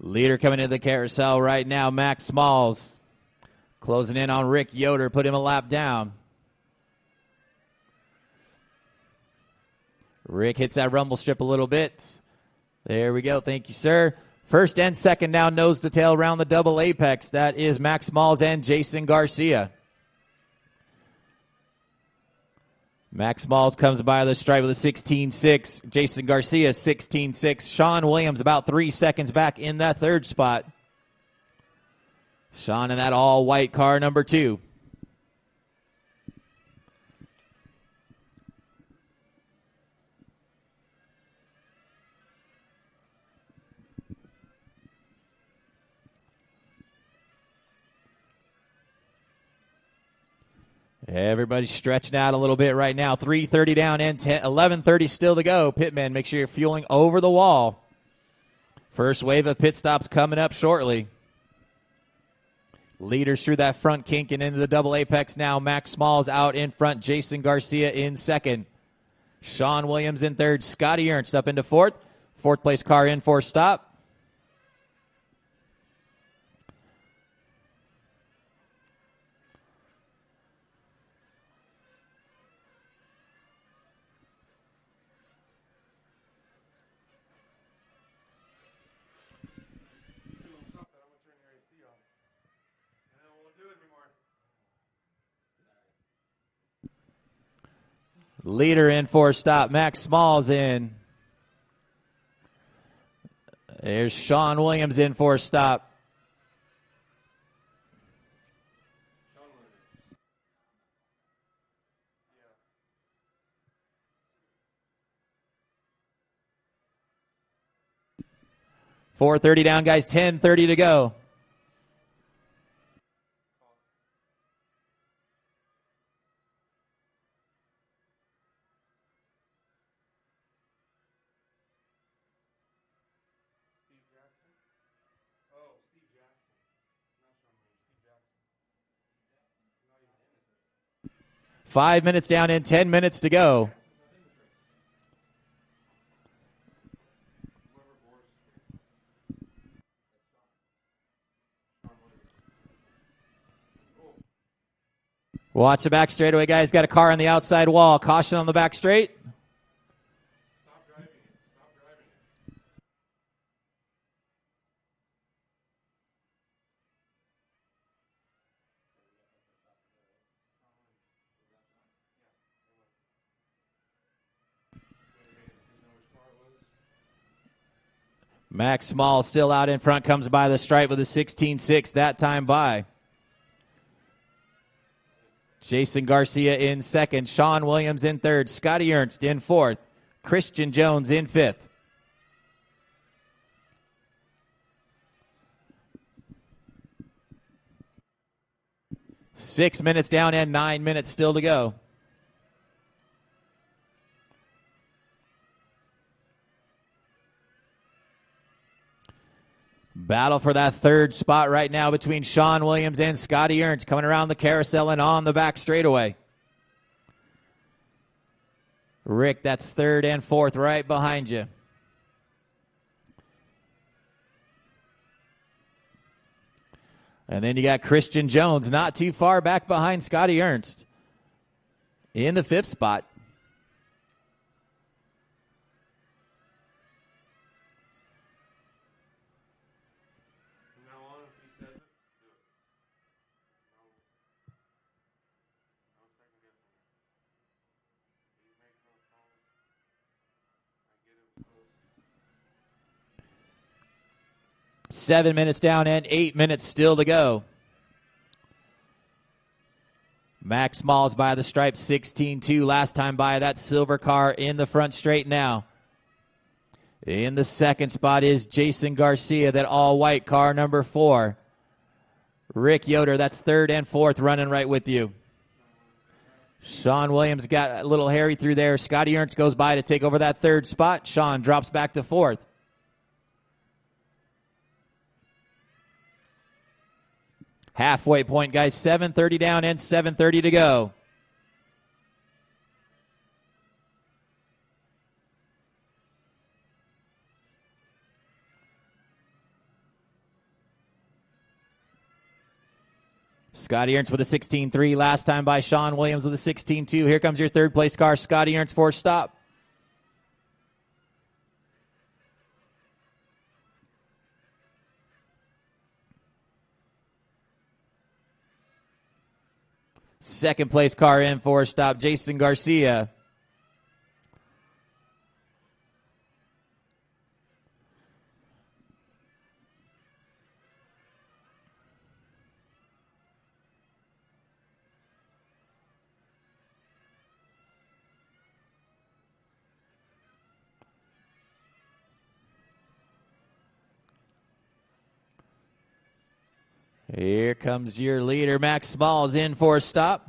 Leader coming into the carousel right now, Max Smalls. Closing in on Rick Yoder, put him a lap down. Rick hits that rumble strip a little bit. There we go. Thank you, sir. First and second now, nose to tail around the double apex. That is Max Smalls and Jason Garcia. Max Smalls comes by the stripe with a 16.6. Jason Garcia, 16.6. Sean Williams about 3 seconds back in that third spot. Sean in that all-white car, number 2. Everybody's stretching out a little bit right now. 3:30 down and 11:30 still to go. Pitman, make sure you're fueling over the wall. First wave of pit stops coming up shortly. Leaders through that front kink and into the double apex now. Max Smalls out in front. Jason Garcia in second. Sean Williams in third. Scotty Ernst up into fourth. Fourth place car in for stop. Leader in for stop. Max Smalls in. There's Sean Williams in for stop. Yeah. 4:30 down, guys. 10:30 to go. Five minutes down and 10 minutes to go. Watch the back straightaway, guys. Got a car on the outside wall. Caution on the back straight. Stop driving it. Stop driving it. Max Small still out in front, comes by the stripe with a 16.6 that time by. Jason Garcia in second, Sean Williams in third, Scotty Ernst in fourth, Christian Jones in fifth. Six minutes down and 9 minutes still to go. Battle for that third spot right now between Sean Williams and Scotty Ernst, coming around the carousel and on the back straightaway. Rick, that's third and fourth right behind you. And then you got Christian Jones not too far back behind Scotty Ernst in the fifth spot. Seven minutes down and 8 minutes still to go. Max Smalls by the stripe, 16.2 last time by. That silver car in the front straight now. In the second spot is Jason Garcia, that all-white car, number 4. Rick Yoder, that's third and fourth, running right with you. Sean Williams got a little hairy through there. Scotty Ernst goes by to take over that third spot. Sean drops back to fourth. Halfway point, guys. 7:30 down and 7:30 to go. Scotty Ernst with a 16.3. Last time by Sean Williams with a 16.2. Here comes your third place car. Scotty Ernst for stop. Second place car in for stop. Jason Garcia. Here comes your leader, Max Smalls, in for a stop.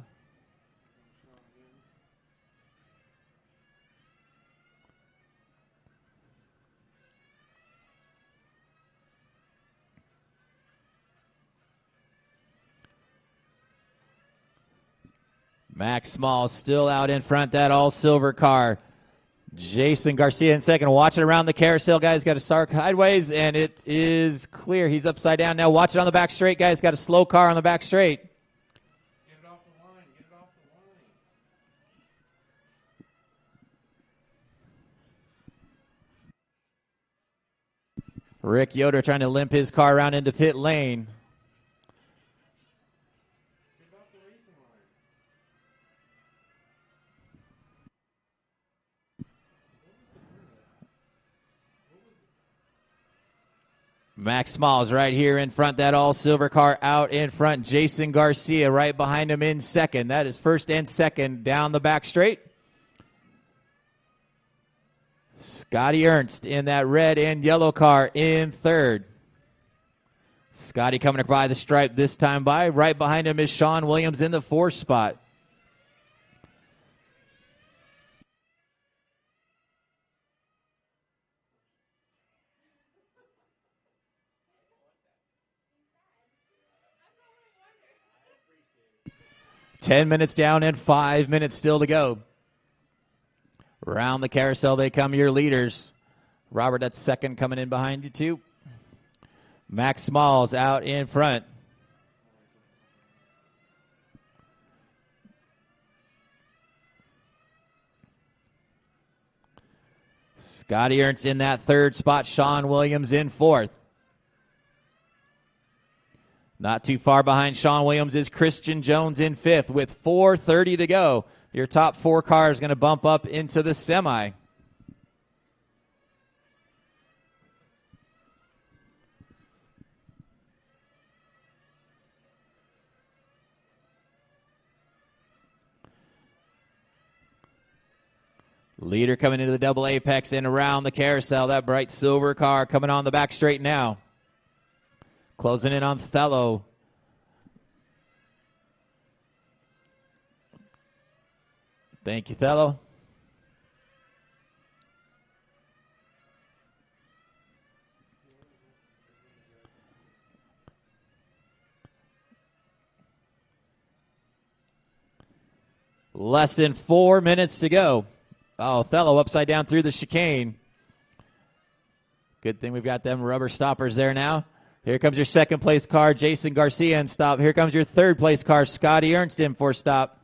Max Smalls still out in front, that all-silver car. Jason Garcia in second. Watch it around the carousel, guys. Got to start sideways, and it is clear. He's upside down now. Watch it on the back straight, guys. Got a slow car on the back straight. Get it off the line. Get it off the line. Rick Yoder trying to limp his car around into pit lane. Get it off the racing line. Max Smalls right here in front. That all-silver car out in front. Jason Garcia right behind him in second. That is first and second down the back straight. Scotty Ernst in that red and yellow car in third. Scotty coming by the stripe this time by. Right behind him is Sean Williams in the fourth spot. Ten minutes down and 5 minutes still to go. Around the carousel they come, your leaders. Robert, that's second, coming in behind you too. Max Smalls out in front. Scotty Ernst in that third spot. Sean Williams in fourth. Not too far behind Sean Williams is Christian Jones in fifth with 4:30 to go. Your top four cars going to bump up into the semi. Leader coming into the double apex and around the carousel. That bright silver car coming on the back straight now. Closing in on Thello. Thank you, Thello. Less than 4 minutes to go. Oh, Thello upside down through the chicane. Good thing we've got them rubber stoppers there now. Here comes your second place car, Jason Garcia, in stop. Here comes your third place car, Scotty Ernst, in for stop.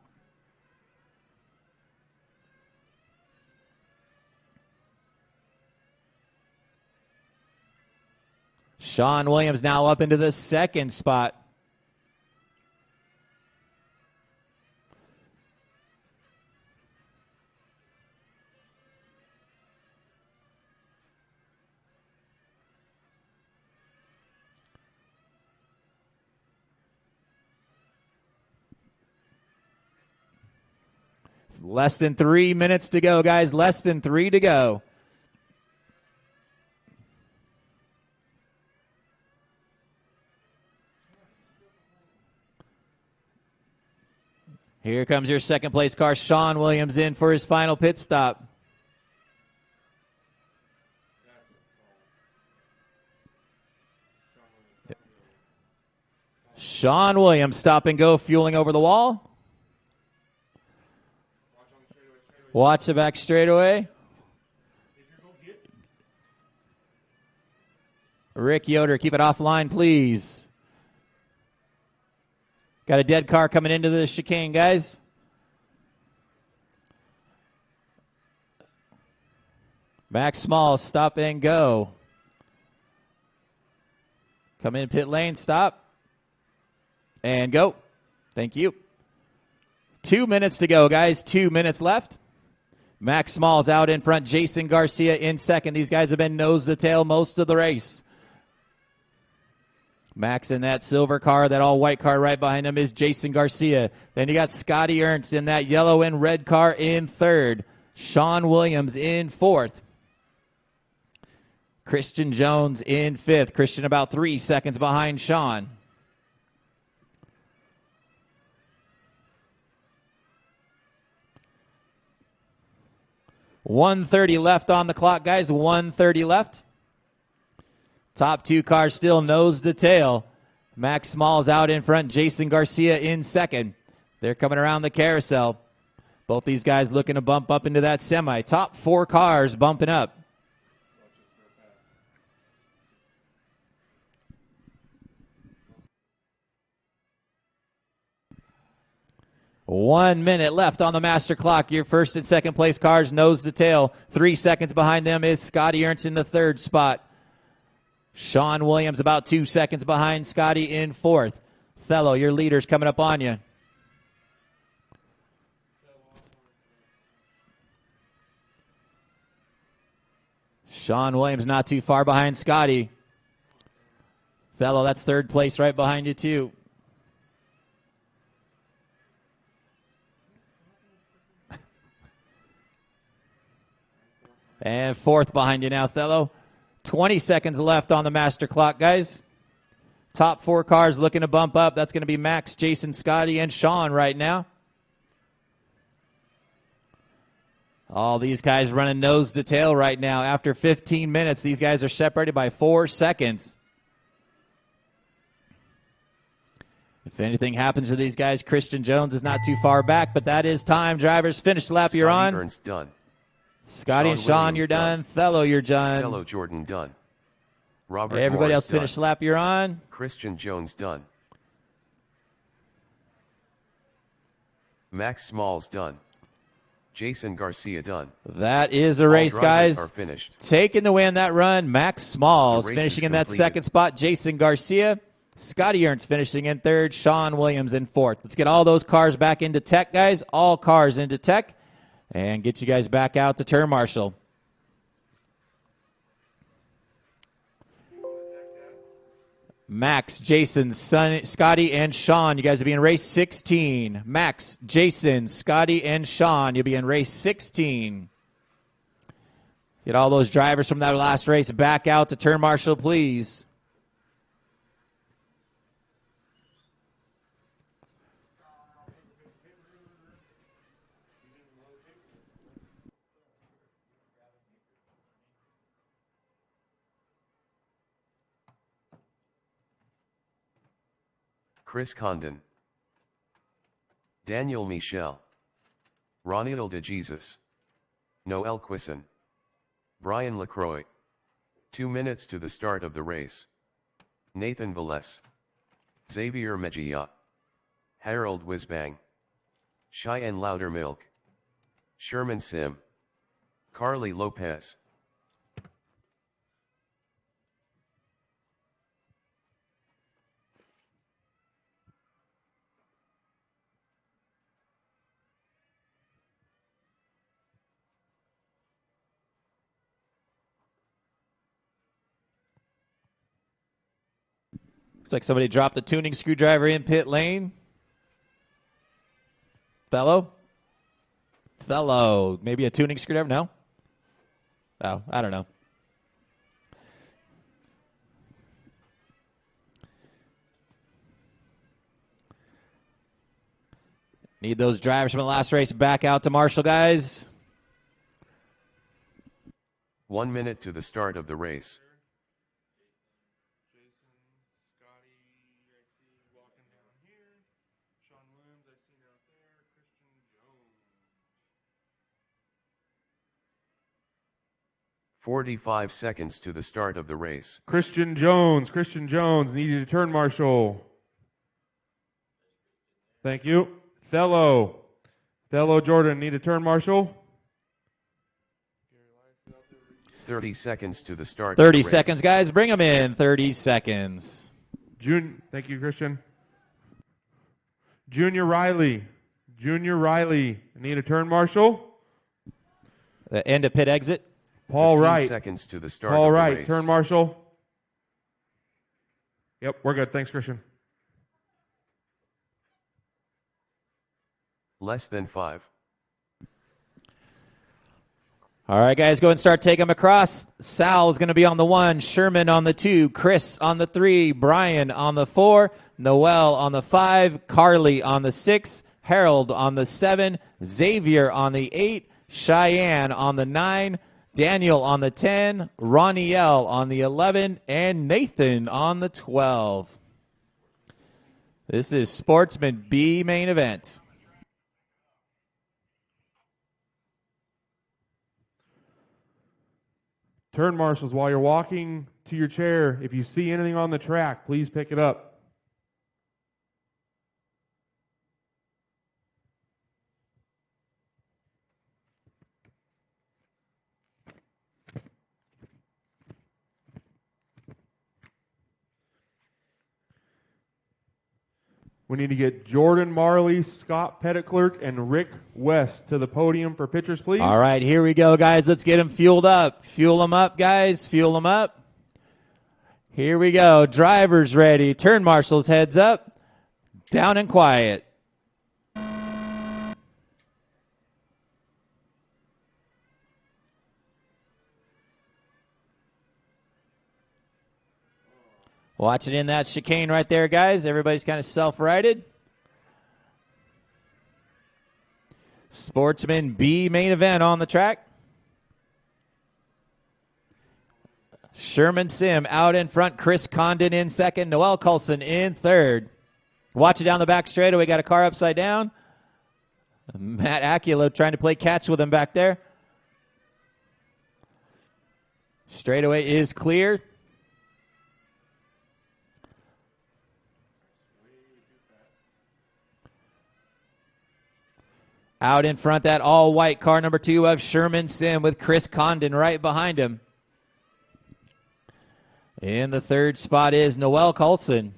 Sean Williams now up into the second spot. Less than 3 minutes to go, guys. Less than 3 to go. Here comes your second place car, Sean Williams, in for his final pit stop. Sean Williams, stop and go, fueling over the wall. Watch the back straightaway. Rick Yoder, keep it offline, please. Got a dead car coming into the chicane, guys. Max Smalls, stop and go. Come in pit lane, stop. And go. Thank you. 2 minutes to go, guys. 2 minutes left. Max Smalls out in front. Jason Garcia in second. These guys have been nose to tail most of the race. Max in that silver car. That all-white car right behind him is Jason Garcia. Then you got Scotty Ernst in that yellow and red car in third. Sean Williams in fourth. Christian Jones in fifth. Christian about 3 seconds behind Sean. $1:30 left on the clock, guys. $1:30 left. Top two cars still nose to tail. Max Smalls out in front. Jason Garcia in second. They're coming around the carousel. Both these guys looking to bump up into that semi. Top four cars bumping up. One minute left on the master clock. Your first and second place cars nose to tail. 3 seconds behind them is Scotty Ernst in the third spot. Sean Williams about 2 seconds behind Scotty in fourth. Thello, your leader's coming up on you. Sean Williams not too far behind Scotty. Thello, that's third place right behind you too. And fourth behind you now, Thello. 20 seconds left on the master clock, guys. Top four cars looking to bump up. That's going to be Max, Jason, Scotty, and Sean right now. All these guys running nose to tail right now. After 15 minutes, these guys are separated by 4 seconds. If anything happens to these guys, Christian Jones is not too far back, but that is time. Drivers, finish the lap. Scotty you're on. Ernst done. Scotty and Sean, you're done. Thello, you're done. Thello Jordan done. Robert Everybody Morris else finish done. the lap. You're on. Christian Jones done. Max Smalls done. Jason Garcia done. That is a race, All drivers guys. are finished. Taking the win that run, Max Smalls The race finishing is in that completed. second spot. Jason Garcia, Scotty Ernst finishing in third. Sean Williams in fourth. Let's get all those cars back into tech, guys. All cars into tech. And get you guys back out to turn marshal. Max, Jason, Scotty, and Sean. You guys will be in race 16. Max, Jason, Scotty, and Sean. You'll be in race 16. Get all those drivers from that last race back out to turn marshal, please. Chris Condon. Daniel Michel. Roniel de Jesus. Noel Quisson. Brian Lacroix. 2 minutes to the start of the race. Nathan Velez. Xavier Mejia. Harold Wisbang. Cheyenne Loudermilk. Sherman Sim. Carly Lopez. Looks like somebody dropped the tuning screwdriver in pit lane. Thello? Maybe a tuning screwdriver? No? Oh, I don't know. Need those drivers from the last race back out to marshal, guys. 1 minute to the start of the race. Jason, Scotty, I see walking 45 seconds to the start of the race. Christian Jones, needed a turn marshal. Thank you. Thello Jordan, need a turn marshal. 30 seconds to the start 30 of the seconds, race. guys. Bring them in. 30 seconds. Thank you, Christian. Junior Riley, need a turn marshal. The end of pit exit. Paul 15 Wright, seconds to the start of the race. turn marshal. Yep, we're good. Thanks, Christian. Less than 5. All right, guys, go and start taking them across. Sal is going to be on the 1, Sherman on the 2, Chris on the 3, Brian on the 4, Noel on the 5, Carly on the 6, Harold on the 7, Xavier on the 8, Cheyenne on the 9, Daniel on the 10, Roniel on the 11, and Nathan on the 12. This is Sportsman B main event. Turn marshals, while you're walking to your chair, if you see anything on the track, please pick it up. We need to get Jordan Marley, Scott Petitclerc, and Rick West to the podium for pictures, please. All right, here we go, guys. Let's get them fueled up. Fuel them up, guys. Fuel them up. Here we go. Drivers ready. Turn marshals, heads up. Down and quiet. Watch it in that chicane right there, guys. Everybody's kind of self-righted. Sportsman B main event on the track. Sherman Sim out in front. Chris Condon in second. Noel Coulson in third. Watch it down the back straightaway. We got a car upside down. Matt Acula trying to play catch with him back there. Straightaway is clear. Out in front, that all-white car, number 2 of Sherman Sim with Chris Condon right behind him. In the third spot is Noel Coulson.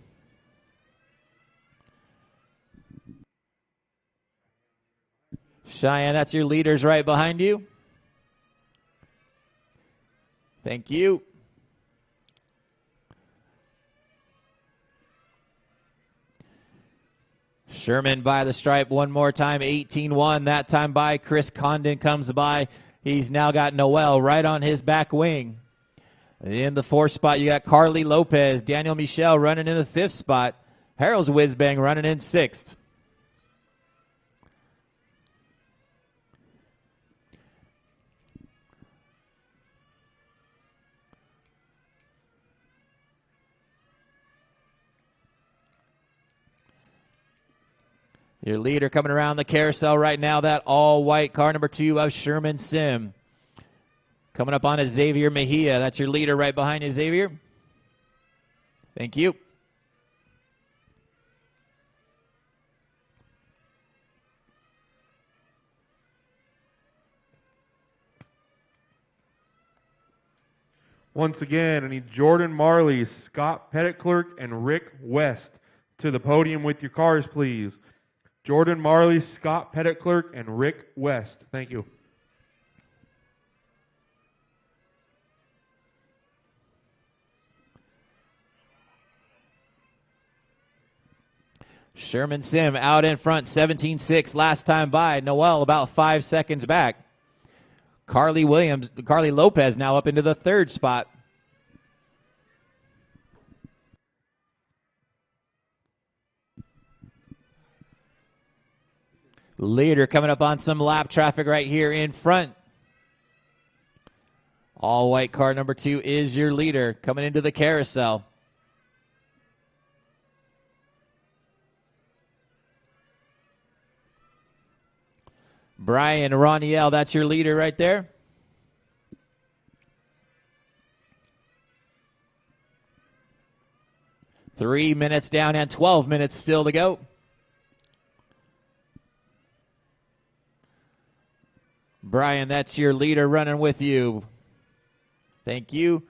Cheyenne, that's your leaders right behind you. Thank you. Sherman by the stripe one more time, 18-1. That time by Chris Condon comes by. He's now got Noel right on his back wing. In the 4th spot, you got Carly Lopez. Daniel Michel running in the 5th spot. Harold's Whizbang running in 6th. Your leader coming around the carousel right now, that all-white car, number 2 of Sherman Sim. Coming up on is Xavier Mejia. That's your leader right behind you, Xavier. Thank you. Once again, I need Jordan Marley, Scott Petitclerc, and Rick West to the podium with your cars, please. Jordan Marley, Scott Petitclerc, and Rick West. Thank you. Sherman Sim out in front, 17-6 last time by. Noel about 5 seconds back. Carly Lopez now up into the 3rd spot. Leader coming up on some lap traffic right here in front. All white car number 2 is your leader coming into the carousel. Brian Roniel, that's your leader right there. 3 minutes down and 12 minutes still to go. Brian, that's your leader running with you. Thank you.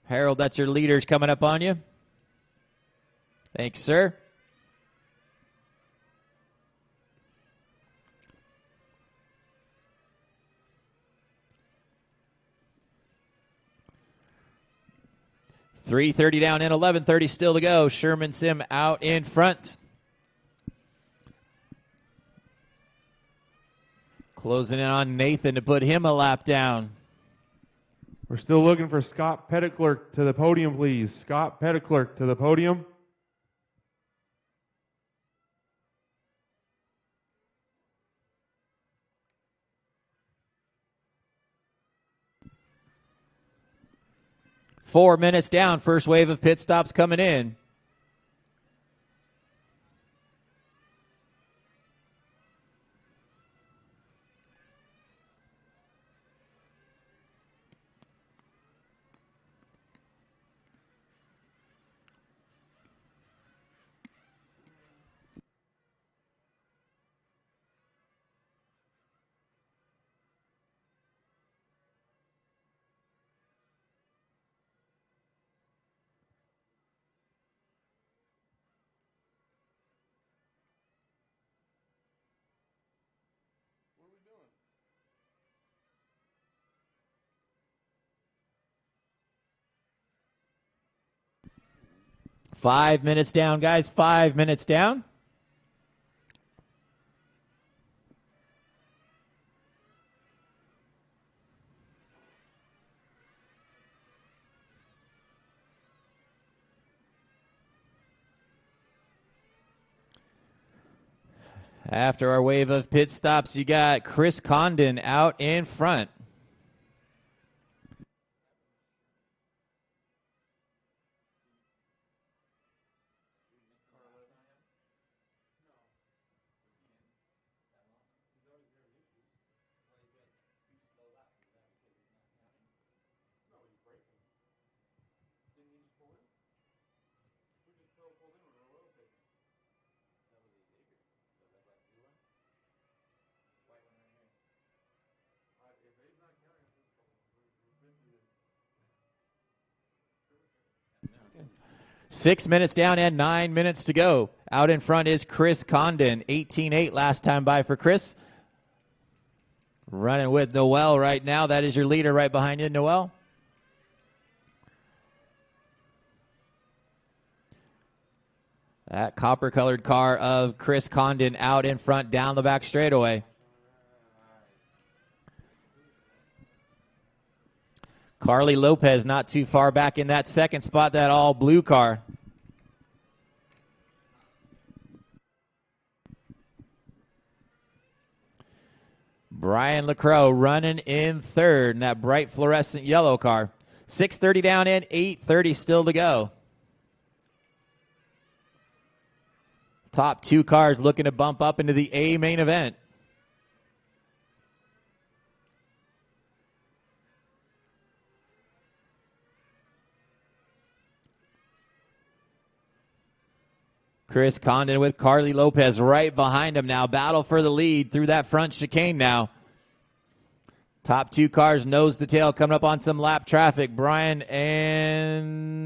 Harold, that's your leaders coming up on you. Thanks, sir. .330 down and 11:30 still to go. Sherman Sim out in front. Closing in on Nathan to put him a lap down. We're still looking for Scott Petitclerc to the podium, please. Scott Petitclerc to the podium. .4 minutes down. First wave of pit stops coming in. .5 minutes down, guys. 5 minutes down. After our wave of pit stops, you got Chris Condon out in front. .6 minutes down and 9 minutes to go. Out in front is Chris Condon. 18.8 last time by for Chris. Running with Noel right now. That is your leader right behind you, Noel. That copper-colored car of Chris Condon out in front down the back straightaway. Carly Lopez not too far back in that second spot, that all-blue car. Brian LaCroix running in third in that bright fluorescent yellow car. 6:30 down and 8:30 still to go. Top two cars looking to bump up into the A main event. Chris Condon with Carly Lopez right behind him now. Battle for the lead through that front chicane now. Top two cars nose to tail coming up on some lap traffic. Brian and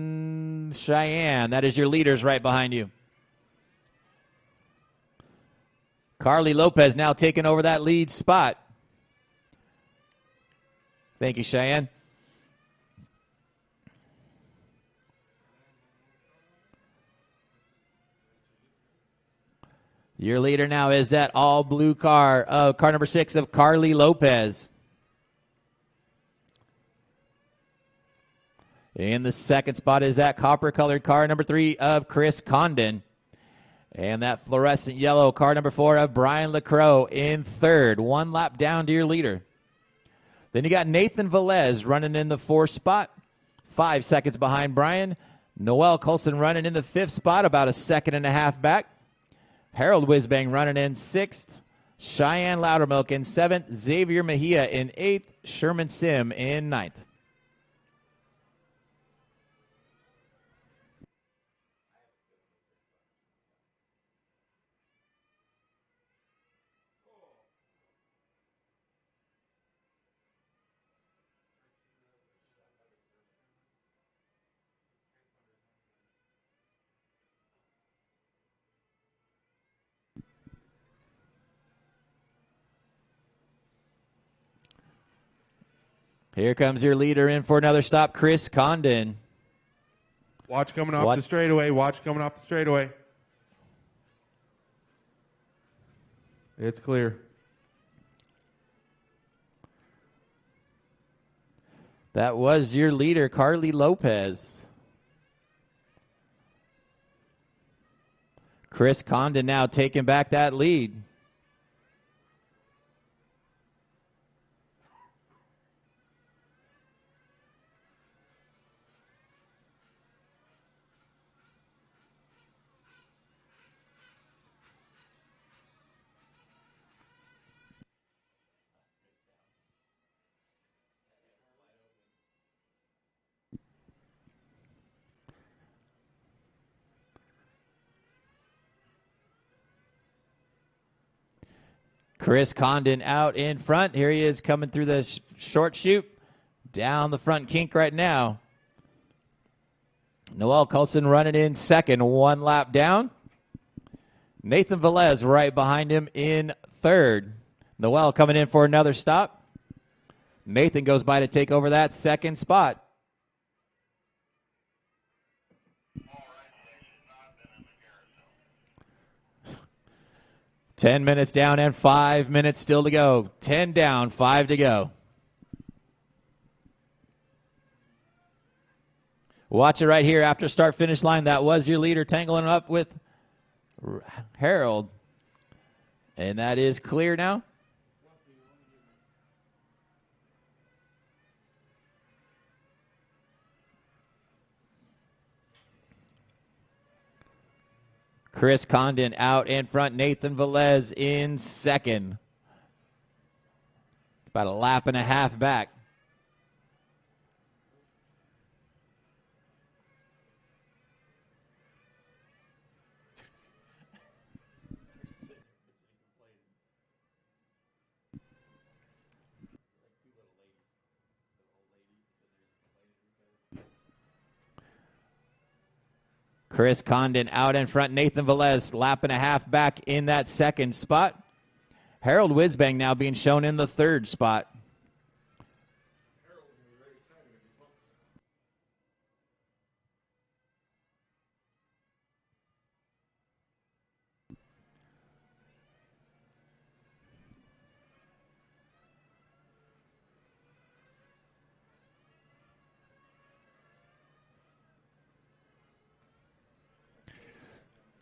Cheyenne. That is your leaders right behind you. Carly Lopez now taking over that lead spot. Thank you, Cheyenne. Your leader now is that all-blue car, car number 6 of Carly Lopez. In the second spot is that copper-colored car number 3 of Chris Condon. And that fluorescent yellow car number 4 of Brian LaCroix in third. One lap down to your leader. Then you got Nathan Velez running in the 4th spot. 5 seconds behind Brian. Noel Colson running in the 5th spot, about a second and a half back. Harold Wisbang running in 6th. Cheyenne Loudermilk in 7th. Xavier Mejia in 8th. Sherman Sim in 9th. Here comes your leader in for another stop, Chris Condon. Watch coming off the straightaway. Watch coming off the straightaway. It's clear. That was your leader, Carly Lopez. Chris Condon now taking back that lead. Chris Condon out in front. Here he is coming through the short chute. Down the front kink right now. Noel Coulson running in second, 1 lap down. Nathan Velez right behind him in third. Noel coming in for another stop. Nathan goes by to take over that second spot. 10 minutes down and 5 minutes still to go. 10 down, 5 to go. Watch it right here after start-finish line. That was your leader tangling up with Harold. And that is clear now. Chris Condon out in front. Nathan Velez in second. About a lap and a half back. Chris Condon out in front. Nathan Velez, lap and a half back in that second spot. Harold Wisbang now being shown in the third spot.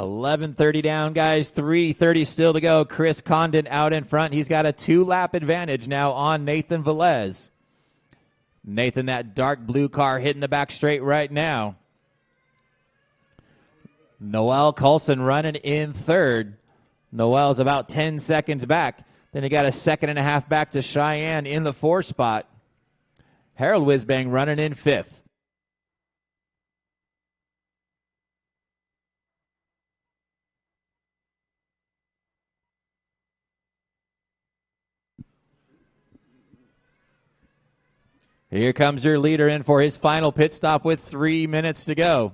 $11:30 down, guys. 3:30 still to go. Chris Condon out in front. He's got a 2-lap advantage now on Nathan Velez. Nathan, that dark blue car hitting the back straight right now. Noel Coulson running in third. Noel's about 10 seconds back. Then he got a second and a half back to Cheyenne in the 4th spot. Harold Wisbang running in 5th. Here comes your leader in for his final pit stop with 3 minutes to go.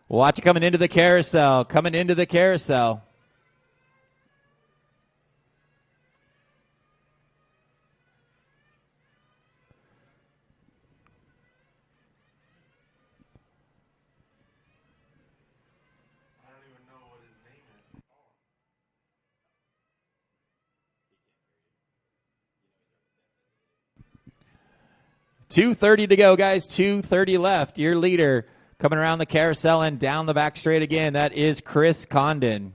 Watch it coming into the carousel. Coming into the carousel. I don't even know what his name is. 2:30 to go, guys. 2:30 left. Your leader coming around the carousel and down the back straight again. That is Chris Condon.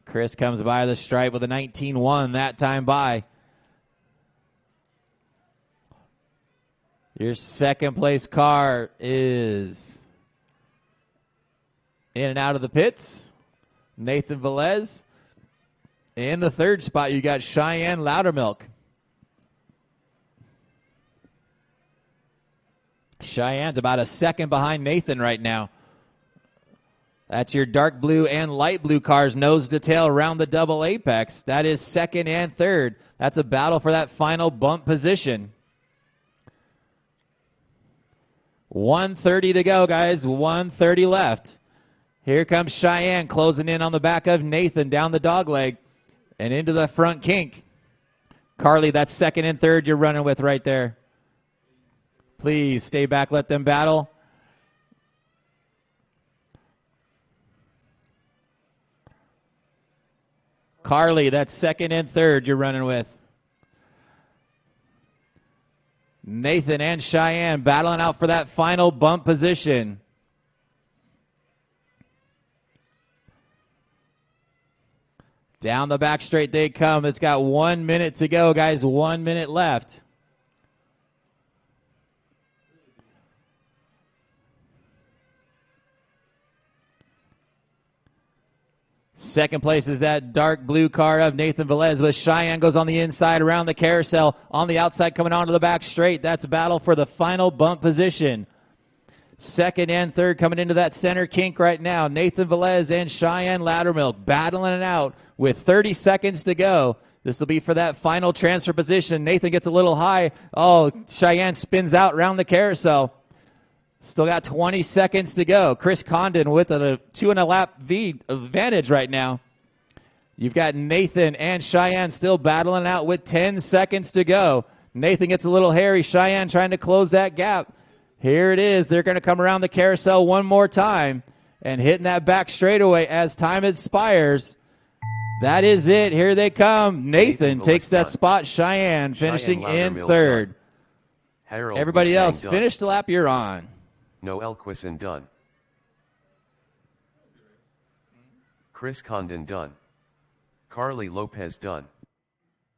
Chris comes by the stripe with a 19-1 that time by. Your second place car is in and out of the pits. Nathan Velez. In the third spot, you got Cheyenne Loudermilk. Cheyenne's about a second behind Nathan right now. That's your dark blue and light blue cars nose to tail around the double apex. That is second and third. That's a battle for that final bump position. 1:30 to go, guys. 1:30 left. Here comes Cheyenne closing in on the back of Nathan down the dog leg and into the front kink. Carly, that's second and third you're running with right there. Please stay back, let them battle. Carly, that's second and third you're running with. Nathan and Cheyenne battling out for that final bump position. Down the back straight they come. It's got 1 minute to go, guys. 1 minute left. Second place is that dark blue car of Nathan Velez, with Cheyenne goes on the inside around the carousel. On the outside coming onto the back straight. That's a battle for the final bump position. Second and third coming into that center kink right now. Nathan Velez and Cheyenne Loudermilk battling it out with 30 seconds to go. This will be for that final transfer position. Nathan gets a little high. Oh, Cheyenne spins out around the carousel. Still got 20 seconds to go. Chris Condon with a 2.5 V advantage right now. You've got Nathan and Cheyenne still battling out with 10 seconds to go. Nathan gets a little hairy. Cheyenne trying to close that gap. Here it is. They're going to come around the carousel one more time and hitting that back straightaway as time expires. That is it. Here they come. Nathan takes that spot. Cheyenne finishing in third. Everybody else, finish the lap you're on. Noel Quisson done. Chris Condon done. Carly Lopez done.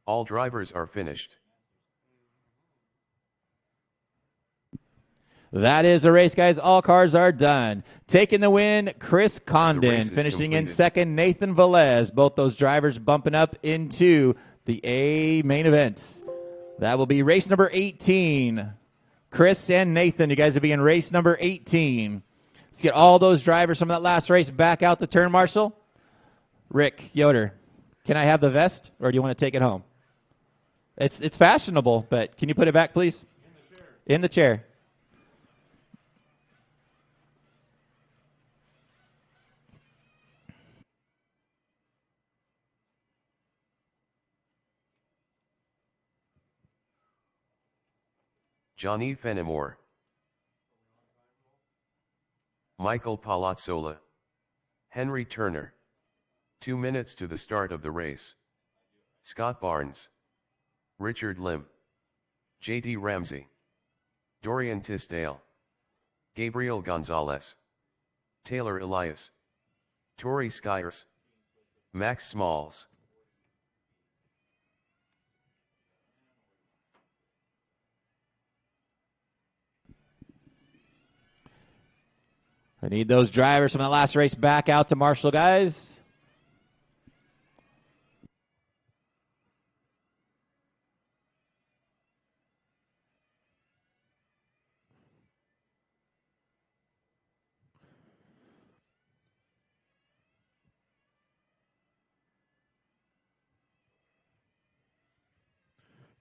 All drivers are finished. That is a race, guys. All cars are done. Taking the win, Chris Condon. Finishing in second, Nathan Velez. Both those drivers bumping up into the A main events. That will be race number 18. Chris and Nathan, you guys will be in race number 18. Let's get all those drivers from that last race back out to turn marshal. Rick Yoder, can I have the vest, or do you want to take it home? It's fashionable, but can you put it back, please? In the chair. Johnny Fenimore, Michael Palazzola, Henry Turner. 2 minutes to the start of the race. Scott Barnes, Richard Lim, J.D. Ramsey, Dorian Tisdale, Gabriel Gonzalez, Taylor Elias, Tori Skyers, Max Smalls. I need those drivers from the last race back out to marshal, guys.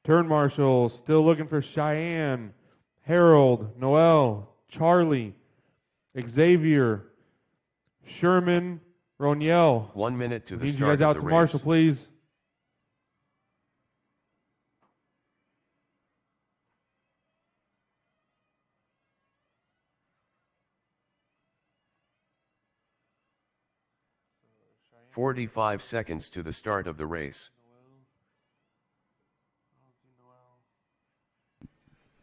Turn marshal still looking for Cheyenne, Harold, Noel, Charlie, Xavier, Sherman, Roniel. 1 minute to the Need start you guys of out the to race. marshal, please. "45 seconds to the start of the race.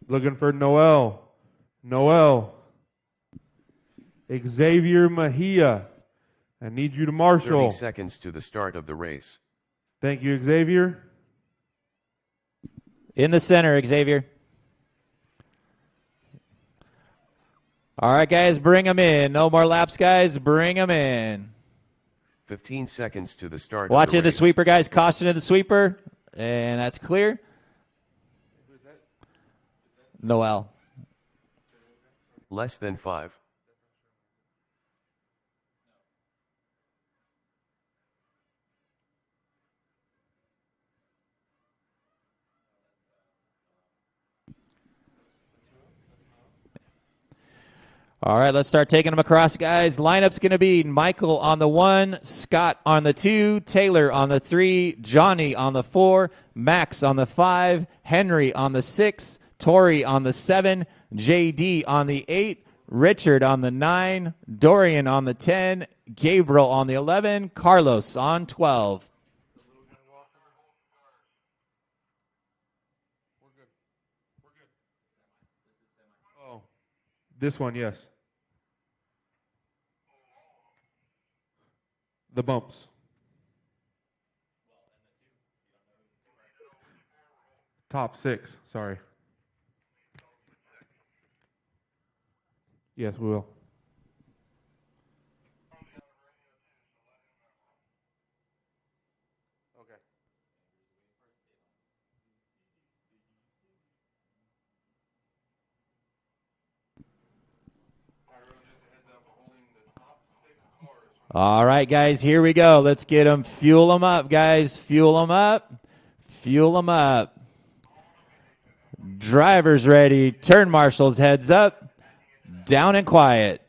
Looking for Noel. Noel. Xavier Mejia. I need you to marshal. 30 seconds to the start of the race. Thank you, Xavier. In the center, Xavier. All right, guys, bring them in. No more laps, guys. Bring them in. 15 seconds to the start Watching of the the race. sweeper, guys. Caution to the sweeper. And that's clear. Noel. Less than 5. All right, let's start taking them across, guys. Lineup's going to be Michael on the 1, Scott on the 2, Taylor on the 3, Johnny on the 4, Max on the 5, Henry on the 6, Tori on the 7, JD on the 8, Richard on the 9, Dorian on the 10, Gabriel on the 11, Carlos on 12. Oh, this one, yes. The bumps. Top 6, sorry. Yes, we will. Okay. All right, guys, here we go. Let's get them. Fuel them up, guys. Fuel them up. Fuel them up. Drivers ready. Turn marshals heads up. Down and quiet.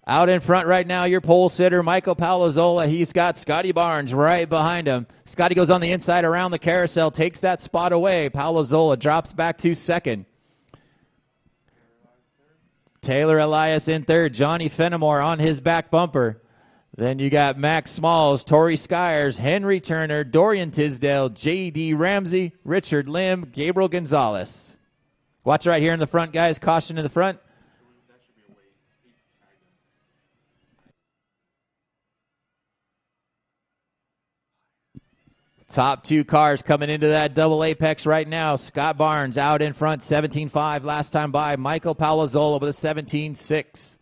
Out in front right now, your pole sitter, Michael Palazola. He's got Scotty Barnes right behind him. Scotty goes on the inside around the carousel, takes that spot away. Palazola drops back to second. Taylor Elias in third. Johnny Fenimore on his back bumper. Then you got Max Smalls, Tori Skyers, Henry Turner, Dorian Tisdale, J.D. Ramsey, Richard Lim, Gabriel Gonzalez. Watch right here in the front, guys. Caution in the front. Top 2 cars coming into that double apex right now. Scott Barnes out in front, 17.5 last time by. Michael Palazola with a 17.6.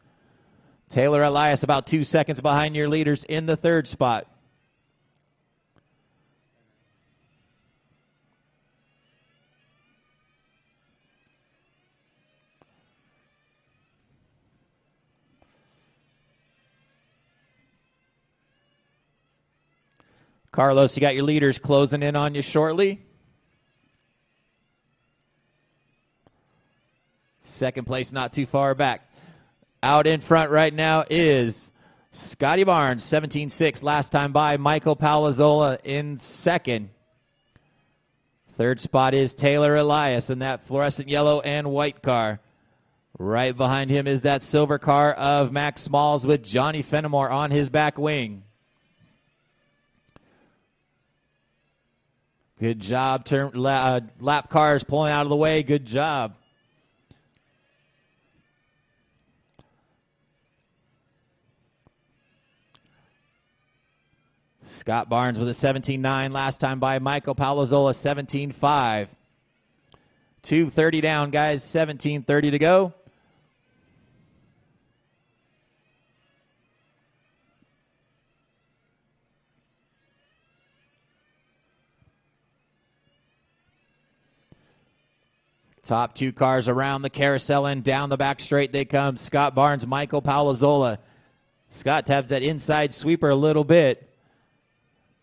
Taylor Elias about 2 seconds behind your leaders in the third spot. Carlos, you got your leaders closing in on you shortly. Second place not too far back. Out in front right now is Scotty Barnes, 17.6 last time by. Michael Palazola in second. Third spot is Taylor Elias in that fluorescent yellow and white car. Right behind him is that silver car of Max Smalls with Johnny Fenimore on his back wing. Good job. Lap cars pulling out of the way. Good job. Scott Barnes with a 17.9 last time by. Michael Palazola 17.5. 2:30 down, guys. 17:30 to go. Top 2 cars around the carousel and down the back straight they come. Scott Barnes, Michael Palazola. Scott taps that inside sweeper a little bit.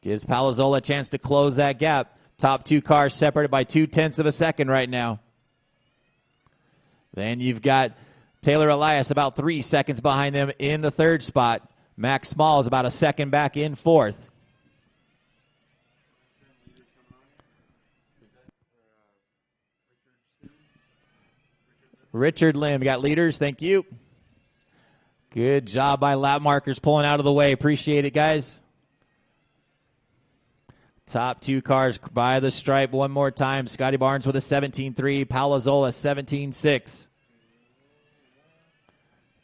Gives Palazola a chance to close that gap. Top 2 cars separated by 0.2 of a second right now. Then you've got Taylor Elias about 3 seconds behind them in the third spot. Max Smalls about a second back in fourth. Richard Lim, got leaders. Thank you. Good job by lap markers pulling out of the way. Appreciate it, guys. Top 2 cars by the stripe one more time. Scotty Barnes with a 17.3. Palazola 17.6.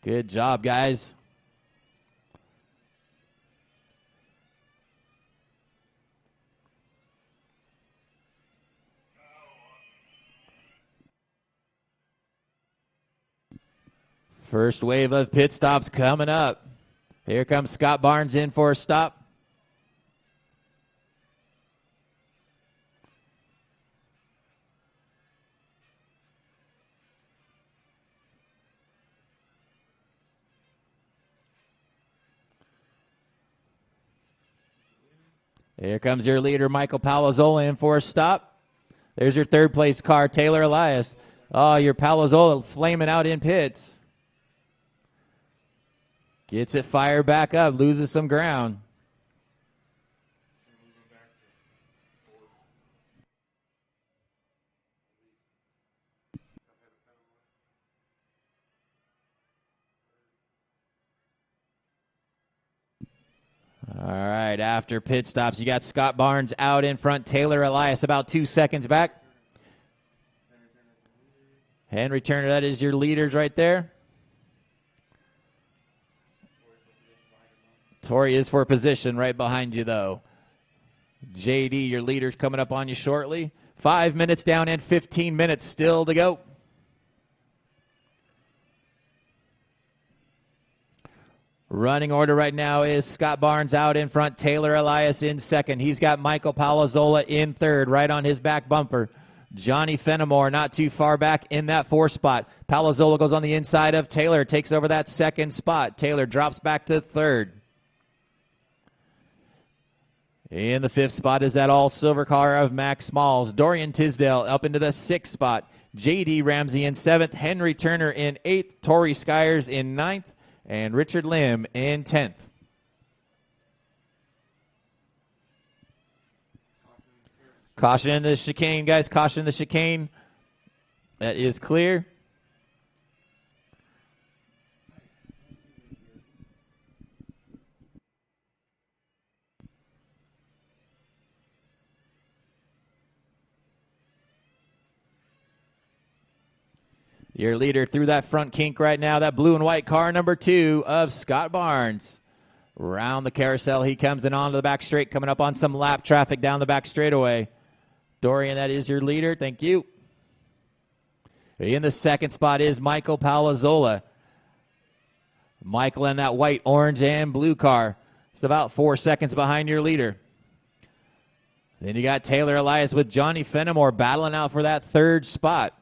Good job, guys. First wave of pit stops coming up. Here comes Scott Barnes in for a stop. Here comes your leader, Michael Palazzola, in for a stop. There's your third place car, Taylor Elias. Oh, your Palazzola flaming out in pits. Gets it fired back up, loses some ground. All right, after pit stops, you got Scott Barnes out in front, Taylor Elias about 2 seconds back. Henry Turner, that is your leaders right there. Tori is for position right behind you, though. JD, your leader's coming up on you shortly. 5 minutes down and 15 minutes still to go. Running order right now is Scott Barnes out in front, Taylor Elias in second. He's got Michael Palazzola in third, right on his back bumper. Johnny Fenimore not too far back in that fourth spot. Palazzola goes on the inside of Taylor, takes over that second spot. Taylor drops back to third. In the fifth spot is that all-silver car of Max Smalls. Dorian Tisdale up into the sixth spot. J.D. Ramsey in seventh. Henry Turner in eighth. Tori Skyers in ninth. And Richard Lim in 10th. Caution in the chicane, guys. Caution in the chicane. That is clear. Your leader through that front kink right now, that blue and white car, number 2 of Scott Barnes. Round the carousel, he comes in onto the back straight, coming up on some lap traffic down the back straightaway. Dorian, that is your leader. Thank you. In the second spot is Michael Palazzola. Michael in that white, orange, and blue car. It's about 4 seconds behind your leader. Then you got Taylor Elias with Johnny Fenimore battling out for that third spot.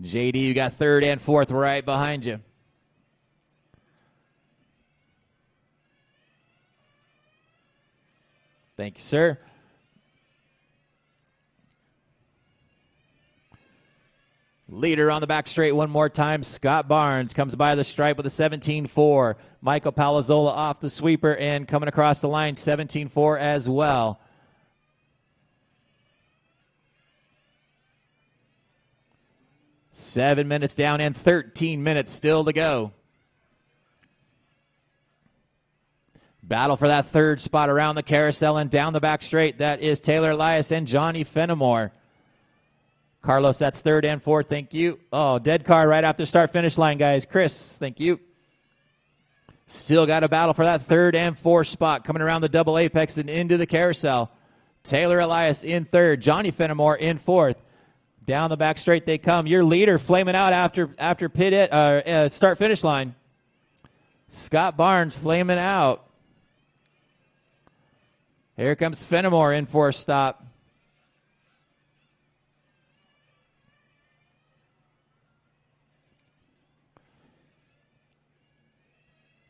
JD, you got third and fourth right behind you. Thank you, sir. Leader on the back straight one more time. Scott Barnes comes by the stripe with a 17-4. Michael Palazzola off the sweeper and coming across the line, 17-4 as well. Seven minutes down and 13 minutes still to go. Battle for that third spot around the carousel and down the back straight. That is Taylor Elias and Johnny Fenimore. Carlos, that's third and fourth. Thank you. Oh, dead car right after start-finish line, guys. Chris, thank you. Still got a battle for that third and fourth spot coming around the double apex and into the carousel. Taylor Elias in third. Johnny Fenimore in fourth. Down the back straight they come. Your leader flaming out after start-finish line. Scott Barnes flaming out. Here comes Fenimore in for a stop.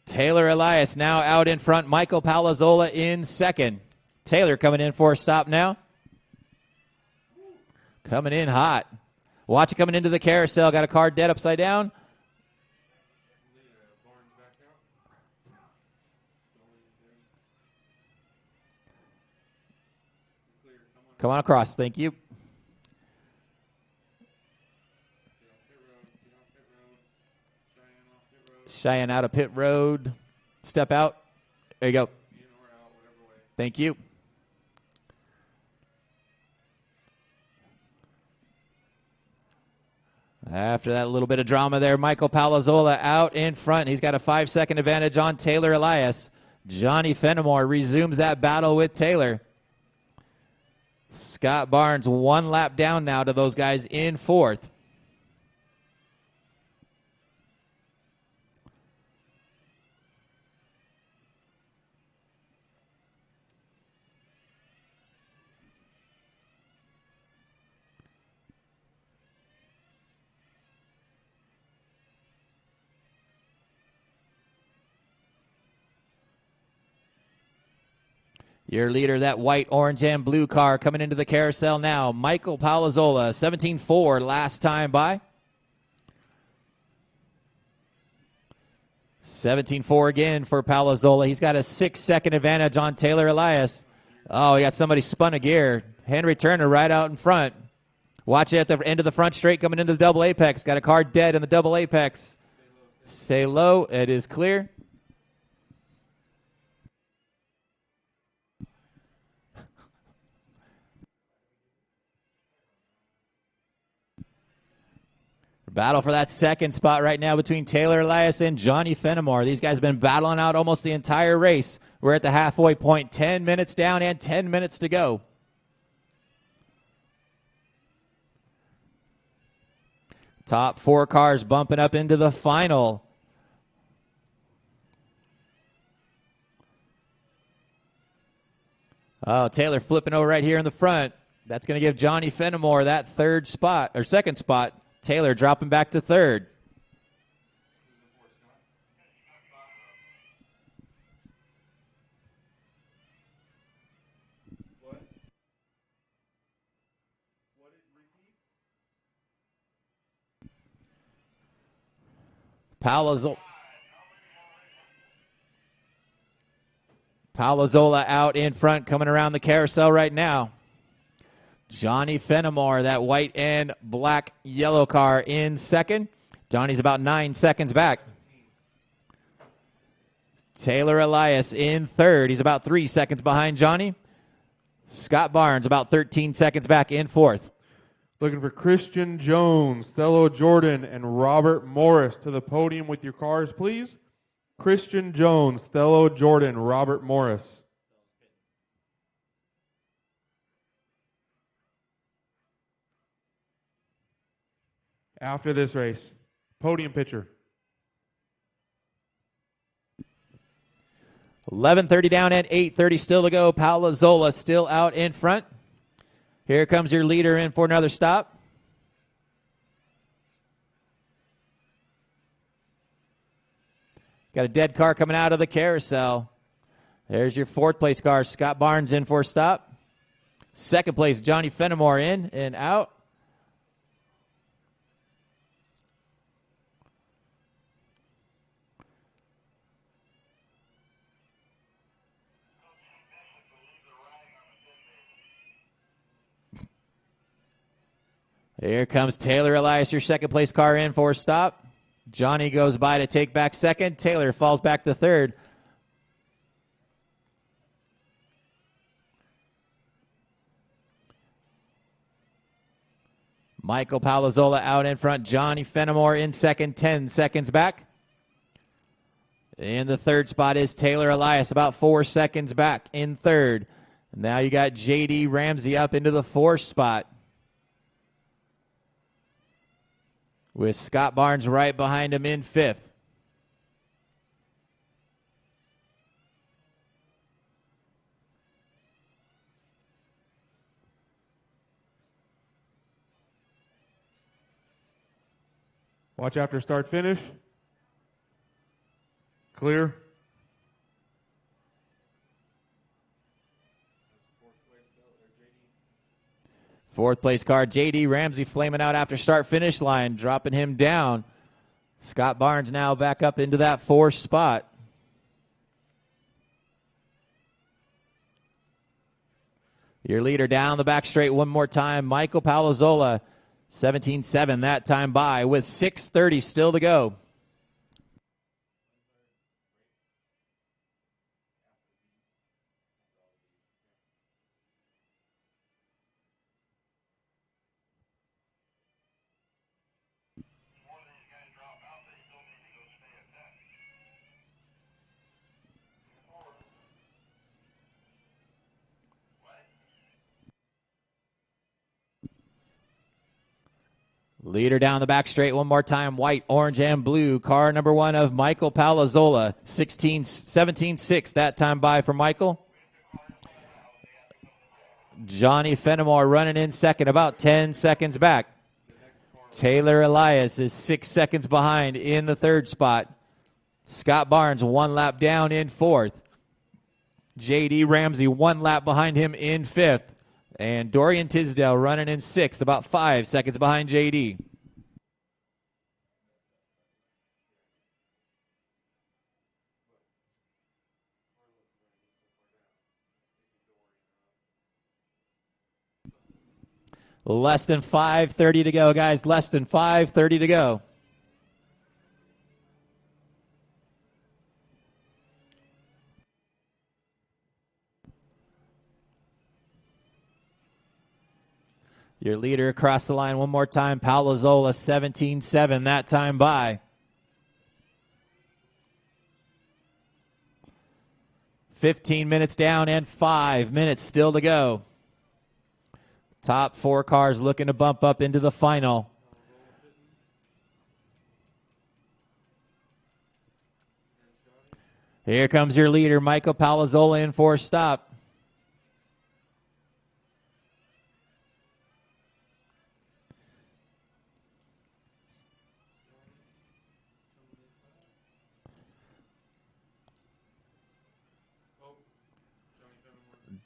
Taylor Elias now out in front. Michael Palazzola in second. Taylor coming in for a stop now. Coming in hot. Watch it coming into the carousel. Got a car dead upside down. Come on across. Thank you. Cheyenne out of pit road. Step out. There you go. Thank you. After that little bit of drama there, Michael Palazzola out in front. He's got a 5-second advantage on Taylor Elias. Johnny Fenimore resumes that battle with Taylor. Scott Barnes 1 lap down now to those guys in 4th. Your leader, that white, orange, and blue car coming into the carousel now. Michael Palazzola, 17-4 last time by. 17-4 again for Palazzola. He's got a 6-second advantage on Taylor Elias. Oh, he got somebody spun a gear. Henry Turner right out in front. Watch it at the end of the front straight coming into the double apex. Got a car dead in the double apex. Stay low. It is clear. Battle for that second spot right now between Taylor Elias and Johnny Fenimore. These guys have been battling out almost the entire race. We're at the halfway point, 10 minutes down and 10 minutes to go. Top 4 cars bumping up into the final. Oh, Taylor flipping over right here in the front. That's going to give Johnny Fenimore that third spot, or second spot. Taylor dropping back to third. Palazzola out in front, coming around the carousel right now. Johnny Fenimore, that white and black yellow car in second. Johnny's about 9 seconds back. Taylor Elias in third. He's about 3 seconds behind Johnny. Scott Barnes about 13 seconds back in fourth. Looking for Christian Jones, Stello Jordan, and Robert Morris to the podium with your cars, please. Christian Jones, Stello Jordan, Robert Morris. After this race, podium picture. 11:30 down and 8:30 still to go. Palazzola still out in front. Here comes your leader in for another stop. Got a dead car coming out of the carousel. There's your 4th place car. Scott Barnes in for a stop. 2nd place, Johnny Fenimore in and out. Here comes Taylor Elias, your 2nd place car in for a stop. Johnny goes by to take back 2nd. Taylor falls back to 3rd. Michael Palazzola out in front. Johnny Fenimore in 2nd, 10 seconds back. In the 3rd spot is Taylor Elias, about 4 seconds back in 3rd. Now you got J.D. Ramsey up into the 4th spot, with Scott Barnes right behind him in 5th. Watch after start finish. Clear. Fourth place car, J.D. Ramsey flaming out after start finish line, dropping him down. Scott Barnes now back up into that 4th spot. Your leader down the back straight one more time, Michael Palazzola, 17-7 that time by, with 6:30 still to go. Leader down the back straight one more time. White, orange, and blue. Car number 1 of Michael Palazzola. 17-6 that time by for Michael. Johnny Fenimore running in second, about 10 seconds back. Taylor Elias is 6 seconds behind in the third spot. Scott Barnes 1 lap down in fourth. J.D. Ramsey 1 lap behind him in fifth. And Dorian Tisdale running in sixth, about 5 seconds behind J.D. Less than 5:30 to go, guys. Less than 5:30 to go. Your leader across the line one more time. Palazzola 17-7 that time by. 15 minutes down and 5 minutes still to go. Top 4 cars looking to bump up into the final. Here comes your leader, Michael Palazzola, in for a stop.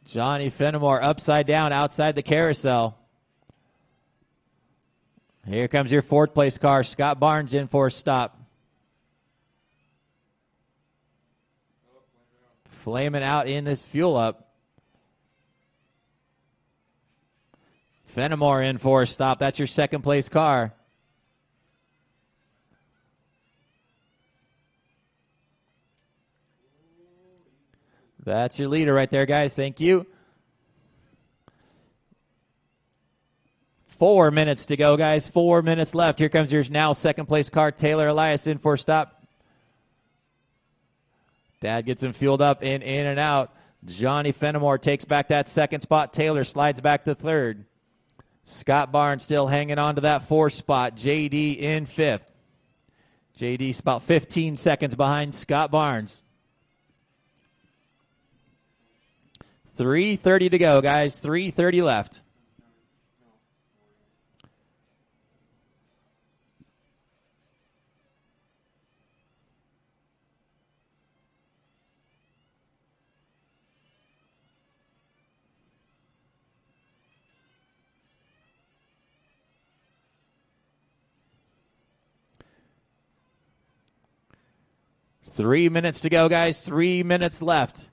Johnny Fenimore upside down outside the carousel. Here comes your 4th place car. Scott Barnes in for a stop. Flaming out in this fuel up. Fenimore in for a stop. That's your 2nd place car. That's your leader right there, guys. Thank you. 4 minutes to go, guys. 4 minutes left. Here comes your now 2nd place car, Taylor Elias, in for a stop. Dad gets him fueled up in and out. Johnny Fenimore takes back that 2nd spot. Taylor slides back to 3rd. Scott Barnes still hanging on to that 4th spot. JD in 5th. JD's about 15 seconds behind Scott Barnes. 3:30 to go, guys. 3:30 left. Three minutes to go, guys. 3 minutes left.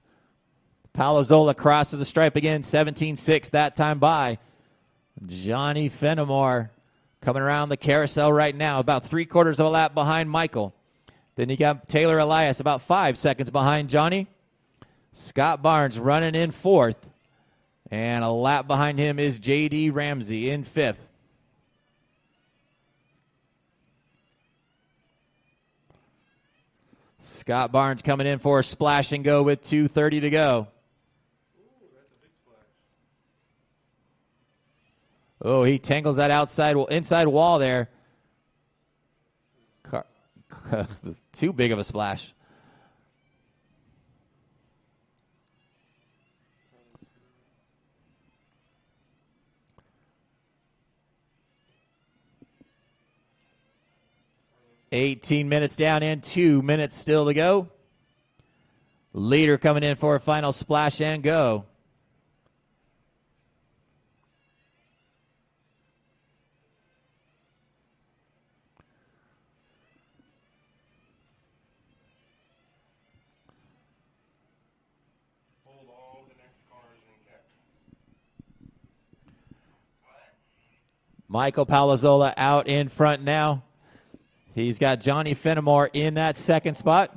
Palazzola crosses the stripe again, 17-6 that time by. Johnny Fenimore coming around the carousel right now, about 3/4 of a lap behind Michael. Then you got Taylor Elias, about 5 seconds behind Johnny. Scott Barnes running in 4th. And a lap behind him is J.D. Ramsey in 5th. Scott Barnes coming in for a splash and go with 2:30 to go. Oh, he tangles that inside wall there. Too big of a splash. $18 minutes down and 2 minutes still to go. Leader coming in for a final splash and go. Michael Palazzola out in front now. He's got Johnny Fenimore in that 2nd spot.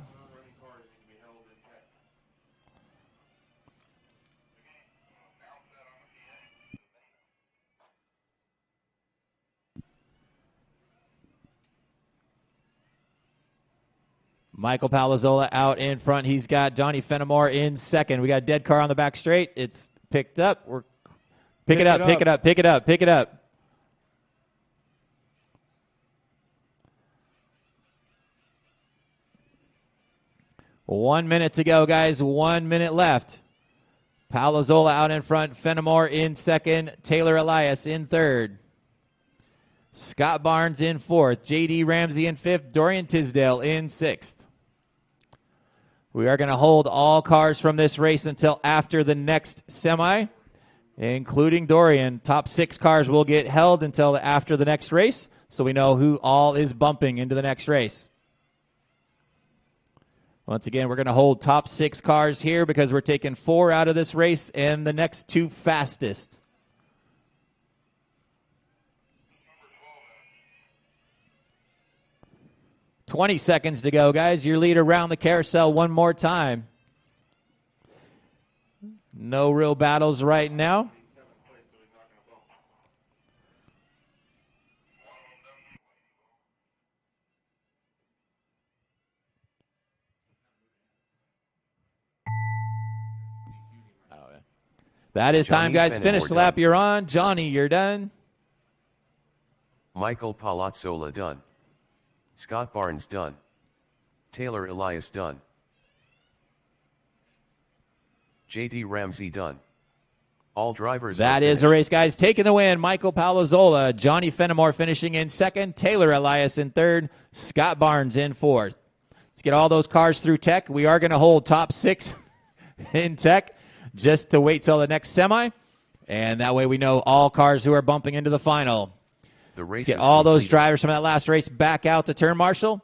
Michael Palazzola out in front. He's got Johnny Fenimore in 2nd. We got a dead car on the back straight. It's picked up. Pick it up. 1 minute to go, guys. 1 minute left. Palazola out in front. Fenimore in second. Taylor Elias in third. Scott Barnes in fourth. J.D. Ramsey in fifth. Dorian Tisdale in sixth. We are going to hold all cars from this race until after the next semi, including Dorian. Top 6 cars will get held until after the next race, so we know who all is bumping into the next race. Once again, we're going to hold top 6 cars here because we're taking 4 out of this race and the next 2 fastest. $20 seconds to go, guys. Your lead around the carousel one more time. No real battles right now. That is time, guys. Finish the lap you're on. Johnny, you're done. Michael Palazzola done. Scott Barnes done. Taylor Elias done. J.D. Ramsey done. All drivers. That is a race, guys. Taking the win, Michael Palazzola. Johnny Fenimore finishing in second. Taylor Elias in third. Scott Barnes in fourth. Let's get all those cars through tech. We are going to hold top 6 in tech just to wait till the next semi. And that way we know all cars who are bumping into the final. The race Let's get all those drivers from that last race back out to turn marshal.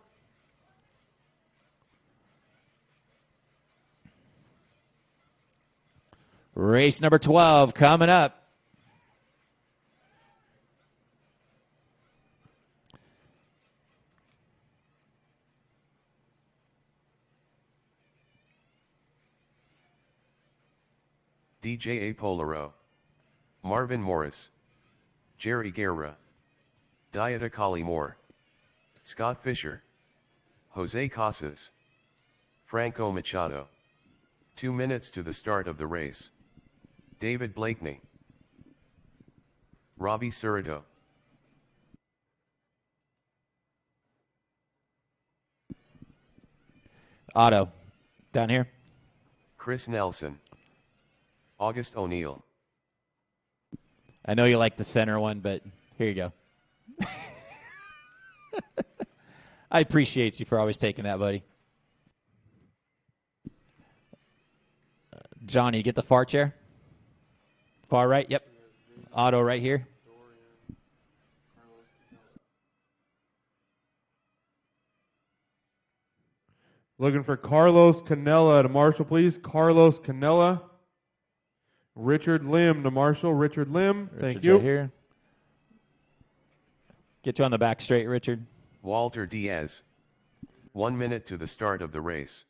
Race number 12 coming up. DJ Polaro. Marvin Morris. Jerry Guerra. Dieta Moore. Scott Fisher. Jose Casas. Franco Machado. 2 minutes to the start of the race. David Blakeney. Robbie Cerrito. Otto, down here. Chris Nelson. August O'Neill. I know you like the center one, but here you go. I appreciate you for always taking that, buddy. Johnny, get the far chair. Far right, yep. Otto right here. Looking for Carlos Canella to Marshall, please. Carlos Canella. Richard Lim to Marshall. Richard Lim, thank you. Right here. Get you on the back straight, Richard. Walter Diaz. 1 minute to the start of the race.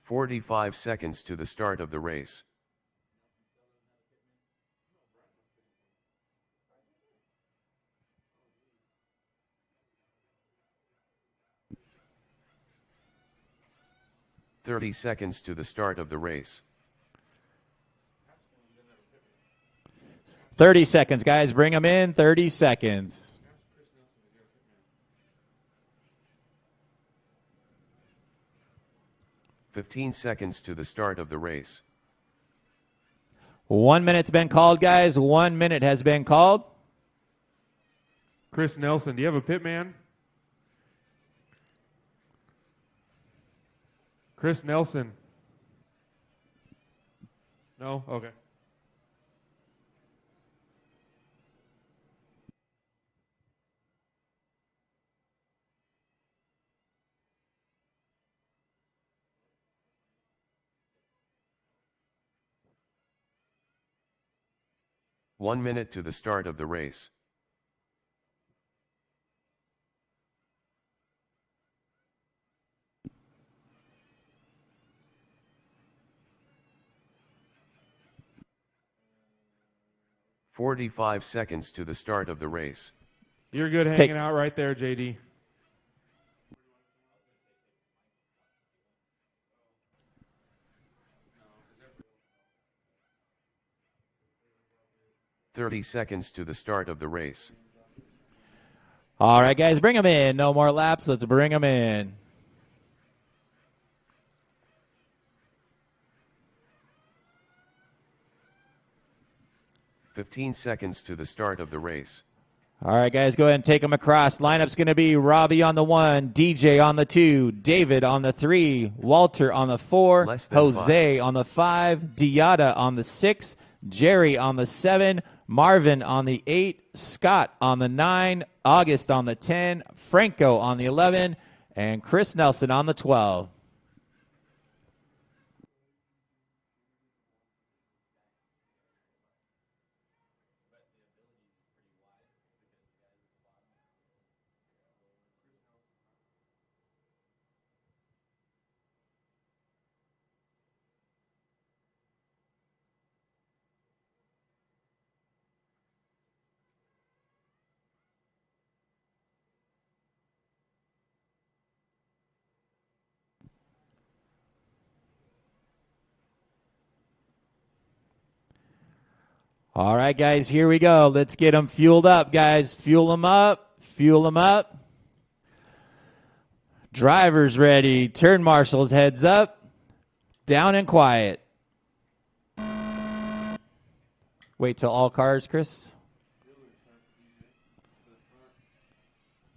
"45 seconds to the start of the race. "30 seconds to the start of the race. 30 seconds, guys. Bring them in. 30 seconds. "15 seconds to the start of the race. 1 minute's been called, guys. 1 minute has been called. Chris Nelson, do you have a pit man? Chris Nelson. No? Okay. "1 minute to the start of the race. "45 seconds to the start of the race. You're good hanging out right there, JD. 30 seconds to the start of the race. All right, guys, bring them in. No more laps. Let's bring them in. "15 seconds to the start of the race. All right, guys, go ahead and take them across. Lineup's going to be Robbie on the 1, DJ on the 2, David on the 3, Walter on the 4, Less than Jose on the 5, Diata on the 6, Jerry on the 7, Marvin on the 8, Scott on the 9, August on the 10, Franco on the 11, and Chris Nelson on the 12. All right, guys, here we go. Let's get them fueled up, guys. Fuel them up. Fuel them up. Drivers ready. Turn marshals, heads up. Down and quiet. Wait till all cars, Chris.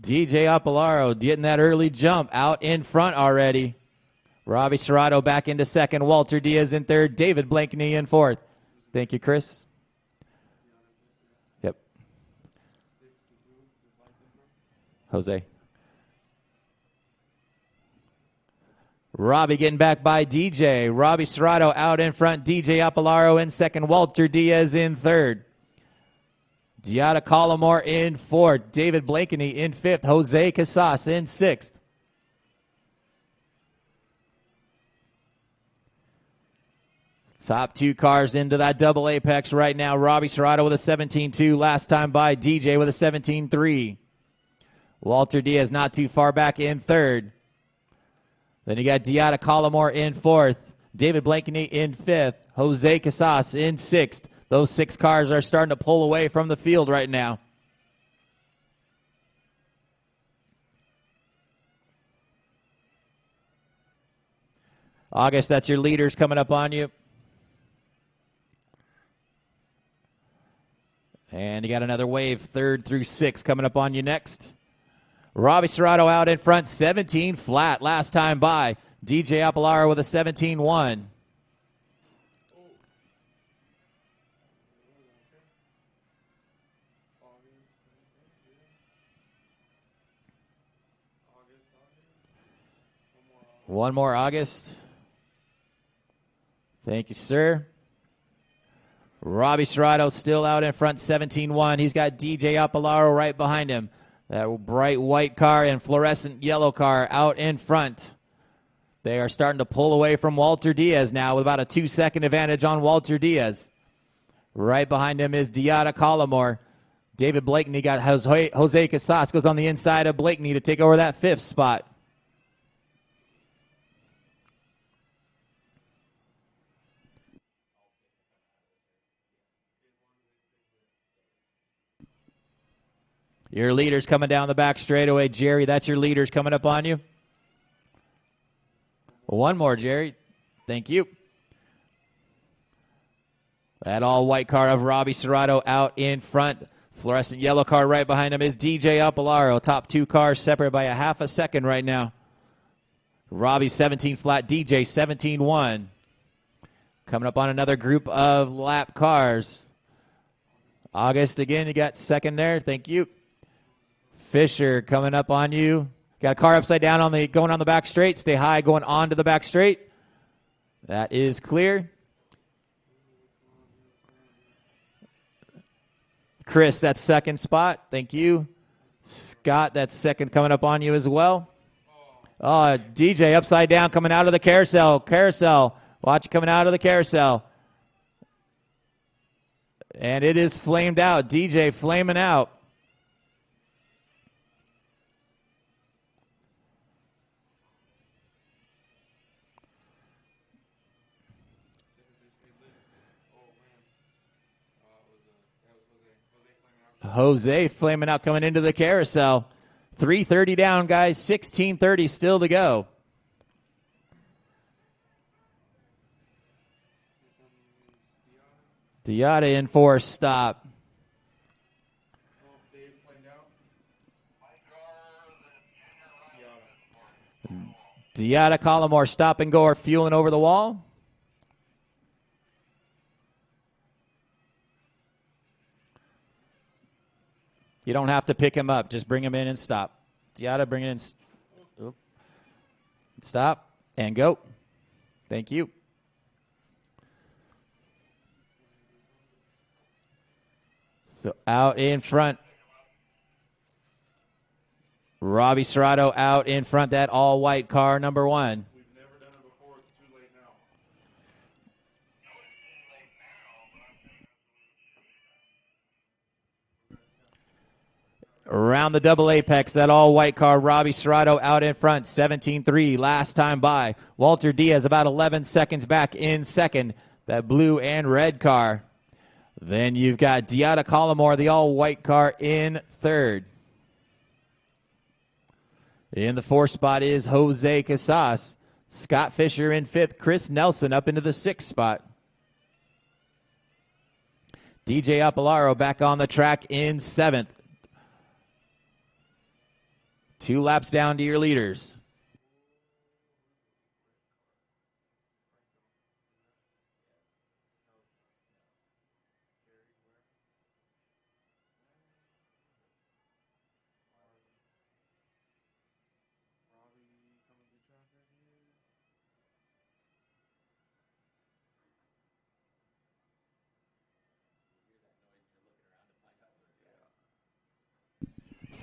DJ Apolaro getting that early jump out in front already. Robbie Serrato back into second. Walter Diaz in third. David Blankney in fourth. Thank you, Chris. Yep. Jose. Robbie getting back by DJ. Robbie Serrato out in front. DJ Apolaro in second. Walter Diaz in third. Diata Collimore in fourth. David Blakeney in fifth. Jose Casas in sixth. Top two cars into that double apex right now. Robbie Serrato with a 17.2. Last time by DJ with a 17.3. Walter Diaz not too far back in third. Then you got Diata Collimore in fourth. David Blakeney in fifth. Jose Casas in sixth. Those six cars are starting to pull away from the field right now. August, that's your leaders coming up on you. And you got another wave, third through sixth, coming up on you next. Robbie Serrato out in front, 17 flat last time by. DJ Apolaro with a 17.1. One more, August. Thank you, sir. Robbie Serrato still out in front, 17.1. He's got DJ Apolaro right behind him. That bright white car and fluorescent yellow car out in front. They are starting to pull away from Walter Diaz now with about a 2-second advantage on Walter Diaz. Right behind him is Diata Collimore. David Blakeney got Jose Casas goes on the inside of Blakeney to take over that fifth spot. Your leaders coming down the back straightaway. Jerry, that's your leaders coming up on you. One more, Jerry. Thank you. That all-white car of Robbie Serrato out in front. Fluorescent yellow car right behind him is DJ Apolaro. Top two cars separate by a half a second right now. Robbie 17 flat, DJ 17.1. Coming up on another group of lap cars. August again, you got second there. Thank you. Fisher coming up on you. Got a car upside down going on the back straight. Stay high going on to the back straight. That is clear. Chris, that's second spot. Thank you. Scott, that's second coming up on you as well. DJ upside down coming out of the carousel. Carousel. Watch coming out of the carousel. And it is flamed out. DJ flaming out. Jose flaming out coming into the carousel. 3:30 down, guys. 16:30 still to go. Diata in for a stop. Diata Collimore stop and go are fueling over the wall. You don't have to pick him up. Just bring him in and stop. Diata, bring it in. Stop and go. Thank you. So out in front. Robbie Serrato out in front, that all-white car, number 1. We've never done it before. It's too late now. Around the double apex, that all-white car, Robbie Serrato out in front, 17-3, last time by. Walter Diaz about 11 seconds back in second, that blue and red car. Then you've got Diata Collimore, the all-white car, in third. In the 4th spot is Jose Casas. Scott Fisher in 5th. Chris Nelson up into the 6th spot. DJ Apolaro back on the track in 7th. 2 laps down to your leaders.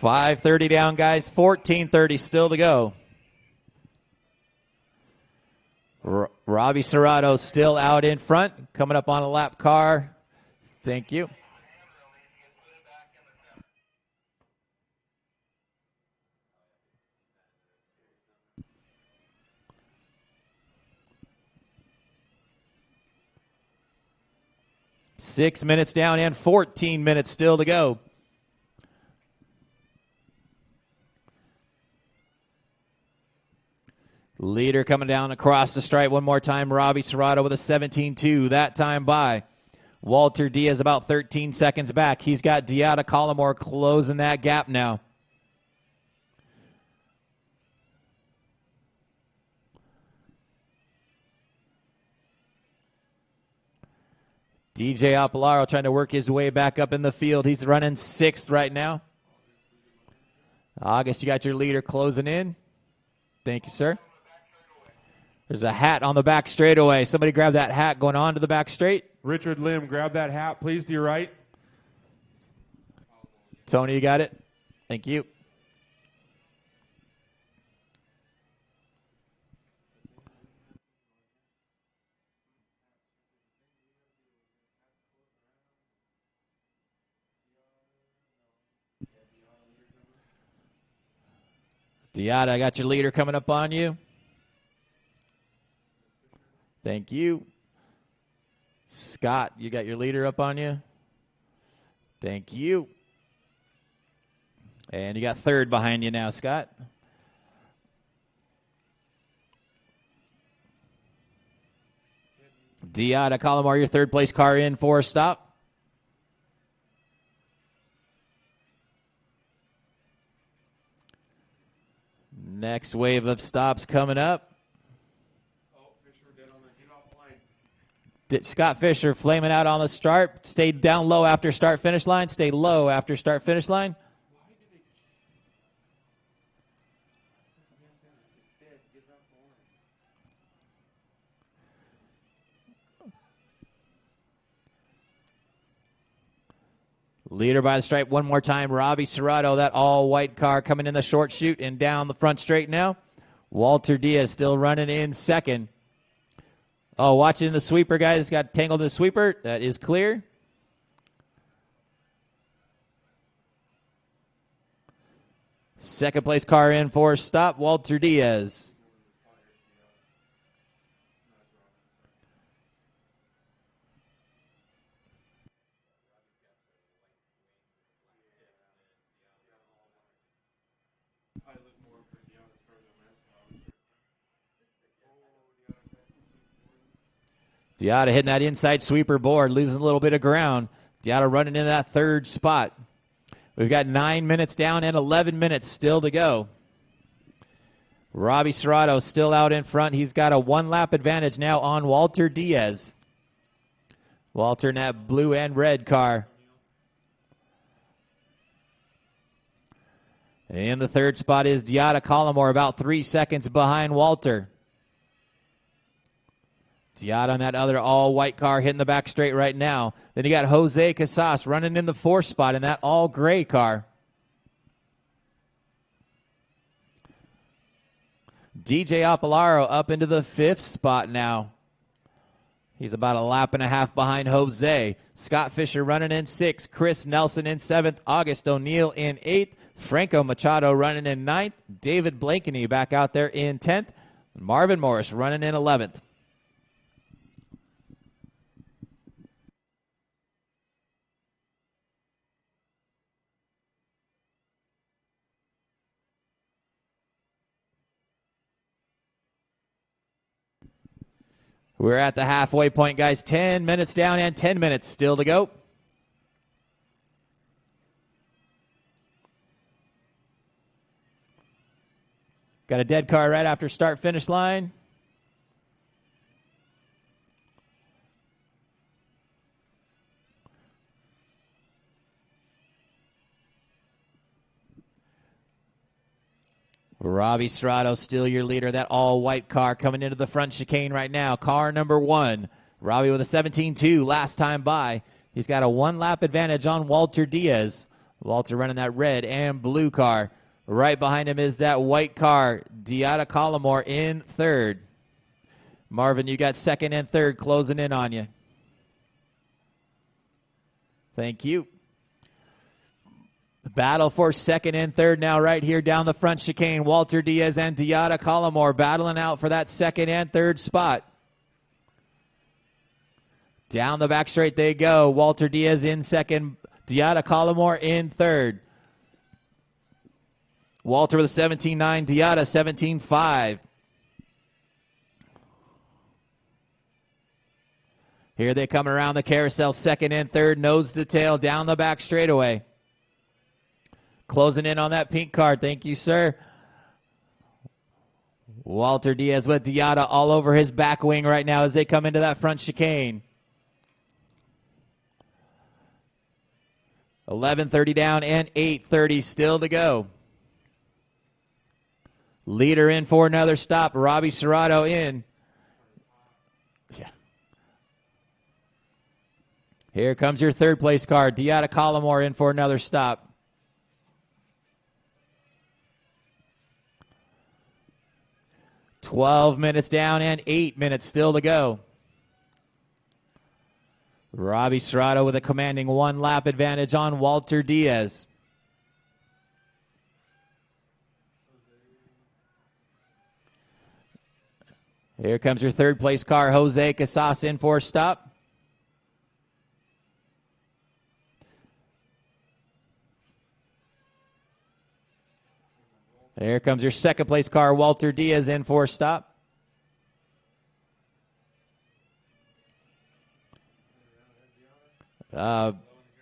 .530 down, guys. 14:30 still to go. Robbie Serrato still out in front. Coming up on a lap car. Thank you. Six minutes down and 14 minutes still to go. Leader coming down across the stripe one more time. Robbie Serrato with a 17-2. That time by. Walter Diaz about 13 seconds back. He's got Diata Collimore closing that gap now. DJ Apolaro trying to work his way back up in the field. He's running 6th right now. August, you got your leader closing in. Thank you, sir. There's a hat on the back straightaway. Somebody grab that hat going on to the back straight. Richard Lim, grab that hat, please, to your right. Tony, you got it? Thank you. Diata, I got your leader coming up on you. Thank you. Scott, you got your leader up on you. Thank you. And you got 3rd behind you now, Scott. Diata Collimore, your 3rd place car in for a stop. Next wave of stops coming up. Scott Fisher flaming out on the start. Stayed down low after start finish line. Stay low after start finish line. Leader by the stripe one more time. Robbie Serrato, that all-white car coming in the short chute and down the front straight now. Walter Diaz still running in 2nd. Oh, watching the sweeper, guys. Got tangled in the sweeper. That is clear. Second place car in for stop, Walter Diaz. Diata hitting that inside sweeper board, losing a little bit of ground. Diata running into that third spot. We've got 9 minutes down and 11 minutes still to go. Robbie Serrato still out in front. He's got a one-lap advantage now on Walter Diaz. Walter in that blue and red car. In the third spot is Diata Collimore, about 3 seconds behind Walter. Diata on that other all-white car hitting the back straight right now. Then you got Jose Casas running in the fourth spot in that all-gray car. DJ Apolaro up into the fifth spot now. He's about a lap and a half behind Jose. Scott Fisher running in sixth. Chris Nelson in seventh. August O'Neill in eighth. Franco Machado running in ninth. David Blakeney back out there in 10th. Marvin Morris running in 11th. We're at the halfway point, guys. 10 minutes down and 10 minutes still to go. Got a dead car right after start-finish line. Robbie Serrato still your leader. That all-white car coming into the front chicane right now. Car number one. Robbie with a 17-2 last time by. He's got a one-lap advantage on Walter Diaz. Walter running that red and blue car. Right behind him is that white car. Diata Collimore in third. Marvin, you got second and third closing in on you. Thank you. The battle for second and third now right here down the front chicane. Walter Diaz and Diata Collimore battling out for that second and third spot. Down the back straight they go. Walter Diaz in second. Diata Collimore in third. Walter with a 17-9. Diata 17-5. Here they come around the carousel. Second and third. Nose to tail down the back straightaway. Closing in on that pink card. Thank you, sir. Walter Diaz with Diata all over his back wing right now as they come into that front chicane. 11:30 down and 8:30 still to go. Leader in for another stop. Robbie Serrato in. Yeah. Here comes your third place car. Diata Collimore in for another stop. $12 minutes down and 8 minutes still to go. Robbie Serrato with a commanding one-lap advantage on Walter Diaz. Here comes your third place car. Jose Casas in for a stop. Here comes your second place car, Walter Diaz in for a stop.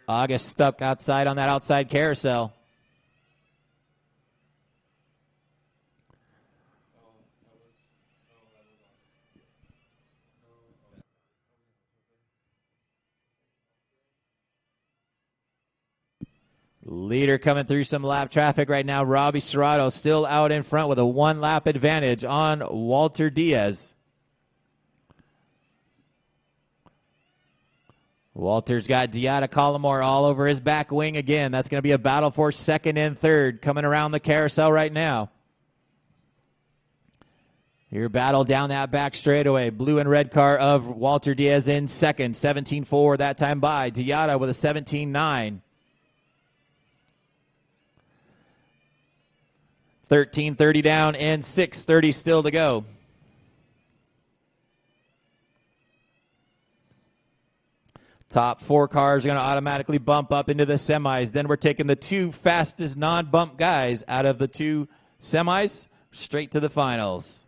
August stuck outside on that outside carousel. Leader coming through some lap traffic right now. Robbie Serrato still out in front with a one-lap advantage on Walter Diaz. Walter's got Diata Collimore all over his back wing again. That's going to be a battle for second and third coming around the carousel right now. Your battle down that back straightaway. Blue and red car of Walter Diaz in second. 17-4 that time by. Diata with a 17-9. 13:30 down and 6:30 still to go. Top four cars are going to automatically bump up into the semis. Then we're taking the two fastest non-bump guys out of the two semis straight to the finals.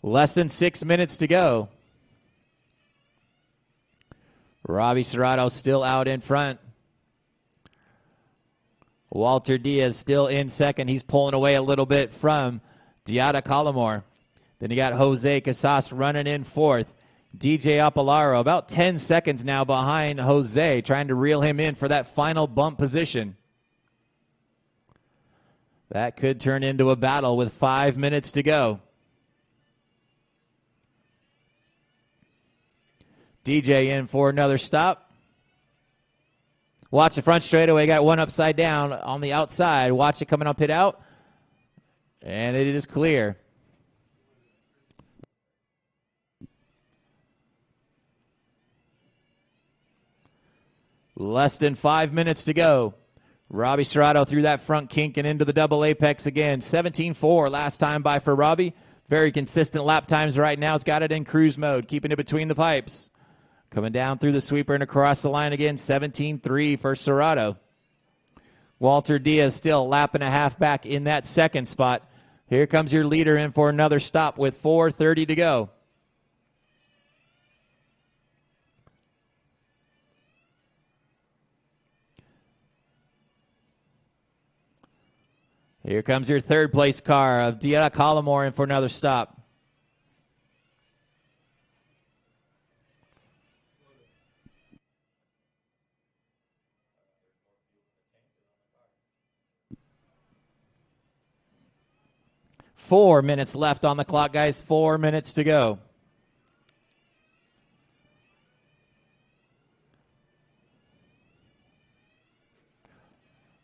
Less than 6 minutes to go. Robbie Serrato still out in front. Walter Diaz still in second. He's pulling away a little bit from Diada Colomore. Then you got Jose Casas running in fourth. DJ Apolaro about 10 seconds now behind Jose, trying to reel him in for that final bump position. That could turn into a battle with 5 minutes to go. DJ in for another stop. Watch the front straightaway. Got one upside down on the outside. Watch it coming up pit out. And it is clear. Less than 5 minutes to go. Robbie Serrato through that front kink and into the double apex again. 17-4 last time by for Robbie. Very consistent lap times right now. It's got it in cruise mode, keeping it between the pipes. Coming down through the sweeper and across the line again. 17-3 for Serrato. Walter Diaz still a lap and a half back in that second spot. Here comes your leader in for another stop with 4:30 to go. Here comes your third place car of Diada Colomore in for another stop. Four minutes left on the clock, guys. 4 minutes to go.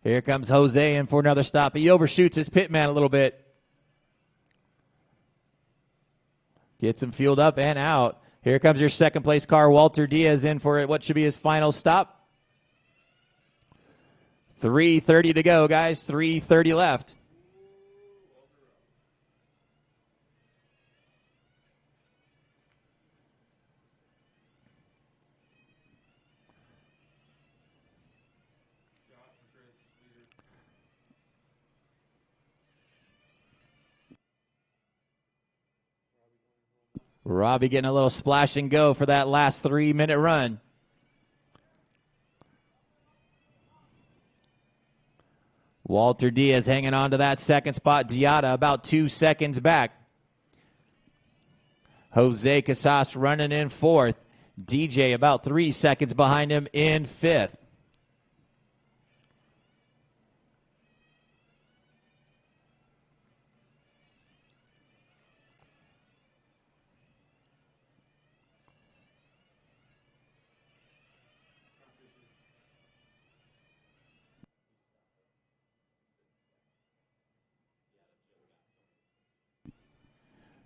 Here comes Jose in for another stop. He overshoots his pit man a little bit. Gets him fueled up and out. Here comes your second place car, Walter Diaz, in for what should be his final stop. 3:30 to go, guys. 3:30 left. Robbie getting a little splash and go for that last 3-minute run. Walter Diaz hanging on to that second spot. Diada about 2 seconds back. Jose Casas running in fourth. DJ about 3 seconds behind him in fifth.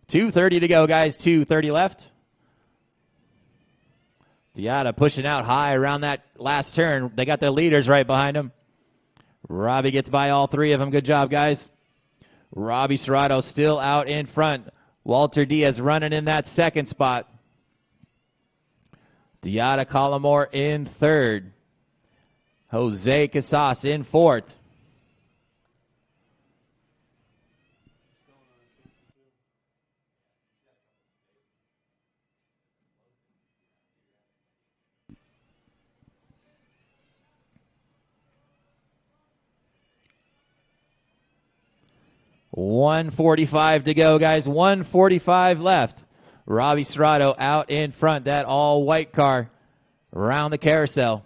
$2:30 to go, guys. 2:30 left. Diada pushing out high around that last turn. They got their leaders right behind him. Robbie gets by all three of them. Good job, guys. Robbie Serrato still out in front. Walter Diaz running in that second spot. Diada Colomore in third. Jose Casas in fourth. $1:45 to go, guys. 1:45 left. Robbie Serrato out in front. That all-white car around the carousel.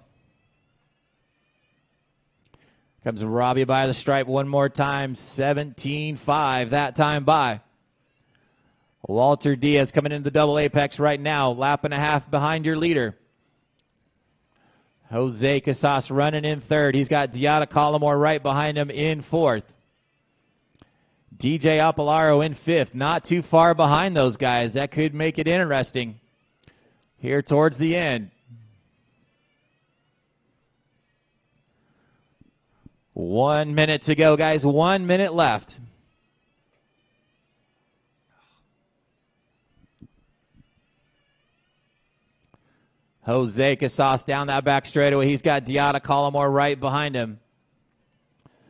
Comes Robbie by the stripe one more time. 17-5 that time by. Walter Diaz coming into the double apex right now. Lap and a half behind your leader. Jose Casas running in third. He's got Diada Colomore right behind him in fourth. DJ Apolaro in fifth. Not too far behind those guys. That could make it interesting here towards the end. 1 minute to go, guys. 1 minute left. Jose Casas down that back straightaway. He's got Diada Colomore right behind him.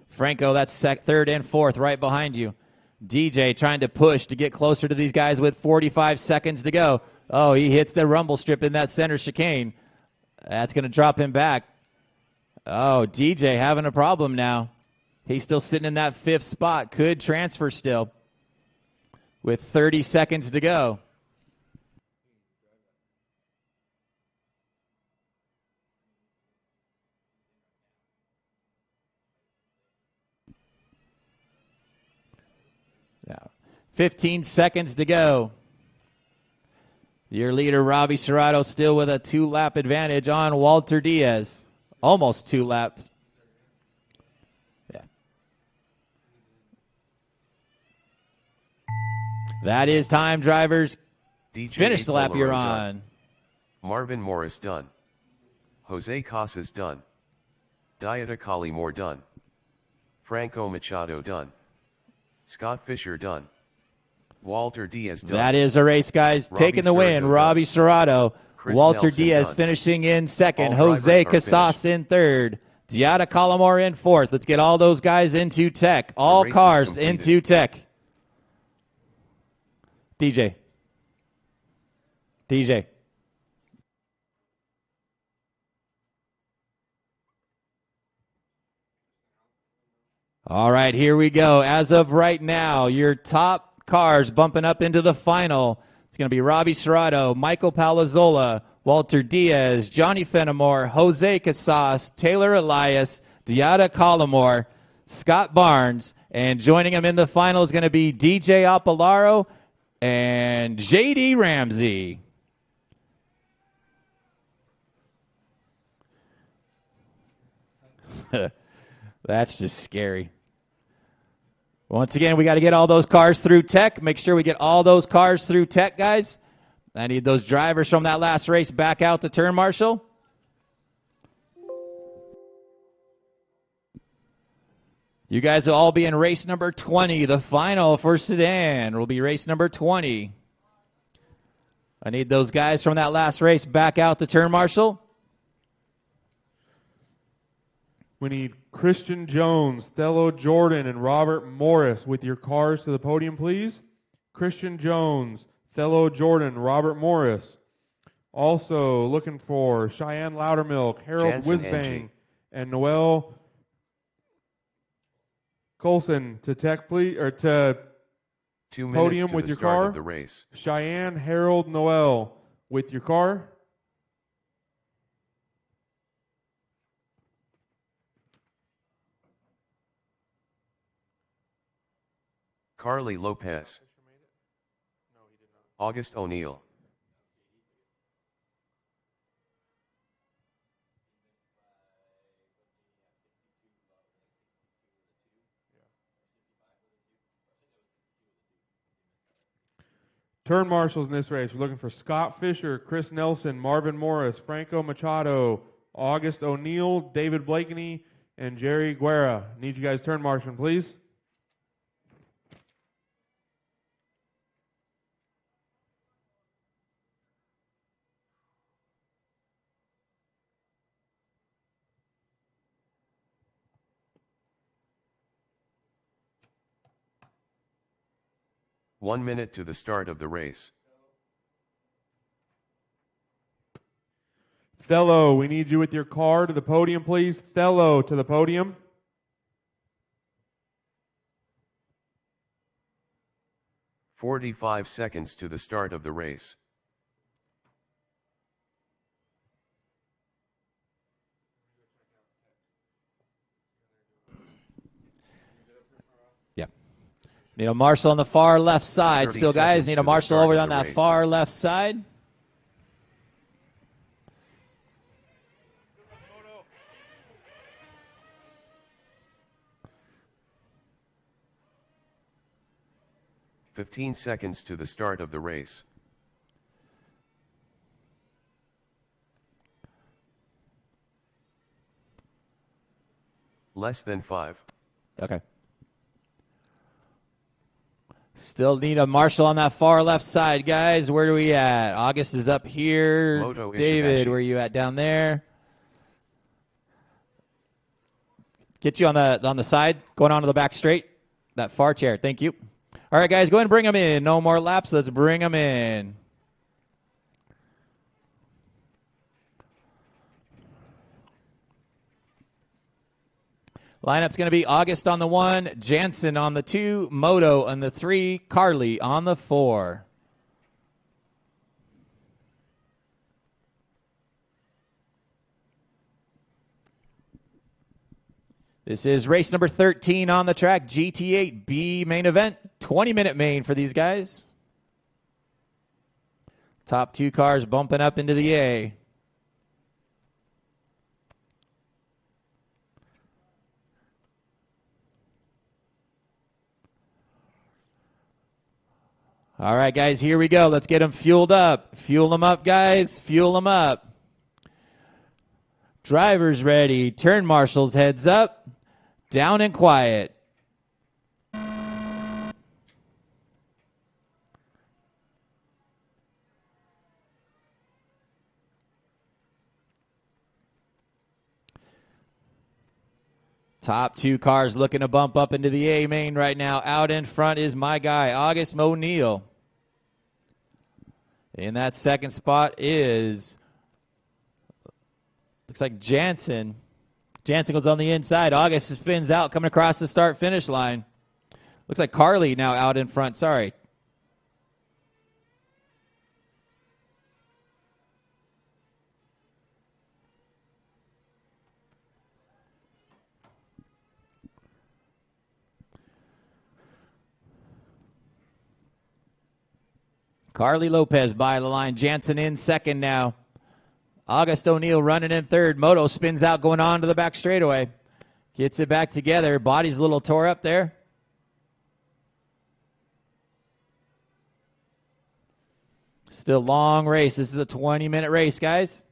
Franco, that's third and fourth right behind you. DJ trying to push to get closer to these guys with 45 seconds to go. Oh, he hits the rumble strip in that center chicane. That's going to drop him back. Oh, DJ having a problem now. He's still sitting in that 5th spot. Could transfer still with 30 seconds to go. Now, 15 seconds to go. Your leader, Robbie Serrato, still with a 2-lap advantage on Walter Diaz. Almost 2 laps. Yeah. That is time, drivers. DJ Finish the lap you're on. Done. Marvin Morris done. Jose Casas done. Dieta Collymore done. Franco Machado done. Scott Fisher done. Walter Diaz done. That is a race, guys. Taking the win, Robbie Serrato. Walter Nelson Diaz done. finishing in 2nd. All Jose drivers are Casas in 3rd. Diata Collymore in 4th. Let's get all those guys into tech. All race is cars completed. into tech. DJ. All right, here we go. As of right now, your top cars bumping up into the final. It's going to be Robbie Serrato, Michael Palazzola, Walter Diaz, Johnny Fenimore, Jose Casas, Taylor Elias, Diata Collymore, Scott Barnes, and joining him in the final is going to be DJ Apolaro and JD Ramsey. That's just scary. Once again, we got to get all those cars through tech. Make sure we get all those cars through tech, guys. I need those drivers from that last race back out to turn marshal. You guys will all be in race number 20. The final for Sedan will be race number 20. I need those guys from that last race back out to turn marshal. We need Christian Jones, Thello Jordan, and Robert Morris with your cars to the podium, please. Christian Jones, Thello Jordan, Robert Morris. Also looking for Cheyenne Loudermilk, Harold Jansen Wisbang, Angie. and Noel Colson to tech, please, or to 2 minutes podium to with the your start car. of the race. Cheyenne, Harold, Noel with your car. Carly Lopez. August O'Neill. Turn marshals in this race. We're looking for Scott Fisher, Chris Nelson, Marvin Morris, Franco Machado, August O'Neill, David Blakeney, and Jerry Guerra. Need you guys turn marshaling, please. One minute to the start of the race. Thello, we need you with your car to the podium, please. Thello to the podium. "45 seconds to the start of the race. Yeah. Need a marshal on the far left side. 30 Still, guys, seconds need to a the marshal start over of on the that race. far left side. "15 seconds to the start of the race. Less than 5. Okay. Still need a marshal on that far left side, guys. Where are we at? August is up here. Moto David, Ishibashi. where are you at down there? Get you on the side, going on to the back straight. That far chair. Thank you. All right, guys, go ahead and bring them in. No more laps. Let's bring them in. Lineup's going to be August on the 1, Jansen on the 2, Moto on the 3, Carly on the 4. This is race number 13 on the track, GT8B main event. 20-minute main for these guys. Top 2 cars bumping up into the A. All right, guys, here we go. Let's get them fueled up. Fuel them up, guys. Fuel them up. Drivers ready. Turn marshals heads up. Down and quiet. Top 2 cars looking to bump up into the A main right now. Out in front is my guy, August O'Neill. In that second spot is, looks like Jansen. Jansen goes on the inside. August spins out, coming across the start-finish line. Looks like Carly now out in front. Sorry. Carly Lopez by the line. Jansen in second now. August O'Neill running in third. Moto spins out going on to the back straightaway. Gets it back together. Body's a little tore up there. Still long race. This is a 20-minute race, guys.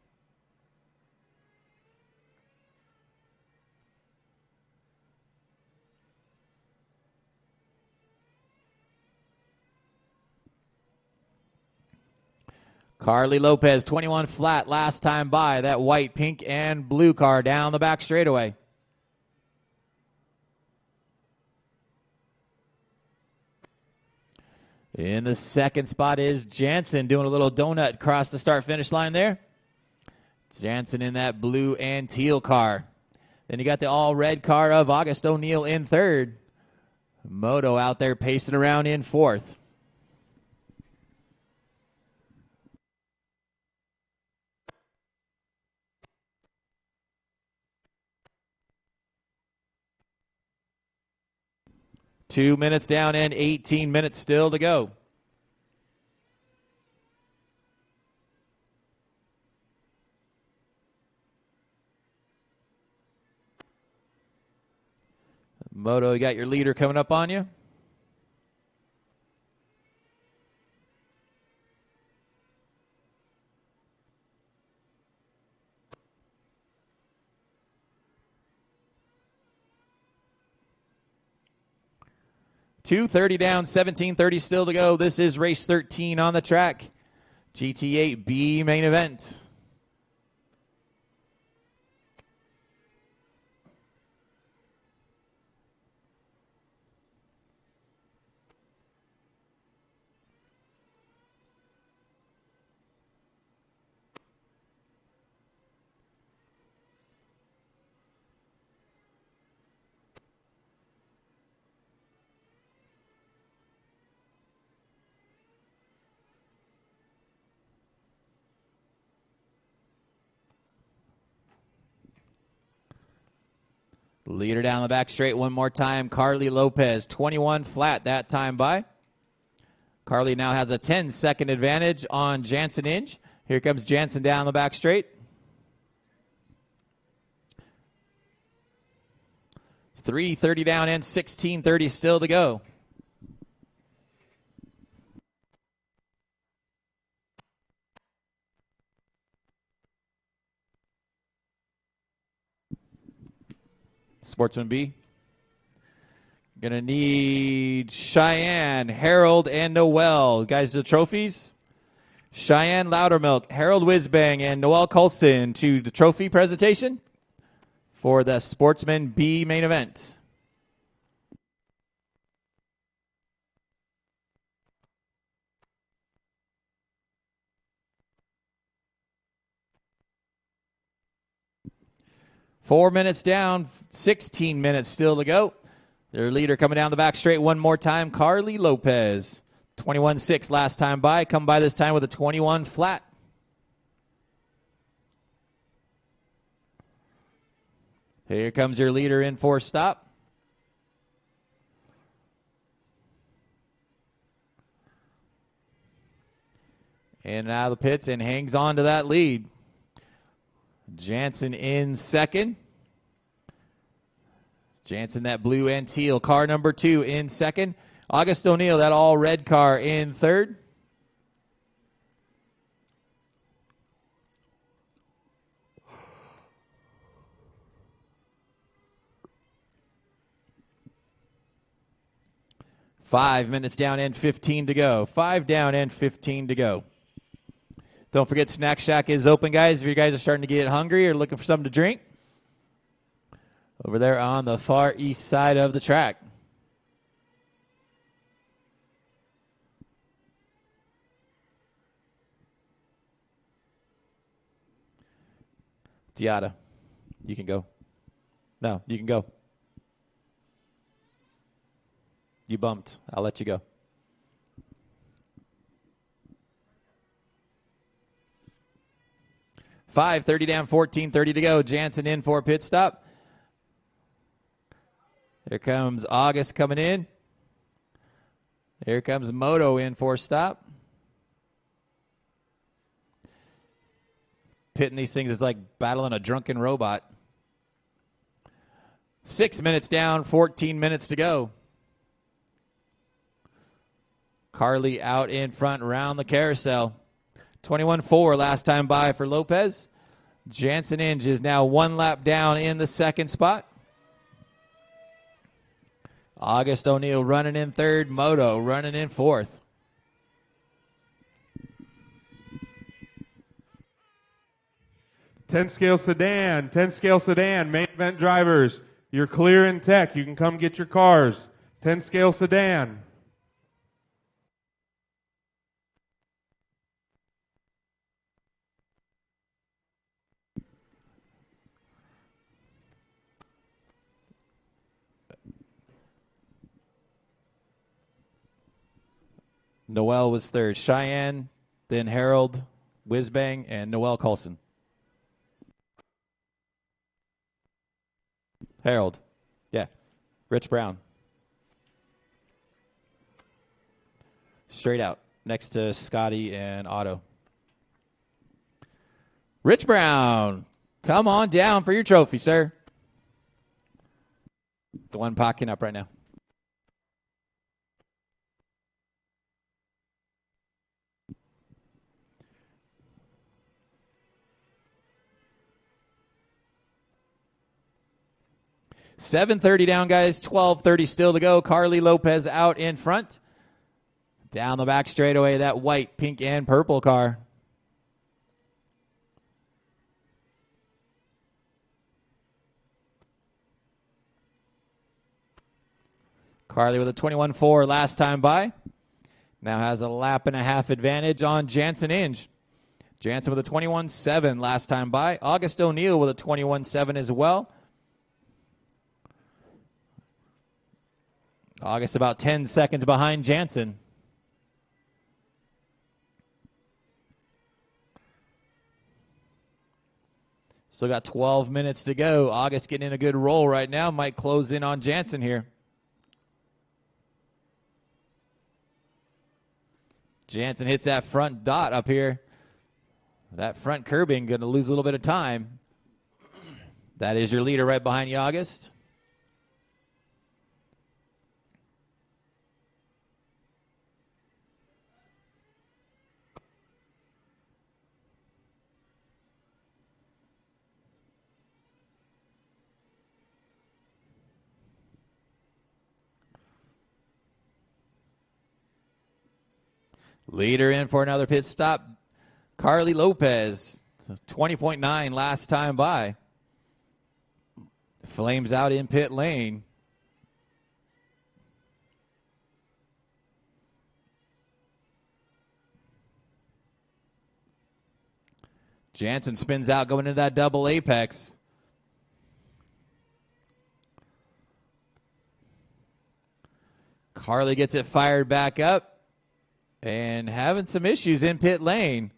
Carly Lopez, 21 flat last time by. That white, pink, and blue car down the back straightaway. In the second spot is Jansen doing a little donut across the start-finish line there. Jansen in that blue and teal car. Then you got the all-red car of August O'Neill in third. Moto out there pacing around in fourth. Two minutes down and 18 minutes still to go. Moto, you got your leader coming up on you. .230 down, 17:30 still to go. This is race 13 on the track. GT8B main event. Leader down the back straight one more time. Carly Lopez, 21 flat that time by. Carly now has a 10-second advantage on Jansen Inge. Here comes Jansen down the back straight. 3:30 down and 16:30 still to go. Sportsman B. Gonna need Cheyenne, Harold, and Noel. Guys, the trophies. Cheyenne Loudermilk, Harold Whizbang, and Noel Coulson to the trophy presentation for the Sportsman B main event. 4 minutes down, 16 minutes still to go. Their leader coming down the back straight one more time, Carly Lopez. 21-6 last time by. Come by this time with a 21 flat. Here comes your leader in for stop. In and out of the pits and hangs on to that lead. Jansen in second. Jansen, that blue and teal. Car number 2 in second. August O'Neill, that all red car in third. Five minutes down and 15 to go. 5 down and 15 to go. Don't forget Snack Shack is open, guys. If you guys are starting to get hungry or looking for something to drink. Over there on the far east side of the track. Tiata, you can go. No, you can go. You bumped. I'll let you go. Five, 30 down, 14:30 to go. Jansen in for a pit stop. Here comes August coming in. Here comes Moto in for a stop. Pitting these things is like battling a drunken robot. 6 minutes down, 14 minutes to go. Carly out in front, round the carousel. 21-4 last time by for Lopez. Jansen Inge is now 1 lap down in the second spot. August O'Neill running in third. Moto running in fourth. Ten scale sedan, main event drivers. You're clear in tech. You can come get your cars. 10 scale sedan. Noel was third. Cheyenne, then Harold, Whizbang, and Noel Coulson. Harold. Yeah. Rich Brown. Straight out. Next to Scotty and Otto. Rich Brown. Come on down for your trophy, sir. The one pocketing up right now. $7:30 down, guys. 12:30 still to go. Carly Lopez out in front. Down the back straightaway, that white, pink, and purple car. Carly with a 21-4 last time by. Now has a lap and a half advantage on Jansen Inge. Jansen with a 21-7 last time by. August O'Neill with a 21-7 as well. August about 10 seconds behind Jansen. Still got 12 minutes to go. August getting in a good roll right now. Might close in on Jansen here. Jansen hits that front dot up here. That front curbing going to lose a little bit of time. That is your leader right behind you, August. Leader in for another pit stop. Carly Lopez, 20.9 last time by. Flames out in pit lane. Jansen spins out going into that double apex. Carly gets it fired back up and having some issues in pit lane.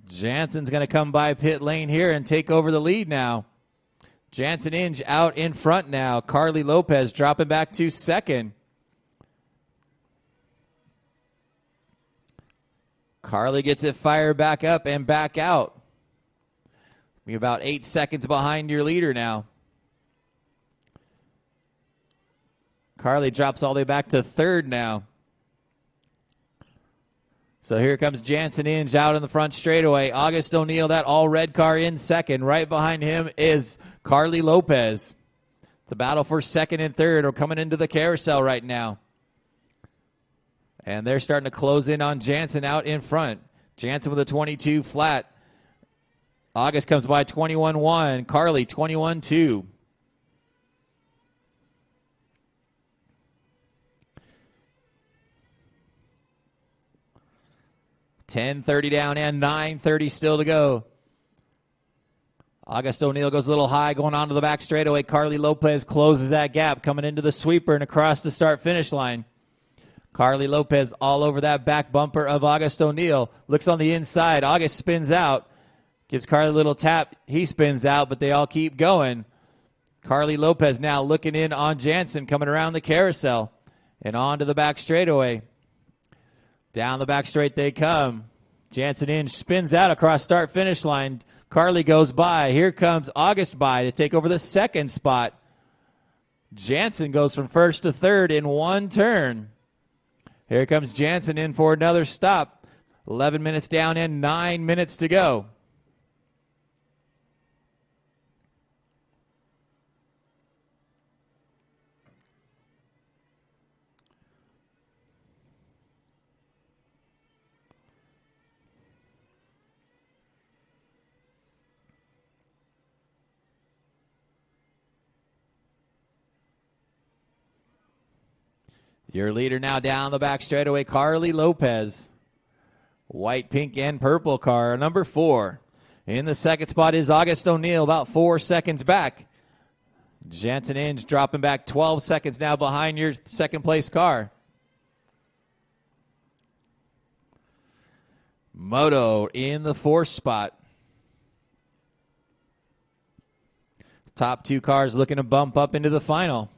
Jansen's going to come by pit lane here and take over the lead now. Jansen Inge out in front now. Carly Lopez dropping back to second. Carly gets it fired back up and back out. Be about 8 seconds behind your leader now. Carly drops all the way back to third now. So here comes Jansen Inge out in the front straightaway. August O'Neill, that all-red car, in second. Right behind him is Carly Lopez. It's a battle for second and third. We're coming into the carousel right now. And they're starting to close in on Jansen out in front. Jansen with a 22 flat. August comes by 21-1. Carly 21-2. 10:30 down and 9:30 still to go. August O'Neill goes a little high going on to the back straightaway. Carly Lopez closes that gap coming into the sweeper and across the start-finish line. Carly Lopez all over that back bumper of August O'Neill. Looks on the inside. August spins out. Gives Carly a little tap. He spins out, but they all keep going. Carly Lopez now looking in on Jansen coming around the carousel and on to the back straightaway. Down the back straight they come. Jansen Inge spins out across start-finish line. Carly goes by. Here comes August by to take over the second spot. Jansen goes from first to third in one turn. Here comes Jansen in for another stop. 11 minutes down and 9 minutes to go. Your leader now down the back straightaway, Carly Lopez. White, pink, and purple car, number 4. In the second spot is August O'Neill, about 4 seconds back. Jansen Inge dropping back 12 seconds now behind your second place car. Moto in the 4th spot. Top 2 cars looking to bump up into the final.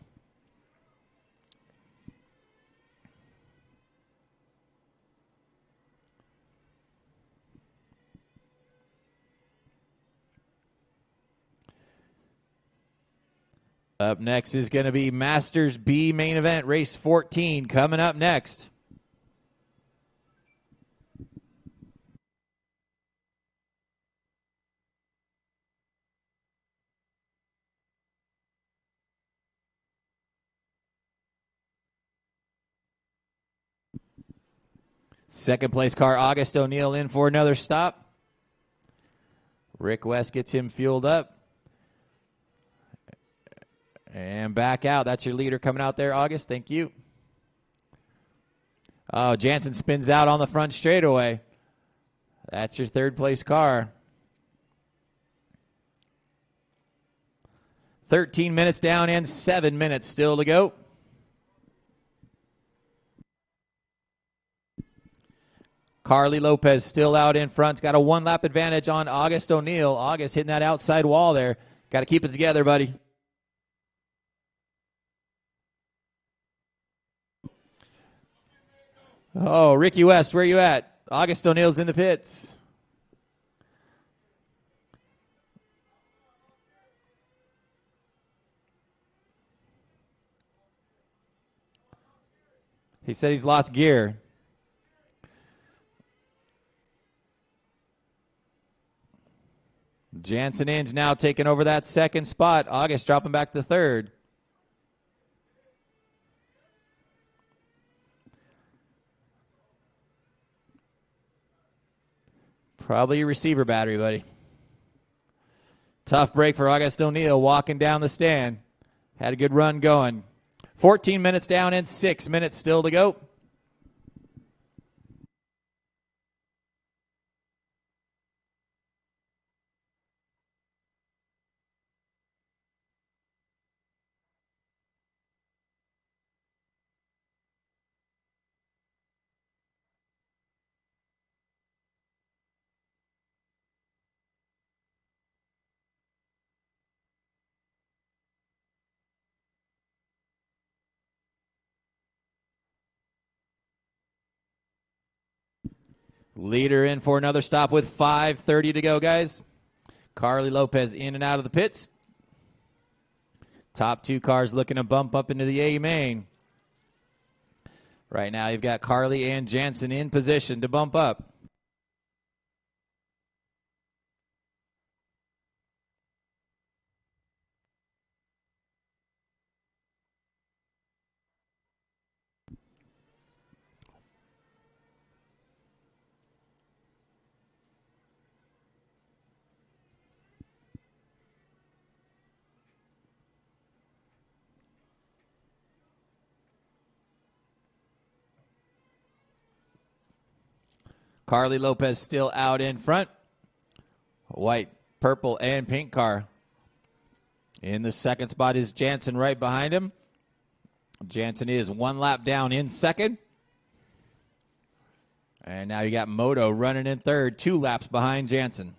Up next is going to be Masters B main event, race 14, coming up next. Second place car, August O'Neill, in for another stop. Rick West gets him fueled up. And back out. That's your leader coming out there, August. Thank you. Oh, Jansen spins out on the front straightaway. That's your third place car. 13 minutes down and 7 minutes still to go. Carly Lopez still out in front. Got a 1-lap advantage on August O'Neill. August hitting that outside wall there. Got to keep it together, buddy. Oh, Ricky West, where you at? August O'Neill's in the pits. He said he's lost gear. Jansen Inge now taking over that second spot. August dropping back to third. Probably your receiver battery, buddy. Tough break for August O'Neill walking down the stand. Had a good run going. 14 minutes down and 6 minutes still to go. Leader in for another stop with 5:30 to go, guys. Carly Lopez in and out of the pits. Top two cars looking to bump up into the A main. Right now, you've got Carly and Jansen in position to bump up. Carly Lopez still out in front. White, purple, and pink car. In the second spot is Jansen right behind him. Jansen is one lap down in second. And now you got Moto running in third, 2 laps behind Jansen.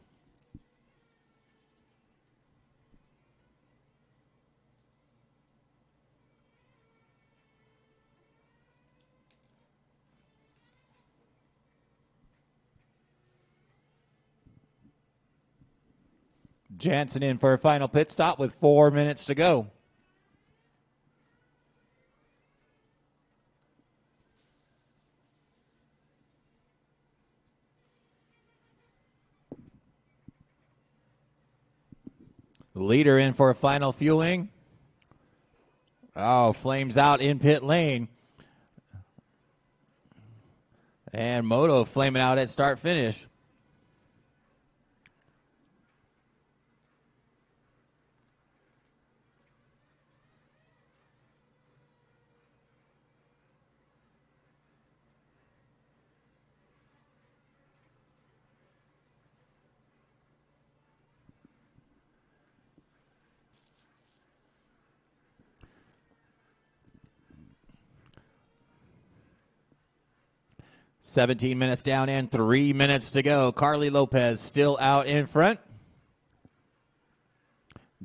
Jansen in for a final pit stop with 4 minutes to go. Leader in for a final fueling. Oh, flames out in pit lane. And Moto flaming out at start finish. "17 minutes down and 3 minutes to go. Carly Lopez still out in front.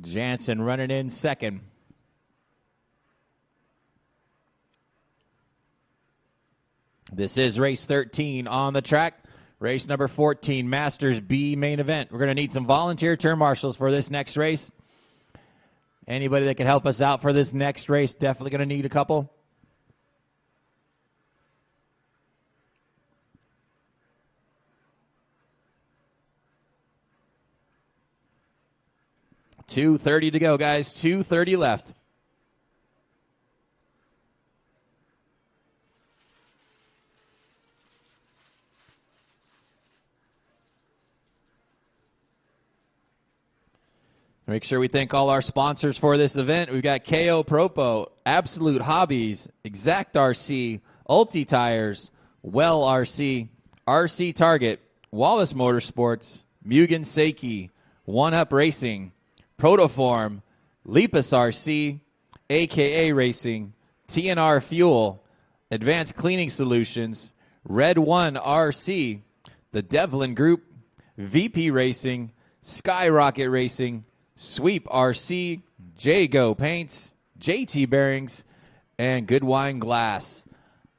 Jansen running in second. This is race 13 on the track. Race number 14, Masters B main event. We're going to need some volunteer turn marshals for this next race. Anybody that can help us out for this next race, definitely going to need a couple. $2:30 to go, guys. 2:30 left. Make sure we thank all our sponsors for this event. We've got KO ProPo, Absolute Hobbies, Exact RC, Ulti Tires, Well RC, RC Target, Wallace Motorsports, Mugen Seiki, One Up Racing, Protoform, Lepus RC, AKA Racing, TNR Fuel, Advanced Cleaning Solutions, Red One RC, the Devlin Group, VP Racing, Skyrocket Racing, Sweep RC, J-Go Paints, JT Bearings, and Good Wine Glass.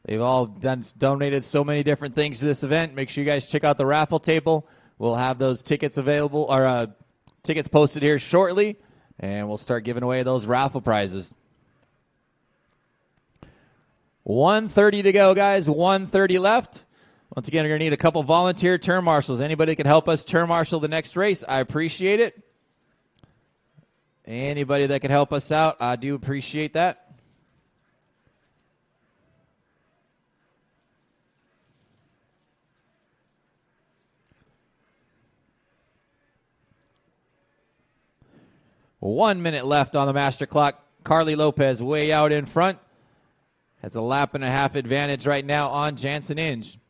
They've all donated so many different things to this event. Make sure you guys check out the raffle table. We'll have those tickets available, or tickets posted here shortly, and we'll start giving away those raffle prizes. 1:30 to go, guys. 1:30 left. Once again, we're going to need a couple volunteer turn marshals. Anybody that can help us turn marshal the next race, I appreciate it. Anybody that can help us out, I do appreciate that. One minute left on the master clock. Carly Lopez way out in front. Has a lap and a half advantage right now on Jansen Inge.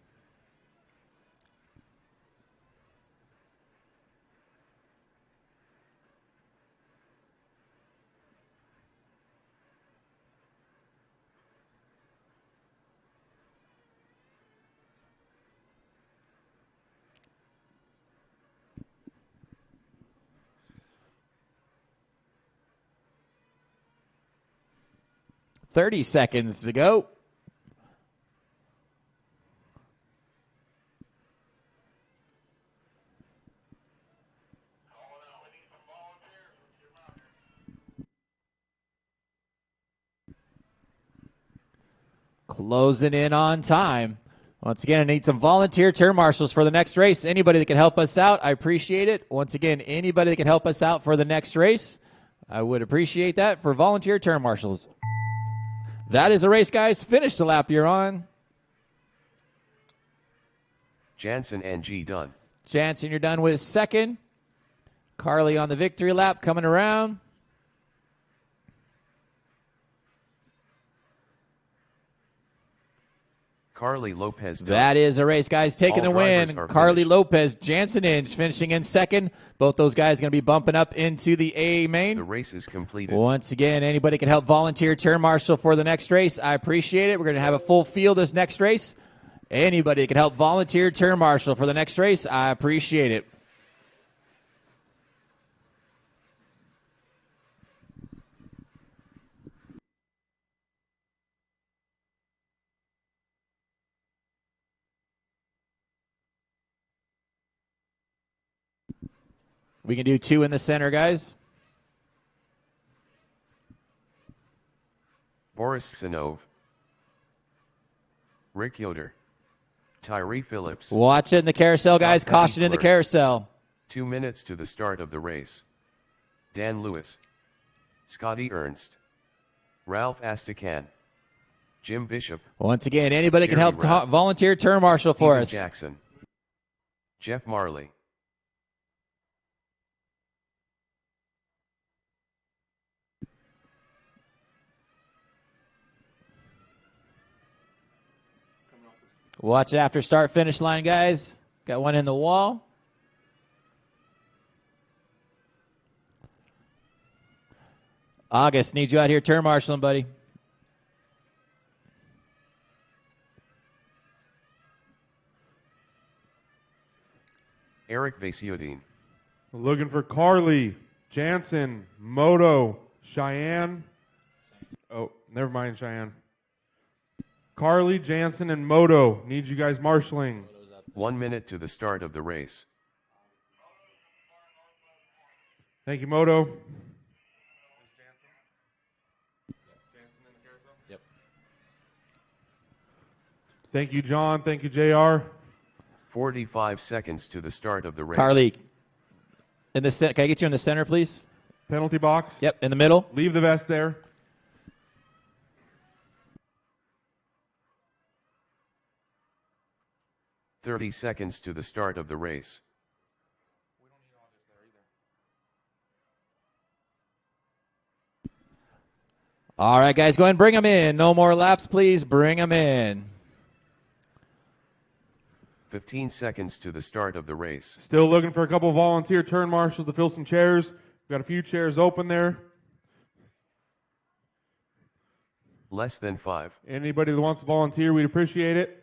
"30 seconds to go." Closing in on time. Once again, I need some volunteer turn marshals for the next race. Anybody that can help us out, I appreciate it. Once again, anybody that can help us out for the next race, I would appreciate that for volunteer turn marshals. That is a race, guys. Finish the lap you're on. Jansen NG done. Jansen, you're done with second. Carly on the victory lap coming around. Carly Lopez done. That is a race, guys. Taking the win. Carly Lopez, Jansen Inge finishing in second. Both those guys going to be bumping up into the A main. The race is completed. Once again, anybody can help volunteer turn marshal for the next race. I appreciate it. We're going to have a full field this next race. Anybody can help volunteer turn marshal for the next race. I appreciate it. We can do two in the center, guys. Boris Sinov. Rick Yoder. Tyree Phillips. Watch it in the carousel, guys. Caution in the carousel. 2 minutes to the start of the race. Dan Lewis. Scotty Ernst. Ralph Astacan. Jim Bishop. Once again, anybody can help Rapp. volunteer turn marshal for Steven us. Jackson. Jeff Marley. Watch after start finish line, guys. Got one in the wall. August, need you out here turn marshaling, buddy. Eric Vasiodine. Looking for Carly, Jansen, Moto, Cheyenne. Oh, never mind, Cheyenne. Carly, Jansen, and Moto. Need you guys marshaling. 1 minute to the start of the race. Thank you, Moto. Yep. Thank you, John. Thank you, JR. 45 seconds to the start of the race. Carly, in the can I get you in the center, please? Penalty box. Yep, in the middle. Leave the vest there. .30 seconds to the start of the race. All right, guys, go ahead and bring them in. No more laps, please. Bring them in. 15 seconds to the start of the race. Still looking for a couple volunteer turn marshals to fill some chairs. We've got a few chairs open there. Less than 5. Anybody that wants to volunteer, we'd appreciate it.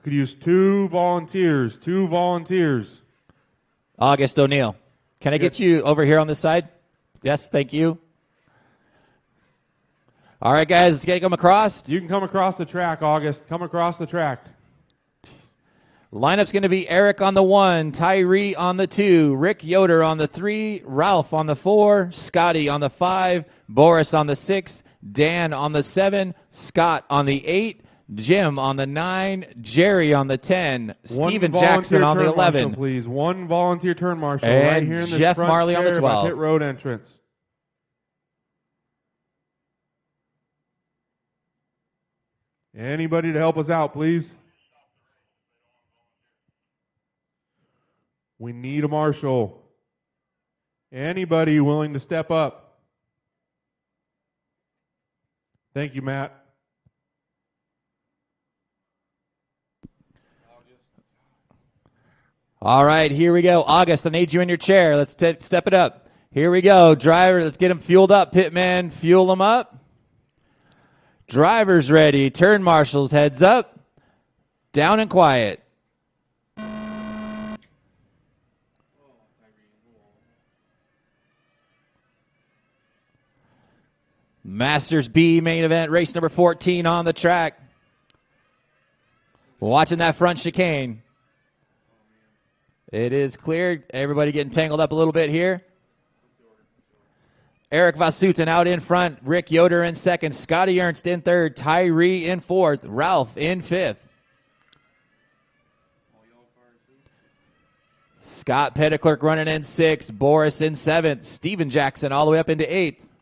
Could use two volunteers. August O'Neill. Can I get you over here on this side? Yes, thank you. All right, guys, let's get them across. You can come across the track, August. Come across the track. Lineup's going to be Eric on the 1, Tyree on the 2, Rick Yoder on the 3, Ralph on the 4, Scotty on the 5, Boris on the 6, Dan on the 7, Scott on the 8, Jim on the 9, Jerry on the 10, Steven Jackson on the 11. Marshal, please. One volunteer turn marshal and right here in the Jeff front Marley on the chair by 12. pit road entrance. Anybody to help us out, please? We need a marshal. Anybody willing to step up? Thank you, Matt. All right, here we go. August, I need you in your chair. Let's step it up. Here we go. Driver, let's get him fueled up. Pitman, fuel him up. Driver's ready. Turn marshals, heads up. Down and quiet. Masters B main event, race number 14 on the track. Watching that front chicane. It is cleared. Everybody getting tangled up a little bit here. Eric Vasutin out in front. Rick Yoder in second. Scotty Ernst in third. Tyree in fourth. Ralph in fifth. Scott Petticlerk running in sixth. Boris in seventh. Steven Jackson all the way up into eighth.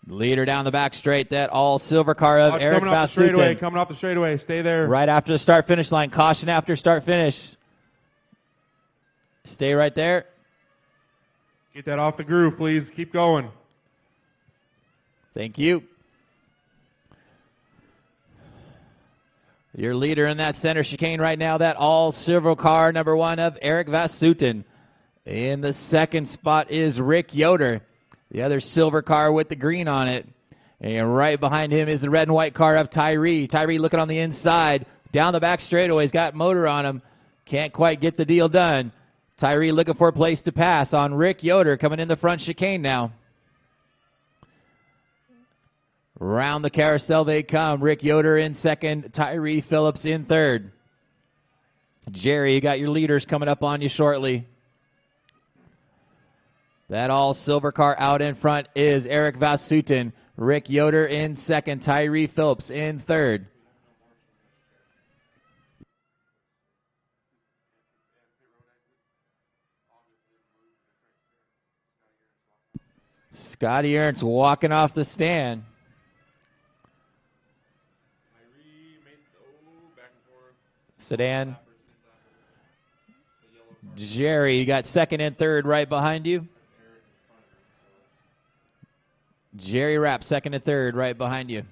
Leader down the back straight, that all silver car of Eric Vasutin. Coming off the straightaway, stay there. Right after the start finish line. Caution after start finish. Stay right there. Get that off the groove, please. Keep going. Thank you. Your leader in that center chicane right now, that all silver car number 1 of Eric Vasutin. In the second spot is Rick Yoder. The other silver car with the green on it. And right behind him is the red and white car of Tyree. Tyree looking on the inside. Down the back straightaway. He's got motor on him. Can't quite get the deal done. Tyree looking for a place to pass on Rick Yoder coming in the front chicane now. Round the carousel they come. Rick Yoder in second. Tyree Phillips in third. Jerry, you got your leaders coming up on you shortly. That all silver car out in front is Eric Vasutin. Rick Yoder in second. Tyree Phillips in third. Scotty Ernst walking off the stand. Sedan. Jerry, you got second and third right behind you. Jerry Rapp, second and third right behind you.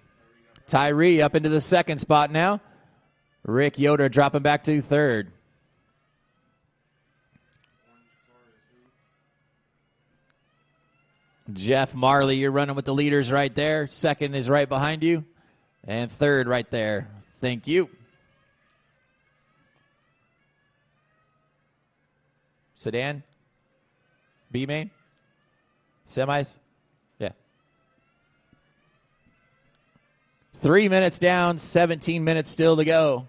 Tyree up into the second spot now. Rick Yoder dropping back to third. Jeff Marley, you're running with the leaders right there. Second is right behind you. And third right there. Thank you. Sedan? B-main? Semis? Yeah. 3 minutes down, 17 minutes still to go.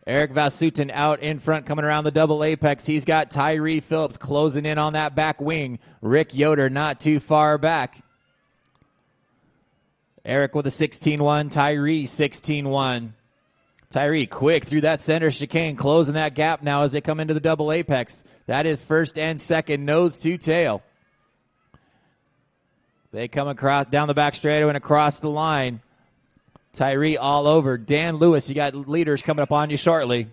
Eric Vasutin out in front coming around the double apex. He's got Tyree Phillips closing in on that back wing. Rick Yoder not too far back. Eric with a 16-1. Tyree 16-1. Tyree quick through that center chicane, closing that gap now as they come into the double apex. That is first and second, nose to tail. They come across down the back straightaway and across the line. Tyree all over. Dan Lewis, you got leaders coming up on you shortly.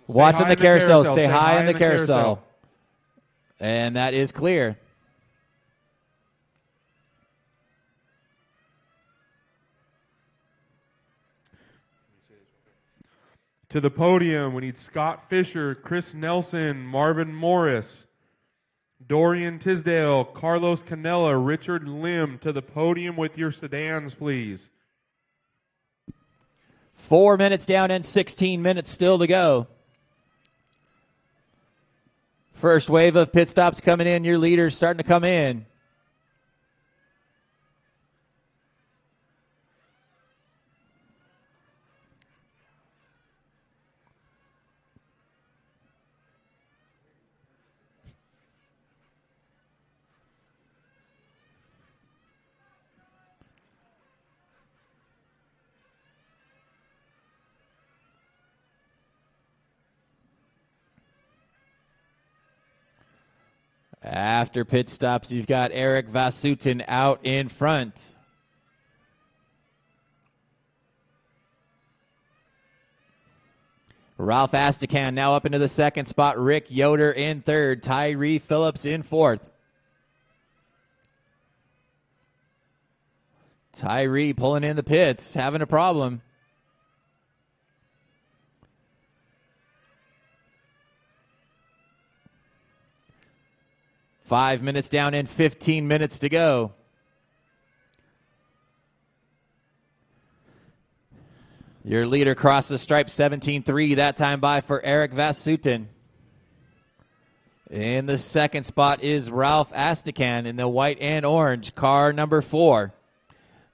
Watching the carousel. Stay high in the carousel. And that is clear. To the podium, we need Scott Fisher, Chris Nelson, Marvin Morris, Dorian Tisdale, Carlos Canella, Richard Lim. To the podium with your sedans, please. 4 minutes down and 16 minutes still to go. First wave of pit stops coming in. Your leaders starting to come in. After pit stops, you've got Eric Vasutin out in front. Ralph Astacan now up into the second spot. Rick Yoder in third. Tyree Phillips in fourth. Tyree pulling in the pits, having a problem. Five minutes down and 15 minutes to go. Your leader crosses the stripe 17-3, that time by for Eric Vasutin. In the second spot is Ralph Astacan in the white and orange, car number 4.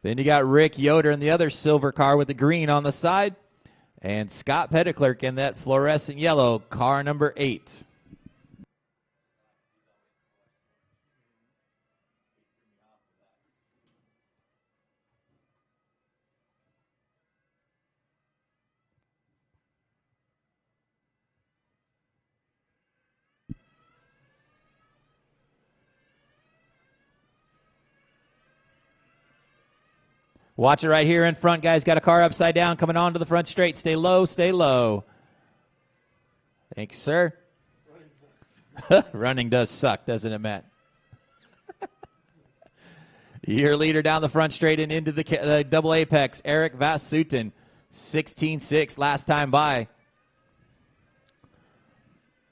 Then you got Rick Yoder in the other silver car with the green on the side. And Scott Petticlerc in that fluorescent yellow, car number 8. Watch it right here in front, guys. Got a car upside down coming on to the front straight. Stay low, stay low. Thanks, sir. Running does suck, doesn't it, Matt? Your leader down the front straight and into the double apex, Eric Vasutin, 16-6 last time by.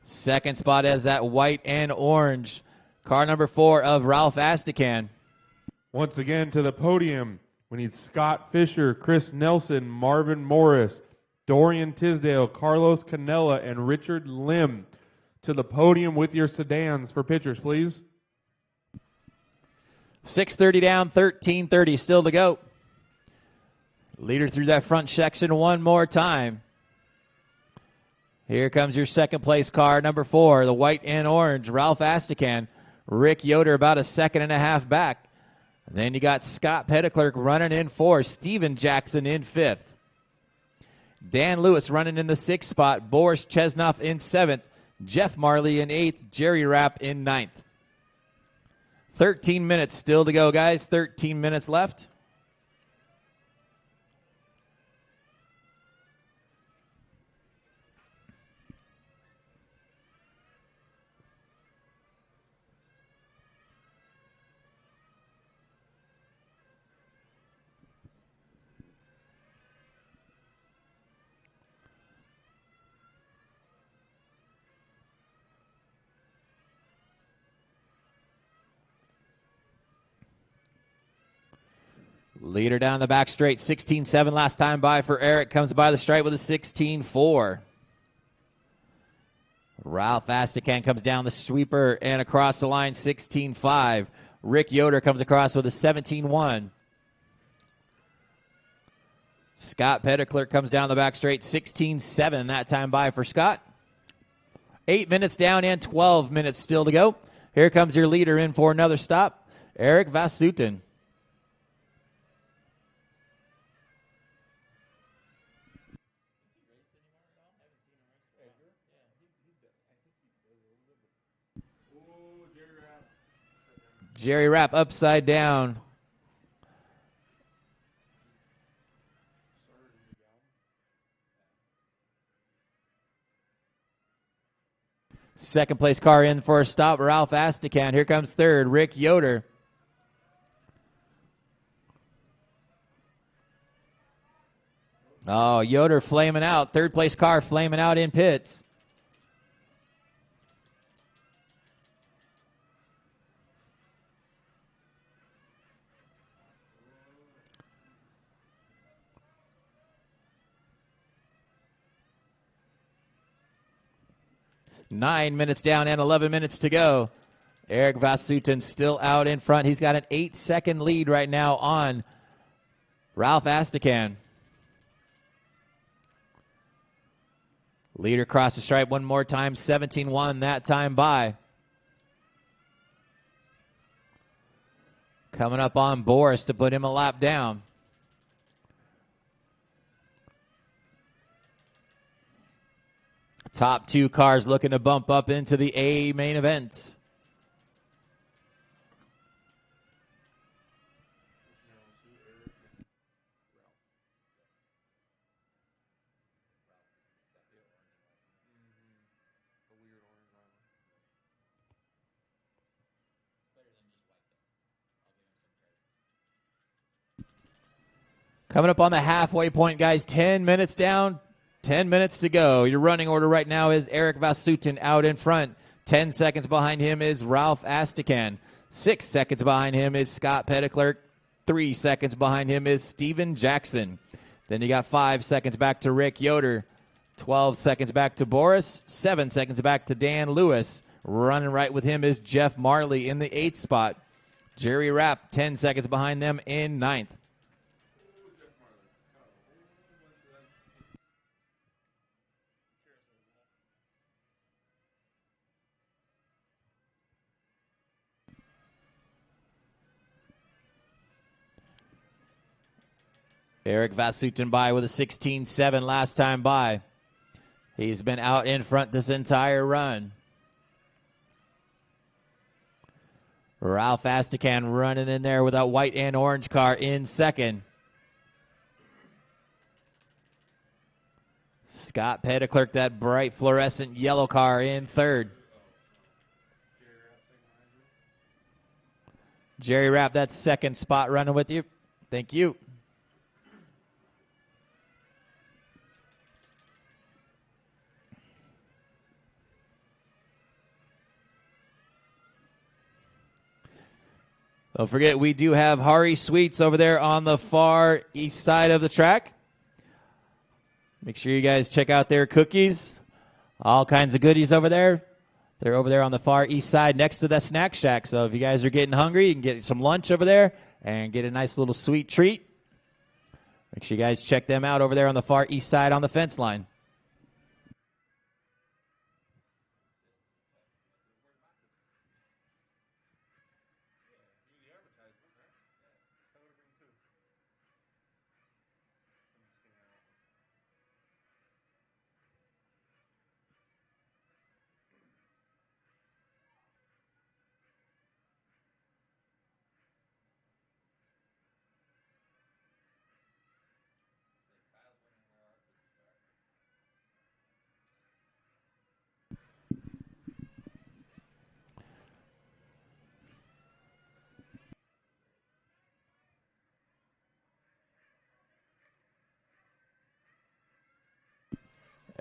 Second spot is that white and orange, car number 4 of Ralph Astacan. Once again to the podium, we need Scott Fisher, Chris Nelson, Marvin Morris, Dorian Tisdale, Carlos Canella, and Richard Lim. To the podium with your sedans for pictures, please. 6:30 down, 13:30 still to go. Leader through that front section one more time. Here comes your second place car, number 4, the white and orange, Ralph Astacan. Rick Yoder about a second and a half back. And then you got Scott Petticlerc running in 4th, Steven Jackson in 5th. Dan Lewis running in the 6th spot, Boris Chesnoff in 7th, Jeff Marley in 8th, Jerry Rapp in 9th. 13 minutes still to go, guys. 13 minutes left. Leader down the back straight, 16-7 last time by for Eric. Comes by the stripe with a 16-4. Ralph Astacan comes down the sweeper and across the line, 16-5. Rick Yoder comes across with a 17-1. Scott Petticlerc comes down the back straight, 16-7 that time by for Scott. 8 minutes down and 12 minutes still to go. Here comes your leader in for another stop, Eric Vasutin. Jerry Rapp upside down. Second place car in for a stop, Ralph Astacan. Here comes third, Rick Yoder. Oh, Yoder flaming out. Third place car flaming out in pits. Nine minutes down and 11 minutes to go. Eric Vasutin still out in front. He's got an 8-second lead right now on Ralph Astacan. Leader across the stripe one more time, 17-1 that time by. Coming up on Boris to put him a lap down. Top 2 cars looking to bump up into the A main event. Coming up on the halfway point, guys. 10 minutes down, 10 minutes to go. Your running order right now is Eric Vasutin out in front. 10 seconds behind him is Ralph Astacan. 6 seconds behind him is Scott Petticlerc. 3 seconds behind him is Steven Jackson. Then you got 5 seconds back to Rick Yoder. 12 seconds back to Boris. 7 seconds back to Dan Lewis. Running right with him is Jeff Marley in the 8th spot. Jerry Rapp 10 seconds behind them in 9th. Eric Vasutin by with a 16-7 last time by. He's been out in front this entire run. Ralph Astacan running in there with that white and orange car in second. Scott Petticlerc, that bright fluorescent yellow car, in third. Jerry Rapp, that second spot running with you. Thank you. Don't forget, we do have Hari Sweets over there on the far east side of the track. Make sure you guys check out their cookies. All kinds of goodies over there. They're over there on the far east side next to that snack shack. So if you guys are getting hungry, you can get some lunch over there and get a nice little sweet treat. Make sure you guys check them out over there on the far east side on the fence line.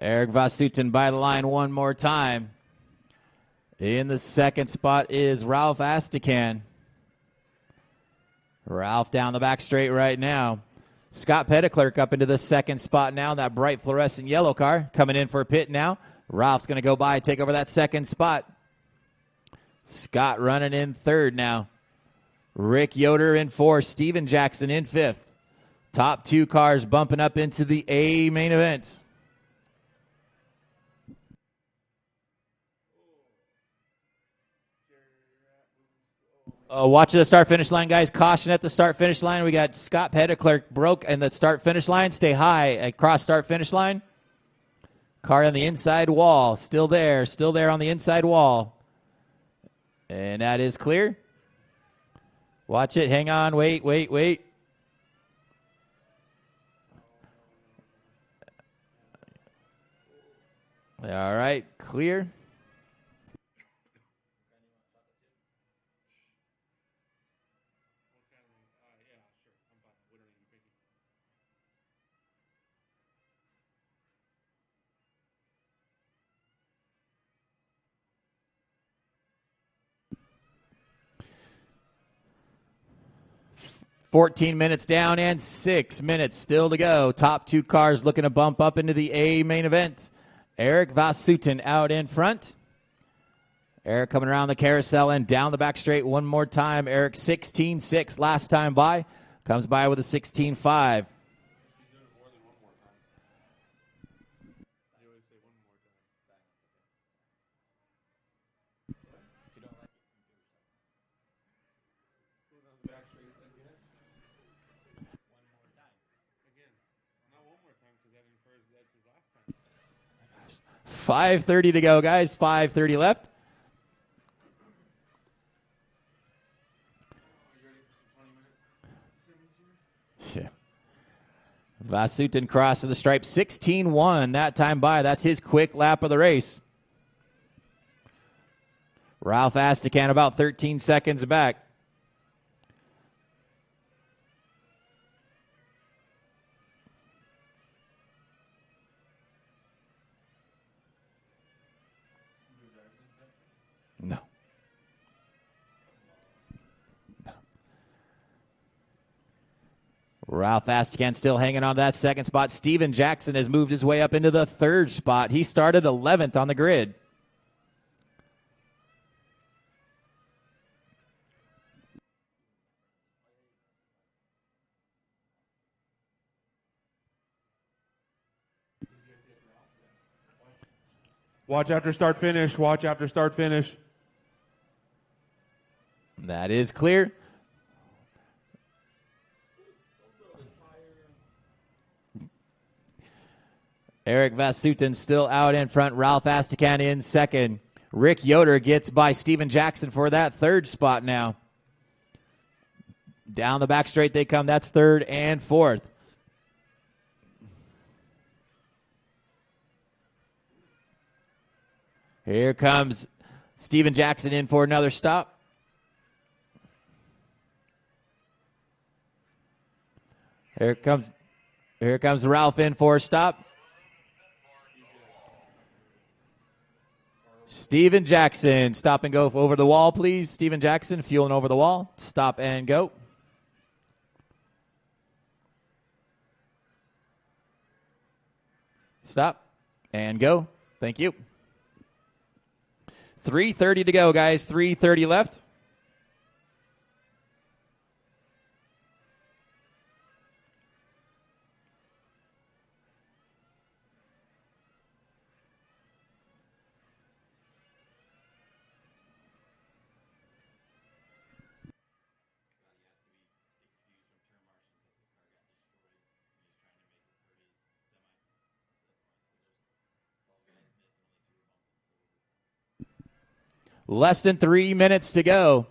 Eric Vasutin by the line one more time. In the second spot is Ralph Astacan. Ralph down the back straight right now. Scott Petticlerc up into the second spot now. That bright fluorescent yellow car coming in for a pit now. Ralph's going to go by and take over that second spot. Scott running in third now. Rick Yoder in fourth. Steven Jackson in fifth. Top 2 cars bumping up into the A main event. Watch the start-finish line, guys. Caution at the start-finish line. We got Scott Petticlerc broke in the start-finish line. Stay high across start-finish line. Car on the inside wall. Still there on the inside wall. And that is clear. Watch it. Hang on. Wait. All right. Clear. $14 minutes down and 6 minutes still to go. Top 2 cars looking to bump up into the A main event. Eric Vasutin out in front. Eric coming around the carousel and down the back straight one more time. Eric 16.6 last time by. Comes by with a 16.5. $5:30 to go, guys. 5:30 left. Yeah. Vasutin crossing the stripe. 16.1 that time by. That's his quick lap of the race. Ralph Astacan about 13 seconds back. No. Ralph Astican still hanging on to that second spot. Steven Jackson has moved his way up into the third spot. He started 11th on the grid. Watch after start finish. Watch after start finish. That is clear. Eric Vasutin still out in front. Ralph Astican in second. Rick Yoder gets by Steven Jackson for that third spot now. Down the back straight they come. That's third and fourth. Here comes Steven Jackson in for another stop. Here comes Ralph in for a stop. Steven Jackson, stop and go over the wall, please. Steven Jackson, fueling over the wall. Stop and go. Stop and go. Thank you. 3:30 to go, guys. 3:30 left. Less than 3 minutes to go.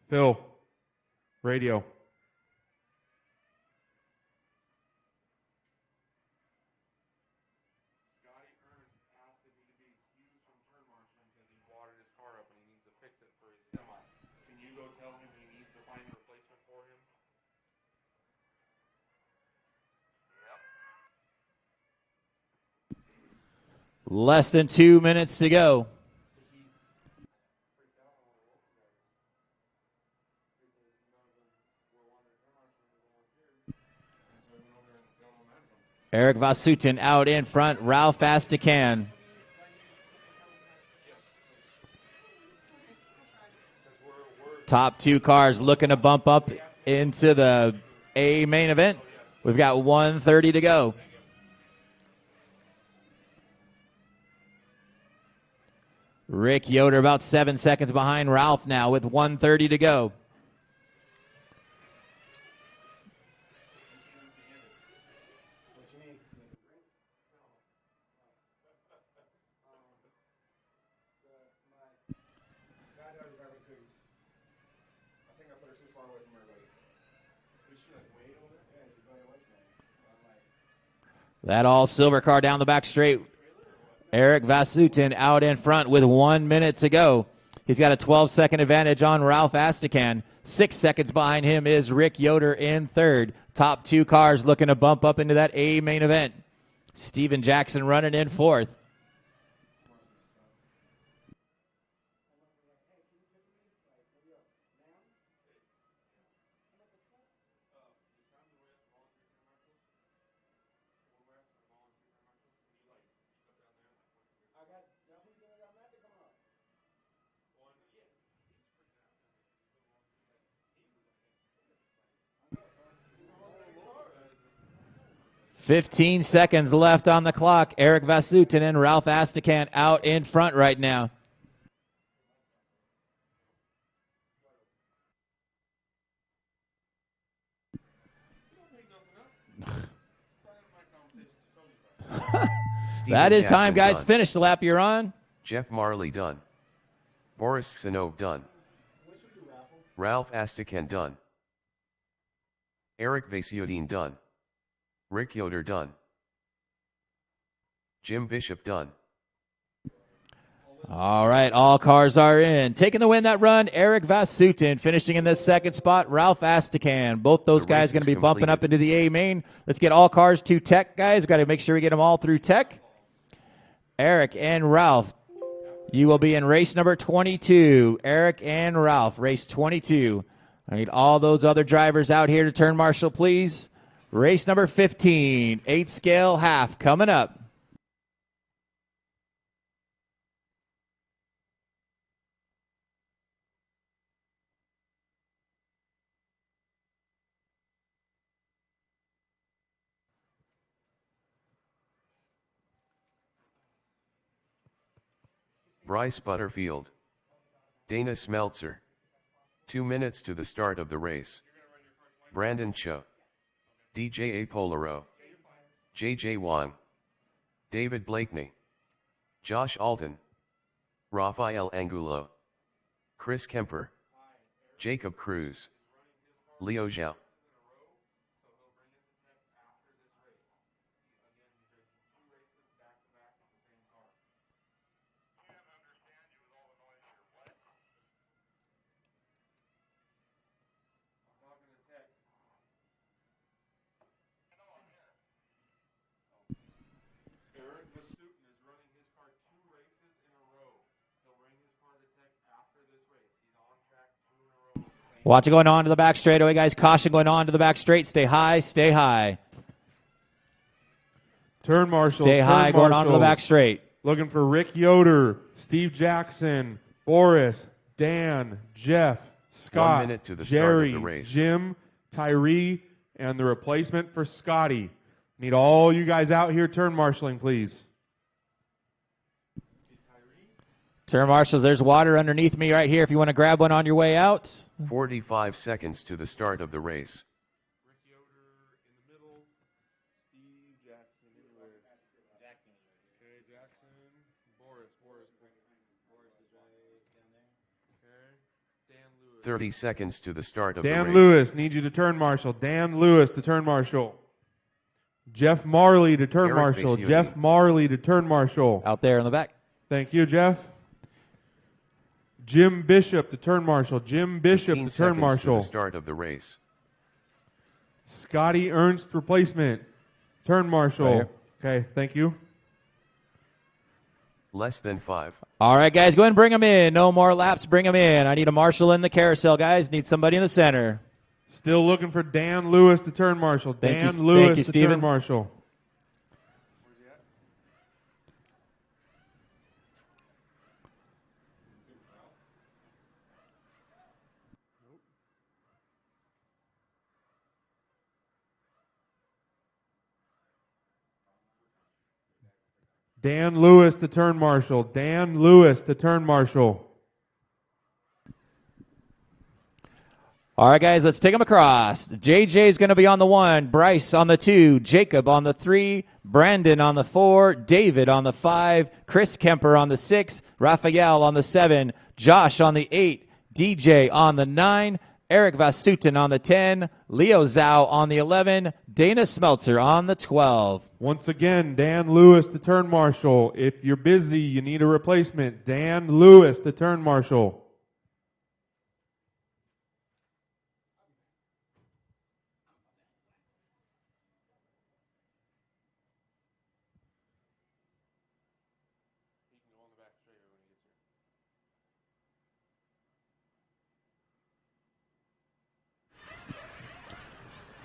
Phil, radio. Scotty Ernst asked if he could be excused from turn marshaling because he watered his car up and he needs to fix it for his semi. Can you go tell him he needs to find a replacement for him? Less than 2 minutes to go. Eric Vasutin out in front. Ralph Astican. Top two cars looking to bump up into the A main event. We've got 1:30 to go. Rick Yoder about 7 seconds behind Ralph now with 1:30 to go. That all silver car down the back straight. Eric Vasutin out in front with 1 minute to go. He's got a 12-second advantage on Ralph Astican. 6 seconds behind him is Rick Yoder in third. Top two cars looking to bump up into that A main event. Steven Jackson running in fourth. "15 seconds left on the clock. Eric Vasutin and Ralph Astican out in front right now. That is time, guys. Done. Finish the lap you're on. Jeff Marley done. Boris Xenov done. Ralph Astakan done. Eric Vasiodine done. Rick Yoder done. Jim Bishop done. All right, all cars are in. Taking the win that run, Eric Vasutin. Finishing in the second spot, Ralph Astakan. Both those guys going to be bumping up into the A main. Let's get all cars to tech, guys. We've got to make sure we get them all through tech. Eric and Ralph, you will be in race number 22. Eric and Ralph, race 22. I need all those other drivers out here to turn marshal, please. Race number 15, 8 scale half coming up. Bryce Butterfield. Dana Smeltzer. 2 minutes to the start of the race. Brandon Cho. DJ Apolaro. JJ Wang. David Blakeney. Josh Alton. Rafael Angulo. Chris Kemper. Jacob Cruz. Leo Zhao. Watch it going on to the back straightaway, guys. Caution going on to the back straight. Stay high, stay high. Turn marshal. Stay high going on to the back straight. Looking for Rick Yoder, Steve Jackson, Boris, Dan, Jeff, Scott, 1 minute to the Jerry, start of the race. Jim, Tyree, and the replacement for Scotty. Need all you guys out here turn marshaling, please. Turn marshals, there's water underneath me right here if you want to grab one on your way out. 45 seconds to the start of the race. Rick Yoder in the middle. Steve Jackson anywhere. Jackson. Okay, Jackson. Boris is right down there. Okay. Dan Lewis. 30 seconds to the start of the race. Dan Lewis, need you to turn marshal. Dan Lewis to turn marshal. Jeff Marley to turn Eric marshal. Vasiodine. Jeff Marley to turn marshal. Out there in the back. Thank you, Jeff. Jim Bishop to turn marshal. Jim Bishop 15 to turn seconds marshal. to the start of the race. Scotty Ernst replacement. Turn marshal. Right Okay, thank you. Less than 5. All right, guys, go ahead and bring them in. No more laps, bring them in. I need a marshal in the carousel, guys. Need somebody in the center. Still looking for Dan Lewis to turn marshal. Dan Thank you, Lewis to Steven. turn marshal. Dan Lewis to turn marshal. Dan Lewis to turn marshal. All right, guys, let's take them across. JJ is going to be on the 1, Bryce on the 2, Jacob on the 3, Brandon on the 4, David on the 5, Chris Kemper on the 6, Raphael on the 7, Josh on the 8, DJ on the 9, Eric Vasutin on the 10, Leo Zhao on the 11, Dana Smeltzer on the 12. Once again, Dan Lewis to turn marshal. If you're busy, you need a replacement. Dan Lewis to turn marshal.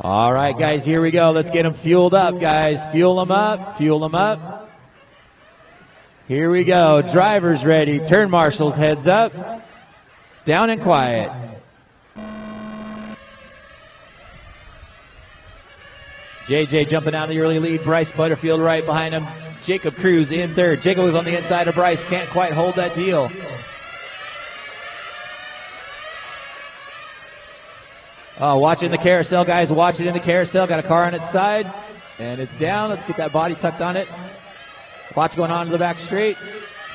All right, guys, here we go. Let's get them fueled up, guys. Fuel them up. Fuel them up. Here we go. Drivers ready. Turn marshals, heads up. Down and quiet. JJ jumping out of the early lead. Bryce Butterfield right behind him. Jacob Cruz in third. Jacob was on the inside of Bryce. Can't quite hold that deal. Watching the carousel, guys. Watch it in the carousel. Got a car on its side. And it's down. Let's get that body tucked on it. Watch going on to the back straight.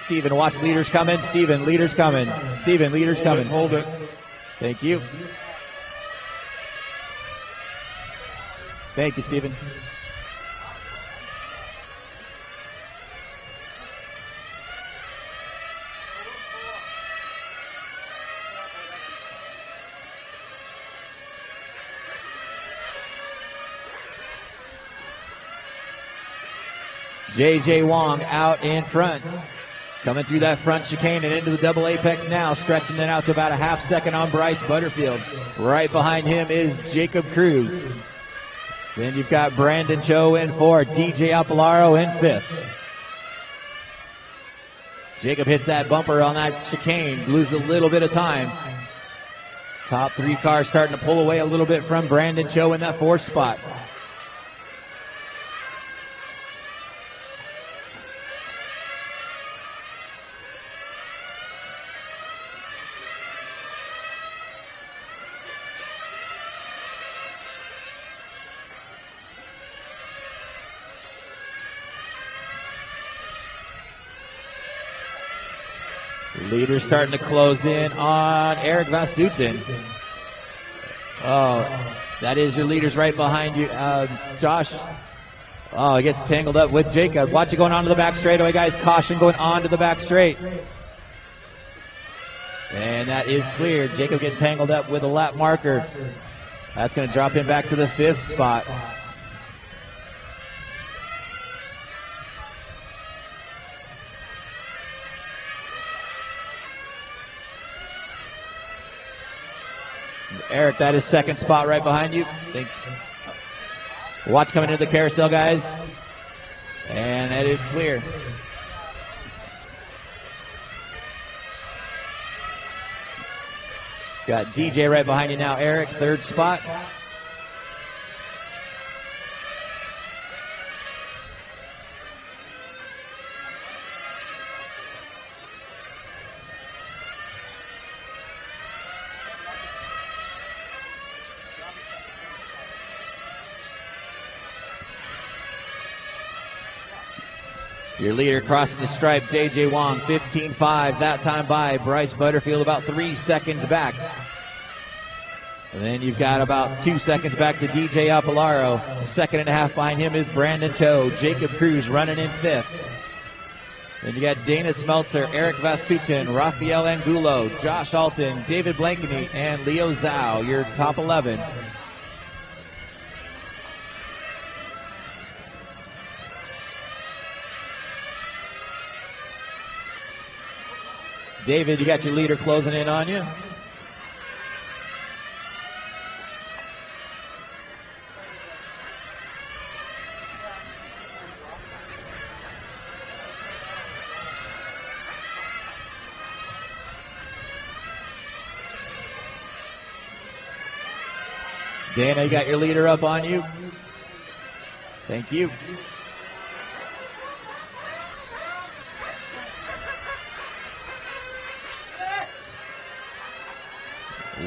Steven, watch leaders coming. Steven, leaders coming. Steven, leaders coming. Hold it. Thank you. Thank you, Stephen. J.J. Wong out in front. Coming through that front chicane and into the double apex now, stretching it out to about a half second on Bryce Butterfield. Right behind him is Jacob Cruz. Then you've got Brandon Cho in fourth, DJ Apolaro in fifth. Jacob hits that bumper on that chicane, loses a little bit of time. Top three cars starting to pull away a little bit from Brandon Cho in that fourth spot. Leader starting to close in on Eric Vasutin. Oh, that is your leaders right behind you. Josh, he gets tangled up with Jacob. Watch it going on to the back straightaway, guys. Caution going on to the back straight. And that is cleared. Jacob getting tangled up with a lap marker. That's going to drop him back to the fifth spot. Eric, that is second spot right behind you. Watch coming into the carousel, guys. And that is clear. Got DJ right behind you now, Eric, third spot. Your leader crossing the stripe, J.J. Wong, 15.5. That time by Bryce Butterfield, about 3 seconds back. And then you've got about 2 seconds back to DJ Apolaro. Second and a half behind him is Brandon Toe. Jacob Cruz running in fifth. Then you got Dana Smeltzer, Eric Vasutin, Rafael Angulo, Josh Alton, David Blankeny, and Leo Zhao, your top 11. David, you got your leader closing in on you. Dana, you got your leader up on you. Thank you.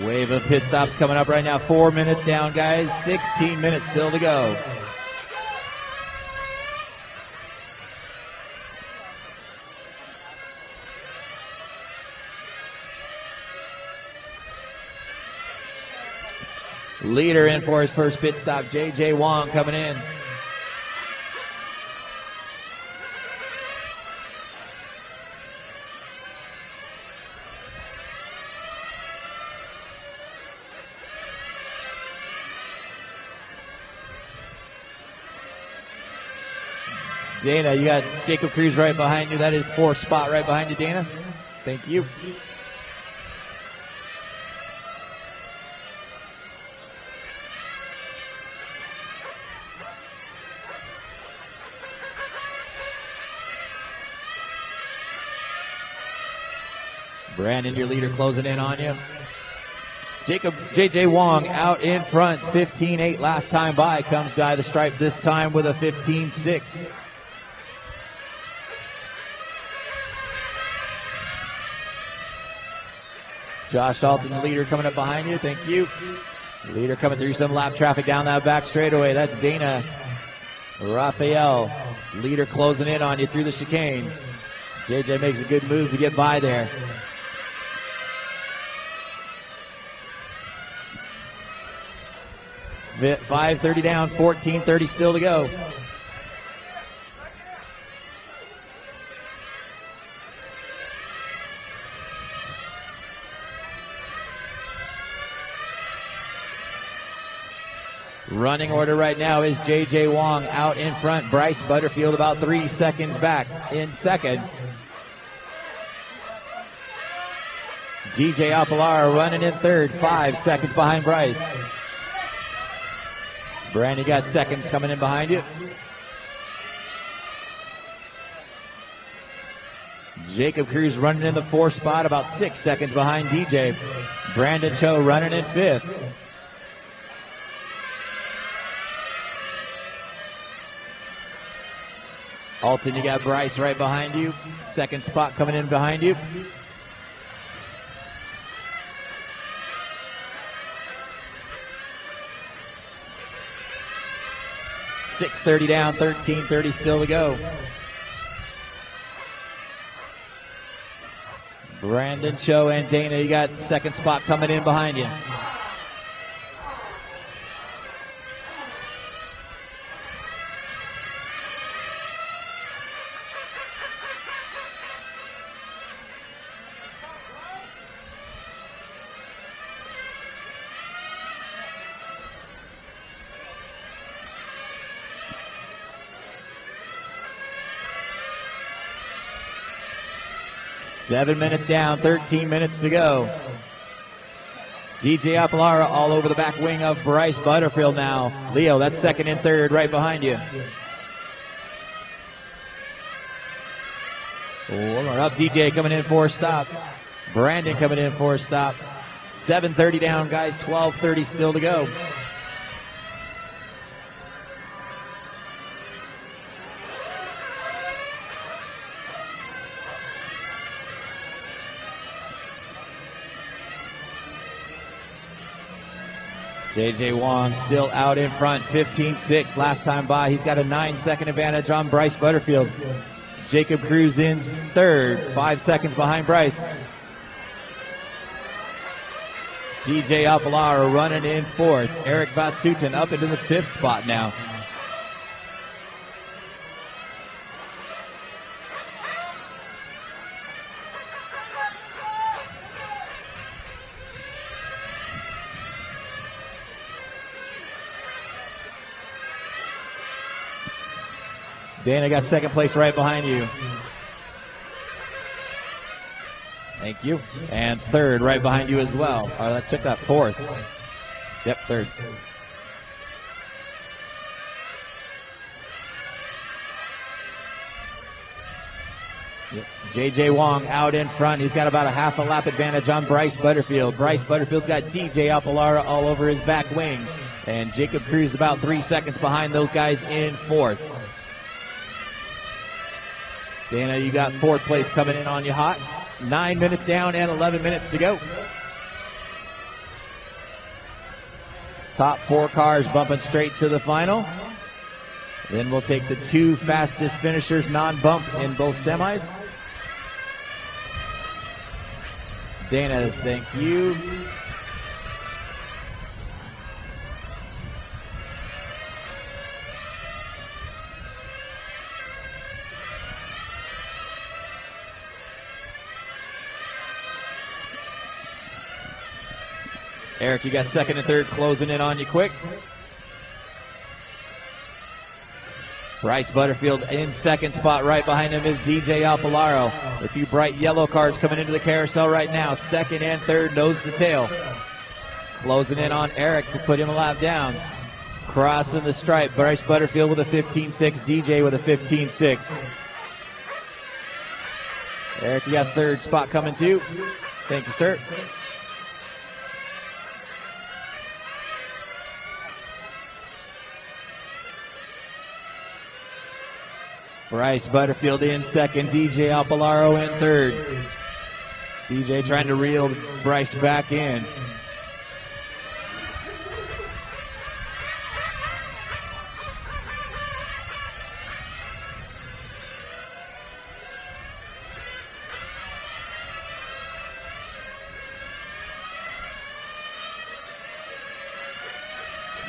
Wave of pit stops coming up right now. 4 minutes down, guys. 16 minutes still to go. Leader in for his first pit stop. J.J. Wong coming in. Dana, you got Jacob Cruz right behind you. That is fourth spot right behind you, Dana. Thank you. Brandon, your leader, closing in on you. J.J. Wong out in front, 15.8 last time by. Comes by the stripe this time with a 15.6. Josh Alton, the leader, coming up behind you. Thank you. Leader coming through some lap traffic down that back straightaway. That's Dana. Rafael, leader closing in on you through the chicane. JJ makes a good move to get by there. 5:30 down, 14:30 still to go. Running order right now is J.J. Wong out in front. Bryce Butterfield about 3 seconds back in second. DJ Apolara running in third, 5 seconds behind Bryce. Brandy got seconds coming in behind you. Jacob Cruz running in the 4th spot, about 6 seconds behind DJ. Brandon Cho running in 5th. Alton, you got Bryce right behind you. 2nd spot coming in behind you. .630 down, 13:30 still to go. Brandon Cho and Dana, you got 2nd spot coming in behind you. Seven minutes down, 13 minutes to go. DJ Apolara all over the back wing of Bryce Butterfield now. Leo, that's 2nd and 3rd right behind you. We're up. DJ coming in for a stop. Brandon coming in for a stop. 7:30 down, guys. 12:30 still to go. J.J. Wong still out in front, 15-6. Last time by, he's got a 9-second advantage on Bryce Butterfield. Jacob Cruz in 3rd, 5 seconds behind Bryce. DJ Apolara running in 4th. Eric Vasutin up into the 5th spot now. Dana got 2nd place right behind you. Thank you. And 3rd right behind you as well. Oh, that took that 4th. Yep, 3rd. Yep. J.J. Wong out in front. He's got about a half a lap advantage on Bryce Butterfield. Bryce Butterfield's got DJ Apolara all over his back wing. And Jacob Cruz about 3 seconds behind those guys in 4th. Dana, you got 4th place coming in on you hot. 9 minutes down and 11 minutes to go. Top 4 cars bumping straight to the final. Then we'll take the 2 fastest finishers non-bump in both semis. Dana, thank you. Eric, you got 2nd and 3rd closing in on you quick. Bryce Butterfield in 2nd spot. Right behind him is DJ Apolara. The 2 bright yellow cars coming into the carousel right now. 2nd and 3rd, nose to tail. Closing in on Eric to put him a lap down. Crossing the stripe. Bryce Butterfield with a 15.6. DJ with a 15.6. Eric, you got 3rd spot coming too. Thank you, sir. Bryce Butterfield in 2nd, DJ Apolara in 3rd. DJ trying to reel Bryce back in.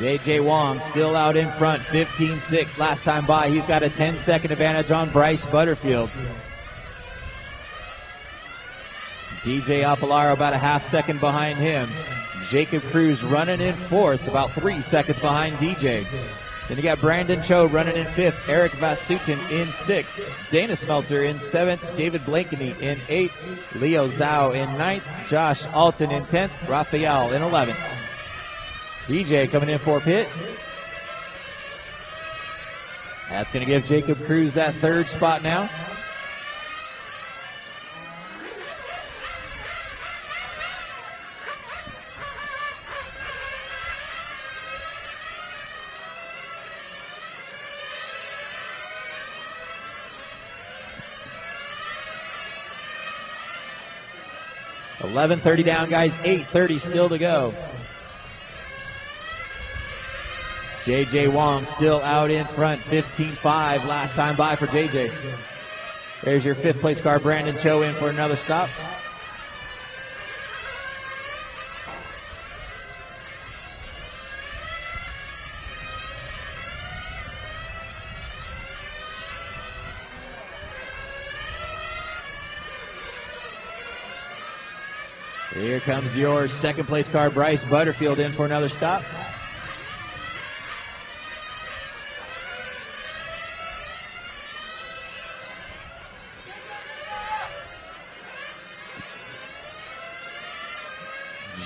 J.J. Wong still out in front, 15-6. Last time by, he's got a 10-second advantage on Bryce Butterfield. DJ Apolaro about a half second behind him. Jacob Cruz running in fourth, about 3 seconds behind DJ. Then you got Brandon Cho running in fifth, Eric Vasutin in sixth, Dana Smeltzer in seventh, David Blankeny in eighth, Leo Zhao in ninth, Josh Alton in 10th, Raphael in 11th. DJ coming in for pit. That's going to give Jacob Cruz that third spot now. $11:30 down, guys. 8:30 still to go. J.J. Wong still out in front, 15-5. Last time by for J.J. There's your fifth place car, Brandon Cho, in for another stop. Here comes your second place car, Bryce Butterfield, in for another stop.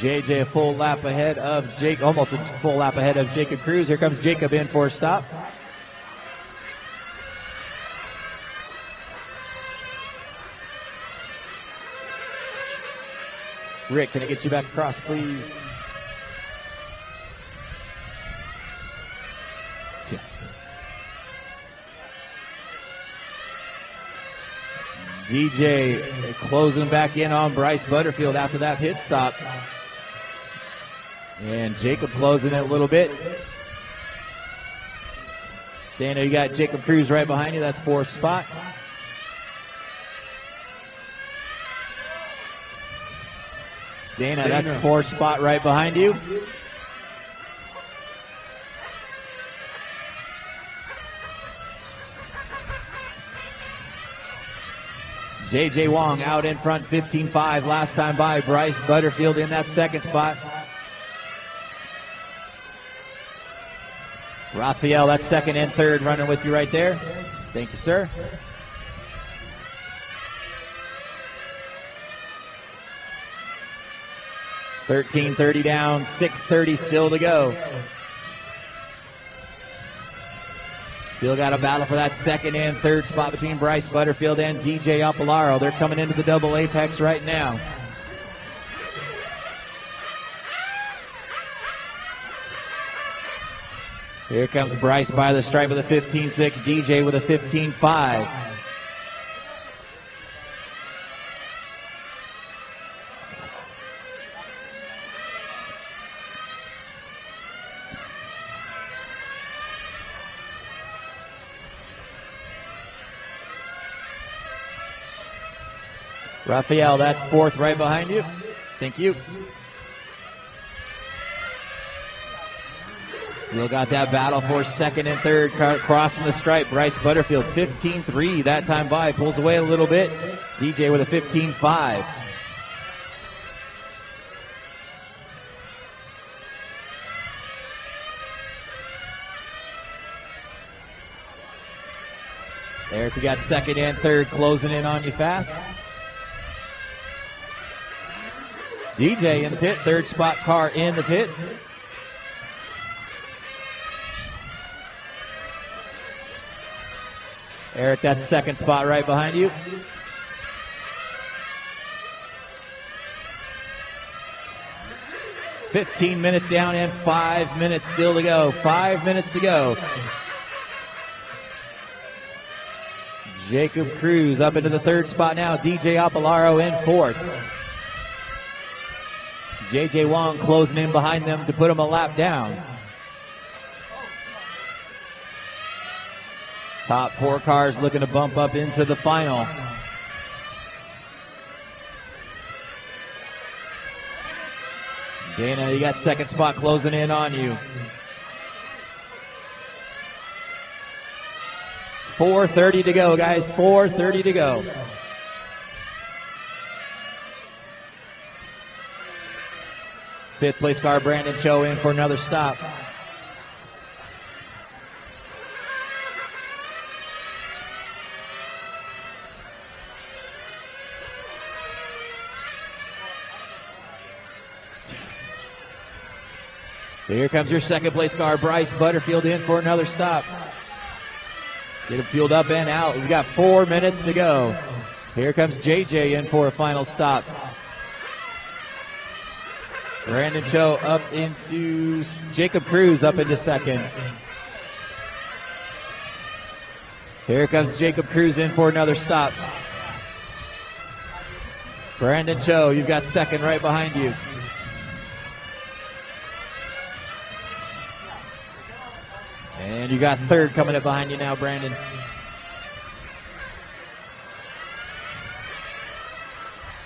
JJ a full lap ahead of almost a full lap ahead of Jacob Cruz. Here comes Jacob in for a stop. Rick, can I get you back across, please? Yeah. DJ closing back in on Bryce Butterfield after that pit stop. And Jacob closing it a little bit. Dana, you got Jacob Cruz right behind you. That's fourth spot. Dana, that's fourth spot right behind you. J.J. Wong out in front, 15-5. Last time by, Bryce Butterfield in that second spot. Raphael, that's second and third, running with you right there. Thank you, sir. $13:30 down, 6:30 still to go. Still got a battle for that second and third spot between Bryce Butterfield and DJ Apolaro. They're coming into the double apex right now. Here comes Bryce by the stripe with a 15-6, DJ with a 15-5. Raphael, that's fourth right behind you. Thank you. Still got that battle for second and third, crossing the stripe. Bryce Butterfield, 15-3 that time by. Pulls away a little bit. DJ with a 15-5. Eric, we got second and third closing in on you fast. DJ in the pit, third spot car in the pits. Eric, that's second spot right behind you. $15 minutes down and 5 minutes still to go. 5 minutes to go. Jacob Cruz up into the third spot now. DJ Apolaro in fourth. J.J. Wong closing in behind them to put him a lap down. Top four cars looking to bump up into the final. Dana, you got second spot closing in on you. 4:30 to go, guys. 4:30 to go. Fifth place car, Brandon Cho, in for another stop. Here comes your second place car, Bryce Butterfield, in for another stop. Get him fueled up and out. We've got 4 minutes to go. Here comes JJ in for a final stop. Brandon Cho up into Jacob Cruz up into second. Here comes Jacob Cruz in for another stop. Brandon Cho, you've got second right behind you. And you got third coming up behind you now, Brandon.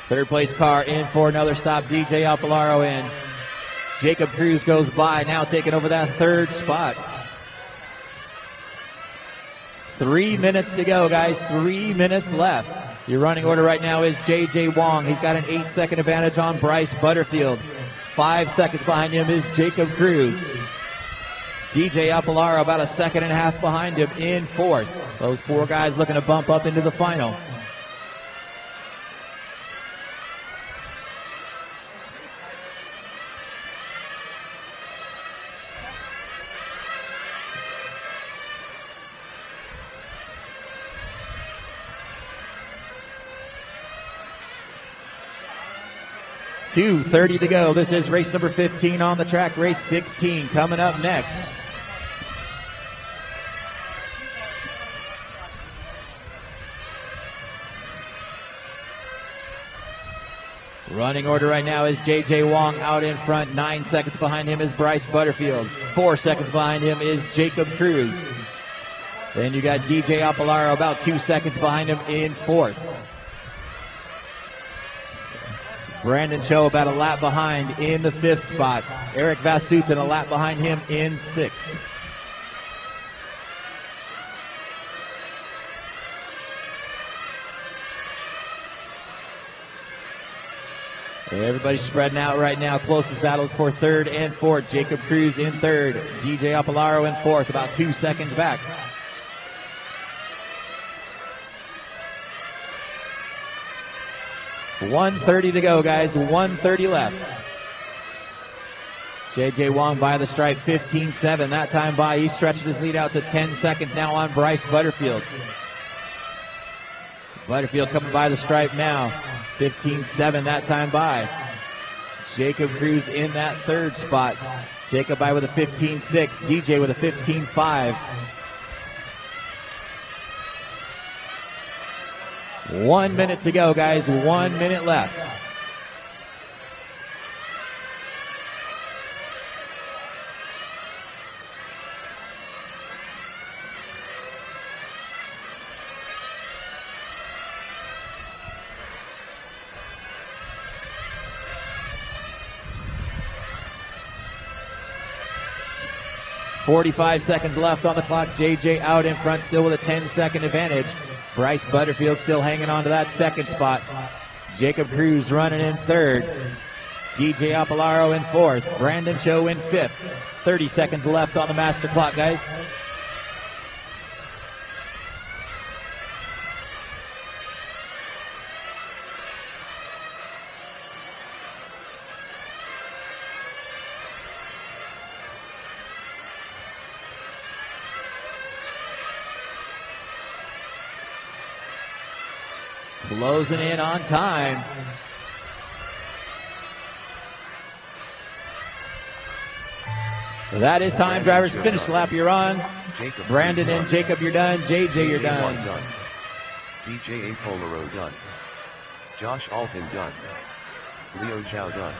Third place car in for another stop. DJ Alpolaro in. Jacob Cruz goes by, now taking over that third spot. 3 minutes to go, guys. 3 minutes left. Your running order right now is JJ Wong. He's got an 8-second advantage on Bryce Butterfield. 5 seconds behind him is Jacob Cruz. DJ Apolaro about a second and a half behind him in fourth. Those four guys looking to bump up into the final. .2:30 to go. This is race number 15 on the track. Race 16 coming up next. Running order right now is JJ Wong out in front. 9 seconds behind him is Bryce Butterfield. 4 seconds behind him is Jacob Cruz. Then you got DJ Apolaro about 2 seconds behind him in fourth. Brandon Cho about a lap behind in the fifth spot. Eric Vasutin a lap behind him in sixth. Everybody's spreading out right now. Closest battles for third and fourth. Jacob Cruz in third. DJ Apolaro in fourth, about 2 seconds back. .130 to go, guys. 1:30 left. JJ Wong by the stripe, 15-7. That time by, he stretched his lead out to 10 seconds now on Bryce Butterfield. Butterfield coming by the stripe now. 15-7 that time by. Jacob Cruz in that third spot. Jacob by with a 15-6. DJ with a 15-5. 1 minute to go, guys. 1 minute left. .45 seconds left on the clock. JJ out in front still with a 10-second advantage. Bryce Butterfield still hanging on to that second spot. Jacob Cruz running in third. DJ Apolaro in fourth. Brandon Cho in fifth. 30 seconds left on the master clock, guys. Closing in on time. That is time, drivers. Finish the lap you're on. Brandon and Jacob, you're done. JJ, you're done. DJ Apolaro done. Josh Alton done. Leo Chow done.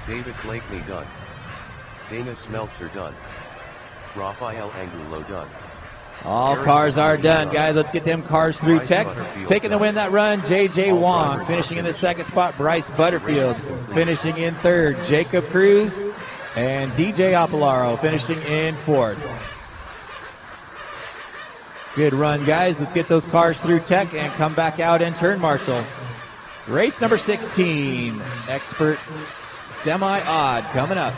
David Blakeney done. Dana Smeltzer done. Rafael Angulo done. All cars are done, guys. Let's get them cars through tech. Taking the win that run, JJ Wong. Finishing in the second spot, Bryce Butterfield. Finishing in third, Jacob Cruz. And DJ Apolaro finishing in fourth. Good run, guys. Let's get those cars through tech and come back out and turn marshal. Race number 16, expert semi-odd coming up.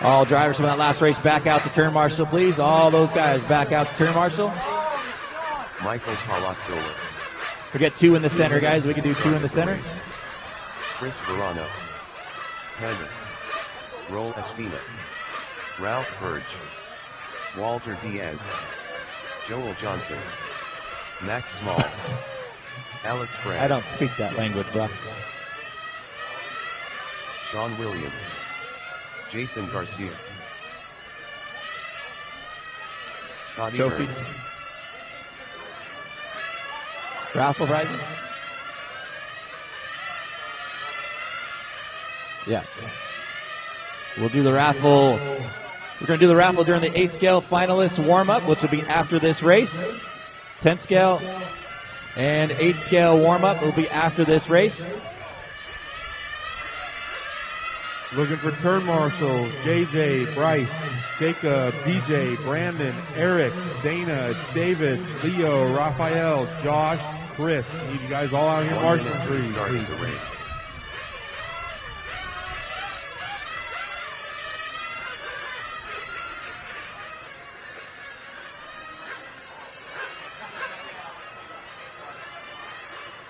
All drivers from that last race back out to turn marshal, please. All those guys back out to turn marshal. Michael Palazzola. We get 2 in the center, guys. We can do 2 in the center. Chris Verano. Panda. Roll Espina. Ralph Burge. Walter Diaz. Joel Johnson. Max Smalls. Alex Brand. I don't speak that language, bro. Sean Williams. Jason Garcia. Scotty Ernst. Raffle right? Yeah. We'll do the raffle. We're going to do the raffle during the 8 scale finalist warm-up, which will be after this race. 10 scale and 8 scale warm-up will be after this race. Looking for turn marshals, JJ, Bryce, Jacob, DJ, Brandon, Eric, Dana, David, Leo, Raphael, Josh, Chris. Need you guys all out here marshaling for Starting the race.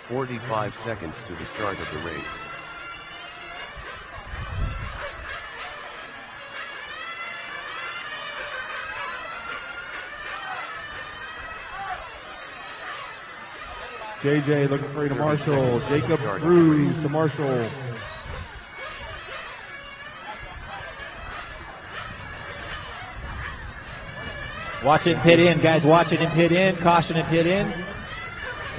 "45 seconds to the start of the race. JJ looking for you to marshal. Jacob Cruz to marshal. Watch it and pit in, guys. Watch it and pit in. Caution and pit in.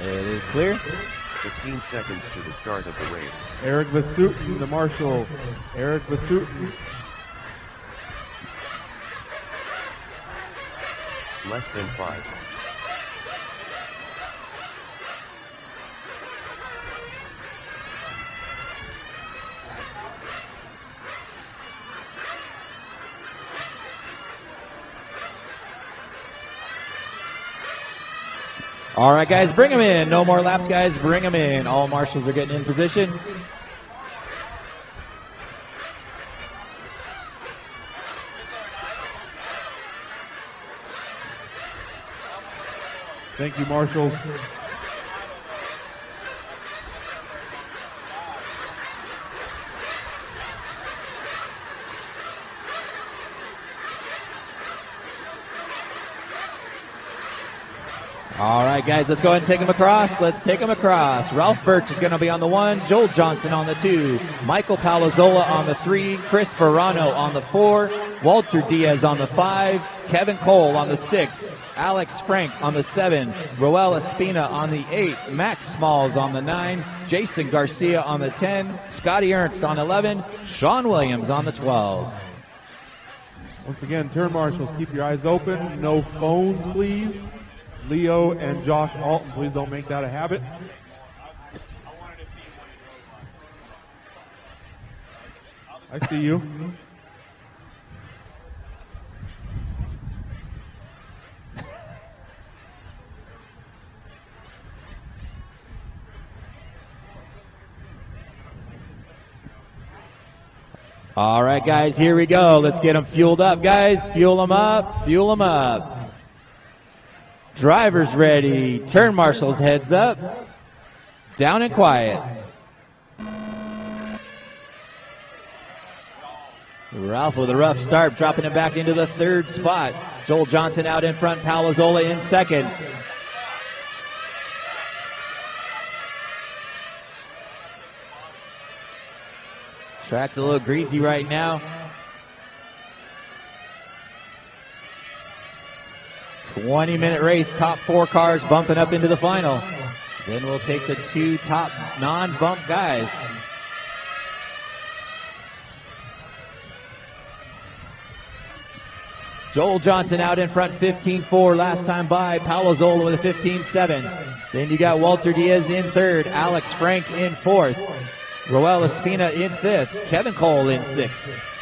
It is clear. 15 seconds to the start of the race. Eric Vasutin to marshal. Eric Vasutin. Less than 5. All right, guys, bring them in. No more laps, guys. Bring them in. All marshals are getting in position. Thank you, marshals. All right, guys, let's go ahead and take them across. Let's take them across. Ralph Birch is going to be on the 1, Joel Johnson on the 2, Michael Palazzola on the 3, Chris Verano on the 4, Walter Diaz on the 5, Kevin Cole on the 6, Alex Frank on the 7, Roel Espina on the 8, Max Smalls on the 9, Jason Garcia on the 10, Scotty Ernst on 11, Sean Williams on the 12. Once again, turn marshals, keep your eyes open. No phones, please. Leo and Josh Alton, please don't make that a habit. I see you. All right, guys, here we go. Let's get them fueled up, guys. Fuel them up. Fuel them up. Drivers ready. Turn marshals heads up. Down and quiet. Ralph with a rough start, dropping it back into the 3rd spot. Joel Johnson out in front. Palazzola in 2nd. Track's a little greasy right now. 20-minute race, top 4 cars bumping up into the final. Then we'll take the 2 top non-bump guys. Joel Johnson out in front, 15-4 last time by. Palazzola with a 15-7. Then you got Walter Diaz in 3rd, Alex Frank in 4th. Roel Espina in 5th. Kevin Cole in 6th.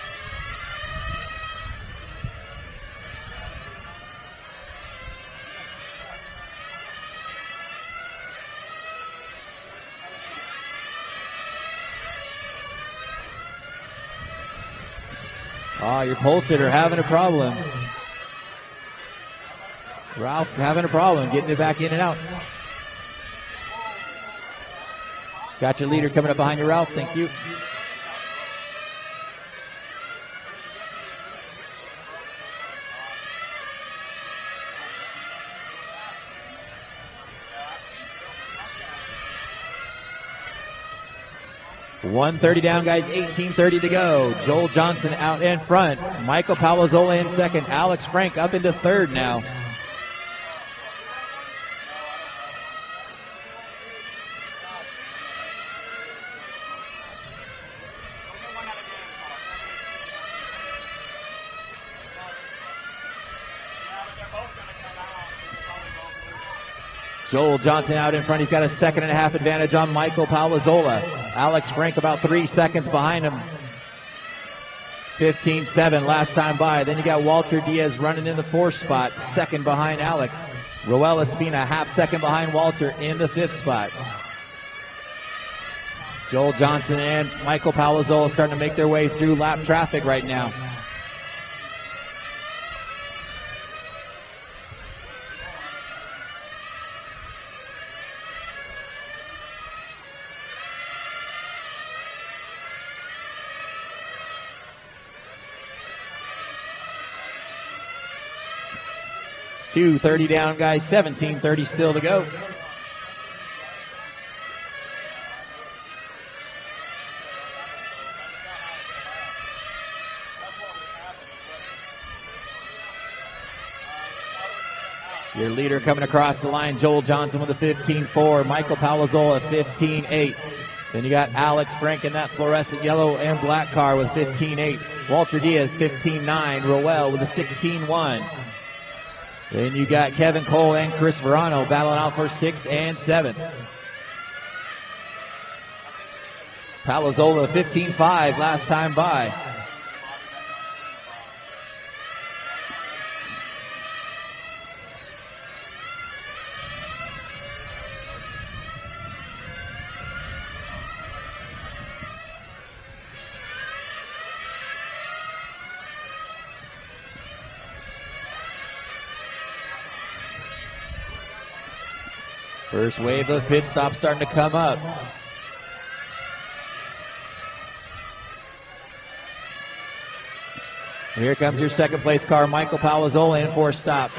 Your pole sitter having a problem. Ralph having a problem getting it back in and out. Got your leader coming up behind you, Ralph. Thank you. .130 down, guys. 18:30 to go. Joel Johnson out in front. Michael Palazola in second. Alex Frank up into third now. Joel Johnson out in front. He's got a 1.5 second advantage on Michael Palazola. Alex Frank about 3 seconds behind him. 15-7 last time by. Then you got Walter Diaz running in the 4th spot, second behind Alex. Roel Espina, 1/2 second behind Walter in the 5th spot. Joel Johnson and Michael Palazola starting to make their way through lap traffic right now. .230 down, guys. 17:30 still to go. Your leader coming across the line, Joel Johnson with a 15.4. Michael Palazola, 15.8. Then you got Alex Frank in that fluorescent yellow and black car with 15.8. Walter Diaz, 15.9. Roel with a 16.1. Then you got Kevin Cole and Chris Verano battling out for 6th and 7th. Palazola 15.5 last time by. First wave of pit stops starting to come up. Here comes your second place car, Michael Palazola in for a stop.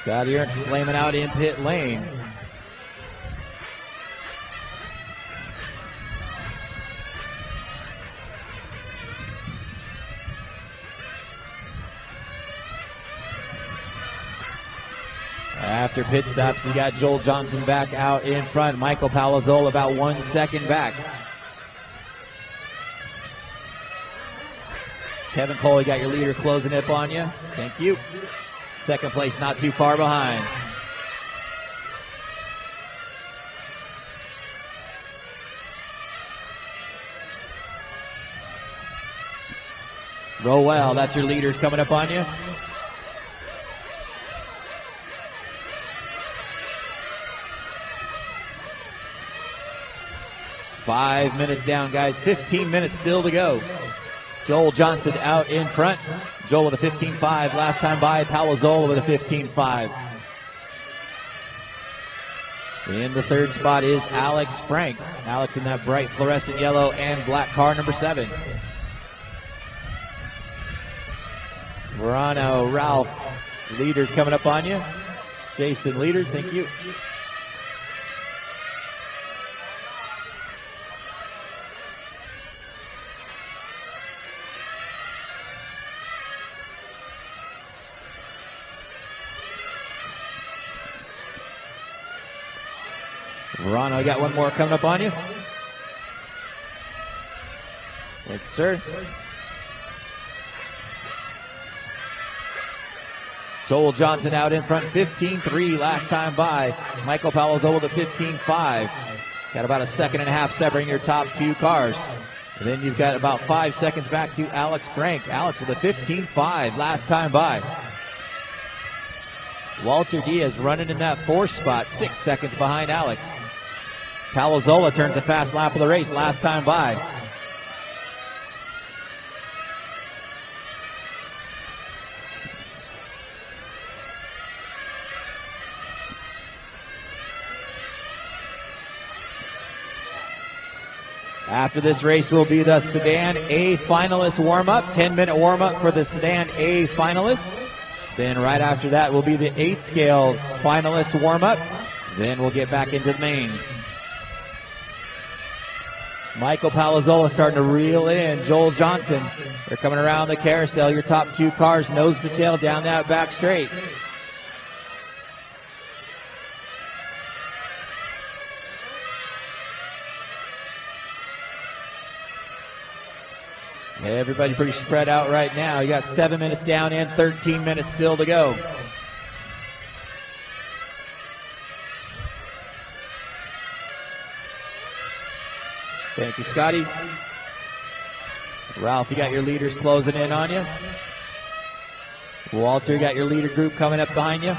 Scotty Ernst flaming out in pit lane. After pit stops, you got Joel Johnson back out in front. Michael Palazola about 1 second back. Kevin Cole, you got your leader closing up on you. Thank you. Second place not too far behind. Roel, that's your leaders coming up on you. Five minutes down, guys. 15 minutes still to go. Joel Johnson out in front. Joel with a 15.5 last time by. Palazola with a 15.5. In the third spot is Alex Frank. Alex in that bright fluorescent yellow and black car, number 7. Verano, Ralph, leaders coming up on you. Jason, leaders, thank you. Verano, got one more coming up on you. Thanks, sir. Joel Johnson out in front, 15-3 last time by. Michael Palazzolo to 15-5. Got about a second and a half separating your top two cars. And then you've got about 5 seconds back to Alex Frank. Alex with a 15-5 last time by. Walter Diaz running in that fourth spot, 6 seconds behind Alex. Palazzola turns a fast lap of the race last time by. After this race will be the Sedan A finalist warm-up, 10-minute warm-up for the Sedan A finalist. Then right after that will be the 8-scale finalist warm-up. Then we'll get back into the mains. Michael Palazzola starting to reel in. Joel Johnson, they're coming around the carousel. Your top two cars nose to tail down that back straight. Everybody pretty spread out right now. You got 7 minutes down and 13 minutes still to go. Thank you, Scotty. Ralph, you got your leaders closing in on you. Walter, you got your leader group coming up behind you.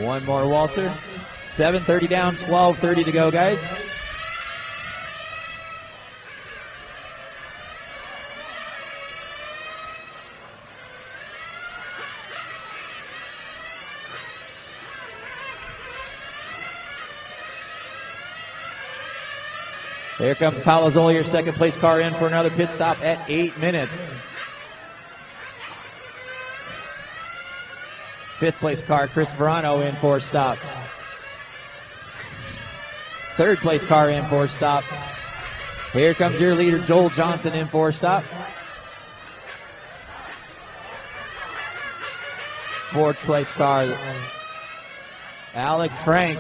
One more, Walter. 7:30 down, 12:30 to go, guys. Here comes Palazzola, your second place car in for another pit stop at 8 minutes. Fifth place car, Chris Verano in for a stop. Third place car in for a stop. Here comes your leader, Joel Johnson, in for a stop. Fourth place car, Alex Frank,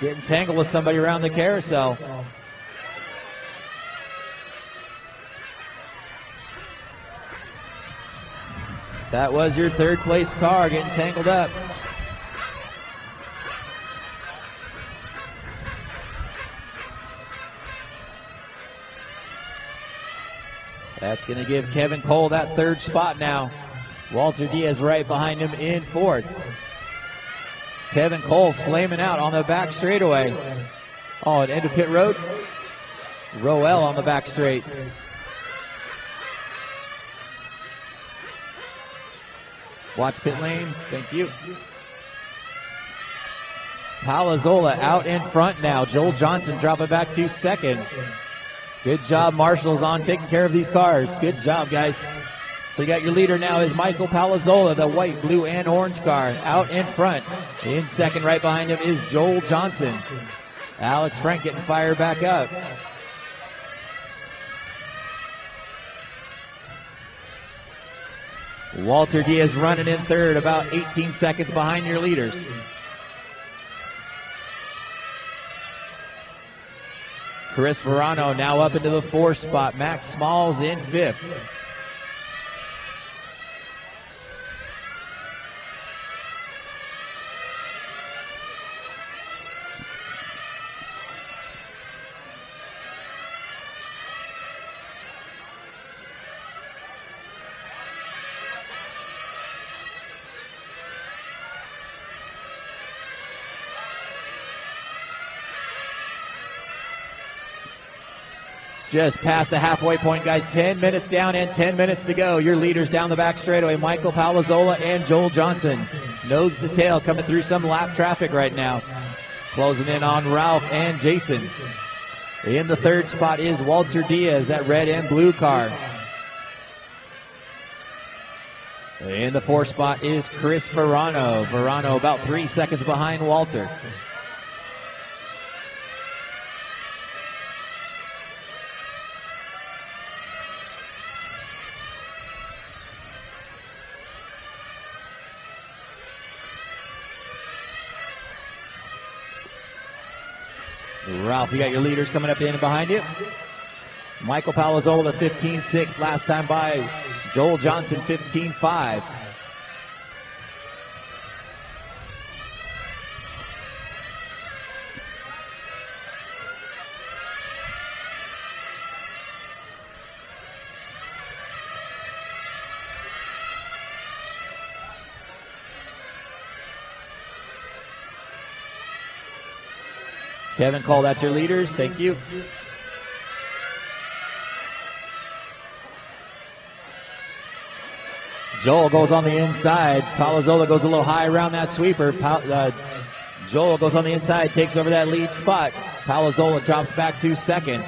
getting tangled with somebody around the carousel. That was your third place car getting tangled up. That's going to give Kevin Cole that third spot now. Walter Diaz right behind him in fourth. Kevin Cole flaming out on the back straightaway. Oh, at end of pit road. Roel on the back straight. Watch pit lane. Thank you. Palazzola out in front now. Joel Johnson dropping back to second. Good job, Marshall's on taking care of these cars. Good job, guys. So you got your leader now is Michael Palazzola, the white, blue, and orange car out in front. In second, right behind him is Joel Johnson. Alex Frank getting fired back up. Walter Diaz running in third, about 18 seconds behind your leaders. Chris Verano now up into the fourth spot. Max Smalls in fifth. Just past the halfway point, guys. 10 minutes down and 10 minutes to go. Your leaders down the back straightaway, Michael Palazzola and Joel Johnson. Nose to tail coming through some lap traffic right now. Closing in on Ralph and Jason. In the third spot is Walter Diaz, that red and blue car. In the fourth spot is Chris Verano. Verano about 3 seconds behind Walter. Ralph, you got your leaders coming up in and behind you. Michael Palazzolo, 15-6 last time by. Joel Johnson, 15-5. Kevin, call that your leaders. Thank you. Joel goes on the inside. Palazzolo goes a little high around that sweeper. Joel goes on the inside, takes over that lead spot. Palazzolo drops back to second.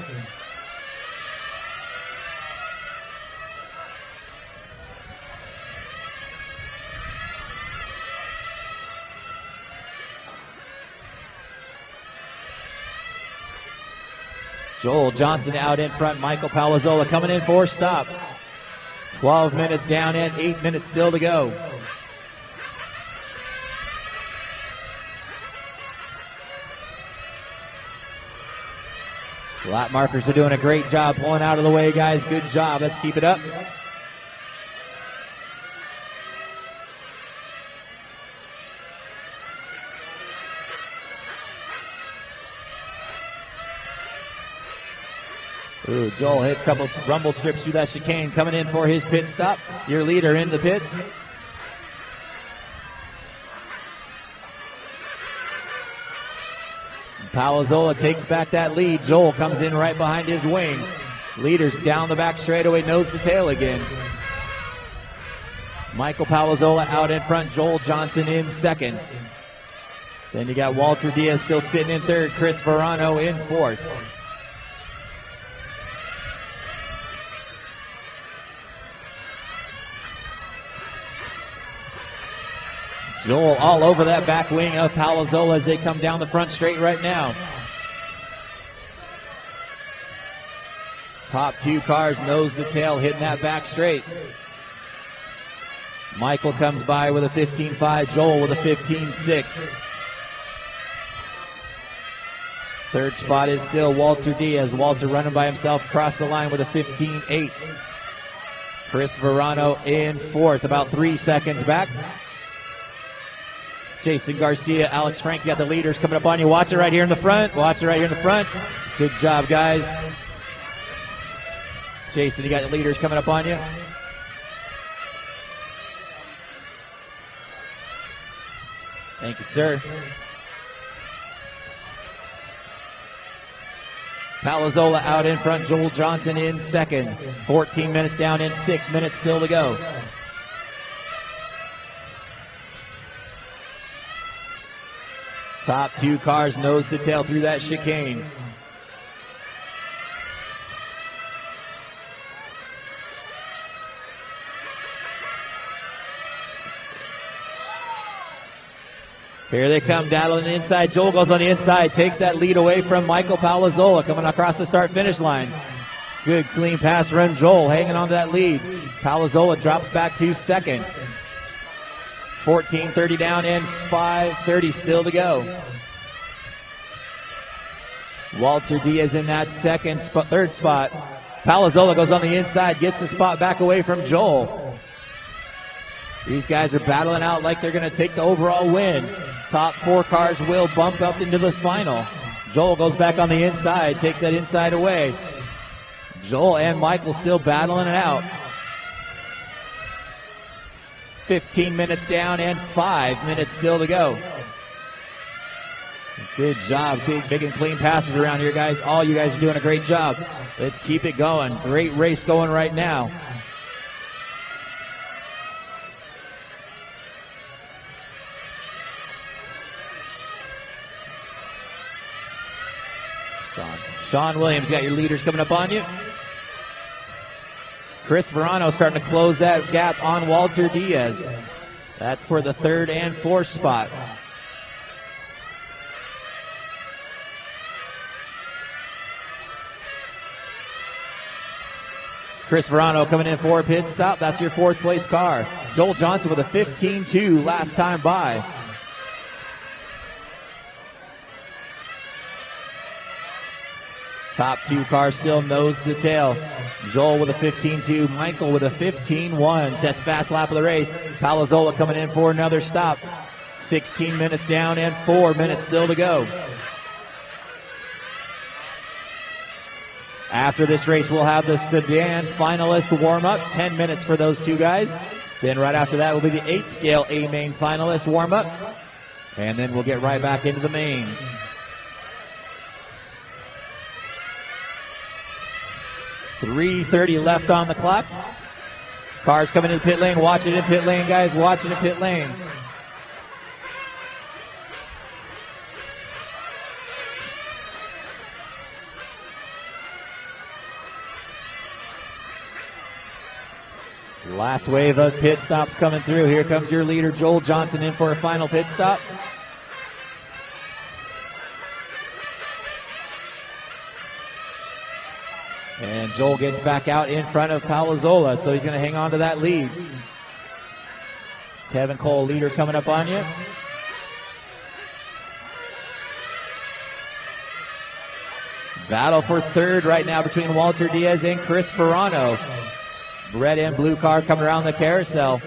Joel Johnson out in front. Michael Palazzolo coming in for a stop. 12 minutes down and 8 minutes still to go. Lap markers are doing a great job pulling out of the way, guys. Good job. Let's keep it up. Ooh, Joel hits a couple rumble strips through that chicane, coming in for his pit stop. Your leader in the pits. Palazzolo takes back that lead. Joel comes in right behind his wing. Leaders down the back straightaway, nose to tail again. Michael Palazzolo out in front. Joel Johnson in second. Then you got Walter Diaz still sitting in third. Chris Verano in fourth. Joel all over that back wing of Palazzolo as they come down the front straight right now. Top two cars nose to tail hitting that back straight. Michael comes by with a 15.5, Joel with a 15.6. Third spot is still Walter Diaz. Walter running by himself across the line with a 15.8. Chris Verano in fourth, about 3 seconds back. Jason Garcia, Alex Frank, you got the leaders coming up on you. Watch it right here in the front. Watch it right here in the front. Good job, guys. Jason, you got the leaders coming up on you. Thank you, sir. Palazzolo out in front. Joel Johnson in second. 14 minutes down and 6 minutes still to go. Top two cars nose to tail through that chicane. Here they come, daddling the inside. Joel goes on the inside, takes that lead away from Michael Palazzolo coming across the start-finish line. Good, clean pass run. Joel hanging on to that lead. Palazzolo drops back to second. 14:30 down and 5:30 still to go. Walter Diaz in that third spot. Palazzolo goes on the inside, gets the spot back away from Joel. These guys are battling out like they're going to take the overall win. Top four cars will bump up into the final. Joel goes back on the inside, takes that inside away. Joel and Michael still battling it out. 15 minutes down and 5 minutes still to go. Good job. Big and clean passes around here, guys. All you guys are doing a great job. Let's keep it going. Great race going right now. Sean Williams, got your leaders coming up on you. Chris Verano starting to close that gap on Walter Diaz. That's for the third and fourth spot. Chris Verano coming in for a pit stop. That's your fourth place car. Joel Johnson with a 15.2 last time by. Top two cars still nose to tail. Joel with a 15-2, Michael with a 15-1. Sets fast lap of the race. Palazzolo coming in for another stop. 16 minutes down and 4 minutes still to go. After this race, we'll have the sedan finalist warm-up. 10 minutes for those two guys. Then right after that will be the 8-scale A-main finalist warm-up. And then we'll get right back into the mains. .330 left on the clock. Cars coming in the pit lane. Watch it in pit lane, guys. Watch it in pit lane. Last wave of pit stops coming through. Here comes your leader, Joel Johnson, in for a final pit stop. And Joel gets back out in front of Palazzolo, so he's going to hang on to that lead. Kevin Cole, leader, coming up on you. Battle for third right now between Walter Diaz and Chris Verano. Red and blue car coming around the carousel.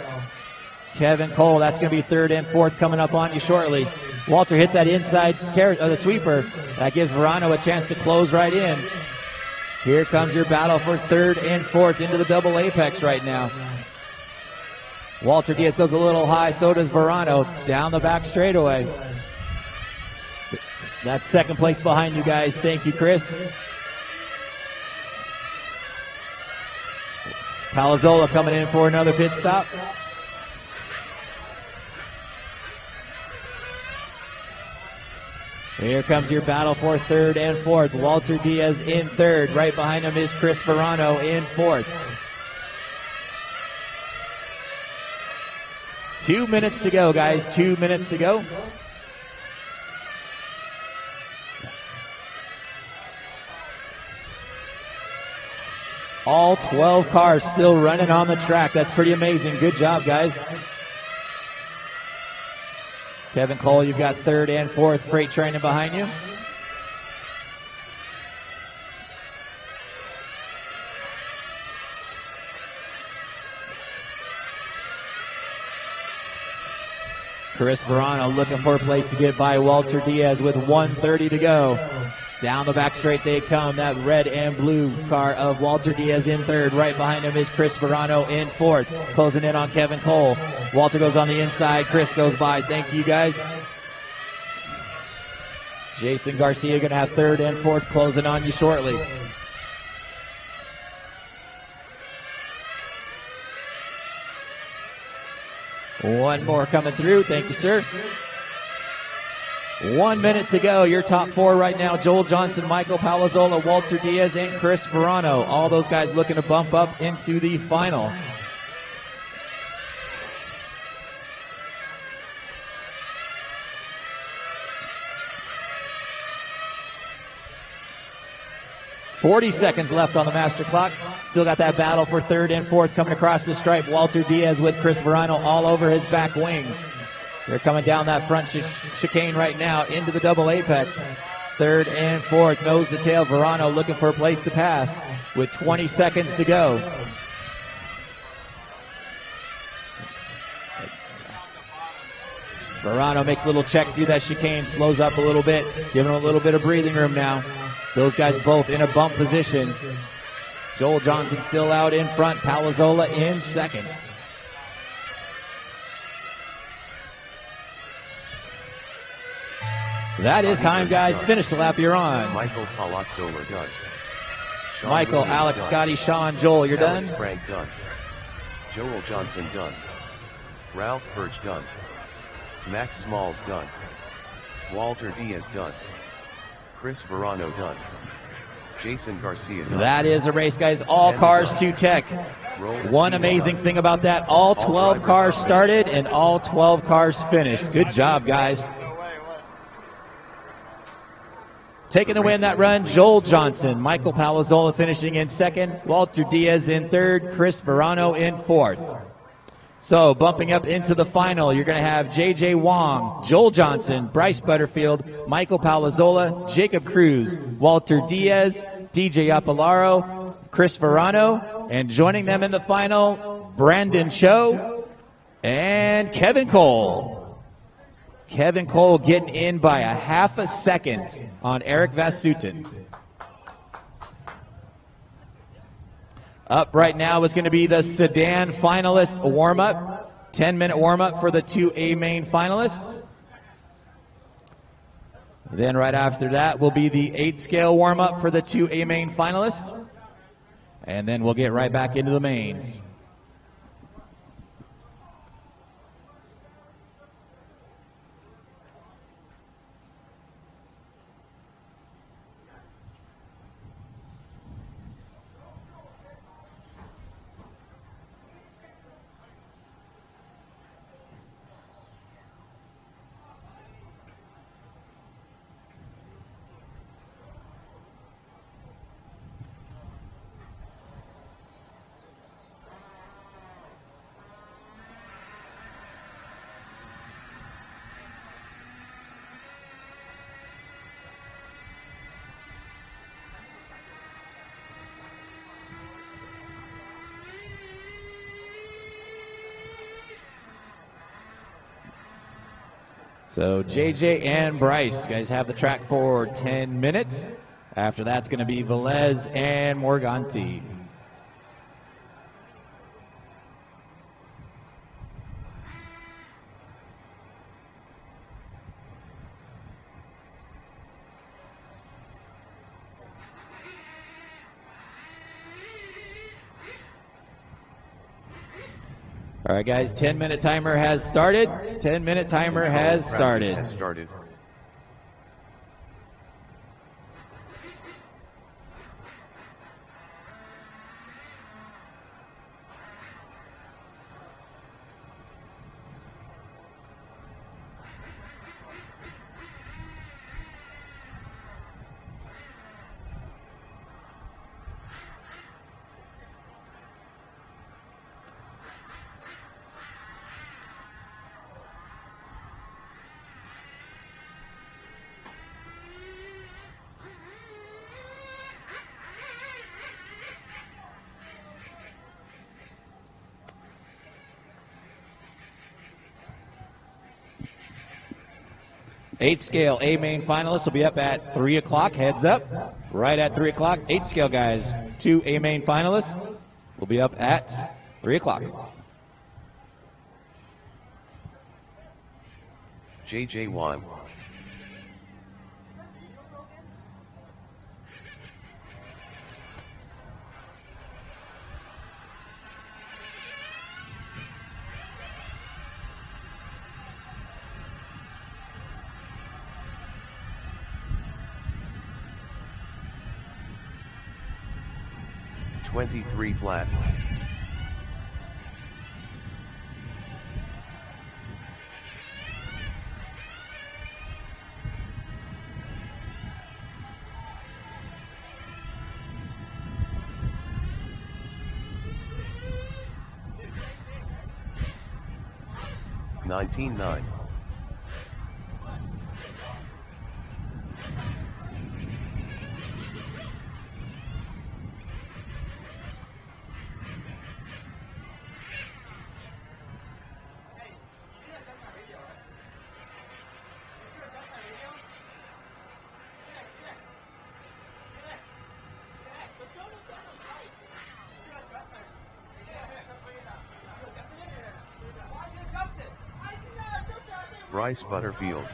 Kevin Cole, that's going to be third and fourth coming up on you shortly. Walter hits that inside the sweeper. That gives Verano a chance to close right in. Here comes your battle for third and fourth into the double apex right now. Walter Diaz goes a little high, so does Verano. Down the back straightaway. That's second place behind you guys. Thank you, Chris. Palazzolo coming in for another pit stop. Here comes your battle for third and fourth. Walter Diaz in third. Right behind him is Chris Verano in fourth. 2 minutes to go, guys. 2 minutes to go. All 12 cars still running on the track. That's pretty amazing. Good job, guys. Kevin Cole, you've got third and fourth freight training behind you. Chris Verano looking for a place to get by Walter Diaz with 1:30 to go. Down the back straight they come. That red and blue car of Walter Diaz in third. Right behind him is Chris Verano in fourth. Closing in on Kevin Cole. Walter goes on the inside. Chris goes by. Thank you, guys. Jason Garcia going to have third and fourth closing on you shortly. One more coming through. Thank you, sir. 1 minute to go. Your top four right now: Joel Johnson, Michael Palazzolo, Walter Diaz, and Chris Verano. All those guys looking to bump up into the final. .40 seconds left on the master clock. Still got that battle for third and fourth coming across the stripe. Walter Diaz with Chris Verano all over his back wing. They're coming down that front chicane right now into the double apex. Third and fourth, nose to tail. Verano looking for a place to pass with 20 seconds to go. Verano makes a little check through that chicane, slows up a little bit, giving him a little bit of breathing room now. Those guys both in a bump position. Joel Johnson still out in front. Palazzolo in second. That is time, guys. Finish the lap you're on. Michael Palazzolo done. Sean Michael, Williams Alex, done. Scotty, Sean, Joel, you're Alex done? Frank done. Joel Johnson done. Ralph Birch done. Max Smalls done. Walter Diaz done. Chris Verano done. Jason Garcia done. That is a race, guys. All cars to tech. One amazing thing about that, all 12 cars started and all 12 cars finished. Good job, guys. Taking the win that run, Joel Johnson. Michael Palazzolo finishing in second. Walter Diaz in third. Chris Verano in fourth. So bumping up into the final, you're going to have J.J. Wong, Joel Johnson, Bryce Butterfield, Michael Palazzolo, Jacob Cruz, Walter Diaz, DJ Apolaro, Chris Verano, and joining them in the final, Brandon Cho and Kevin Cole. Kevin Cole getting in by a half a second on Eric Vasutin. Up right now is going to be the sedan finalist warm-up. 10-minute warm-up for the 2A main finalists. Then right after that will be the 8-scale warm-up for the 2A main finalists. And then we'll get right back into the mains. So JJ and Bryce, you guys have the track for 10 minutes. After that's going to be Velez and Morganti. All right, guys, 10-minute timer has started. 10-minute timer has started. Eight scale A main finalists will be up at 3 o'clock. Heads up, right at 3 o'clock. 8 scale guys, 2 A main finalists will be up at 3 o'clock. JJ Wan. $23 flat. $19.9. Bryce Butterfield.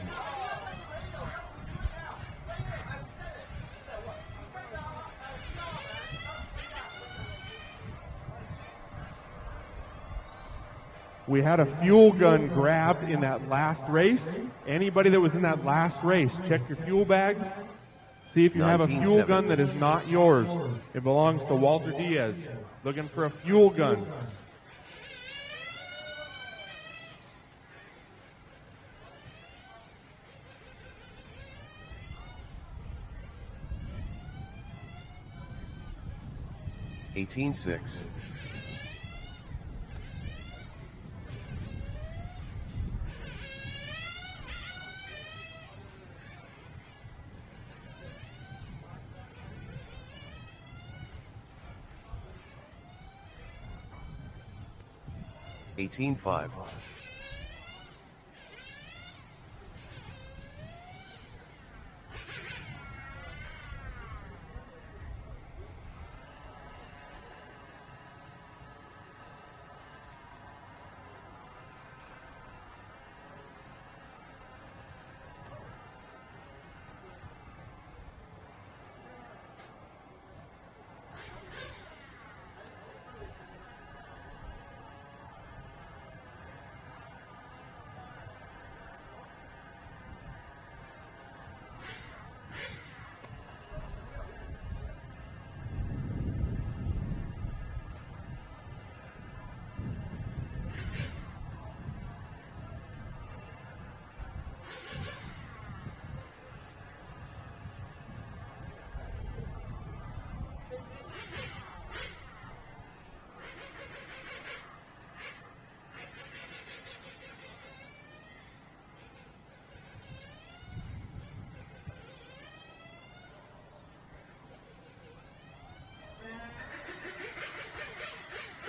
We had a fuel gun grabbed in that last race. Anybody that was in that last race, check your fuel bags. See if you have a fuel gun that is not yours. It belongs to Walter Diaz. Looking for a fuel gun. $18.6. 18-5.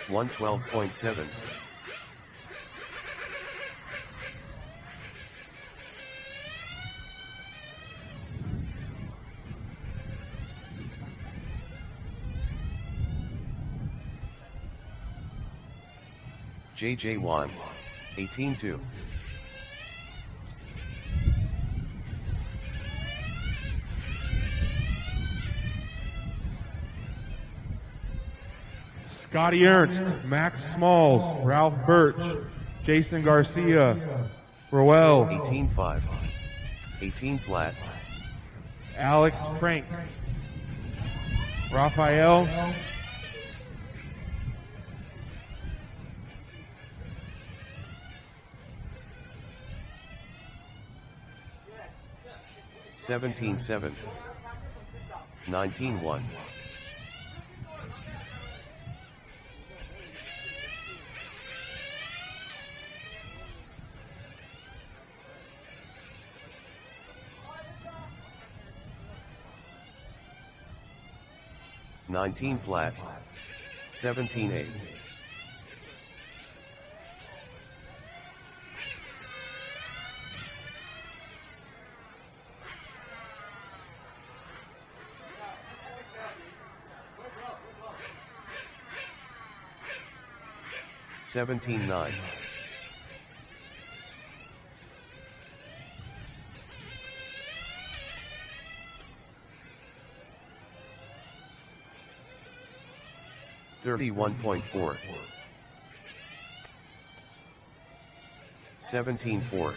One 12.7. JJ1, 18-2. Scotty Ernst, Max Smalls, Ralph Birch, Jason Garcia, Roel, 18-5. 18 flat. Alex Frank, Raphael, $17.7. 19-1. $19 flat. 17-8. $17-9. $31.4. 17-4.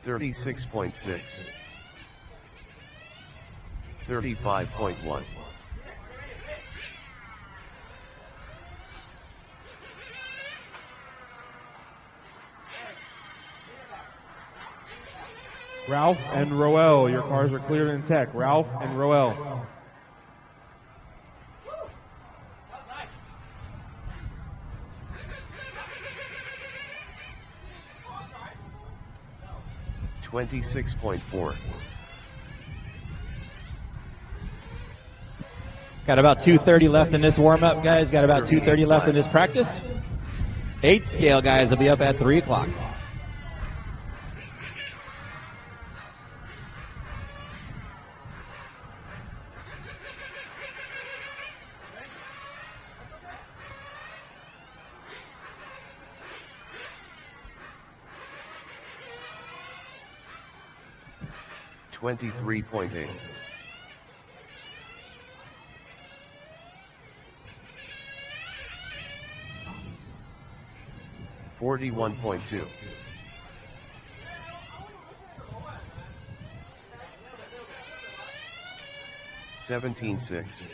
$36.6. 35.1. Ralph and Roel. Your cars are cleared in tech. Ralph and Roel. $26.4. Got about 2:30 left in this warm-up, guys. Got about 2:30 left in this practice. 8 scale guys will be up at 3 o'clock. $23.8. $41.2. $17.6.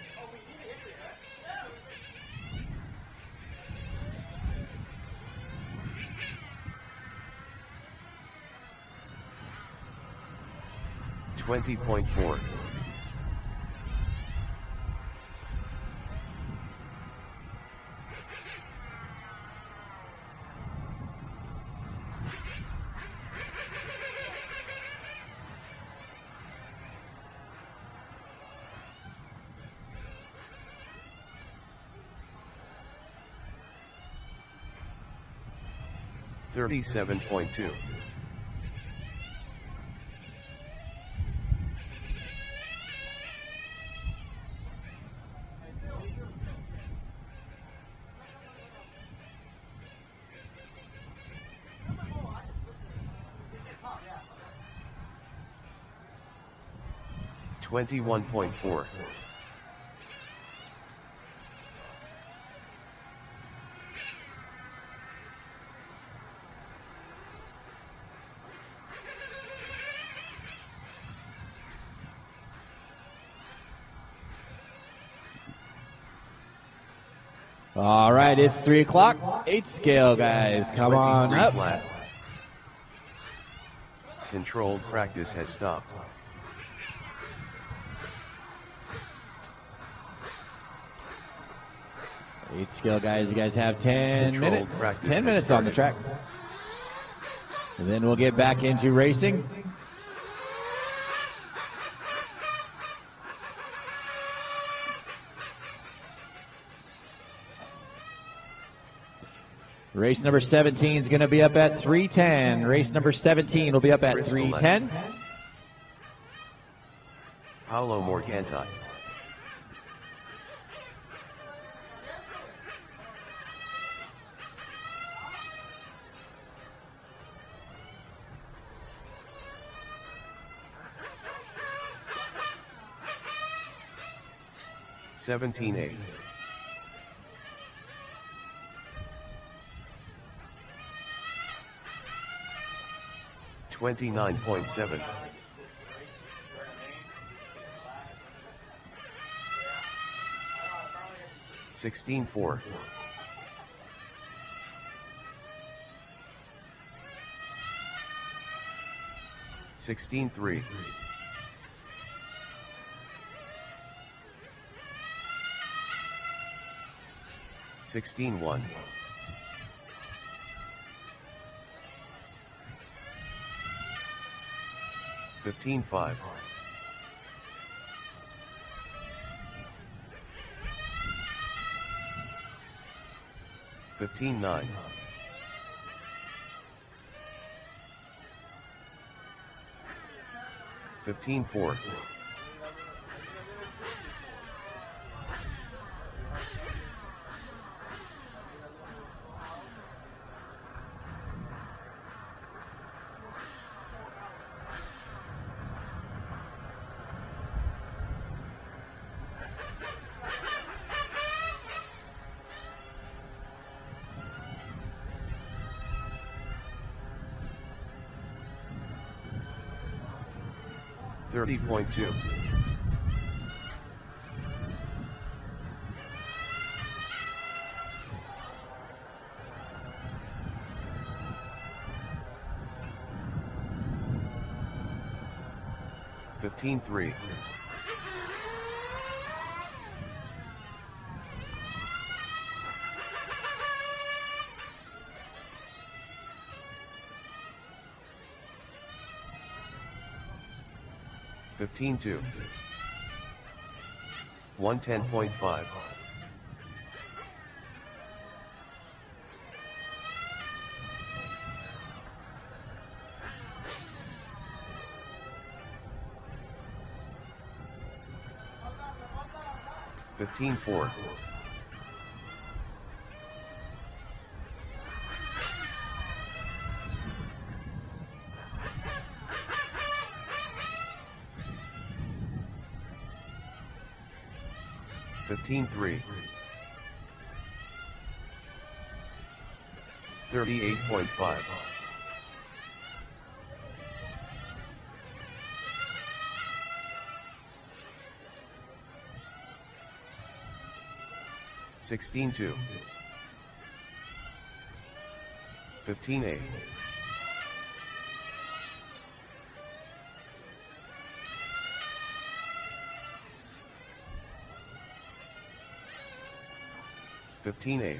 20.4. $37.2. $21.4. All right, it's 3 o'clock. 8 scale, guys. Come on 23 up. flat. Controlled practice has stopped. Eight scale, guys. You guys have 10 Controlled minutes. practice 10 has minutes on the started. track. And then we'll get back into racing. Race number 17 is going to be up at 3:10. Race number 17 will be up at Chris 3:10. Paolo Morganti. $17.8. $29.7. $16.4. $16.3. $16.1. $15.5. $15.9. $15.4. $30.2. $15.3. $15.2. 110.5. $15.4. $15.3. 38.5. $16.2. 15.8. 15-8.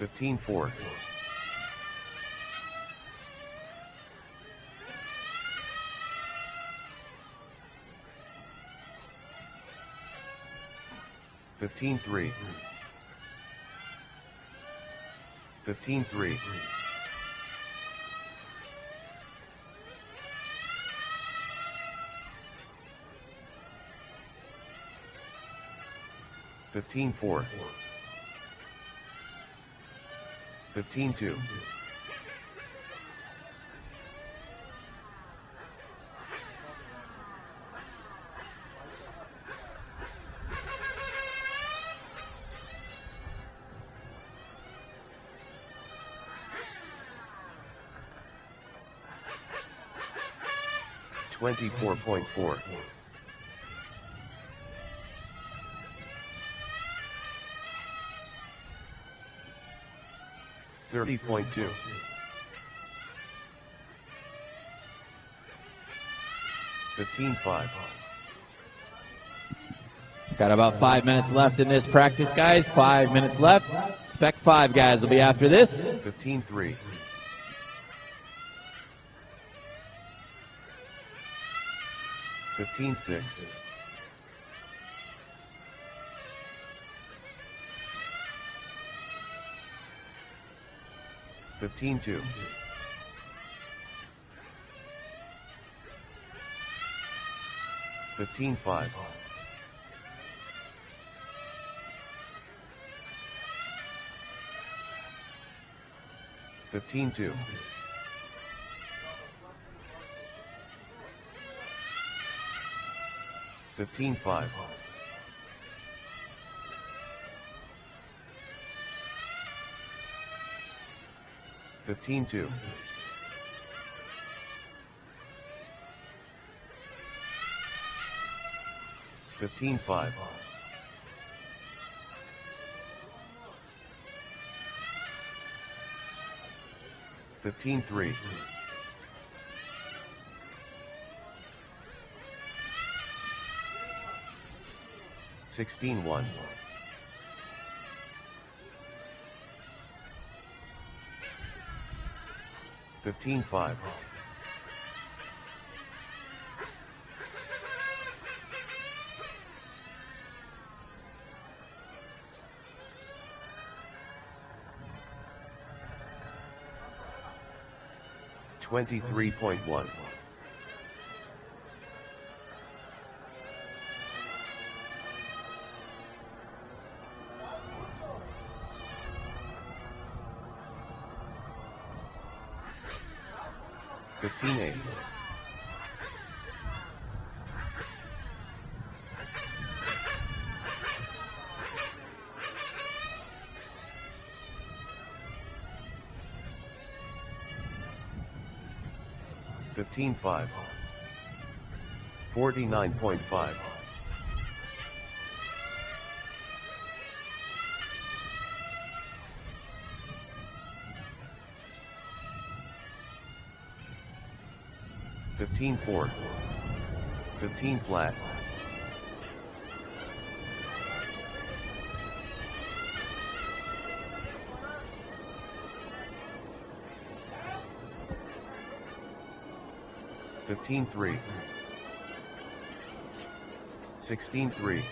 15-4. 15-3. 15-3. 15-4. 15-2. 24.4. 30.2. 15-5. Got about 5 minutes left in this practice, guys. 5 minutes left. Spec 5 guys will be after this. 15-3. 15-6. 15-2. 15-5. 15-2. 15-5. 15-2. 15-5. 15-3. 16-1. 15-5. 23.1. 15-8. 15-5. 49.5. 15-4. 15 flat. 15-3. 16-3.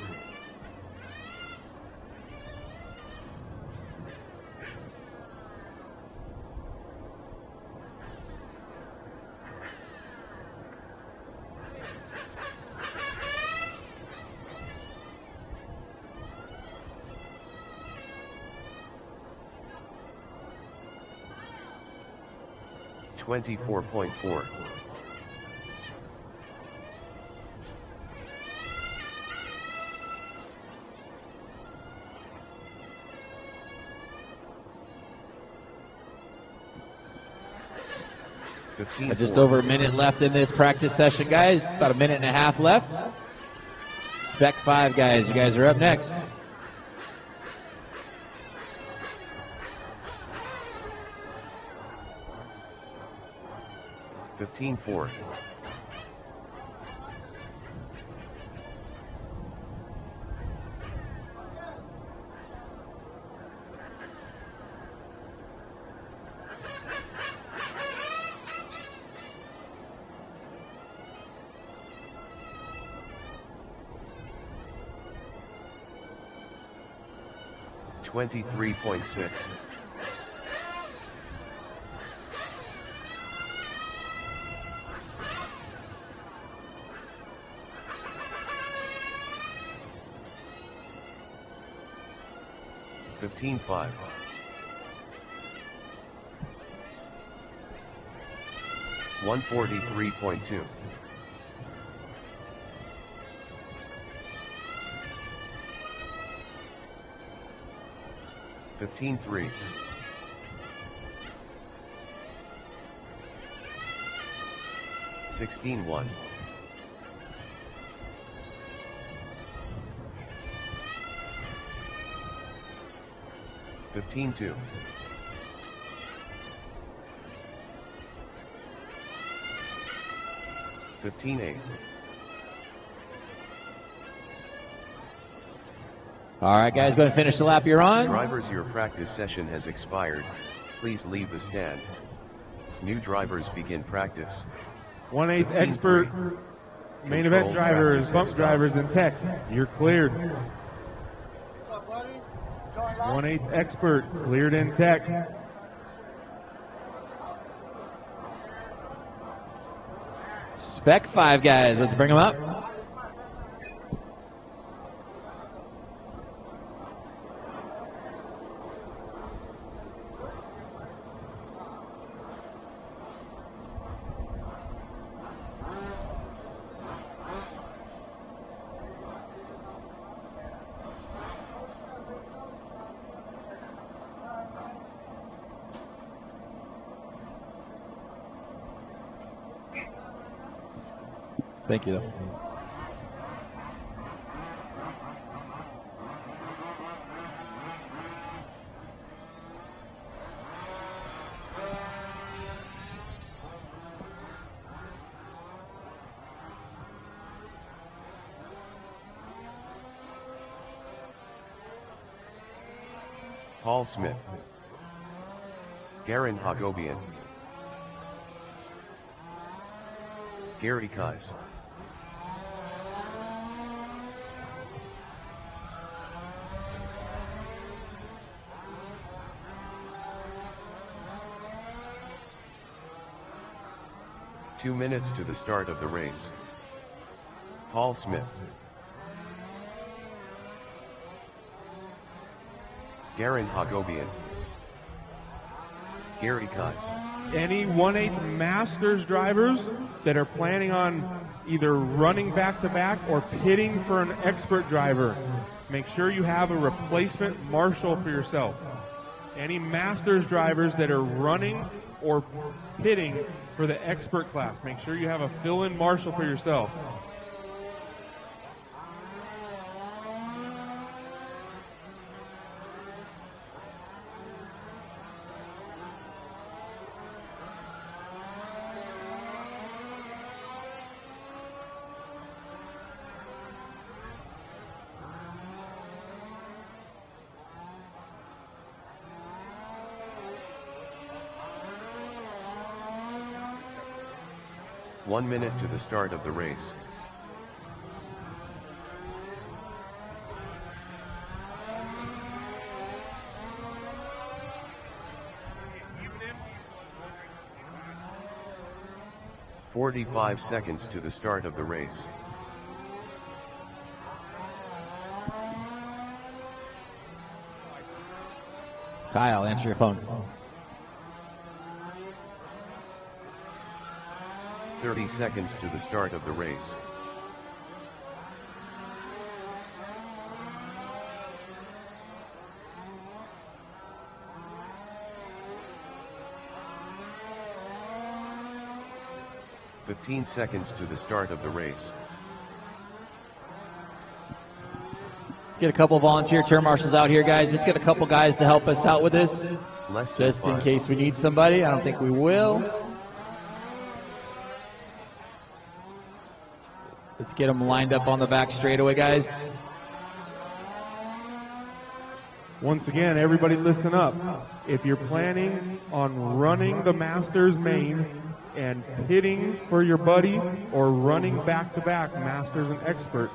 24.4. 15-4. Just over a minute left in this practice session, guys. About a minute and a half left. Spec 5 guys, you guys are up next. 15-4. 15-5. 23.6. $15.5. 143.2. 15.3. 16.1. 15.2. 15.8. All right, guys, going to finish the lap you're on. Drivers, your practice session has expired. Please leave the stand. New drivers begin practice. 1/8 expert main event drivers, bump drivers, and tech. You're cleared. 1/8 expert cleared in tech. Spec 5 guys, let's bring them up. Thank you, though. Paul Smith. Garin Hagobian. Gary Kais. Two minutes to the start of the race. Paul Smith. Garin Hagobian. Gary Kais. Any 1/8 Masters drivers that are planning on either running back-to-back or pitting for an expert driver, make sure you have a replacement marshal for yourself. Any Masters drivers that are running or pitting for the expert class, make sure you have a fill-in marshal for yourself. One minute to the start of the race. "45 seconds to the start of the race. Kyle, answer your phone. 30 seconds to the start of the race. "15 seconds to the start of the race. Let's get a couple volunteer turn marshals out here, guys. Just get a couple guys to help us out with this. Less than Just in 5. case we need somebody. I don't think we will. Let's get them lined up on the back straightaway, guys. Once again, everybody listen up. If you're planning on running the Masters main and pitting for your buddy or running back-to-back Masters and Expert,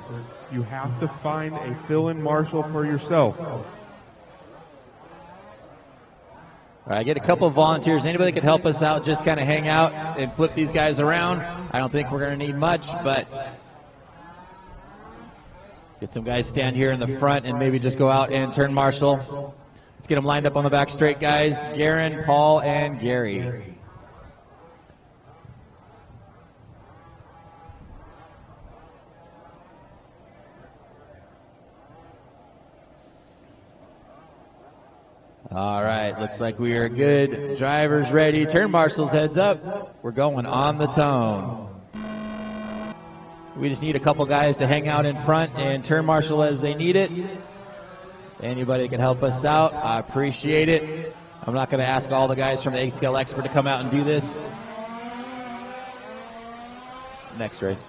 you have to find a fill-in marshal for yourself. All right, get a couple of volunteers. Anybody that could help us out, just kind of hang out and flip these guys around. I don't think we're going to need much, but get some guys stand here in the front and maybe just go out and turn marshal. Let's get them lined up on the back straight, guys. Garen, Paul, and Gary. All right, looks like we are good. Drivers ready. Turn marshals, heads up. We're going on the tone. We just need a couple guys to hang out in front and turn marshal as they need it. Anybody that can help us out, I appreciate it. I'm not going to ask all the guys from the 8-scale expert to come out and do this. Next race.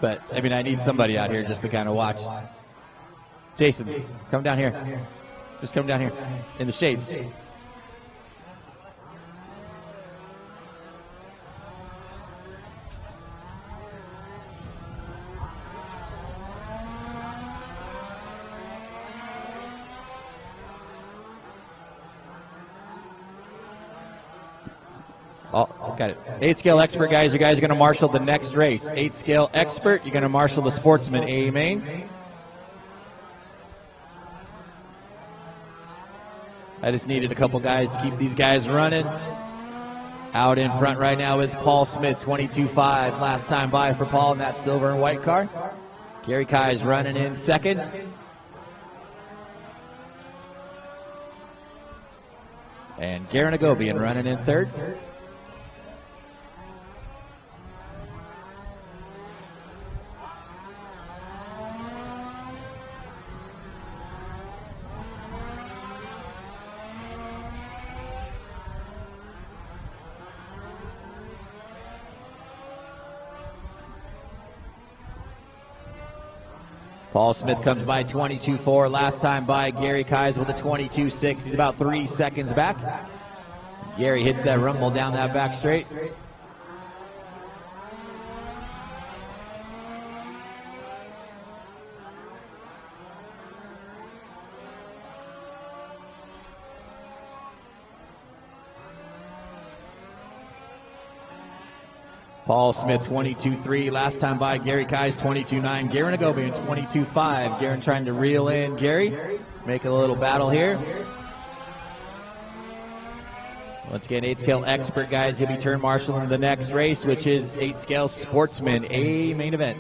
But, I mean, I need somebody out here just to kind of watch. Jason, come down here. Just come down here in the shade. Oh, got it. 8-scale expert, guys. You guys are going to marshal the next race. 8-scale expert, you're going to marshal the sportsman. Amen. I just needed a couple guys to keep these guys running. Out in front right now is Paul Smith, 22.5. Last time by for Paul in that silver and white car. Gary Kai is running in second. And Garen Agobian running in third. Paul Smith comes by 22.4. Last time by Gary Kais with a 22.6. He's about 3 seconds back. Gary hits that rumble down that back straight. Paul Smith, 22.3. Last time by Gary Kais, 22.9. Garen Agobian, 22.5. Garen trying to reel in Gary. Make a little battle here. Once again, 8-scale expert, guys. He'll be turn marshal in the next race, which is 8-scale sportsman, a main event.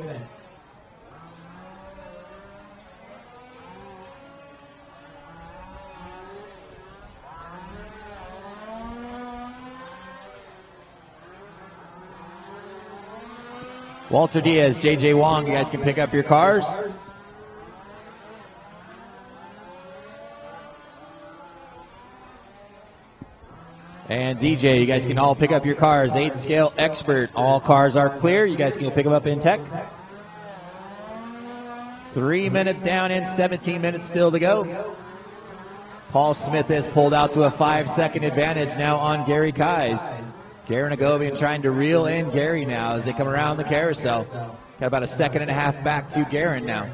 Walter Diaz, JJ Wong, you guys can pick up your cars. And DJ, you guys can all pick up your cars. 8-scale expert, all cars are clear. You guys can go pick them up in tech. 3 minutes down and 17 minutes still to go. Paul Smith has pulled out to a 5-second advantage now on Gary Kais. Garen Agobian trying to reel in Gary now as they come around the carousel. Got about a second and a half back to Garen now.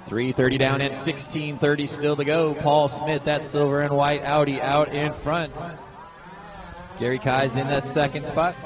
.330 down and 16:30 still to go. Paul Smith, that silver and white Audi out in front. Gary Kai's in that second spot.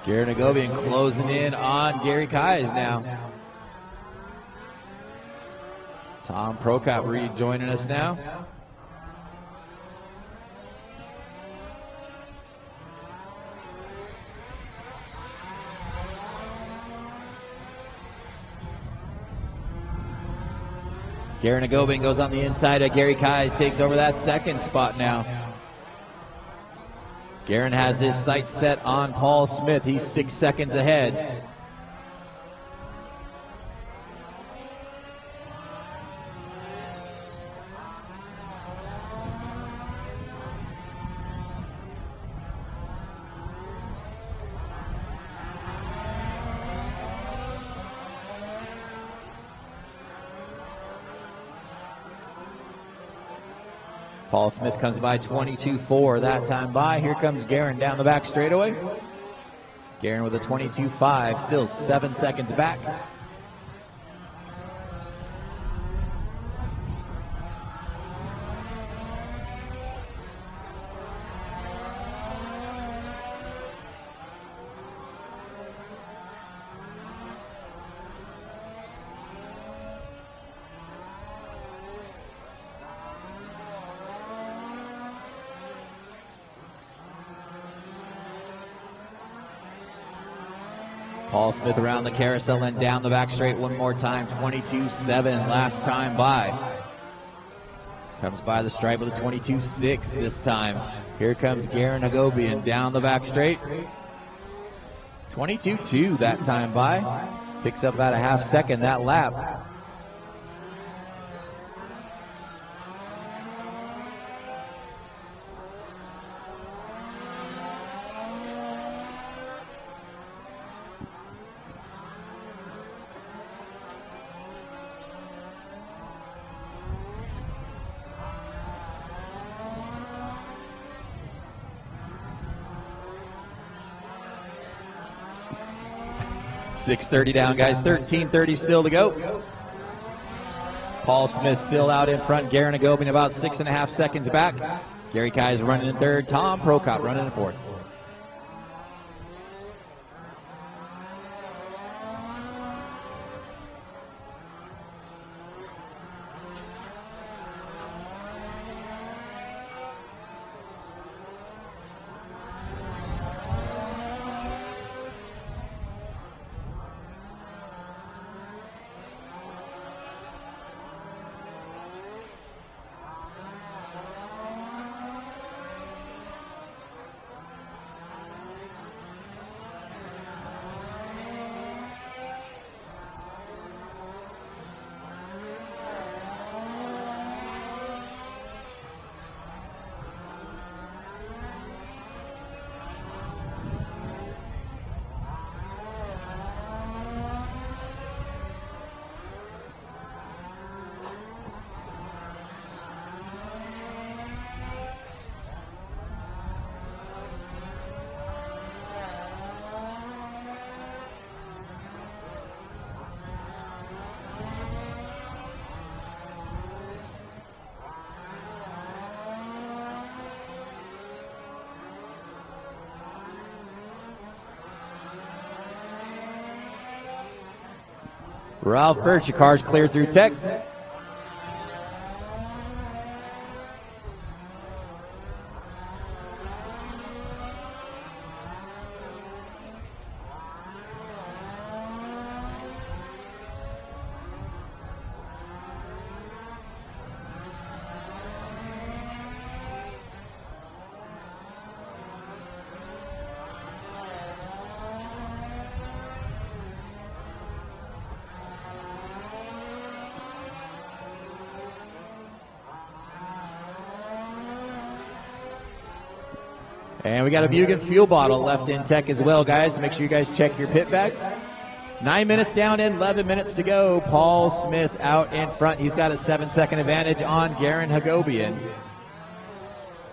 Garen Hagobian closing in on Gary Keyes now. Tom Prokop rejoining us now. Garen Hagobian goes on the inside of Gary Keyes, takes over that second spot now. Garen has his sights set on Paul Smith. He's 6 seconds ahead. Paul Smith comes by 22.4 that time by. Here comes Garen down the back straightaway. Garen with a 22.5, still 7 seconds back. Paul Smith around the carousel and down the back straight one more time. 22.7 last time by. Comes by the stripe with a 22.6 this time. Here comes Garen Hagobian down the back straight. 22.2 that time by. Picks up about a half second that lap. .630 down, guys. 13:30 still to go. Paul Smith still out in front. Garen Hagobian about 6.5 seconds back. Gary Keyes running in third. Tom Prokop running in fourth. Ralph Birch, your car's clear through tech. And we got a Mugen fuel bottle left in tech as well, guys. Make sure you guys check your pit bags. 9 minutes down and 11 minutes to go. Paul Smith out in front. He's got a 7-second advantage on Garen Hagobian.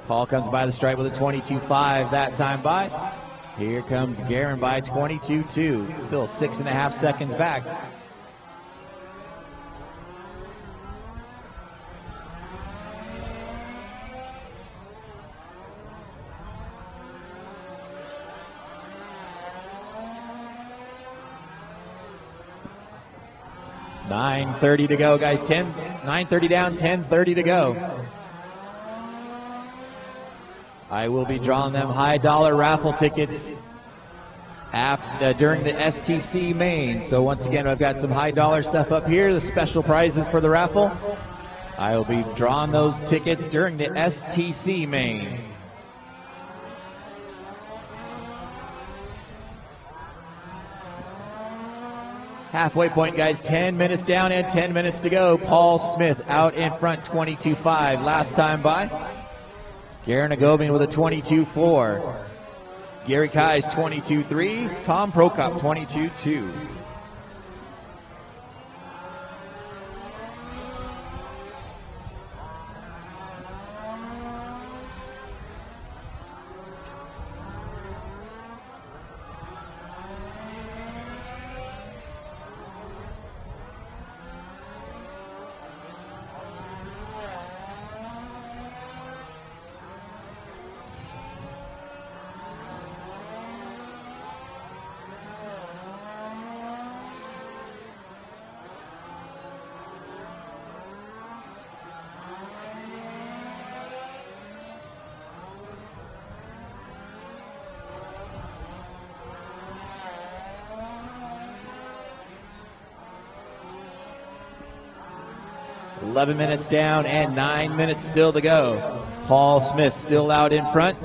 Paul comes by the stripe with a 22.5 that time by. Here comes Garen by 22.2. Still 6.5 seconds back. 9:30 to go, guys. 9:30 down, 10:30 to go. I will be drawing them high dollar raffle tickets during the STC main. So once again, I've got some high dollar stuff up here, the special prizes for the raffle. I will be drawing those tickets during the STC main. Halfway point, guys. 10 minutes down and 10 minutes to go. Paul Smith out in front, 22.5. Last time by. Garen Agobian with a 22.4. Gary Kai's 22.3. Tom Prokop 22.2. $11 minutes down and 9 minutes still to go. Paul Smith still out in front.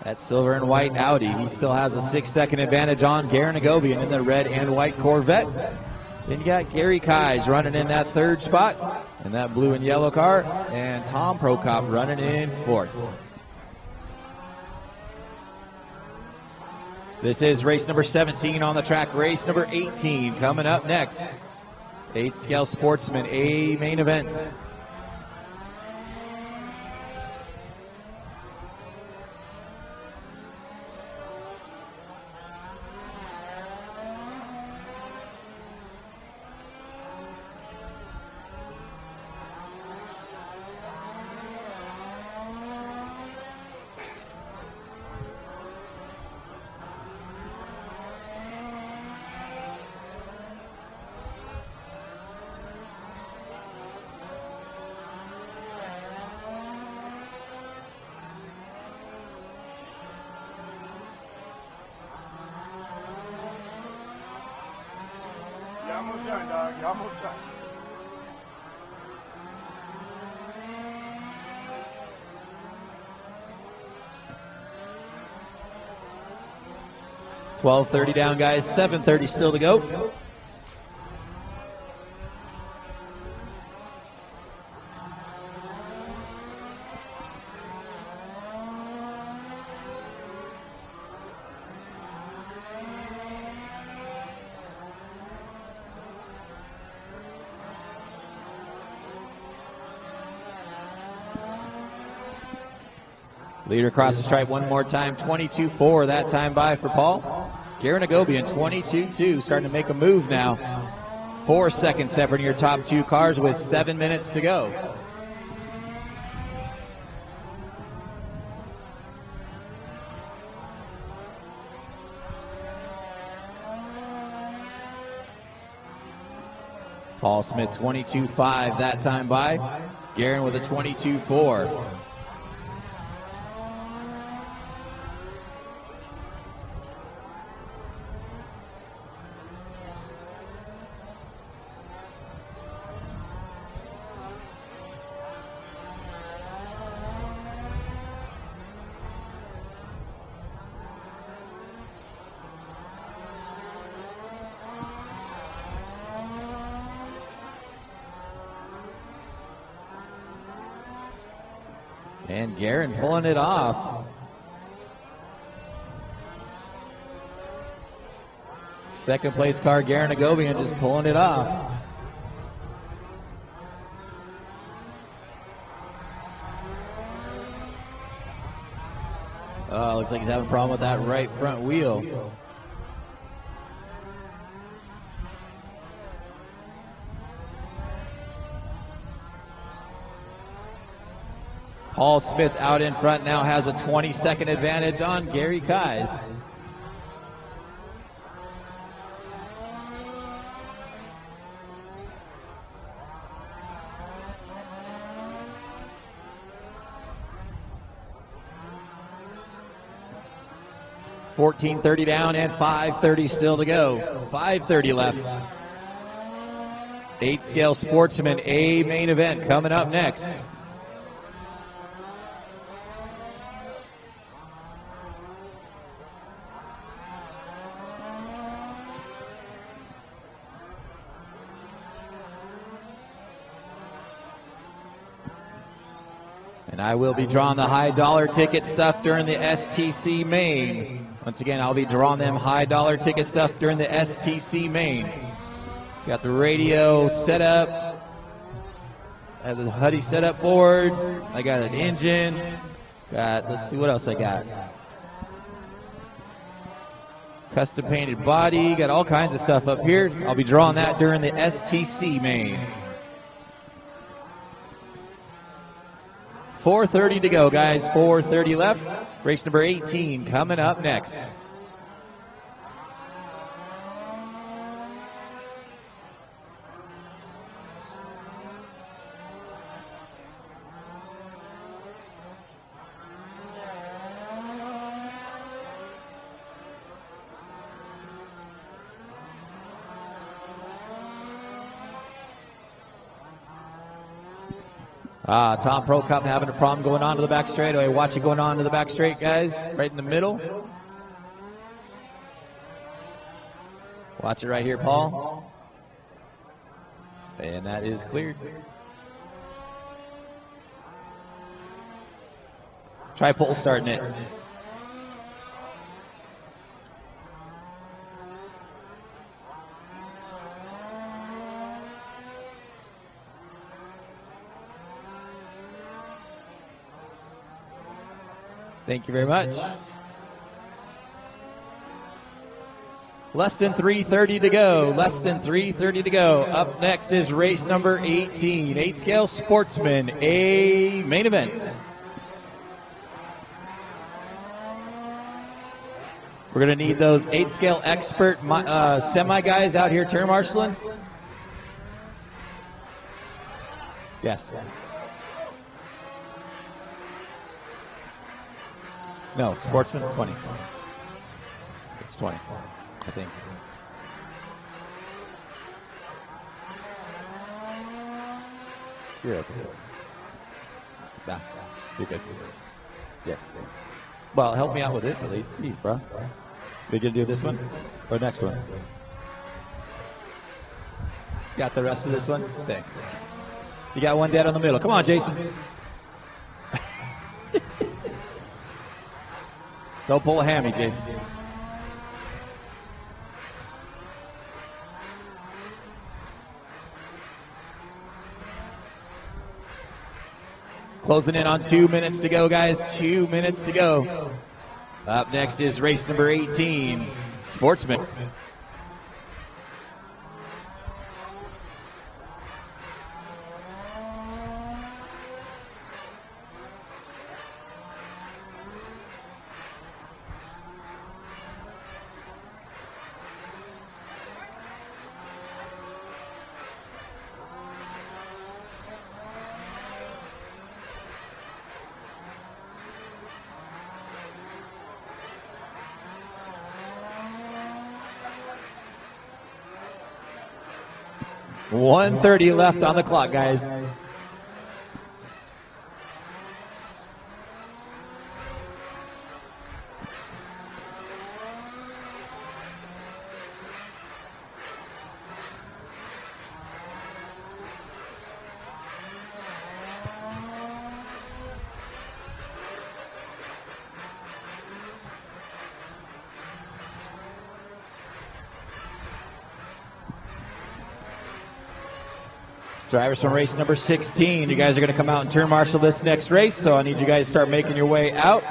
That silver and white Audi. He still has a 6-second advantage on Garen Agobian in the red and white Corvette. Then you got Gary Kai's running in that third spot in that blue and yellow car. And Tom Prokop running in fourth. This is race number 17 on the track. Race number 18 coming up next. 8 Scale Sportsman, a main event. Almost done, dog. You're almost done. $12:30 down, guys. 7:30 still to go. Leader across the stripe one more time, 22.4 that time by for Paul. Garen Agobian, 22.2, starting to make a move now. 4 seconds separating your top two cars with 7 minutes to go. Paul Smith, 22.5 that time by. Garen with a 22.4. And Garen pulling it off. Second place car, Garen Agobian, just pulling it off. Oh, looks like he's having a problem with that right front wheel. Paul Smith out in front now has a 20-second advantage on Gary Kai's. 14:30 down and 5:30 still to go. 5:30 left. 8 scale sportsman A main event coming up next. And I will be drawing the high dollar ticket stuff during the STC main. Once again, I'll be drawing them high dollar ticket stuff during the STC main. Got the radio set up. I have the Huddy setup board. I got an engine. Let's see what else I got. Custom painted body. Got all kinds of stuff up here. I'll be drawing that during the STC main. 4:30 to go, guys. 4:30 left. Race number 18 coming up next. Tom Pro Cup having a problem going on to the back straightaway. Watch it going on to the back straight, guys. Right in the middle. Watch it right here, Paul. And that is cleared. Try pull starting it. Thank you very much. Less than 3:30 to go. Less than 3:30 to go. Up next is race number 18. 8 scale sportsman A main event. We're going to need those 8 scale expert semi guys out here turn marshaling. Yes. No, sportsman 20. It's 20, I think. You're okay. Nah, you're good. Yeah. Well, help me out with this at least. Jeez, bro. We gonna do this one or next one? Got the rest of this one? Thanks. You got one dead on the middle. Come on, Jason. Don't pull a hammy, Jason. Closing in on 2 minutes to go, guys. 2 minutes to go. Up next is race number 18, Sportsman. .130 left on the clock, guys. Drivers from race number 16, you guys are going to come out and turn marshal this next race, so I need you guys to start making your way out.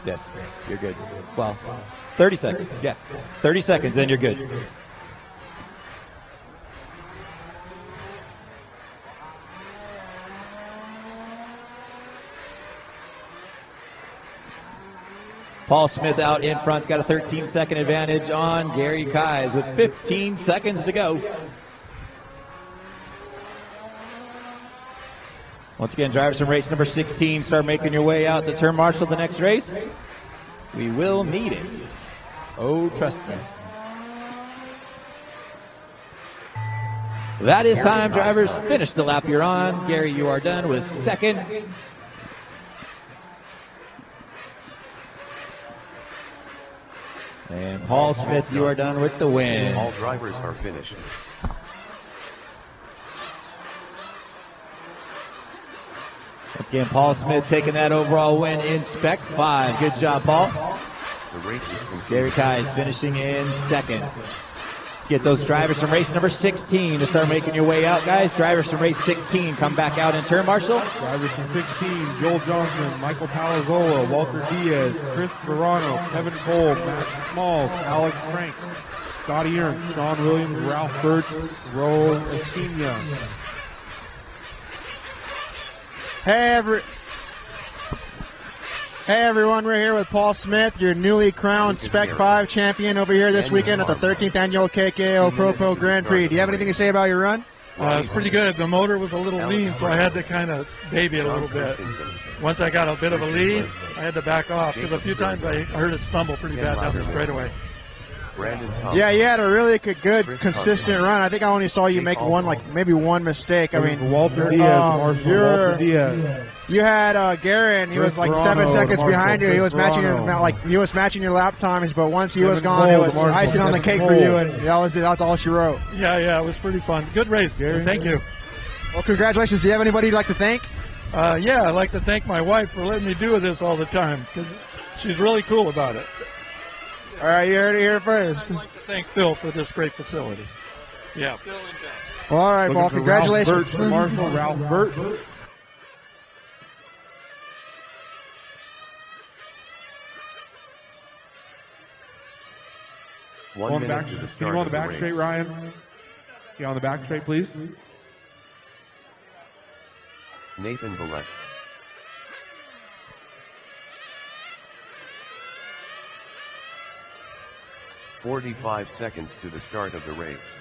Yes, you're good. Well, 30 seconds. Yeah, 30 seconds, then you're good. Paul Smith out in front's got a 13-second advantage on Gary Keyes with 15 seconds to go. Once again, drivers from race number 16, start making your way out to turn marshal the next race. We will need it. Oh, trust me. That is time, drivers. Finish the lap you're on. Gary, you are done with second. And Paul Smith, you are done with the win. All drivers are finished. Once again, Paul Smith taking that overall win in Spec 5. Good job, Paul. The race is complete. Gary Keyes finishing in second. Let's get those drivers from race number 16 to start making your way out, guys. Drivers from race 16, come back out in turn, Marshall. Drivers from 16, Joel Johnson, Michael Palazzola, Walter Diaz, Chris Verano, Kevin Cole, Matt Smalls, Alex Frank, Scotty Ernst, Sean Williams, Ralph Birch, Ro Esquina. Hey everyone, we're here with Paul Smith, your newly crowned Spec 5 champion over here this weekend at the 13th annual KKO ProPo Grand Prix. Do you have anything to say about your run? It's pretty good. The motor was a little lean, so I had to kind of baby it a little bit. Once I got a bit of a lead, I had to back off because a few times I heard it stumble pretty bad down the straightaway. Yeah, you had a really good, consistent run. I think I only saw you make maybe one mistake. I mean, Walter Diaz. You had Garen. He was like 7 seconds behind you. He was matching your lap times, but once he was gone, it was icing on the cake for you, and that's all she wrote. Yeah, it was pretty fun. Good race, Gary. Thank you. Well, congratulations. Do you have anybody you'd like to thank? Yeah, I'd like to thank my wife for letting me do this all the time because she's really cool about it. All right, you heard it here first. I'd like to thank Phil for this great facility. Yeah, Phil and Jack. Well, all right, Paul, congratulations. Ralph Birch. One minute to the start Can you on the of back the straight, race. Ryan? Get on the back straight, please. Nathan Velez. "45 seconds to the start of the race.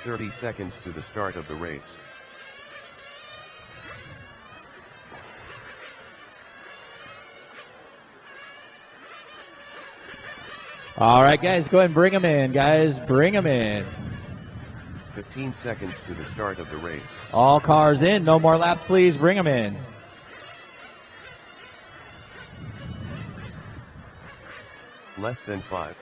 "30 seconds to the start of the race. All right, guys, go ahead and bring them in, guys. Bring them in. 15 seconds to the start of the race. All cars in. No more laps, please. Bring them in. Less than 5.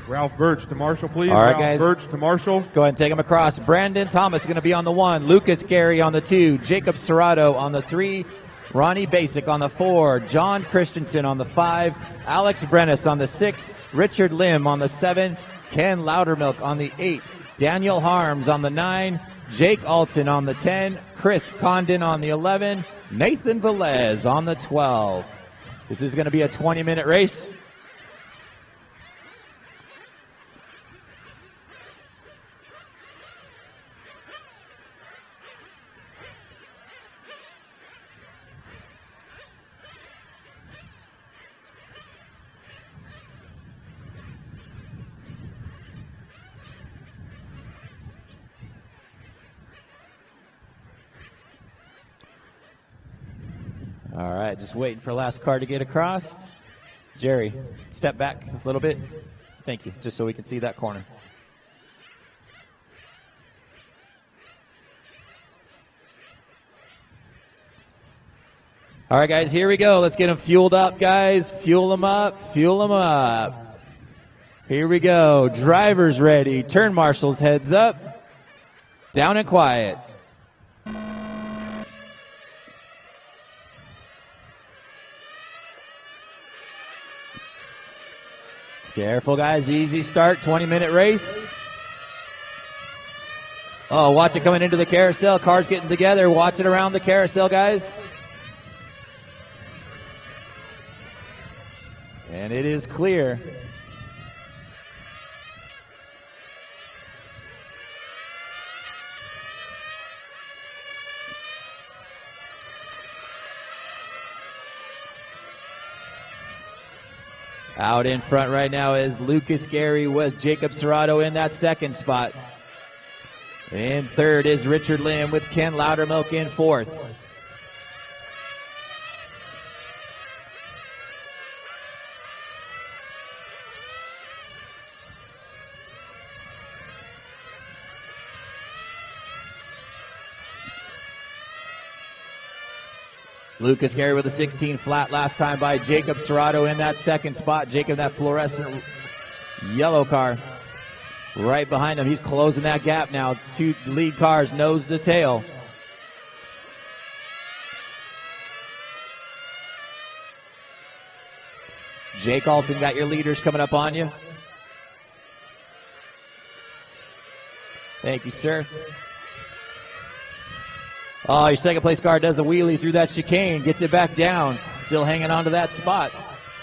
Ralph Birch to Marshall, please. All right, Ralph guys. Birch to Marshall. Go ahead and take them across. Brandon Thomas is going to be on the 1. Lucas Gary on the 2. Jacob Serrato on the 3. Ronnie Basic on the 4. John Christensen on the 5. Alex Brennis on the 6. Richard Lim on the 7. Ken Loudermilk on the 8. Daniel Harms on the 9. Jake Alton on the 10. Chris Condon on the 11. Nathan Velez on the 12. This is going to be a 20-minute race. All right, just waiting for last car to get across. Jerry, step back a little bit. Thank you, just so we can see that corner. All right, guys, here we go. Let's get them fueled up, guys. Fuel them up, fuel them up. Here we go. Drivers ready. Turn marshals, heads up. Down and quiet. Careful, guys. Easy start. 20-minute race. Oh, watch it coming into the carousel. Cars getting together. Watch it around the carousel, guys. And it is clear. Out in front right now is Lucas Gary with Jacob Serrato in that second spot. In third is Richard Lim with Ken Loudermilk in fourth. Lucas Gary with a 16 flat last time by Jacob Serrato in that second spot. Jacob, that fluorescent yellow car. Right behind him. He's closing that gap now. Two lead cars, nose to tail. Jake Alton got your leaders coming up on you. Thank you, sir. Oh, your second place car does a wheelie through that chicane, gets it back down. Still hanging on to that spot.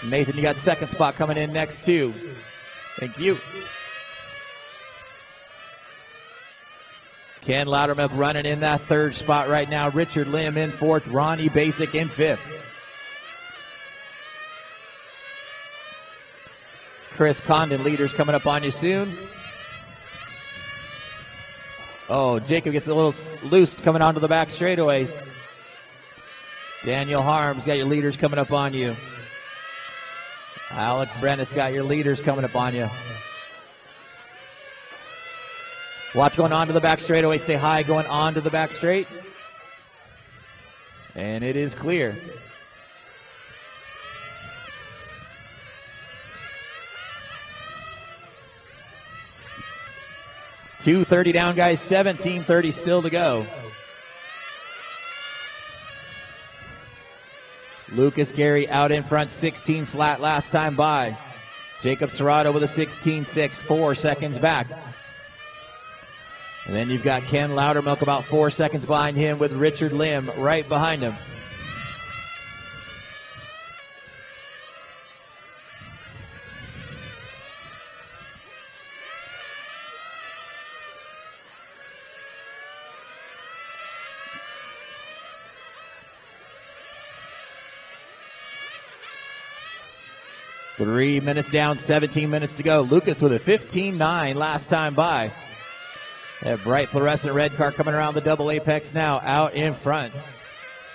Nathan, you got second spot coming in next too. Thank you. Ken Loudermilk running in that third spot right now. Richard Lim in fourth. Ronnie Basic in fifth. Chris Condon, leaders coming up on you soon. Oh, Jacob gets a little loose coming onto the back straightaway. Daniel Harms got your leaders coming up on you. Alex Brennis got your leaders coming up on you. Watch going on to the back straightaway. Stay high going on to the back straight. And it is clear. .230 down, guys. 17:30 still to go. Lucas Gary out in front, 16 flat last time by. Jacob Serrato with a 16.6, 4 seconds back. And then you've got Ken Loudermilk about 4 seconds behind him with Richard Lim right behind him. Three minutes down, 17 minutes to go. Lucas with a 15.9 last time by. That bright fluorescent red car coming around the double apex now, out in front.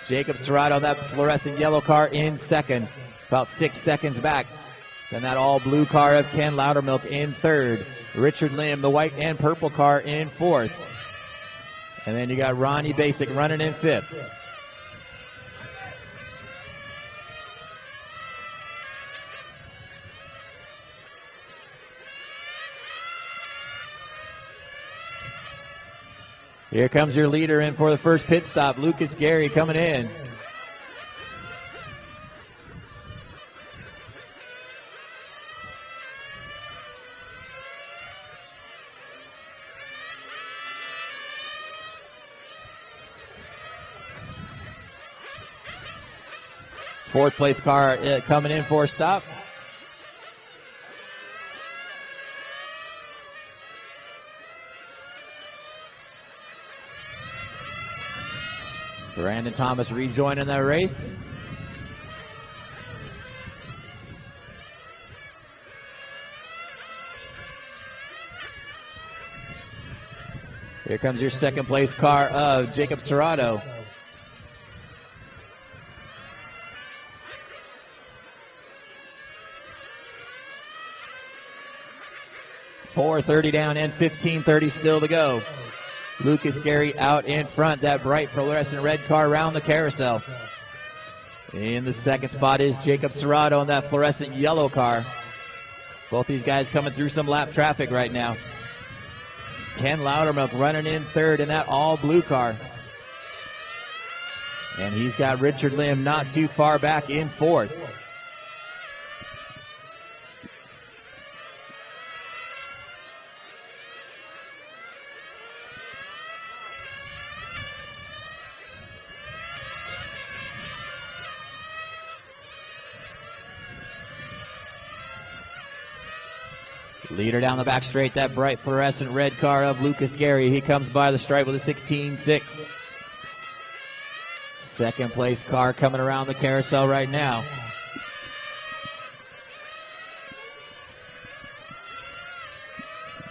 Jacob Serrato on that fluorescent yellow car in second, about 6 seconds back. Then that all blue car of Ken Loudermilk in third. Richard Lim, the white and purple car, in fourth. And then you got Ronnie Basic running in fifth. Here comes your leader in for the first pit stop, Lucas Gary coming in. Fourth place car coming in for a stop. Brandon Thomas rejoining the race. Here comes your second place car of Jacob Serrato. .430 down and 15:30 still to go. Lucas Gary out in front, that bright fluorescent red car around the carousel. In the second spot is Jacob Serrato on that fluorescent yellow car. Both these guys coming through some lap traffic right now. Ken Loudermilk running in third in that all blue car. And he's got Richard Lim not too far back in fourth. Leader down the back straight, that bright fluorescent red car of Lucas Gary. He comes by the stripe with a 16.6. Second place car coming around the carousel right now.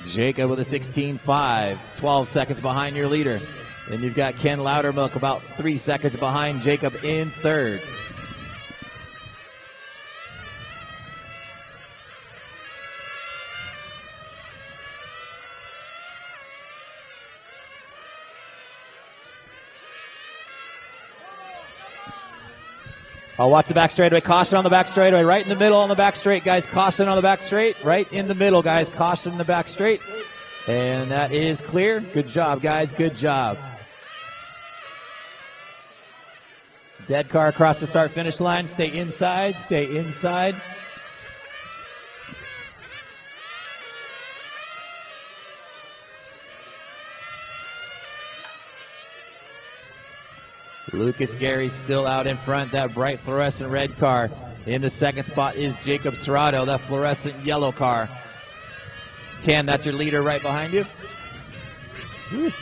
Jacob with a 16.5, 12 seconds behind your leader. Then you've got Ken Loudermilk about 3 seconds behind Jacob in third. I'll watch the back straightaway. Caution on the back straightaway. Right in the middle on the back straight, guys. Caution on the back straight. Right in the middle, guys. Caution in the back straight. And that is clear. Good job, guys. Good job. Dead car across the start finish line. Stay inside. Stay inside. Lucas Gary still out in front. That bright fluorescent red car. In the second spot is Jacob Serrato, that fluorescent yellow car. Ken, that's your leader right behind you. Woo.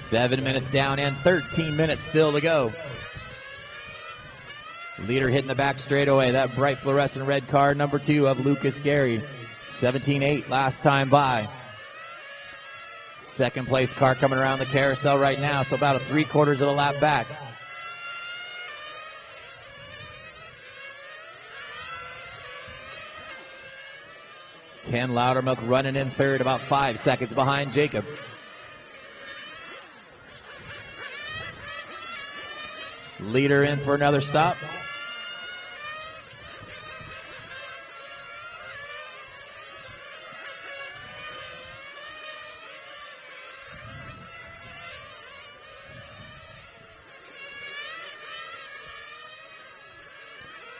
Seven minutes down and 13 minutes still to go. Leader hitting the back straightaway. That bright fluorescent red car, number 2 of Lucas Gary. 17.8 last time by. Second place car coming around the carousel right now, so about a 3/4 of a lap back. Ken Loudermilk running in third, about 5 seconds behind Jacob. Leader in for another stop.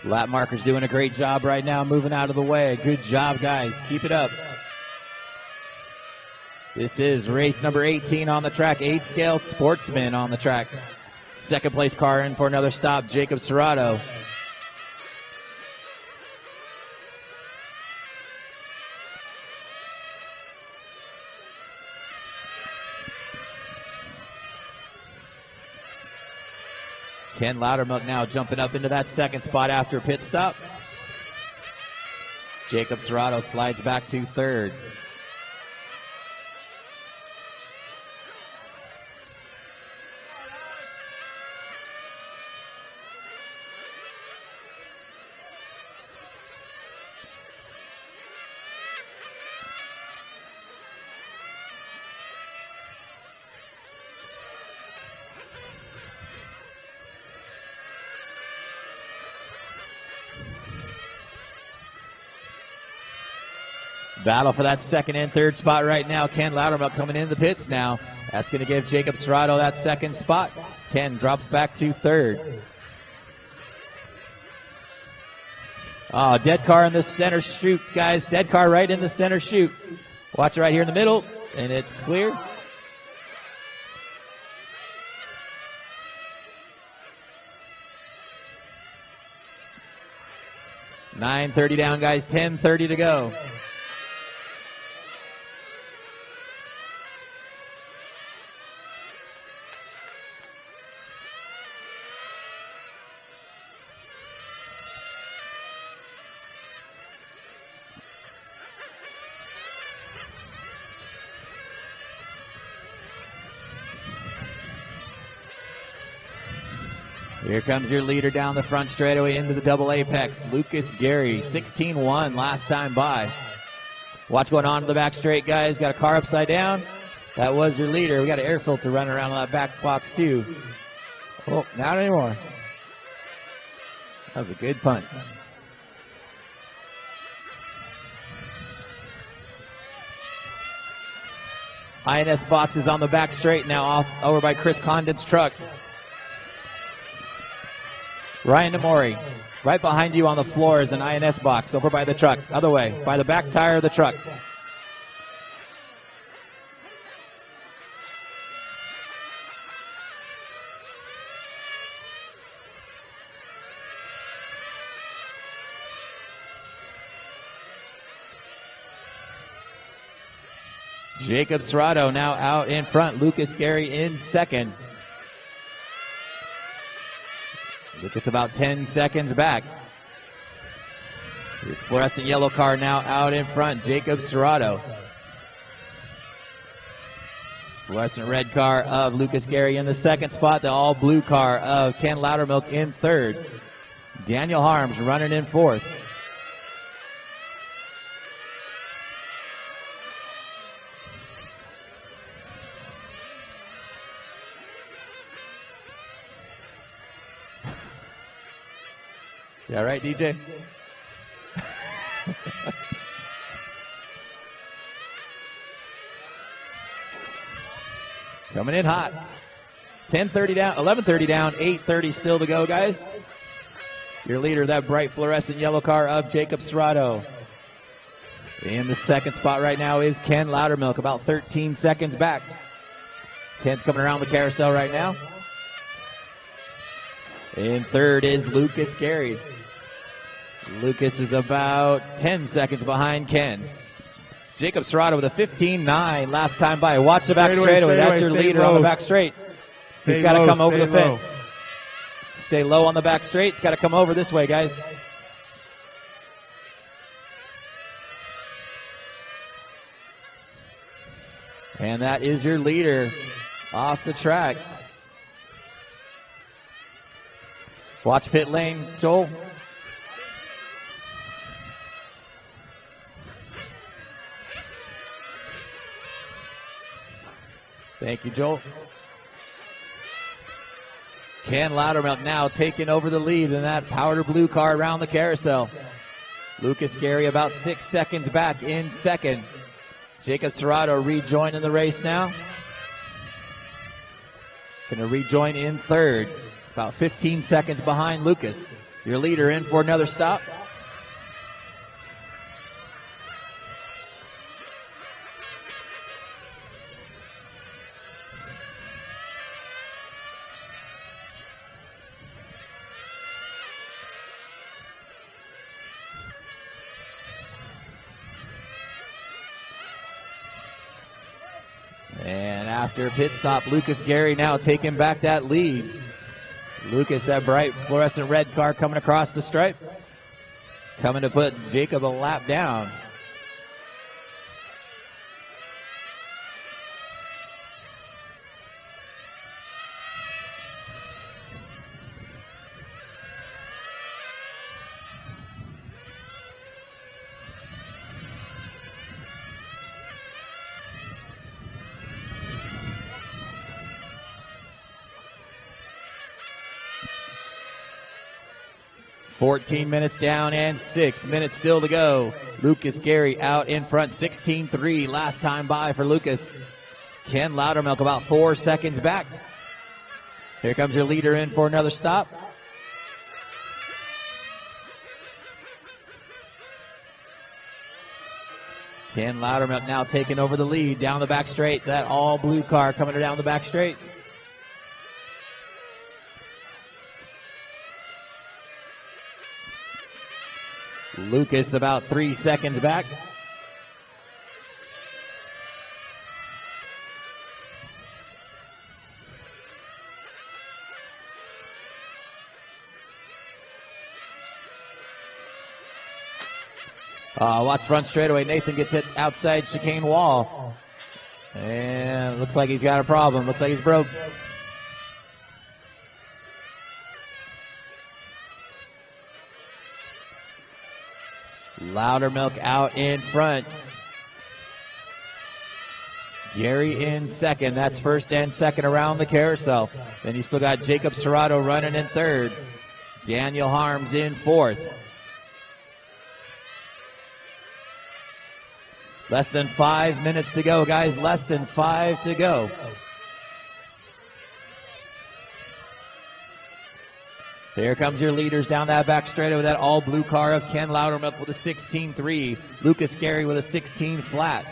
Lap marker's doing a great job right now, moving out of the way. Good job, guys. Keep it up. This is race number 18 on the track. 8-scale Sportsman on the track. Second place car in for another stop, Jacob Serrato. Ken Loudermilk now jumping up into that second spot after a pit stop. Jacob Serrato slides back to third. Battle for that second and third spot right now. Ken Loudermilk coming in the pits now. That's going to give Jacob Serrato that second spot. Ken drops back to third. Oh, dead car in the center chute, guys. Dead car right in the center chute. Watch it right here in the middle, and it's clear. $9:30 down, guys. 10:30 to go. Here comes your leader down the front straightaway into the double apex. Lucas Gary, 16-1 last time by. Watch going on to the back straight, guys. Got a car upside down. That was your leader. We got an air filter running around on that back box too. Oh, not anymore. That was a good punt. INS box is on the back straight now, off over by Chris Condon's truck. Ryan Namori, right behind you on the floor is an INS box over by the truck. Other way, by the back tire of the truck. Jacob Serrato now out in front. Lucas Gary in second. Lucas about 10 seconds back. Your fluorescent yellow car now out in front. Jacob Serrato. Fluorescent red car of Lucas Gary in the second spot. The all blue car of Ken Loudermilk in third. Daniel Harms running in fourth. Yeah, right, DJ? Coming in hot. 10:30 down, 11:30 down, 8:30 still to go, guys. Your leader, that bright fluorescent yellow car of Jacob Serrato. In the second spot right now is Ken Loudermilk, about 13 seconds back. Ken's coming around the carousel right now. In third is Lucas Gary. Lucas is about 10 seconds behind Ken. Jacob Serrato with a 15.9 last time by. Watch the back straightaway. That's your leader on the back straight. He's got to come over the fence. Stay low on the back straight. He's got to come over this way, guys. And that is your leader off the track. Watch pit lane, Joel. Thank you, Joel. Ken Loudermilk now taking over the lead in that powder blue car around the carousel. Lucas Gary about 6 seconds back in second. Jacob Serrato rejoining the race now. Going to rejoin in third. About 15 seconds behind Lucas. Your leader in for another stop. And after pit stop, Lucas Gary now taking back that lead. Lucas, that bright fluorescent red car coming across the stripe. Coming to put Jacob a lap down. $14 minutes down and 6 minutes still to go. Lucas Gary out in front, 16.3 last time by for Lucas. Ken Loudermilk about 4 seconds back. Here comes your leader in for another stop. Ken Loudermilk now taking over the lead down the back straight. That all blue car coming down the back straight. Lucas about 3 seconds back. Watch front straightaway. Nathan gets hit outside chicane wall. And looks like he's got a problem. Looks like he's broke. Loudermilk out in front. Gary in second. That's first and second around the carousel. Then you still got Jacob Serrato running in third. Daniel Harms in fourth. Less than 5 minutes to go, guys. Less than 5 to go. Here comes your leaders down that back straightaway with that all blue car of Ken Loudermilk with a 16.3. Lucas Gary with a 16 flat.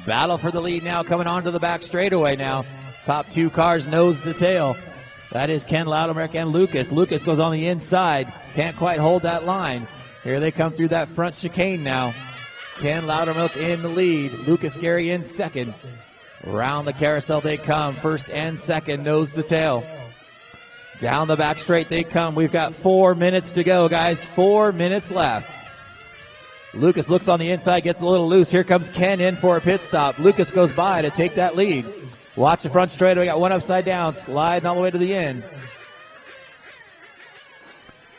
Battle for the lead now coming onto the back straightaway now. Top two cars nose to tail. That is Ken Loudermilk and Lucas. Lucas goes on the inside. Can't quite hold that line. Here they come through that front chicane now. Ken Loudermilk in the lead. Lucas Gary in second. Around the carousel they come. First and second, nose to tail. Down the back straight they come. We've got 4 minutes to go, guys. 4 minutes left. Lucas looks on the inside, gets a little loose. Here comes Ken in for a pit stop. Lucas goes by to take that lead. Watch the front straightaway. Got one upside down, sliding all the way to the end.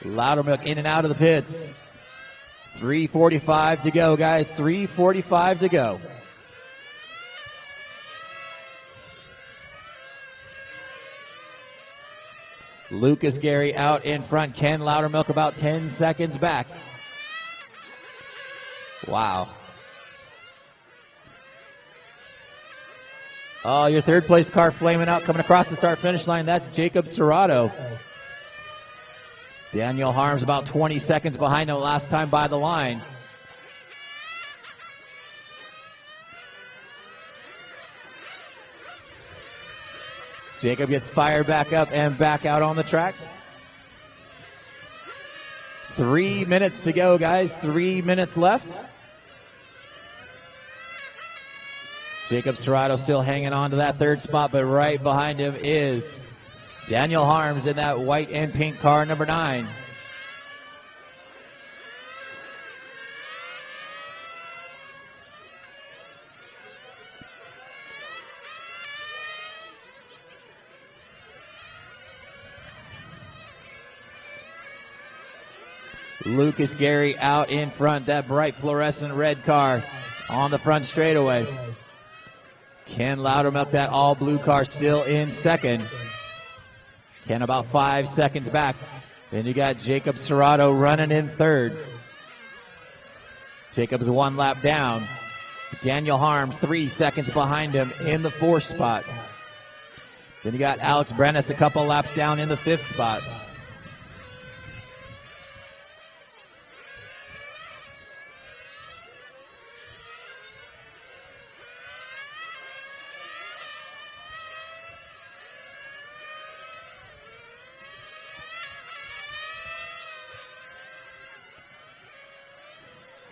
Loudermilk in and out of the pits. 3:45 to go, guys. 3:45 to go. Lucas Gary out in front. Ken Loudermilk about 10 seconds back. Wow. Oh, your third place car flaming out coming across the start finish line. That's Jacob Serrato. Daniel Harms about 20 seconds behind him last time by the line. Jacob gets fired back up and back out on the track. 3 minutes to go, guys. 3 minutes left. Jacob Serrato still hanging on to that third spot, but right behind him is Daniel Harms in that white and pink car, number 9. Lucas Gary out in front, that bright fluorescent red car on the front straightaway. Ken Loudermilk, that all blue car, still in second. Ken about 5 seconds back. Then you got Jacob Serrato running in third. Jacob's 1 lap down. Daniel Harms 3 seconds behind him in the 4th spot. Then you got Alex Brennis a couple laps down in the 5th spot.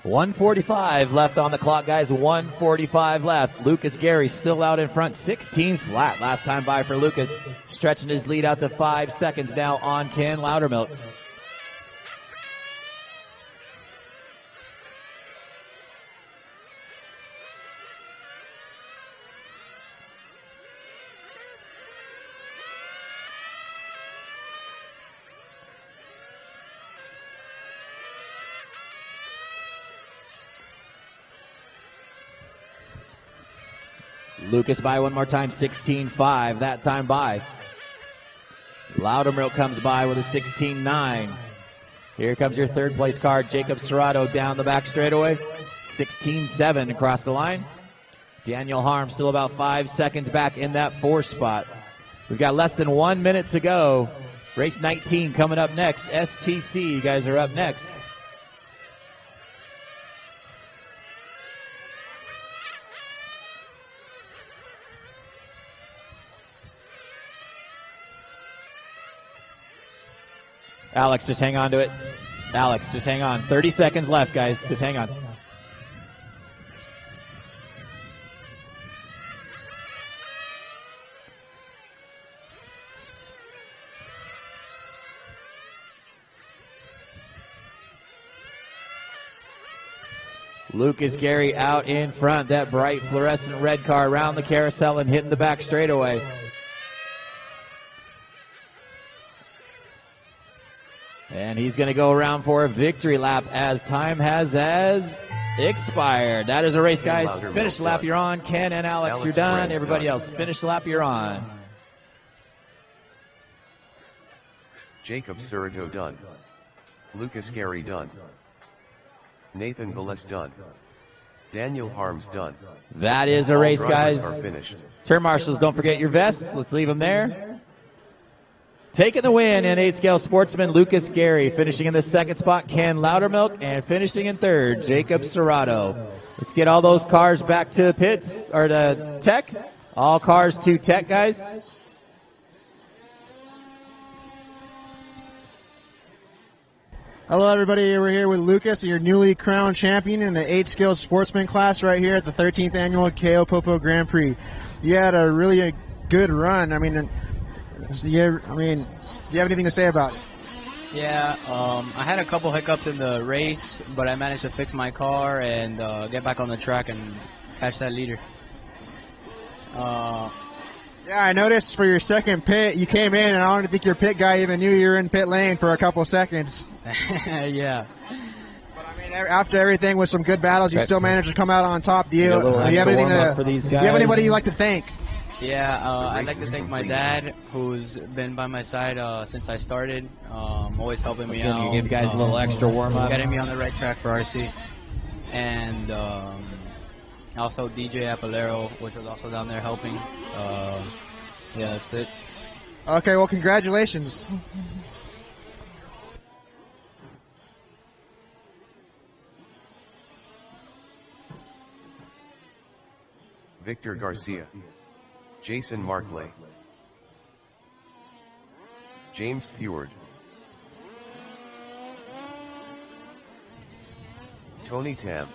.145 left on the clock, guys. 1:45 left. Lucas Gary still out in front. 16 flat last time by for Lucas. Stretching his lead out to 5 seconds now on Ken Loudermilk. Lucas by one more time, 16.5, that time by. Loudermilk comes by with a 16.9. Here comes your third place car, Jacob Serrato down the back straightaway, 16.7 across the line. Daniel Harms still about 5 seconds back in that 4th spot. We've got less than 1 minute to go. Race 19 coming up next. STC, you guys are up next. Alex, just hang on to it. Alex, just hang on. 30 seconds left, guys. Just hang on. Lucas Gary out in front. That bright fluorescent red car around the carousel and hitting the back straightaway. And he's going to go around for a victory lap as time has expired. That is a race, guys. Finish the lap you're on. Ken and Alex, you're done. Everybody else, finish the lap you're on. Jacob Serrato done. Lucas Gary done. Nathan Velez done. Daniel Harms done. That is a All race, drivers guys. are finished. Turn marshals, don't forget your vests. Let's leave them there. Taking the win in 8-scale sportsman, Lucas Gary. Finishing in the second spot, Ken Loudermilk. And finishing in third, Jacob Serrato. Let's get all those cars back to pits, or to tech. All cars to tech, guys. Hello, everybody. We're here with Lucas, your newly crowned champion in the 8-skill sportsman class right here at the 13th annual KO ProPo Grand Prix. You had a really good run. I mean, do you have anything to say about it? Yeah, I had a couple hiccups in the race, but I managed to fix my car and get back on the track and catch that leader. Yeah, I noticed for your second pit, you came in, and I don't think your pit guy even knew you were in pit lane for a couple seconds. Yeah. But I mean, after everything with some good battles, you still managed to come out on top. Do you have anything for these do you have guys? anybody you'd like to thank? Yeah, I'd like to thank my dad, who's been by my side since I started, always helping me out. You give guys a little extra warm-up. Getting me on the right track for RC. And also DJ Apolero, which was also down there helping. Yeah, that's it. Okay, well, congratulations. Victor Garcia. Jason Markley. James Stewart. Tony Tam.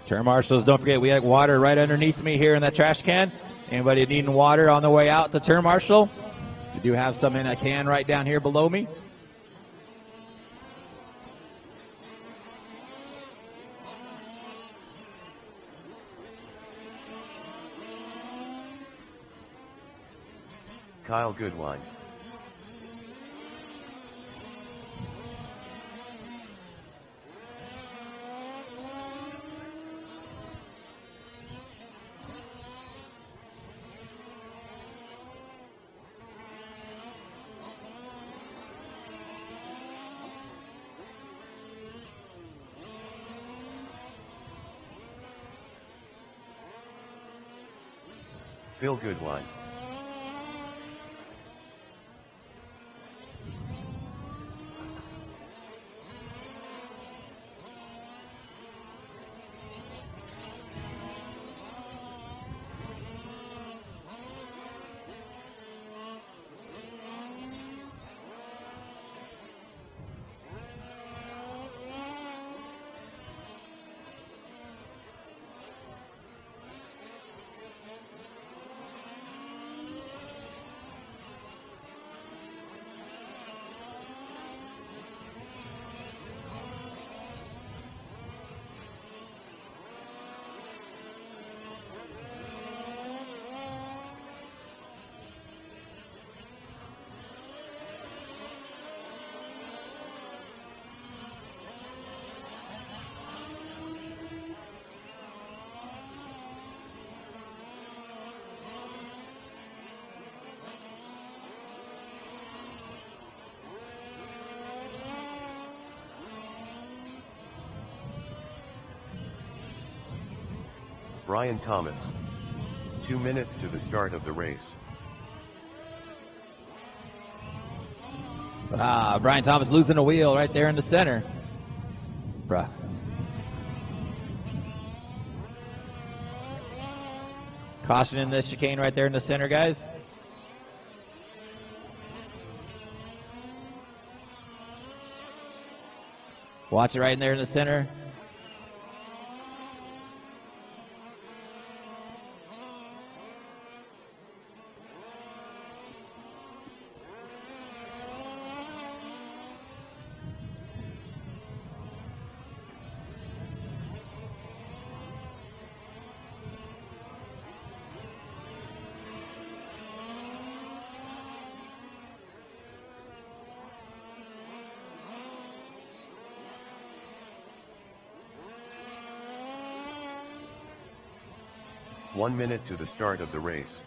Turn marshals, don't forget we have water right underneath me here in that trash can. Anybody needing water on the way out to turn marshal? We do have some in a can right down here below me. Kyle Goodwine. Phil Goodwine. Brian Thomas. 2 minutes to the start of the race. Brian Thomas losing a wheel right there in the center. Bruh. Caution in this chicane right there in the center, guys. Watch it right in there in the center. One minute to the start of the race.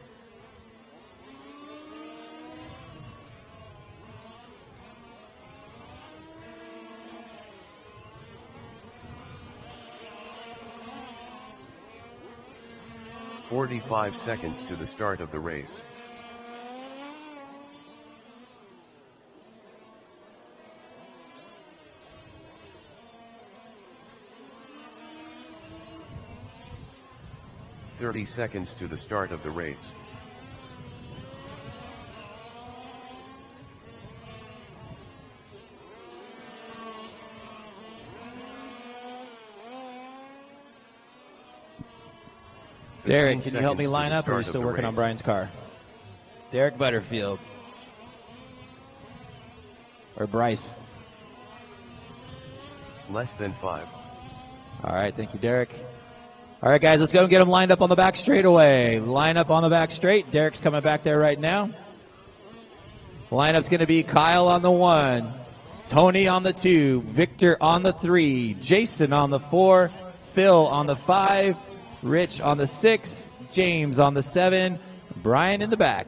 45 seconds to the start of the race. "30 seconds to the start of the race. Derek, can you help me seconds to line the up, or are you start still of the working on race. Brian's car? Derek Butterfield. Or Bryce. Less than 5. All right, thank you, Derek. All right, guys, let's go and get them lined up on the back straightaway. Line up on the back straight. Derek's coming back there right now. Lineup's going to be Kyle on the 1, Tony on the 2, Victor on the 3, Jason on the 4, Phil on the 5, Rich on the 6, James on the 7, Brian in the back.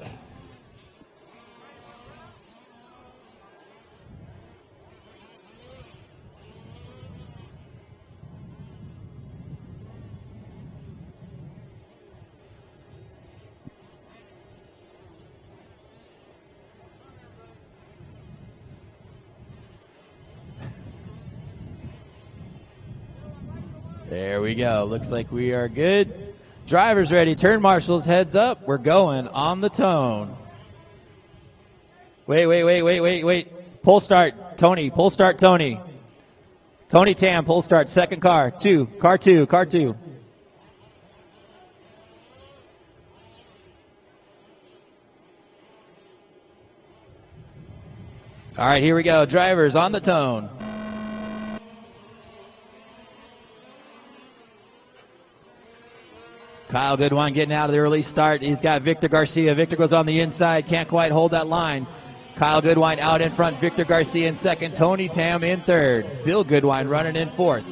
There we go. Looks like we are good. Drivers ready. Turn marshals, heads up. We're going on the tone. Wait. Pull start, Tony. Pull start, Tony. Tony Tam, pull start. Second car. Car two. All right, here we go. Drivers on the tone. Kyle Goodwine getting out of the early start. He's got Victor Garcia. Victor goes on the inside. Can't quite hold that line. Kyle Goodwine out in front. Victor Garcia in second. Tony Tam in third. Phil Goodwine running in fourth.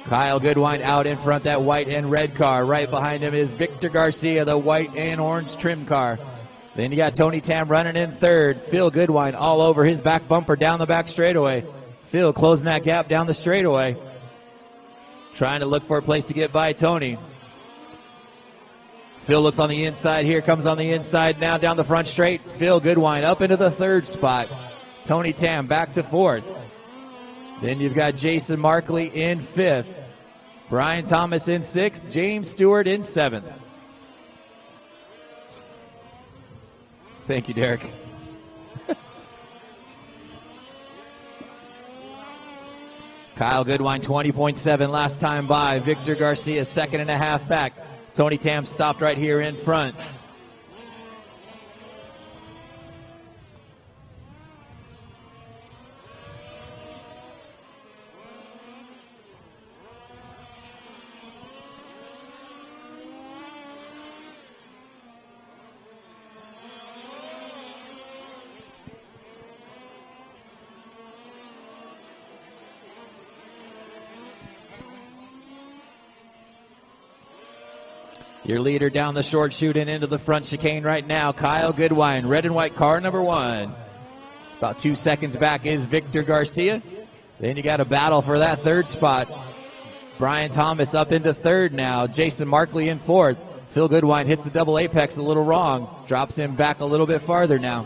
Kyle Goodwine out in front, that white and red car. Right behind him is Victor Garcia, the white and orange trim car. Then you got Tony Tam running in third. Phil Goodwine all over his back bumper down the back straightaway. Phil closing that gap down the straightaway. Trying to look for a place to get by Tony. Phil looks on the inside here, comes on the inside now down the front straight. Phil Goodwine up into the third spot. Tony Tam back to fourth. Then you've got Jason Markley in fifth. Brian Thomas in sixth. James Stewart in seventh. Thank you, Derek. Kyle Goodwine, 20.7 last time by. Victor Garcia, second and a half back. Tony Tam stopped right here in front. Your leader down the short chute and into the front chicane right now, Kyle Goodwine, red and white car number 1. About 2 seconds back is Victor Garcia. Then you got a battle for that third spot. Brian Thomas up into third now. Jason Markley in fourth. Phil Goodwine hits the double apex a little wrong. Drops him back a little bit farther now.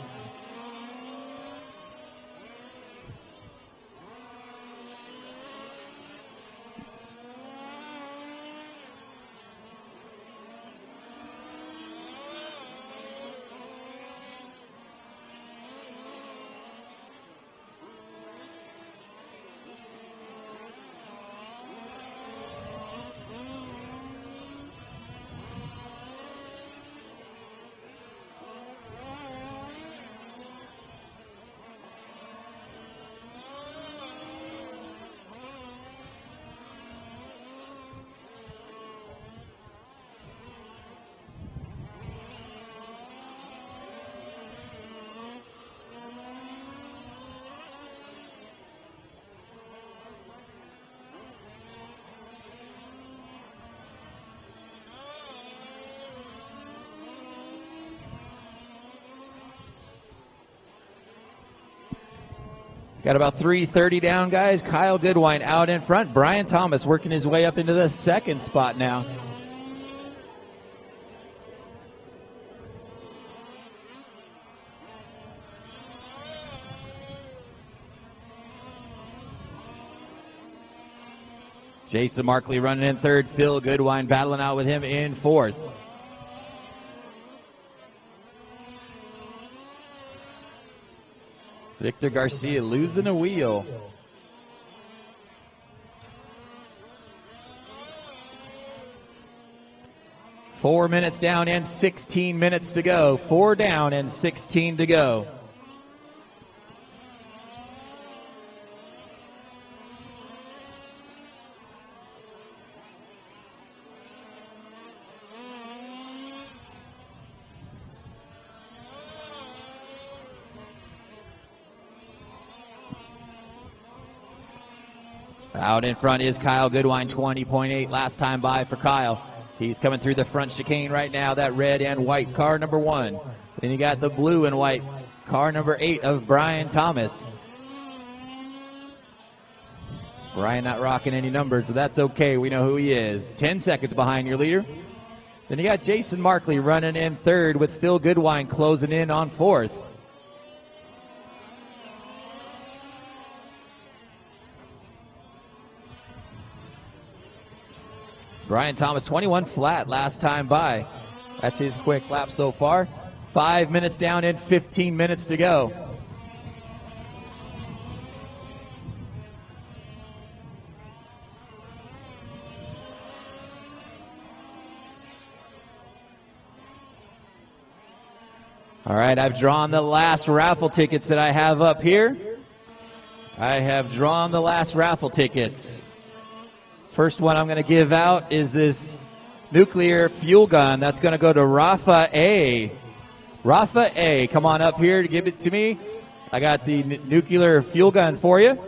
Got about 3:30 down, guys. Kyle Goodwine out in front. Brian Thomas working his way up into the second spot now. Jason Markley running in third. Phil Goodwine battling out with him in fourth. Victor Garcia losing a wheel. Four minutes down and 16 minutes to go. 4 down and 16 to go. Out in front is Kyle Goodwine, 20.8 last time by for Kyle. He's coming through the front chicane right now, that red and white car number 1. Then you got the blue and white car number 8 of Brian Thomas. Brian not rocking any numbers, but that's okay. We know who he is. 10 seconds behind your leader. Then you got Jason Markley running in third with Phil Goodwine closing in on fourth. Brian Thomas, 21 flat last time by. That's his quick lap so far. 5 minutes down and 15 minutes to go. All right, I've drawn the last raffle tickets that I have up here. I have drawn the last raffle tickets. First one I'm going to give out is this nuclear fuel gun. That's going to go to Rafa A. Rafa A, come on up here to give it to me. I got the nuclear fuel gun for you.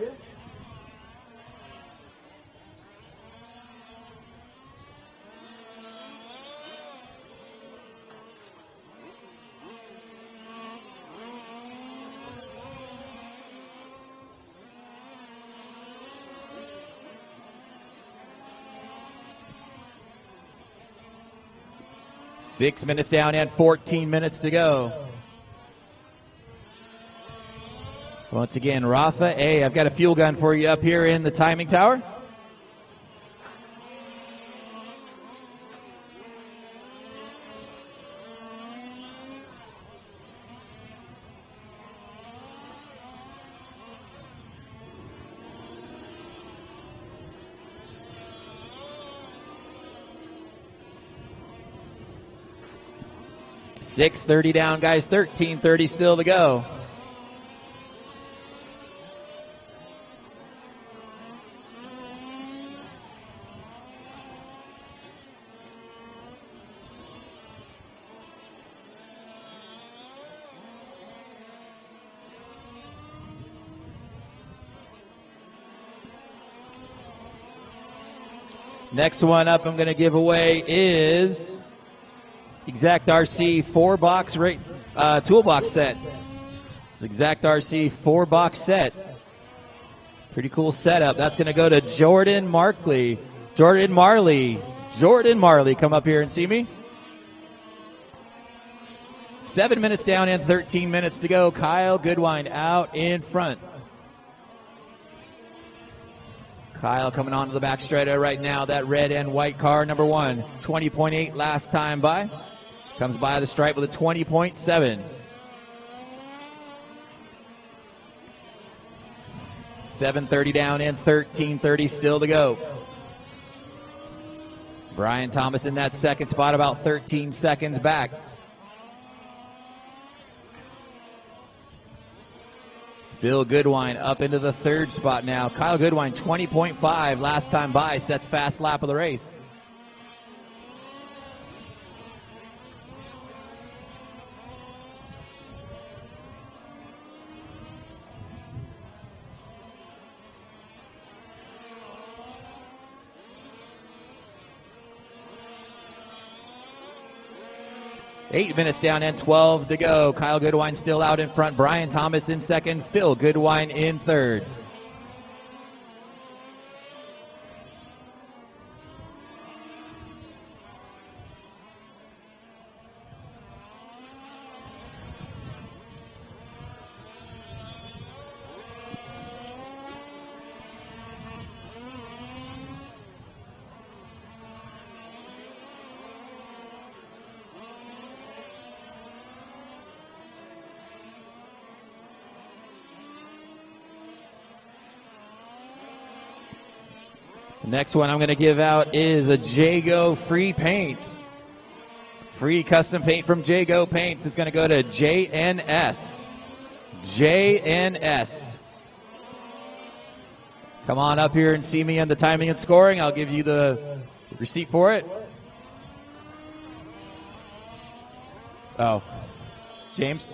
Six minutes down and 14 minutes to go. Once again, Rafa A. I've got a fuel gun for you up here in the timing tower. .630 down, guys. 13:30 still to go. Next one up I'm going to give away is Exact RC 4-box toolbox set. It's Exact RC 4-box set. Pretty cool setup. That's going to go to Jordan Marley. Jordan Marley, come up here and see me. 7 minutes down and 13 minutes to go. Kyle Goodwine out in front. Kyle coming onto the back straight right now. That red and white car, number 1. 20.8 last time by. Comes by the stripe with a 20.7. 7:30 down and 13:30 still to go. Brian Thomas in that second spot, about 13 seconds back. Phil Goodwine up into the third spot now. Kyle Goodwine, 20.5 last time by, sets fast lap of the race. 8 minutes down and 12 to go. Kyle Goodwine still out in front. Brian Thomas in second. Phil Goodwine in third. The next one I'm going to give out is a Jago free paint. Free custom paint from Jago Paints is going to go to JNS. JNS. Come on up here and see me on the timing and scoring. I'll give you the receipt for it. Oh. James?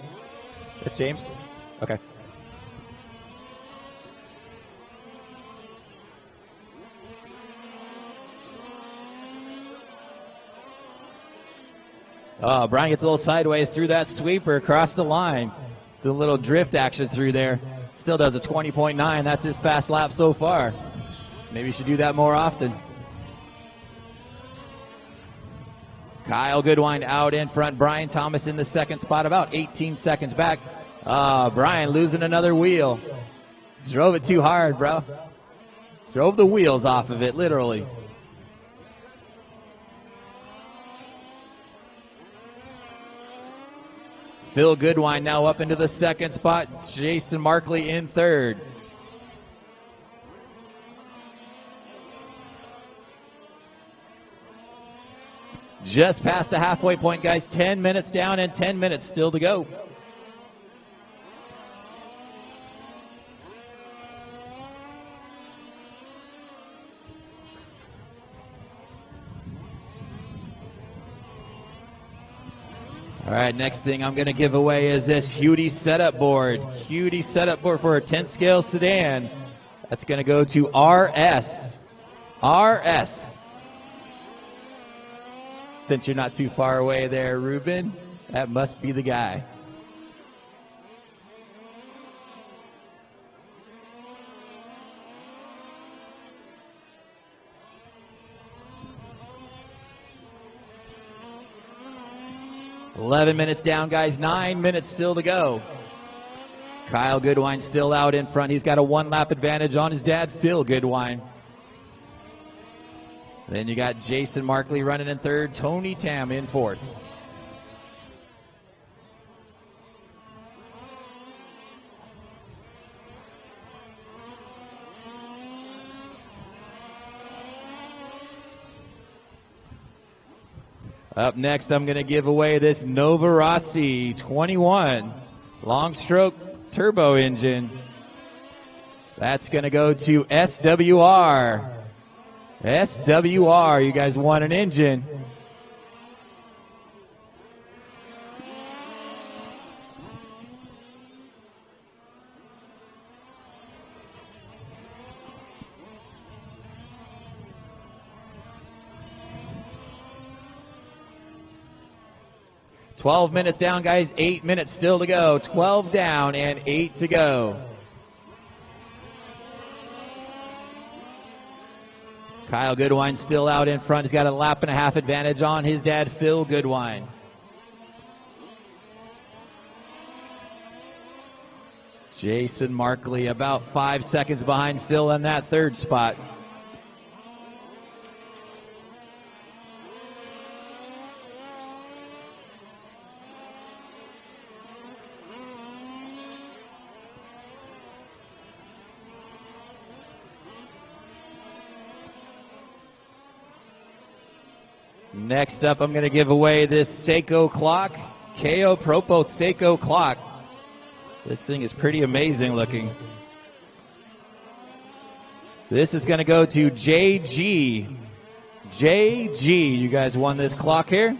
It's James? Okay. Oh, Brian gets a little sideways through that sweeper across the line. The little drift action through there. Still does a 20.9. That's his fast lap so far. Maybe you should do that more often. Kyle Goodwine out in front. Brian Thomas in the second spot, about 18 seconds back. Brian losing another wheel. Drove it too hard, bro. Drove the wheels off of it, literally. Phil Goodwine now up into the second spot. Jason Markley in third. Just past the halfway point, guys. 10 minutes down and 10 minutes still to go. All right, next thing I'm going to give away is this Hudie setup board. Hudie setup board for a 10 scale sedan. That's going to go to RS. RS. Since you're not too far away there, Ruben, that must be the guy. $11 minutes down, guys. 9 minutes still to go. Kyle Goodwine still out in front. He's got a one-lap advantage on his dad, Phil Goodwine. Then you got Jason Markley running in third. Tony Tam in fourth. Up next, I'm going to give away this Nova Rossi 21 long stroke turbo engine. That's going to go to SWR. SWR, you guys want an engine. $12 minutes down, guys. 8 minutes still to go. 12 down and 8 to go. Kyle Goodwine still out in front. He's got a lap and a half advantage on his dad, Phil Goodwine. Jason Markley about 5 seconds behind Phil in that third spot. Next up, I'm going to give away this Seiko clock, KO ProPo Seiko clock. This thing is pretty amazing looking. This is going to go to JG. JG, you guys won this clock here.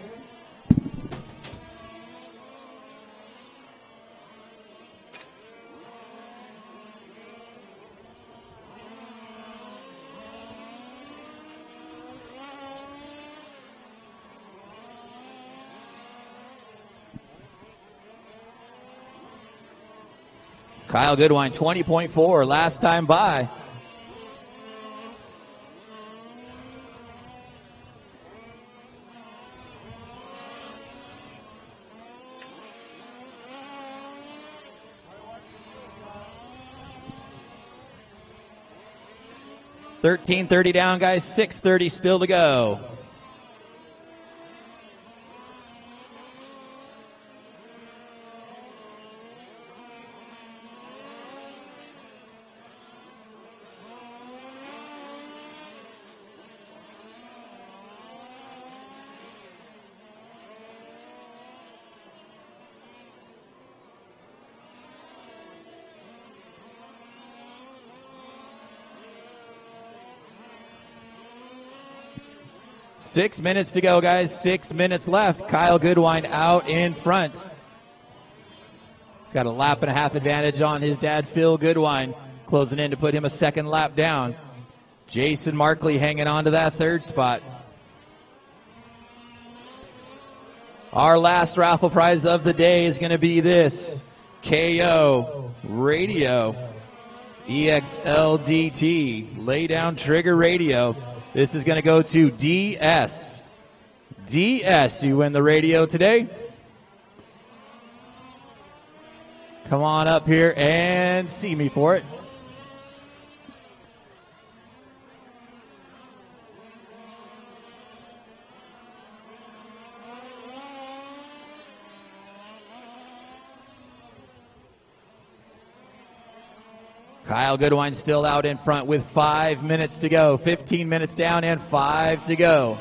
Kyle Goodwine, 20.4 last time by. $13.30 down, guys. 6:30 still to go. Six minutes to go, guys. 6 minutes left. Kyle Goodwine out in front. He's got a lap and a half advantage on his dad, Phil Goodwine, closing in to put him a second lap down. Jason Markley hanging on to that third spot. Our last raffle prize of the day is going to be this KO Radio EXLDT Lay Down Trigger Radio. This is going to go to DS. DS, you win the radio today. Come on up here and see me for it. Kyle Goodwine still out in front with 5 minutes to go. 15 minutes down and 5 to go.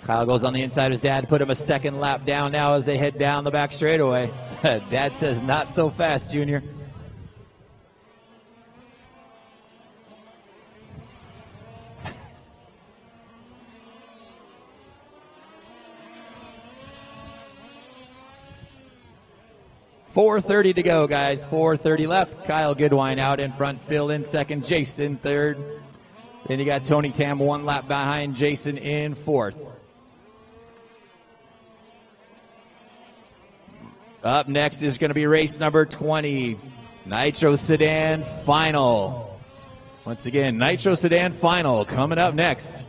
Kyle goes on the inside of his dad, put him a second lap down now as they head down the back straightaway. Dad says, not so fast, Junior. $4:30 to go, guys. 4:30 left. Kyle Goodwine out in front. Phil in second. Jason third. Then you got Tony Tam 1 lap behind Jason in fourth. Up next is going to be race number 20. Nitro Sedan Final. Once again, Nitro Sedan Final coming up next.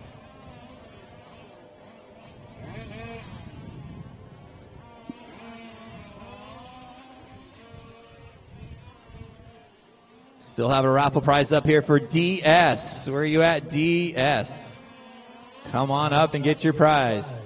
Still have a raffle prize up here for DS. Where are you at, DS? Come on up and get your prize.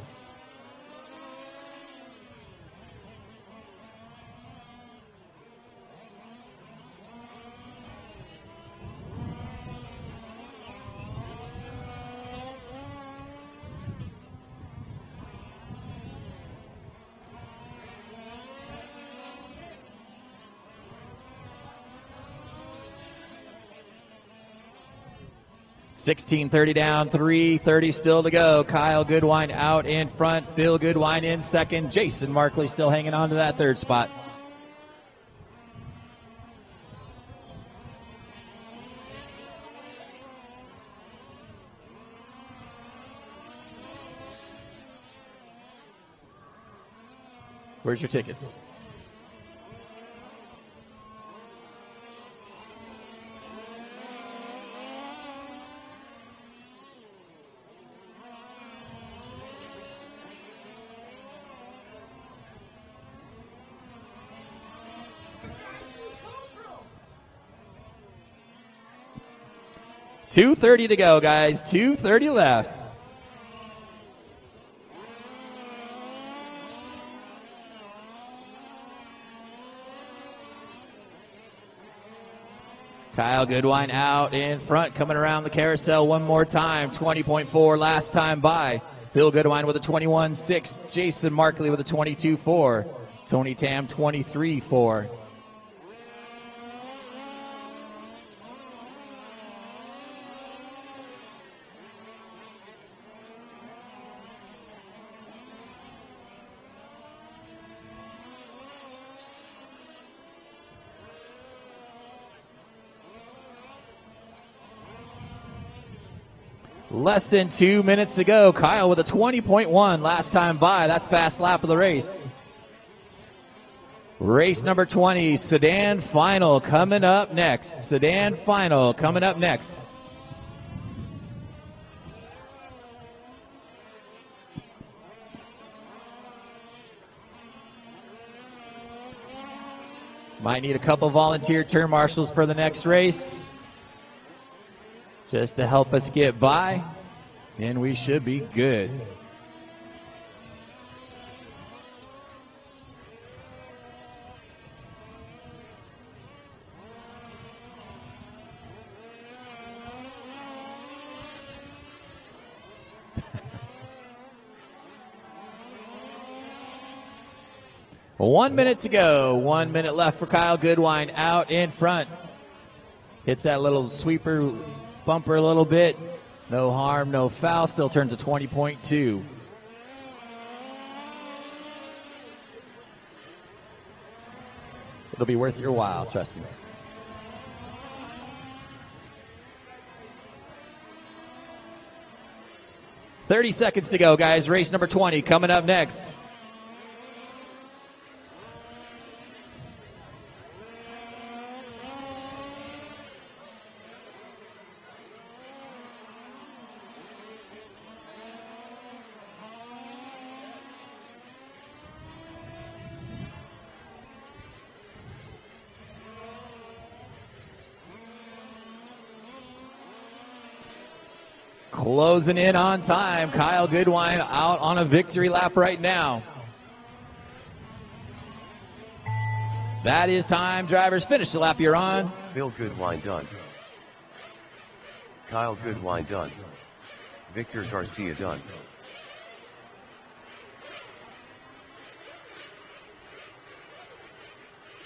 $16.30 down, $3.30 still to go. Kyle Goodwine out in front. Phil Goodwine in second. Jason Markley still hanging on to that third spot. Where's your tickets? $2:30 to go, guys. 2:30 left. Kyle Goodwine out in front, coming around the carousel one more time. 20.4 last time by. Phil Goodwine with a 21.6. Jason Markley with a 22.4. Tony Tam 23.4. Less than 2 minutes to go. Kyle with a 20.1 last time by. That's fast lap of the race. Race number 20, Sedan Final coming up next. Sedan Final coming up next. Might need a couple volunteer turn marshals for the next race, just to help us get by, and we should be good. One minute to go. 1 minute left for Kyle Goodwine out in front. Hits that little sweeper bumper a little bit. No harm, no foul. Still turns a 20.2. It'll be worth your while, trust me. $30 seconds to go, guys. Race number 20 coming up next. Closing in on time. Kyle Goodwine out on a victory lap right now. That is time. Drivers, finish the lap you're on. Phil Goodwine done. Kyle Goodwine done. Victor Garcia done.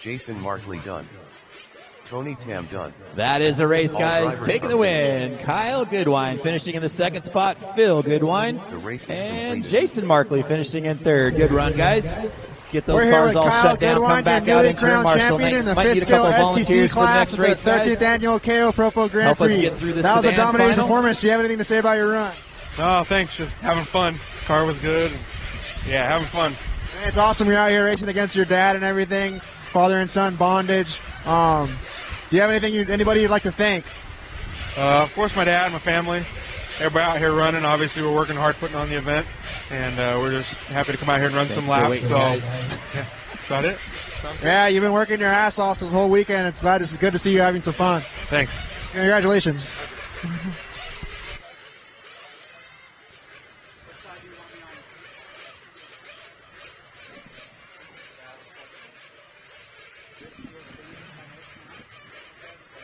Jason Markley done. Tony Tam done. That is a race, guys. Taking the win. Kyle Goodwine finishing in the second spot. Phil Goodwine. The race is and completed. Jason Markley finishing in third. Good run, guys. Let's get those We're here cars with all Kyle set down. Goodwine, Come back your out newly and turn crowned marshal. champion in the Might need a fifth scale couple STC volunteers for the class next of the race, 13th guys. annual KO ProPo Grand Help us Prix. get through this That was a sedan dominating final. performance. Do you have anything to say about your run? No, thanks. Just having fun. Car was good. Yeah, having fun. Man, it's awesome you're out here racing against your dad and everything, father and son bondage. Do you have anybody you'd like to thank? Of course, my dad, my family, everybody out here running. Obviously, we're working hard putting on the event, and we're just happy to come out here and run some laps. waiting, So, guys. yeah, that's about it. Sounds good. Yeah, you've been working your ass off this whole weekend. It's good to see you having some fun. Thanks. Congratulations.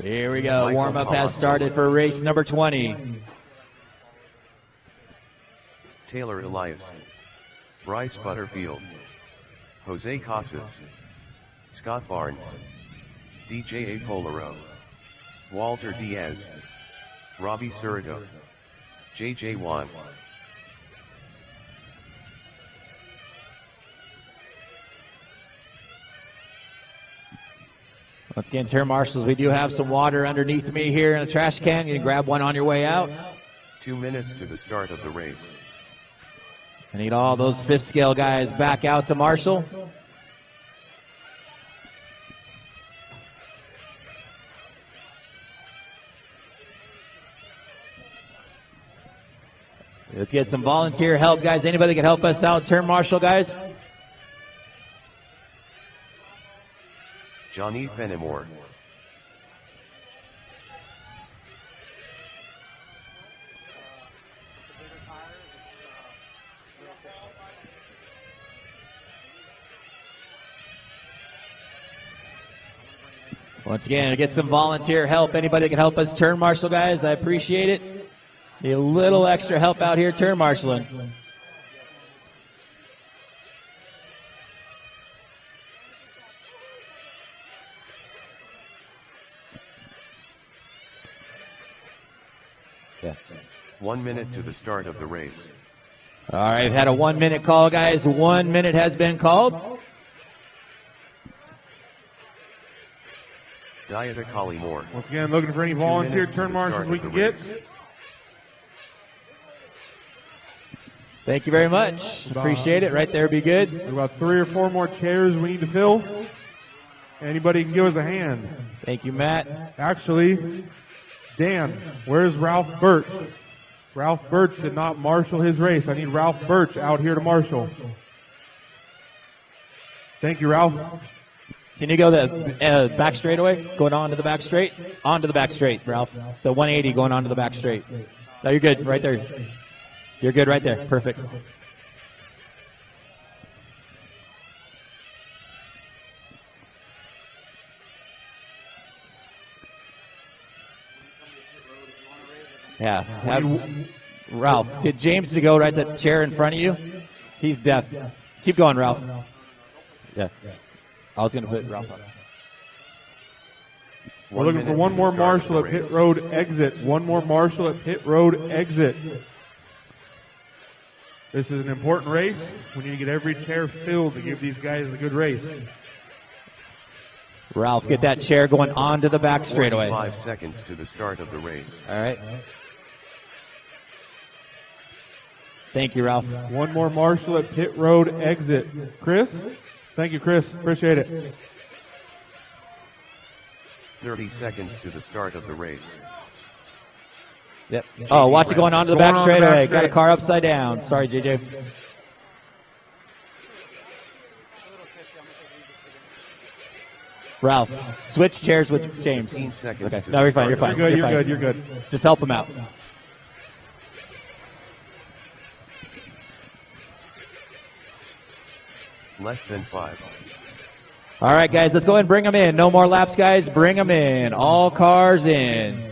Here we go. Warm-up has started for race number 20. Taylor Elias. Bryce Butterfield. Jose Casas. Scott Barnes. DJ Apolaro. Walter Diaz. Robbie Cerrito. JJ Wan. Once again, turn marshals, we do have some water underneath me here in a trash can. You can grab one on your way out. 2 minutes to the start of the race. I need all those fifth scale guys back out to marshal. Let's get some volunteer help, guys. Anybody can help us out, turn marshal, guys? Johnny Fenimore. Once again, get some volunteer help. Anybody that can help us turn marshal, guys, I appreciate it. Need a little extra help out here turn marshaling. Yeah. 1 minute to the start of the race. All right, we've had a 1 minute call, guys. 1 minute has been called. Dieta Collie Moore. Once again, looking for any 2 volunteer minutes to turn the start marshals we of the can get. race. Thank you very much. Appreciate it. Right there, be good. About 3 or 4 more chairs we need to fill. Anybody can give us a hand. Thank you, Matt. Actually, Dan, where's Ralph Birch? Ralph Birch did not marshal his race. I need Ralph Birch out here to marshal. Thank you, Ralph. Can you go the back straightaway? Going on to the back straight? On to the back straight, Ralph. The 180 going on to the back straight. No, you're good right there. You're good right there. Perfect. Yeah. Ralph, get James to go right that chair in front of you. He's deaf. Keep going, Ralph. Yeah. I was going to put Ralph on. We're looking for one more marshal at pit road exit. One more marshal at pit road exit. This is an important race. We need to get every chair filled to give these guys a good race. Ralph, get that chair going on to the back straightaway. 5 seconds to the start of the race. All right. Thank you, Ralph. One more marshal at pit road exit. Chris? Thank you, Chris. Appreciate it. 30 seconds to the start of the race. Yep. Oh, watch it going on to the back straightaway. Got a car upside down. Sorry, JJ. Ralph, switch chairs with James. 15 seconds. Okay. No, you're fine. You're fine. You're good. Just help him out. Less than 5. All right, guys, let's go ahead and bring them in. No more laps, guys. Bring them in. All cars in.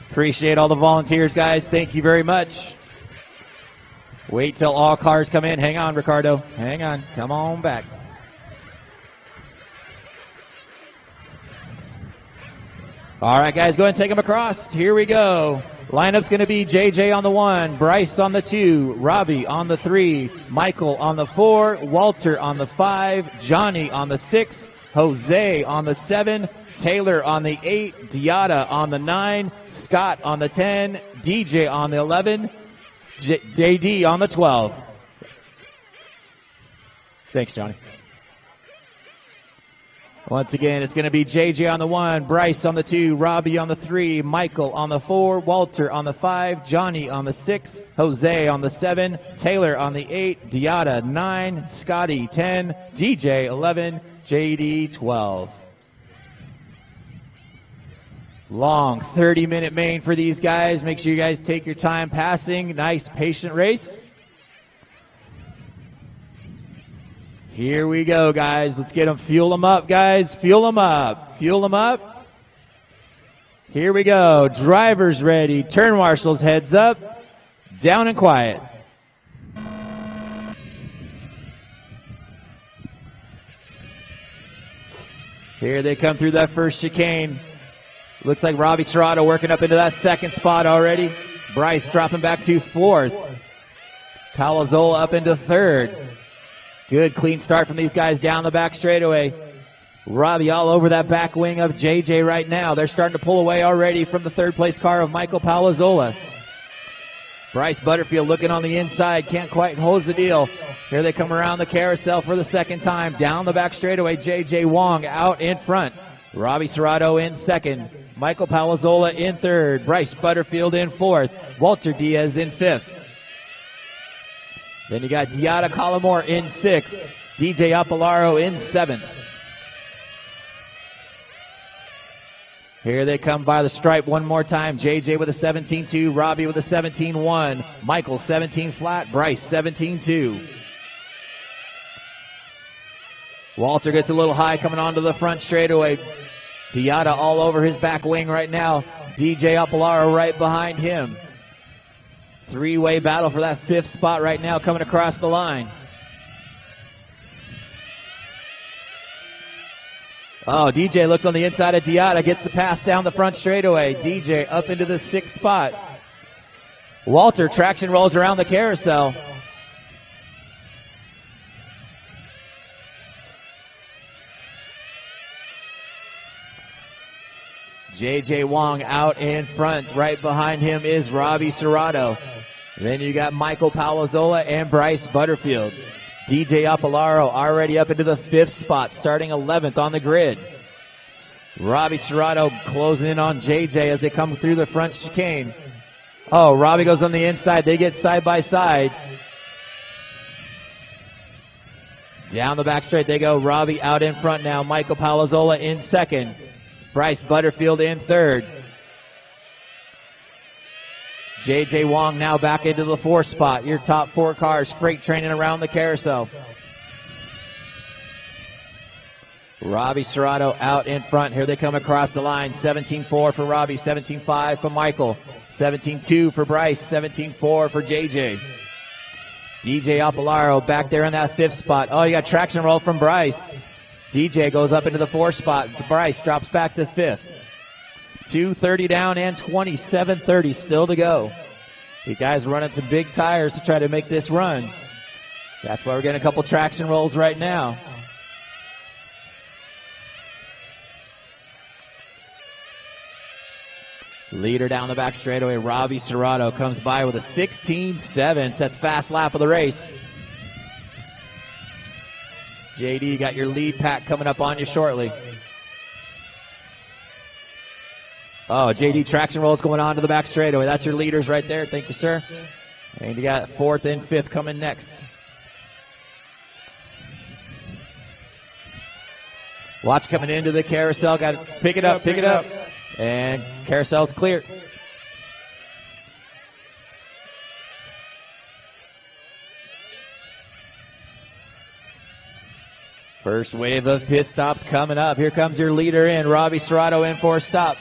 Appreciate all the volunteers, guys. Thank you very much. Wait till all cars come in. Hang on, Ricardo. Hang on. Come on back. All right, guys, go ahead and take them across. Here we go. Lineup's going to be JJ on the 1, Bryce on the 2, Robbie on the 3, Michael on the 4, Walter on the 5, Johnny on the 6, Jose on the 7, Taylor on the 8, Diata on the 9, Scott on the 10, DJ on the 11, JD on the 12. Thanks, Johnny. Once again, it's going to be JJ on the 1, Bryce on the 2, Robbie on the 3, Michael on the 4, Walter on the 5, Johnny on the 6, Jose on the 7, Taylor on the 8, Diata 9, Scotty 10, DJ 11, JD 12. Long 30-minute main for these guys. Make sure you guys take your time passing. Nice, patient race. Here we go, guys. Let's get them. Fuel them up, guys. Fuel them up. Fuel them up. Here we go. Drivers ready. Turn marshals heads up. Down and quiet. Here they come through that first chicane. Looks like Robbie Serrato working up into that second spot already. Bryce dropping back to 4th. Palazola up into 3rd. Good clean start from these guys down the back straightaway. Robbie all over that back wing of JJ right now. They're starting to pull away already from the 3rd place car of Michael Palazola. Bryce Butterfield looking on the inside. Can't quite hold the deal. Here they come around the carousel for the second time. Down the back straightaway, JJ Wong out in front. Robbie Serrato in 2nd. Michael Palazola in 3rd. Bryce Butterfield in 4th. Walter Diaz in 5th. Then you got Diata Collimore in 6th. DJ Apolaro in 7th. Here they come by the stripe one more time. JJ with a 17-2. Robbie with a 17-1. Michael 17 flat. Bryce 17-2. Walter gets a little high coming onto the front straightaway. Diata all over his back wing right now. DJ Apolaro right behind him. 3-way battle for that 5th spot right now coming across the line. Oh, DJ looks on the inside of Diata, gets the pass down the front straightaway. DJ up into the 6th spot. Walter traction rolls around the carousel. J.J. Wong out in front. Right behind him is Robbie Serrato. Then you got Michael Palazola and Bryce Butterfield. DJ Apolaro already up into the 5th spot, starting 11th on the grid. Robbie Serrato closing in on JJ as they come through the front chicane. Oh, Robbie goes on the inside. They get side by side. Down the back straight they go. Robbie out in front now. Michael Palazola in second. Bryce Butterfield in third. JJ Wong now back into the 4th spot. Your top 4 cars freight training around the carousel. Robbie Serrato out in front. Here they come across the line. 17-4 for Robbie. 17-5 for Michael. 17-2 for Bryce. 17-4 for JJ. DJ Apolaro back there in that 5th spot. Oh, you got traction roll from Bryce. DJ goes up into the 4th spot. Bryce drops back to 5th. 2:30 down and 27:30 still to go. You guys running some big tires to try to make this run. That's why we're getting a couple traction rolls right now. Leader down the back straightaway, Robbie Serrato comes by with a 16.7, sets fast lap of the race. JD, you got your lead pack coming up on you shortly. Oh, JD traction rolls going on to the back straightaway. That's your leaders right there. Thank you, sir. And you got 4th and 5th coming next. Watch coming into the carousel. Got to pick it up, pick it up. And carousel's clear. First wave of pit stops coming up. Here comes your leader in. Robbie Serrato in for a stop.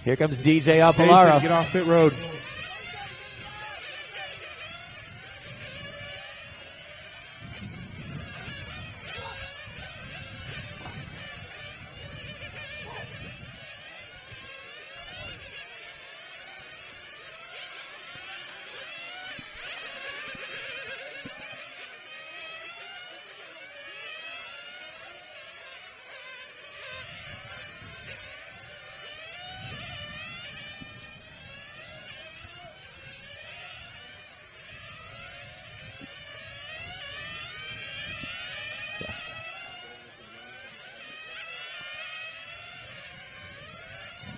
Here comes DJ Apolaro. Get off pit road.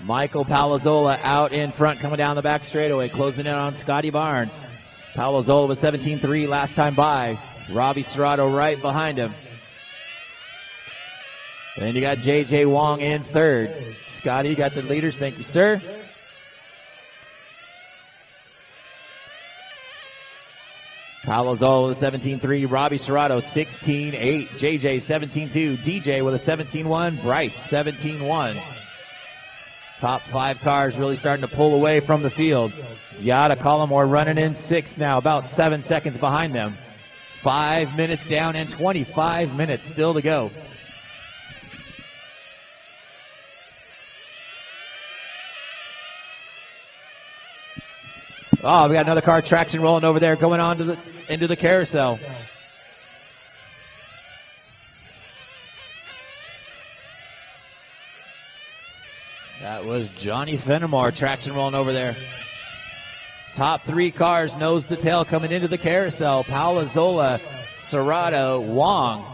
Michael Palazola out in front, coming down the back straightaway, closing in on Scotty Barnes. Palazola was 17-3 last time by. Robbie Serrato right behind him. Then you got JJ Wong in third. Scotty, you got the leaders. Thank you, sir. Palazola with a 17-3. Robbie Serrato 16-8. JJ 17-2. DJ with a 17-1. Bryce 17-1. Top 5 cars really starting to pull away from the field. Giada Collymore running in 6th now, about 7 seconds behind them. 5 minutes down and 25 minutes still to go. Oh, we got another car traction rolling over there, going on to into the carousel. That was Johnny Fenimore traction rolling over there. Top 3 cars, nose to tail, coming into the carousel. Palazola, Serrato, Wong.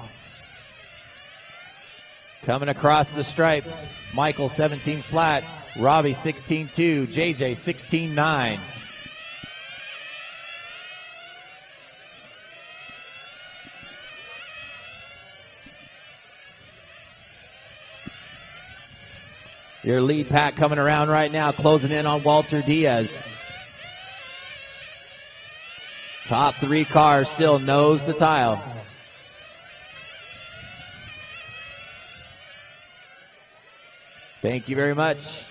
Coming across the stripe. Michael 17 flat. Robbie 16-2. JJ 16-9. Your lead pack coming around right now, closing in on Walter Diaz. Top 3 cars still nose to tile. Thank you very much.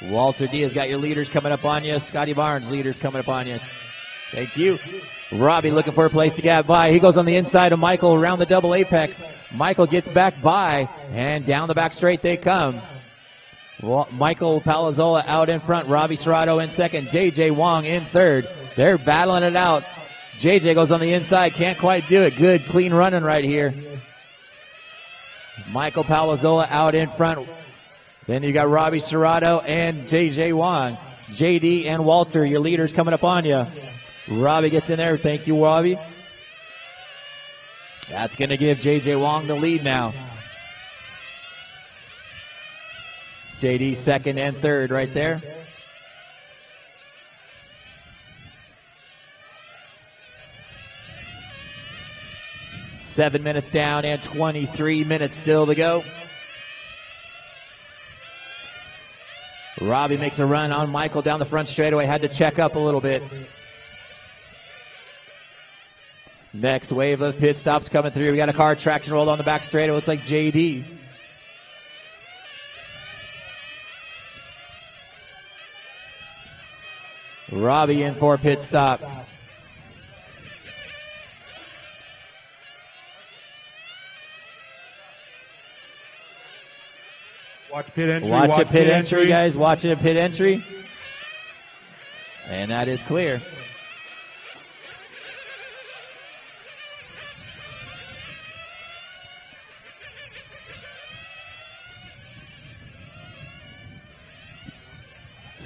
Walter Diaz got your leaders coming up on you. Scotty Barnes, leaders coming up on you. Thank you. Robbie looking for a place to get by. He goes on the inside of Michael around the double apex. Michael gets back by, and down the back straight they come. Michael Palazola out in front. Robbie Serrato in second. JJ Wong in third. They're battling it out. JJ goes on the inside. Can't quite do it. Good, clean running right here. Michael Palazola out in front. Then you got Robbie Serrato and JJ Wong. JD and Walter, your leaders coming up on you. Robbie gets in there. Thank you, Robbie. That's going to give JJ Wong the lead now. JD second and third right there. Seven minutes down and 23 minutes still to go. Robbie makes a run on Michael down the front straightaway. Had to check up a little bit. Next wave of pit stops coming through. We got a car traction rolled on the back straightaway. Looks like JD. Robbie in for a pit stop. Watch pit entry. Watch a pit entry, guys. Watch a pit entry. And that is clear.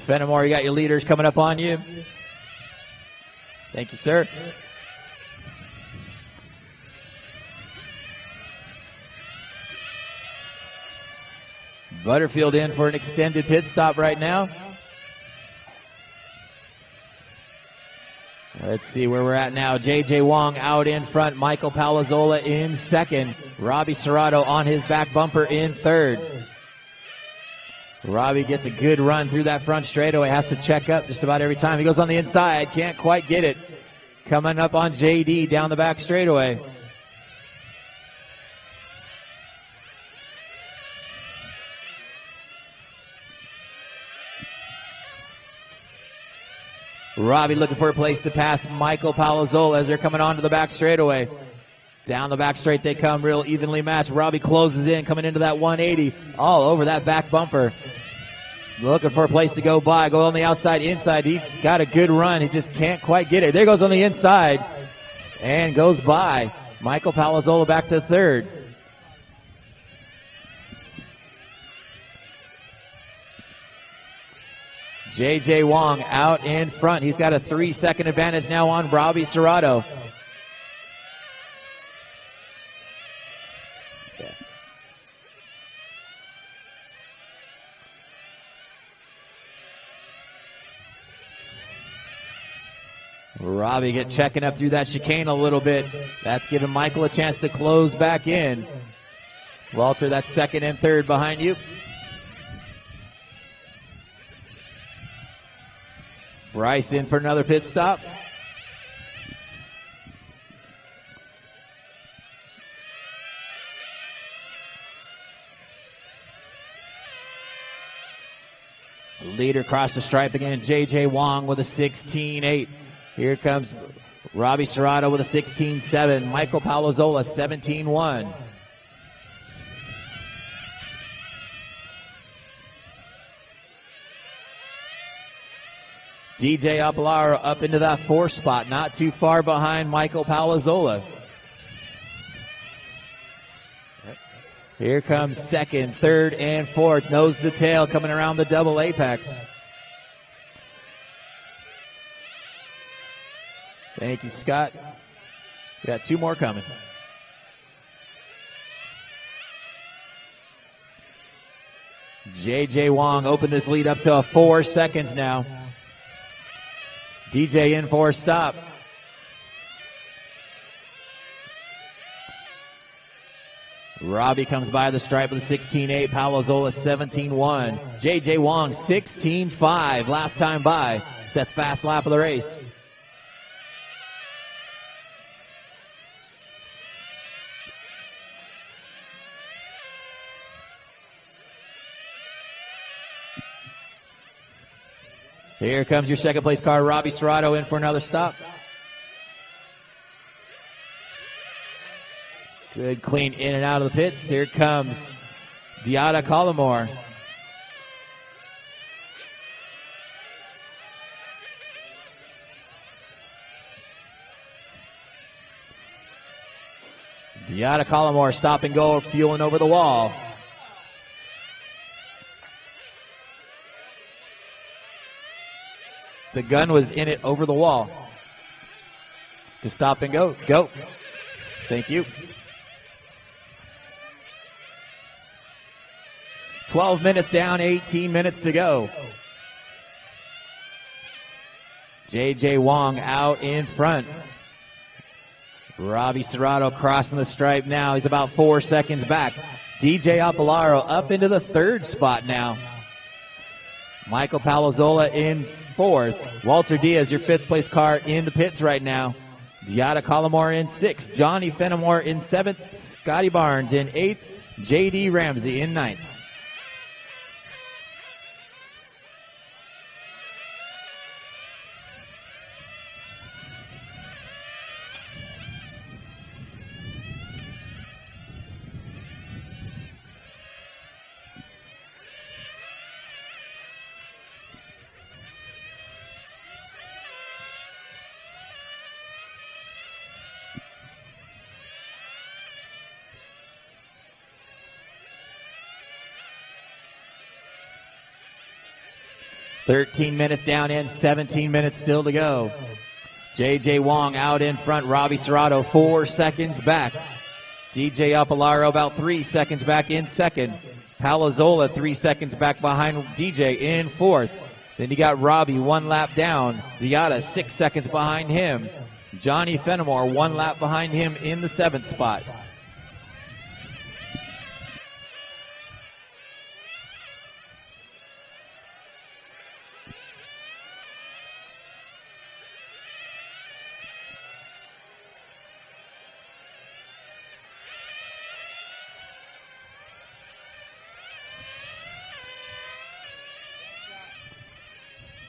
Fenimore, you got your leaders coming up on you. Thank you, sir. Butterfield in for an extended pit stop right now. Let's see where we're at now. JJ Wong out in front. Michael Palazola in second. Robbie Serrato on his back bumper in third. Robbie gets a good run through that front straightaway. Has to check up just about every time. He goes on the inside. Can't quite get it. Coming up on JD down the back straightaway. Robbie looking for a place to pass Michael Palazola as they're coming onto the back straightaway. Down the back straight they come, real evenly matched. Robbie closes in, coming into that 180, all over that back bumper. Looking for a place to go by, go on the outside, inside. He's got a good run, he just can't quite get it. There goes on the inside, and goes by. Michael Palazola back to third. JJ Wong out in front. He's got a 3-second advantage now on Robbie Serrato. Robbie checking up through that chicane a little bit. That's giving Michael a chance to close back in. Walter, that's second and third behind you. Bryce in for another pit stop. Leader across the stripe again, JJ Wong with a 16-8. Here comes Robbie Serrato with a 16-7. Michael Palazola, 17-1. DJ Apolaro up into that 4th spot, not too far behind Michael Palazola. Here comes second, third, and fourth. Nose to tail coming around the double apex. Thank you, Scott. We got two more coming. JJ Wong opened this lead up to 4 seconds now. DJ in for a stop. Robbie comes by the stripe with a 16-8. Palazola 17-1. JJ Wong 16-5. Last time by. Sets fast lap of the race. Here comes your second place car, Robbie Serrato in for another stop. Good clean in and out of the pits. Here comes Diada Collimore. Deanna Collmore, stop and go, fueling over the wall. The gun was in it over the wall. To stop and go. Go. Thank you. 12 minutes down, 18 minutes to go. J.J. Wong out in front. Robbie Serrato crossing the stripe now. He's about 4 seconds back. DJ Apolaro up into the third spot now. Michael Palazola in fourth. Walter Diaz, your fifth place car in the pits right now. Giada Collmore in sixth. Johnny Fenimore in seventh. Scotty Barnes in eighth. J.D. Ramsey in ninth. $13 minutes down in, 17 minutes still to go. J.J. Wong out in front. Robbie Serrato 4 seconds back. DJ Apolaro about 3 seconds back in second. Palazola 3 seconds back behind DJ in fourth. Then you got Robbie 1 lap down. Ziada 6 seconds behind him. Johnny Fenimore 1 lap behind him in the seventh spot.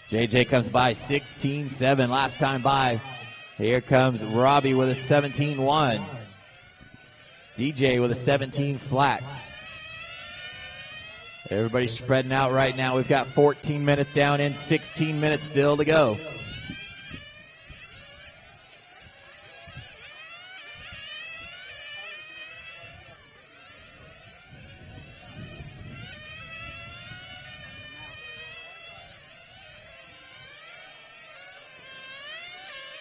JJ comes by 16-7 last time by. Here comes Robbie with a 17-1. DJ with a 17 flat. Everybody's spreading out right now. We've got 14 minutes down in, 16 minutes still to go.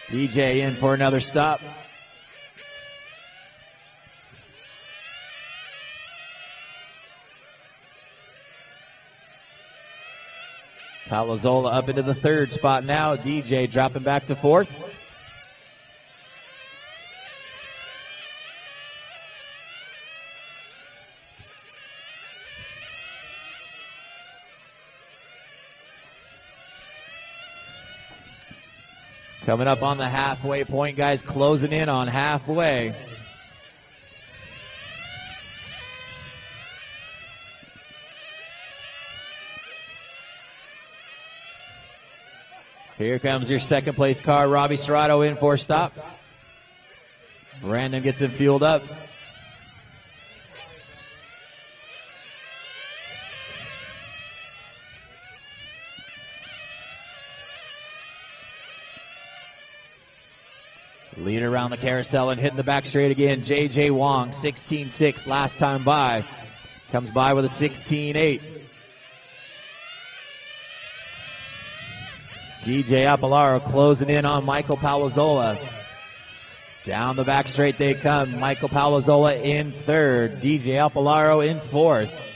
DJ in for another stop. Palazola up into the third spot now. DJ dropping back to fourth. Coming up on the halfway point, guys, closing in on halfway. Here comes your second place car, Robbie Serrato in for a stop. Brandon gets him fueled up. Lead around the carousel and hitting the back straight again. J.J. Wong, 16-6 last time by. Comes by with a 16-8. DJ Apolaro closing in on Michael Palazola. Down the back straight they come. Michael Palazola in third. DJ Apolaro in fourth.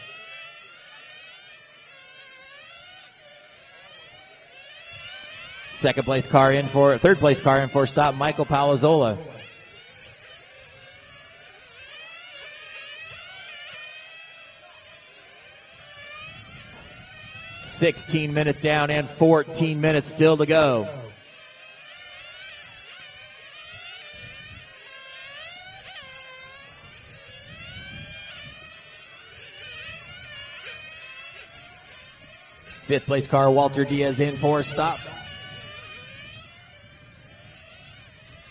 Third place car in for a stop, Michael Palazola. $16 minutes down and 14 minutes still to go. Fifth place car, Walter Diaz in for a stop.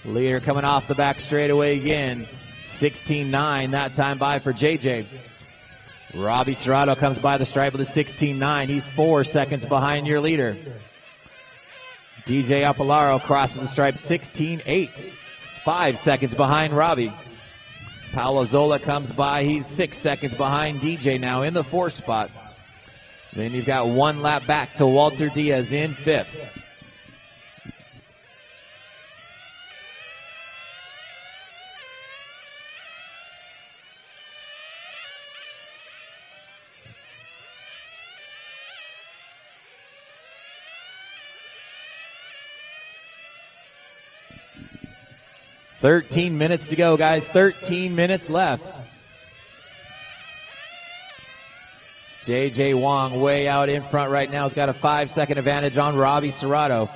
Leader coming off the back straightaway again. 16-9 that time by for JJ. Robbie Serrato comes by the stripe with a 16-9. He's 4 seconds behind your leader. DJ Apolaro crosses the stripe 16-8. 5 seconds behind Robbie. Palazola comes by. He's 6 seconds behind DJ now in the 4th spot. Then you've got 1 lap back to Walter Diaz in 5th. $13 minutes to go, guys. 13 minutes left. J.J. Wong way out in front right now. He's got a 5-second advantage on Robbie Serrato.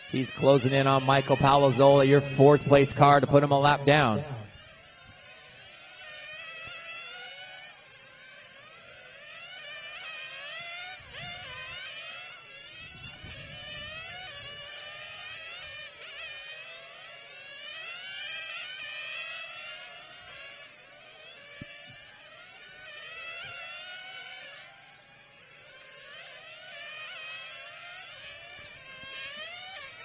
He's closing in on Michael Palazola, your 4th place car, to put him a lap down.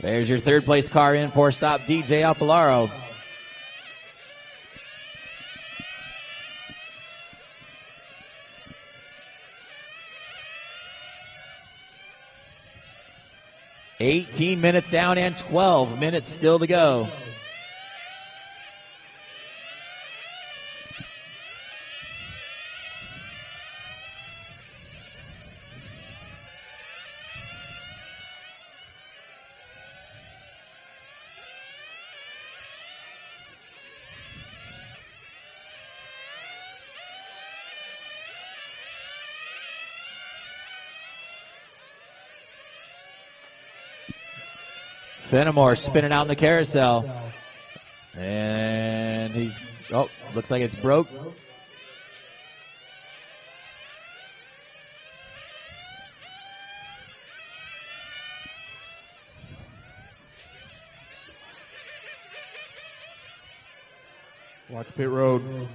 There's your 3rd place car in for stop, DJ Apolaro. $18 minutes down and 12 minutes still to go. Fenimore spinning out in the carousel. And he's, looks like it's broke. Watch pit road.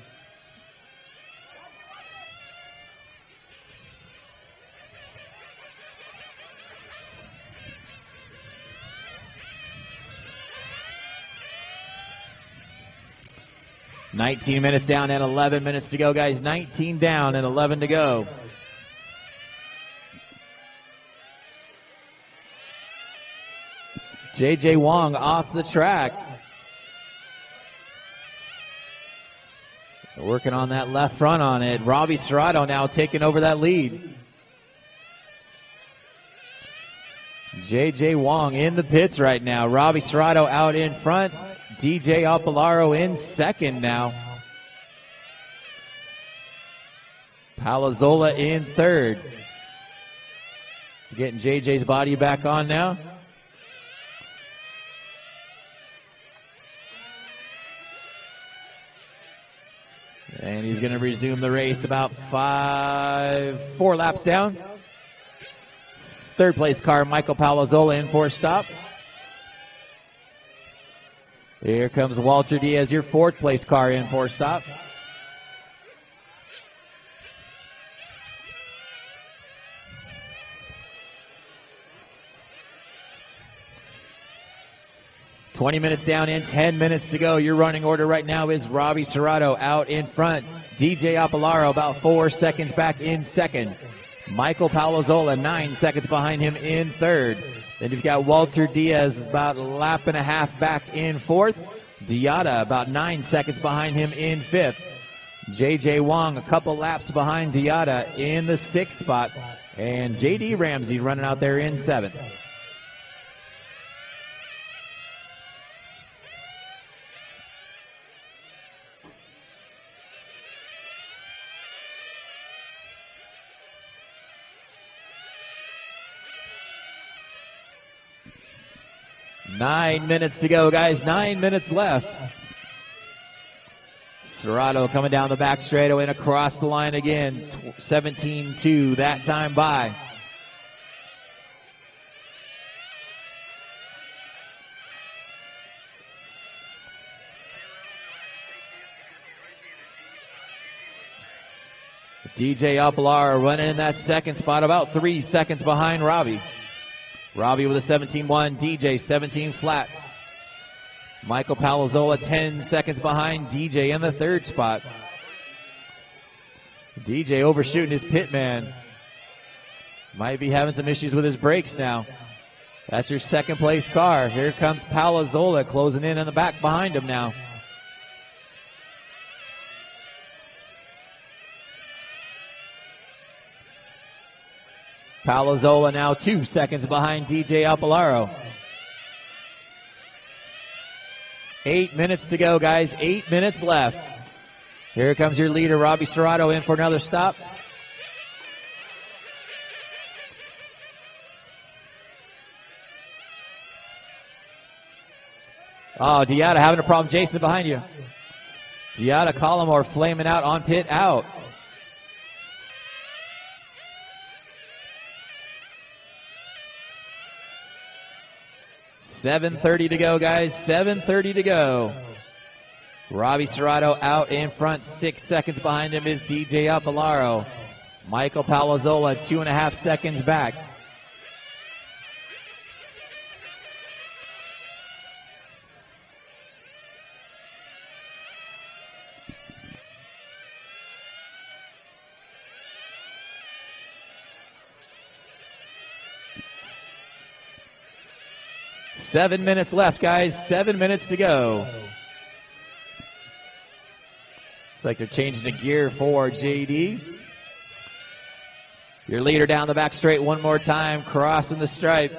$19 minutes down and 11 minutes to go, guys. 19 down and 11 to go. J.J. Wong off the track. Working on that left front on it. Robbie Serrato now taking over that lead. J.J. Wong in the pits right now. Robbie Serrato out in front. DJ Apolaro in 2nd now. Palazola in 3rd. Getting JJ's body back on now. And he's going to resume the race about 4 laps down. 3rd place car, Michael Palazola in for a stop. Here comes Walter Diaz, your 4th place car in for a stop. $20 minutes down and 10 minutes to go. Your running order right now is Robbie Serrato out in front. DJ Apolaro about 4 seconds back in 2nd. Michael Palazola 9 seconds behind him in 3rd. Then you've got Walter Diaz about a lap and a half back in 4th. Diata about 9 seconds behind him in 5th. J.J. Wong a couple laps behind Diata in the 6th spot. And J.D. Ramsey running out there in 7th. Nine minutes to go, guys. 9 minutes left. Serrato coming down the back straightaway and across the line again. 17-2 that time by. DJ Apolaro running in that 2nd spot, about 3 seconds behind Robbie. Robbie with a 17-1, DJ 17 flat. Michael Palazola 10 seconds behind DJ in the third spot. DJ overshooting his pit man. Might be having some issues with his brakes now. That's your second place car. Here comes Palazola closing in on the back behind him now. Palazola now 2 seconds behind DJ Apolaro. 8 minutes to go, guys. 8 minutes left. Here comes your leader, Robbie Serrato, in for another stop. Oh, Diata having a problem. Jason behind you. Diata, Collimore flaming out on pit out. $7:30 to go, guys. 7:30 to go. Robbie Serrato out in front. 6 seconds behind him is DJ Apolaro. Michael Palazola 2.5 seconds back. Seven minutes left, guys. 7 minutes to go. Looks like they're changing the gear for JD. Your leader down the back straight one more time, crossing the stripe.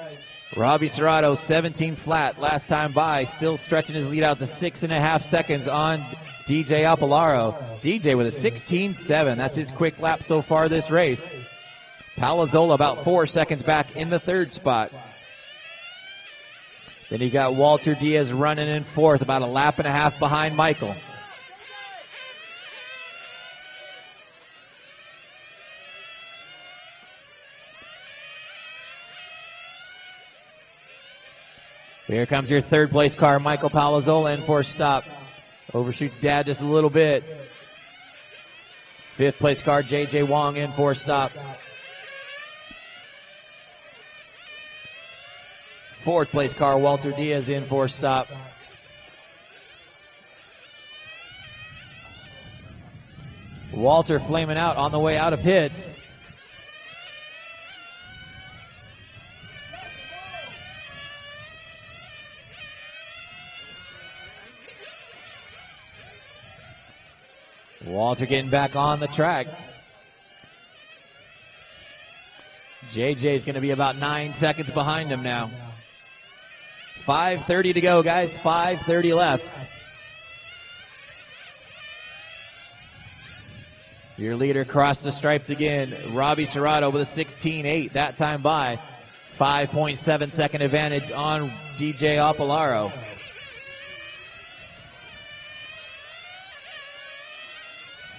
Robbie Serrato, 17 flat last time by, still stretching his lead out to 6.5 seconds on DJ Apolaro. DJ with a 16.7. That's his quick lap so far this race. Palazola about 4 seconds back in the third spot. Then you got Walter Diaz running in fourth, about a lap and a half behind Michael. Here comes your third place car, Michael Palazola in for a stop. Overshoots Dad just a little bit. Fifth place car, JJ Wong in for a stop. Fourth place car, Walter Diaz in for a stop. Walter flaming out on the way out of pits. Walter getting back on the track. JJ's going to be about 9 seconds behind him now. 5:30 to go, guys. 5:30 left. Your leader crossed the stripes again. Robbie Serrato with a 16.8 that time by. 5.7 second advantage on DJ Apolaro.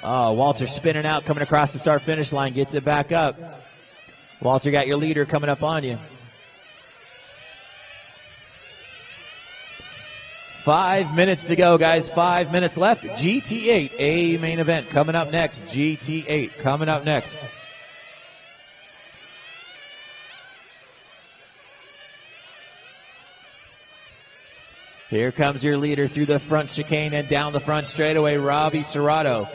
Oh, Walter spinning out, coming across the start-finish line, gets it back up. Walter got your leader coming up on you. 5 minutes to go, guys. 5 minutes left. GT8, a main event coming up next. GT8 coming up next. Here comes your leader through the front chicane and down the front straightaway, Robbie Serrato.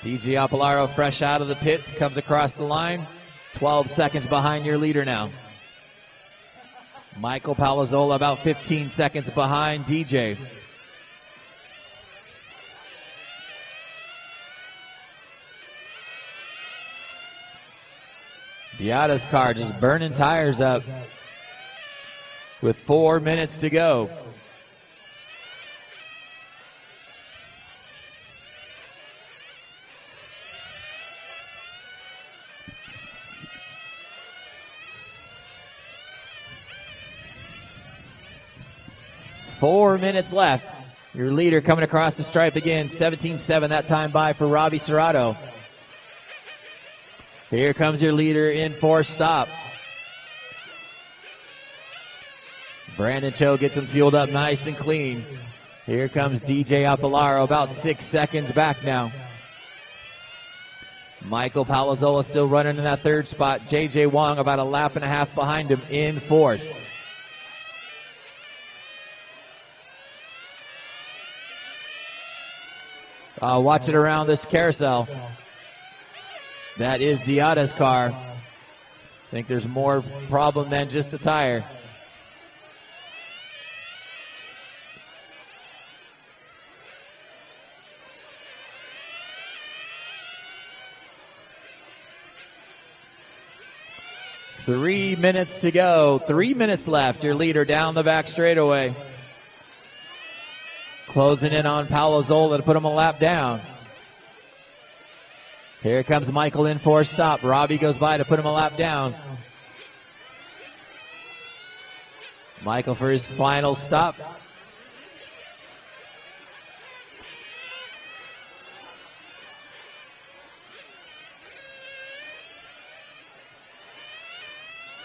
DJ Apolaro fresh out of the pits, comes across the line. 12 seconds behind your leader now. Michael Palazola about 15 seconds behind DJ. Diata's car just burning tires up with 4 minutes to go. Four minutes left. Your leader coming across the stripe again. 17.7 that time by for Robbie Serrato. Here comes your leader in for a stop. Brandon Cho gets him fueled up nice and clean. Here comes DJ Apolaro about 6 seconds back now. Michael Palazola still running in that third spot. JJ Wong about a lap and a half behind him in fourth. Watch it around this carousel. That is Diada's car. I think there's more problem than just the tire. Three minutes to go. 3 minutes left. Your leader down the back straightaway. Closing in on Paolo Zola to put him a lap down. Here comes Michael in for a stop. Robbie goes by to put him a lap down. Michael for his final stop.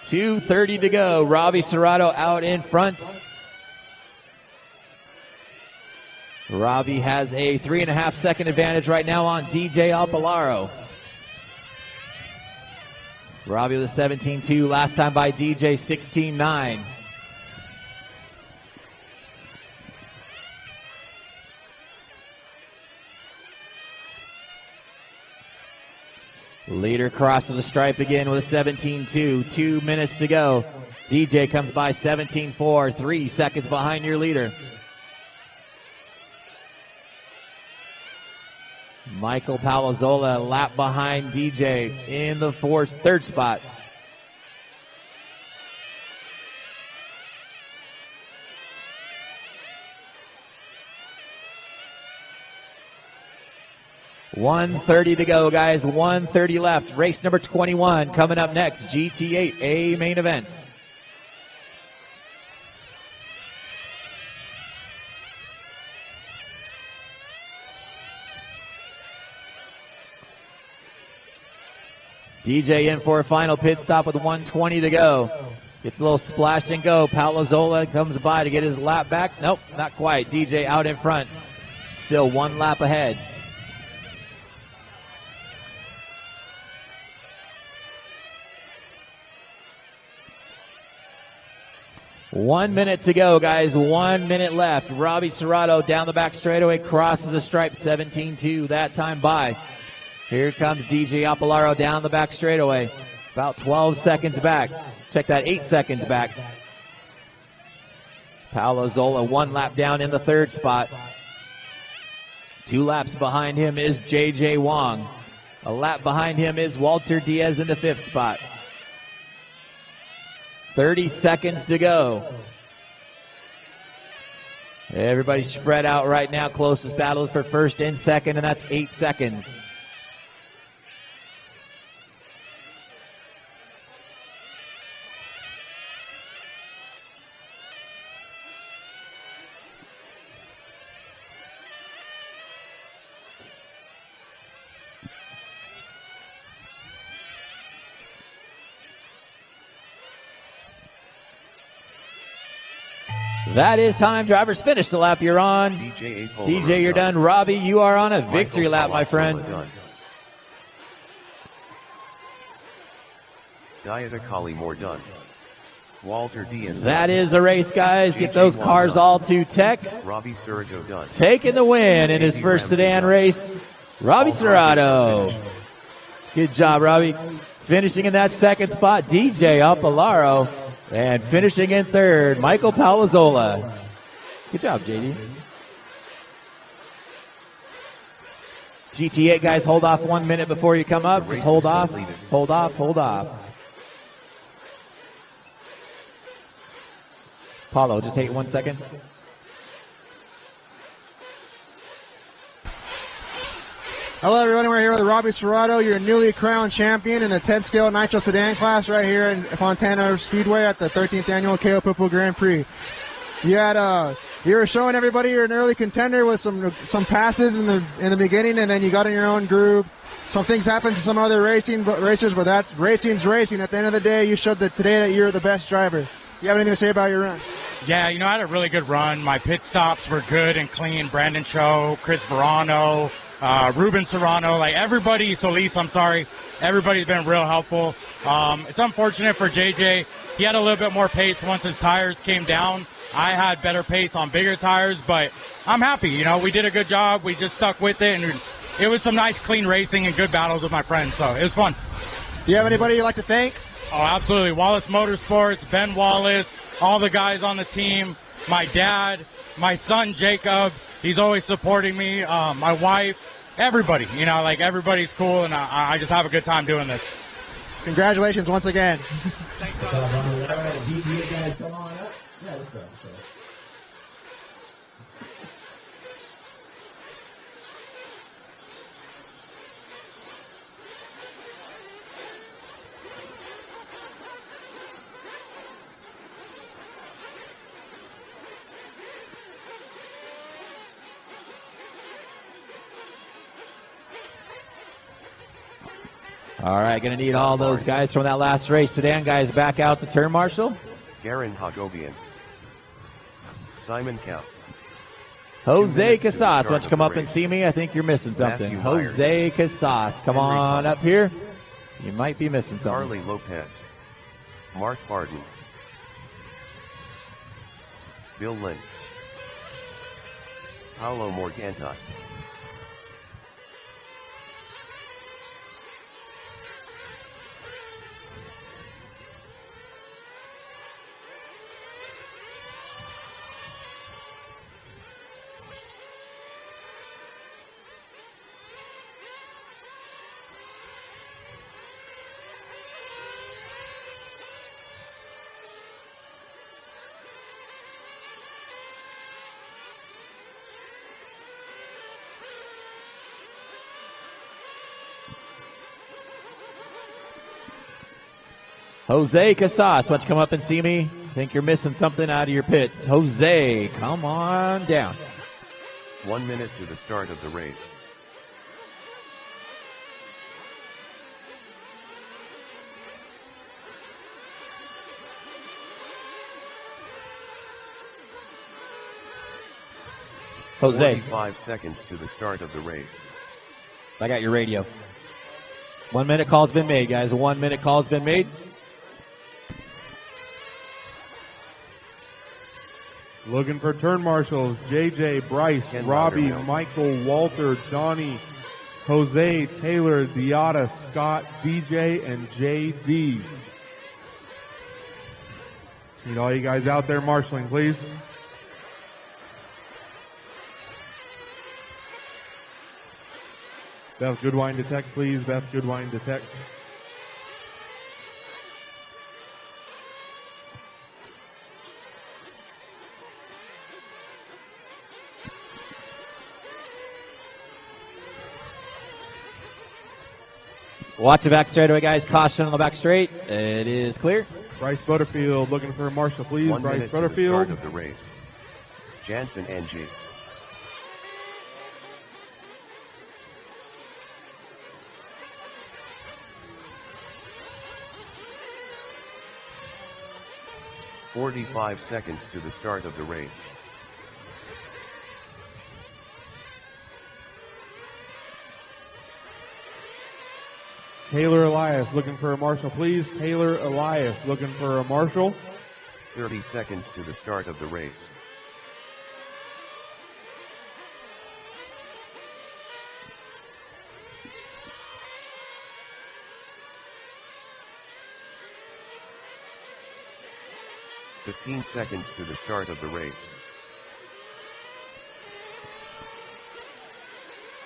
.230 to go. Robbie Serrato out in front. Robbie has a 3.5 second advantage right now on DJ Alpalaro. Robbie with a 17.2. Last time by DJ 16.9. Leader crosses the stripe again with a 17.2. 2 minutes to go. DJ comes by 17.4. 3 seconds behind your leader. Michael Palazola, a lap behind DJ in the third spot. .130 to go, guys. 1:30 left. Race number 21 coming up next. GT8 A main event. DJ in for a final pit stop with 1:20 to go. Gets a little splash and go. Palazola comes by to get his lap back. Nope, not quite. DJ out in front. Still 1 lap ahead. One minute to go, guys. 1 minute left. Robbie Serrato down the back straightaway, crosses the stripe, 17.2 that time by. Here comes DJ Apolaro down the back straightaway. About 12 seconds back. Check that, 8 seconds back. Paolo Zola 1 lap down in the third spot. 2 laps behind him is JJ Wong. A lap behind him is Walter Diaz in the 5th spot. 30 seconds to go. Everybody's spread out right now. Closest battle is for first and second, and that's 8 seconds. That is time. Drivers, finish the lap you're on. DJ, you're done. Robbie, you are on a victory lap, my friend. Dieta Kali more done. Walter Diaz. That is a race, guys. Get those cars all to tech. Robbie Serrato done. Taking the win in his first sedan race. Robbie Serrato. Good job, Robbie. Finishing in that second spot, DJ Apolaro. And finishing in third, Michael Palazola. Good job, JD. GT8 guys, hold off 1 minute before you come up. Just hold off, hold off, hold off. Paulo, just wait 1 second. Hello, everyone. We're here with Robbie Serrato, your newly crowned champion in the 10-scale Nitro Sedan class right here in Fontana Speedway at the 13th annual KO ProPo Grand Prix. You were showing everybody you're an early contender with some passes in the beginning, and then you got in your own groove. Some things happened to some other racers, but that's racing's racing. At the end of the day, you showed that today that you're the best driver. Do you have anything to say about your run? Yeah, I had a really good run. My pit stops were good and clean. Brandon Cho, Chris Verano, Ruben Serrano, like everybody, Solis, I'm sorry. Everybody's been real helpful. It's unfortunate for JJ. He had a little bit more pace once his tires came down. I had better pace on bigger tires, but I'm happy. You know, we did a good job. We just stuck with it, and it was some nice, clean racing and good battles with my friends, so it was fun. Do you have anybody you'd like to thank? Oh, absolutely. Wallace Motorsports, Ben Wallace, all the guys on the team, my dad, my son Jacob. He's always supporting me, my wife, everybody. You know, like everybody's cool, and I just have a good time doing this. Congratulations once again. All right, going to need all those guys from that last race. Sedan guys back out to turn marshal. Garen Hagobian. Simon Kow. Jose Casas, why don't you come up and see me? I think you're missing something. Matthew Jose Casas, come on up here. You might be missing something. Charlie Lopez. Mark Barton. Bill Lynn. Paolo Morganta. Jose Casas, why don't you come up and see me? Think you're missing something out of your pits. Jose, come on down. 1 minute to the start of the race. Jose. 45 seconds to the start of the race. I got your radio. 1 minute call's been made, guys. 1 minute call's been made. Looking for turn marshals, JJ, Bryce, Ken Robbie, Loudermill. Michael, Walter, Johnny, Jose, Taylor, Diata, Scott, DJ, and JD. Need all you guys out there marshaling, please. Beth Goodwine detect, please. Beth Goodwine detect. Watch the back straightaway, guys. Caution on the back straight. It is clear. Bryce Butterfield looking for a marshal, please. 1 Bryce minute to the Butterfield. start of the race. Jansen NG. "45 seconds to the start of the race. Taylor Elias looking for a marshal, please. Taylor Elias looking for a marshal. 30 seconds to the start of the race. "15 seconds to the start of the race.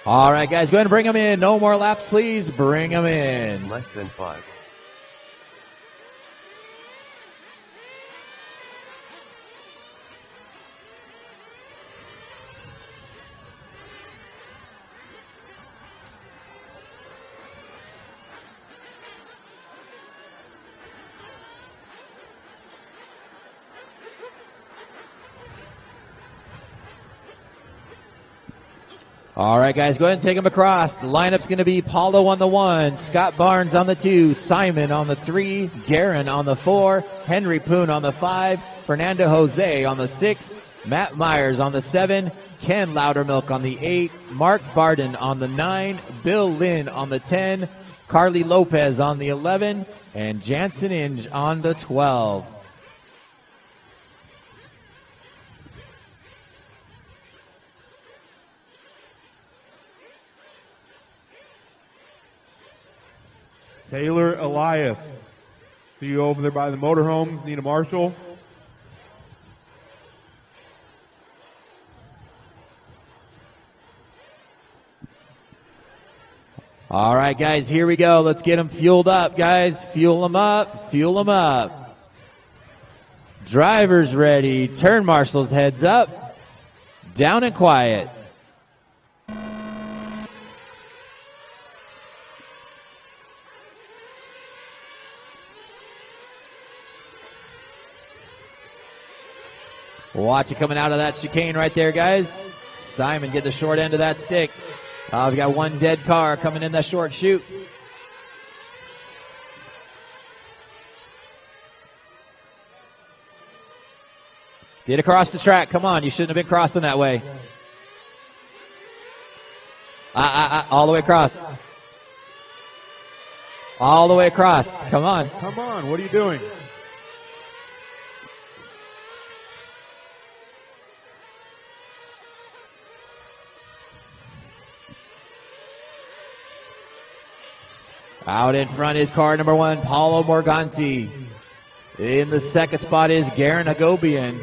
All right, guys, go ahead and bring them in. No more laps, please. Bring them in. Less than 5. All right, guys, go ahead and take them across. The lineup's going to be Paulo on the 1, Scott Barnes on the 2, Simon on the 3, Garen on the 4, Henry Poon on the 5, Fernando Jose on the 6, Matt Myers on the 7, Ken Loudermilk on the 8, Mark Barden on the 9, Bill Lynn on the 10, Carly Lopez on the 11, and Jansen Inge on the 12. Taylor Elias. See you over there by the motorhomes. Nina Marshall. All right, guys, here we go. Let's get them fueled up, guys. Fuel them up. Fuel them up. Drivers ready. Turn marshals heads up. Down and quiet. Watch it coming out of that chicane right there, guys. Simon get the short end of that stick. We got one dead car coming in that short chute. Get across the track. Come on. You shouldn't have been crossing that way. All the way across. All the way across. Come on. Come on. What are you doing? Out in front is car number 1, Paulo Morganti. In the second spot is Garen Agobian.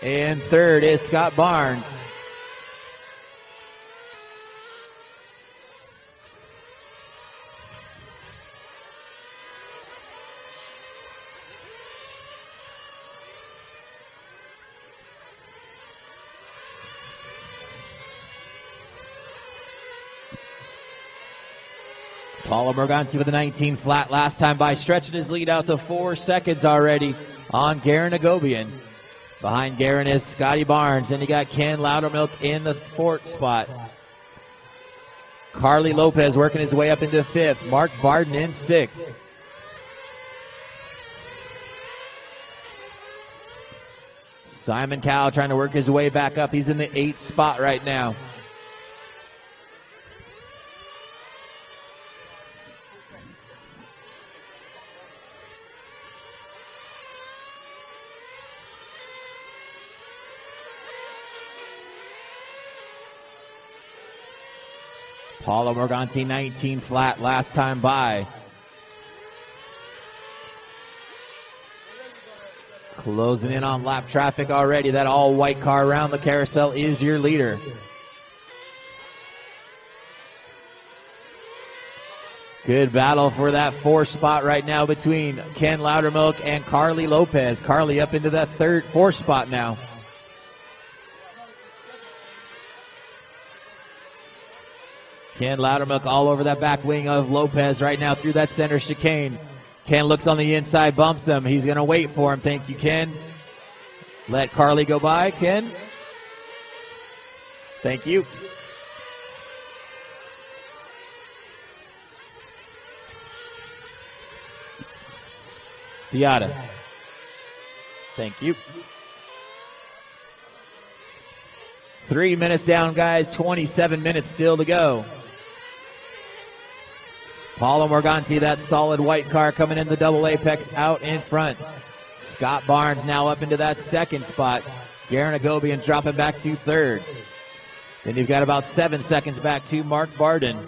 In third is Scott Barnes. Paulo Morganti with a 19 flat last time by, stretching his lead out to 4 seconds already on Garen Agobian. Behind Garen is Scotty Barnes. Then you got Ken Loudermilk in the 4th spot. Carly Lopez working his way up into 5th. Mark Barden in 6th. Simon Cowell trying to work his way back up. He's in the 8th spot right now. Paulo Morganti 19 flat last time by. Closing in on lap traffic already. That all white car around the carousel is your leader. Good battle for that 4th spot right now between Ken Loudermilk and Carly Lopez. Carly up into that 4th spot now. Ken Loudermilk all over that back wing of Lopez right now through that center chicane. Ken looks on the inside, bumps him. He's going to wait for him. Thank you, Ken. Let Carly go by, Ken. Thank you. Diata. Thank you. 3 minutes down, guys. 27 minutes still to go. Paulo Morganti, that solid white car coming in the double apex out in front. Scott Barnes now up into that 2nd spot. Garen Agobian dropping back to 3rd. Then you've got about 7 seconds back to Mark Barden.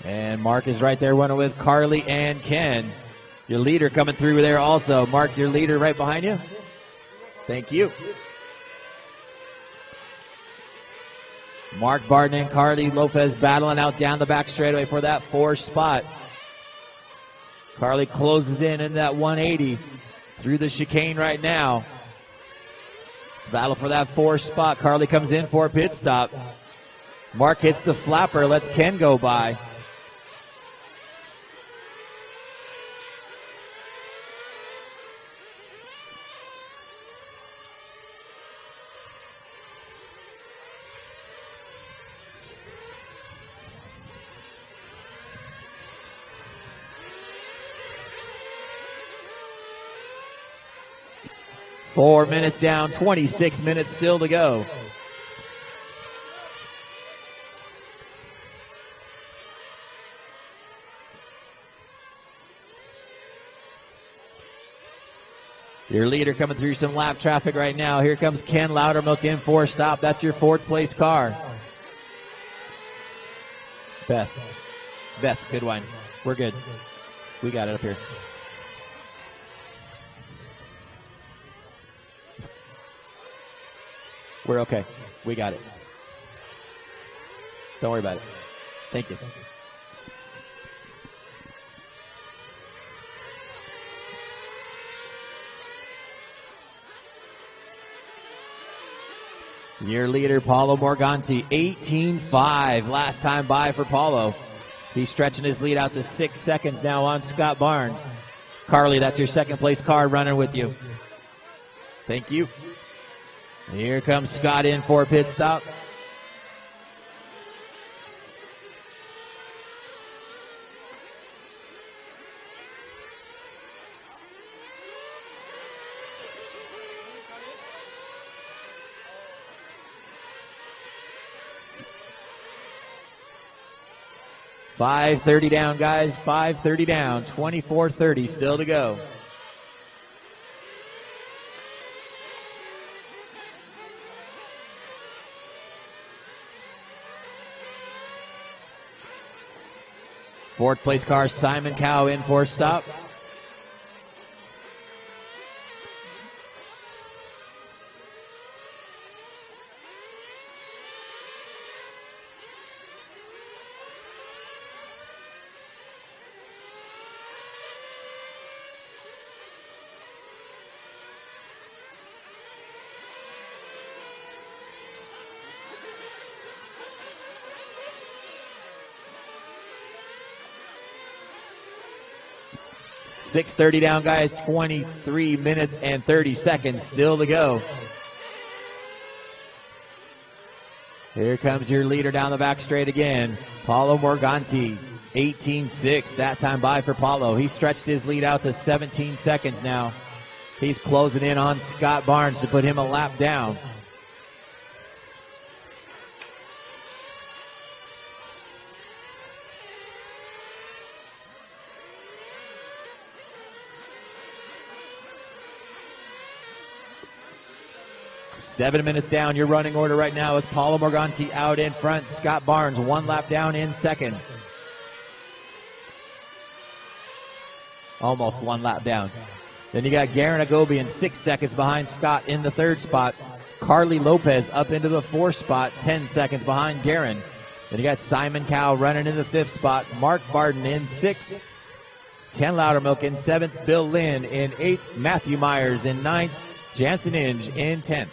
And Mark is right there running with Carly and Ken. Your leader coming through there also. Mark, your leader right behind you. Thank you. Mark Barden and Carly Lopez battling out down the back straightaway for that 4th spot. Carly closes in that 180 through the chicane right now. Battle for that 4th spot. Carly comes in for a pit stop. Mark hits the flapper, lets Ken go by. 4 minutes down, 26 minutes still to go. Your leader coming through some lap traffic right now. Here comes Ken Loudermilk in for a stop. That's your fourth place car. Beth, good one. We're good. We got it up here. We're okay. We got it. Don't worry about it. Thank you. Your leader, Paulo Morganti, 18.5. Last time by for Paulo. He's stretching his lead out to 6 seconds now on Scott Barnes. Carly, that's your second place car running with you. Thank you. Here comes Scott in for a pit stop. $5:30 down, guys. $5:30 down. 24:30 still to go. Fourth place car, Simon Cow in for a stop. $6:30 down, guys. 23 minutes and 30 seconds still to go. Here comes your leader down the back straight again. Paulo Morganti, 18.6. That time by for Paulo. He stretched his lead out to 17 seconds now. He's closing in on Scott Barnes to put him a lap down. Seven minutes down. Your running order right now is Paulo Morganti out in front. Scott Barnes one lap down in second. Almost one lap down. Then you got Garen Agobian 6 seconds behind Scott in the third spot. Carly Lopez up into the fourth spot, 10 seconds behind Garen. Then you got Simon Cow running in the fifth spot. Mark Barden in sixth. Ken Loudermilk in seventh. Bill Lynn in eighth. Matthew Myers in ninth. Jansen Inge in 10th.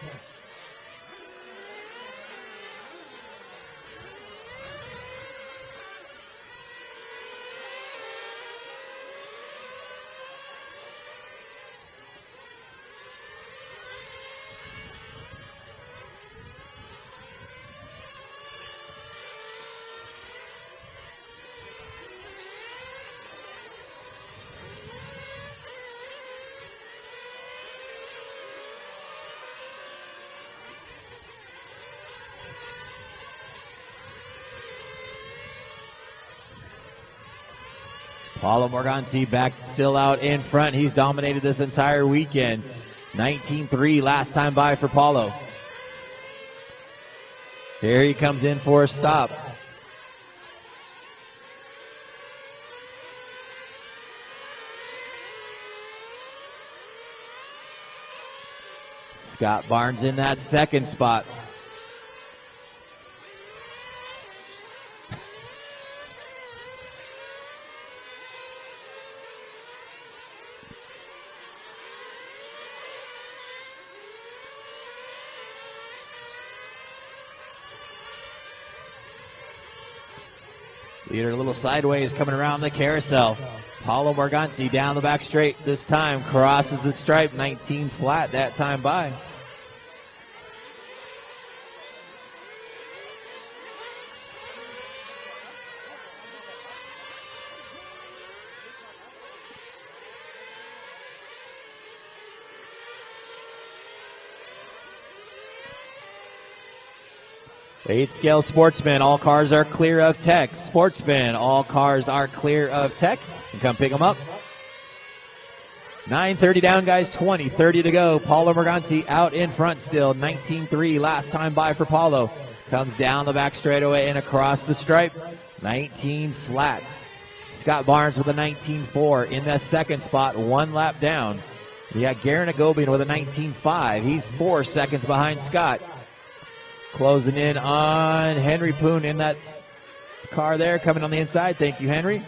Paulo Morganti back still out in front. He's dominated this entire weekend. 19.3 last time by for Paulo. Here he comes in for a stop. Scott Barnes in that second spot. Leader a little sideways coming around the carousel. Paulo Morganti down the back straight this time. Crosses the stripe. 19 flat that time by. 8 scale Sportsman, all cars are clear of tech. Sportsman, all cars are clear of tech. You can come pick them up. 9:30 down, guys. 20:30 to go. Paulo Morganti out in front still. 19-3 last time by for Paulo. Comes down the back straightaway and across the stripe. 19 flat. Scott Barnes with a 19.4 in the second spot, 1 lap down. We got Garen Agobian with a 19.5. He's 4 seconds behind Scott. Closing in on Henry Poon in that car there, coming on the inside. Thank you, Henry.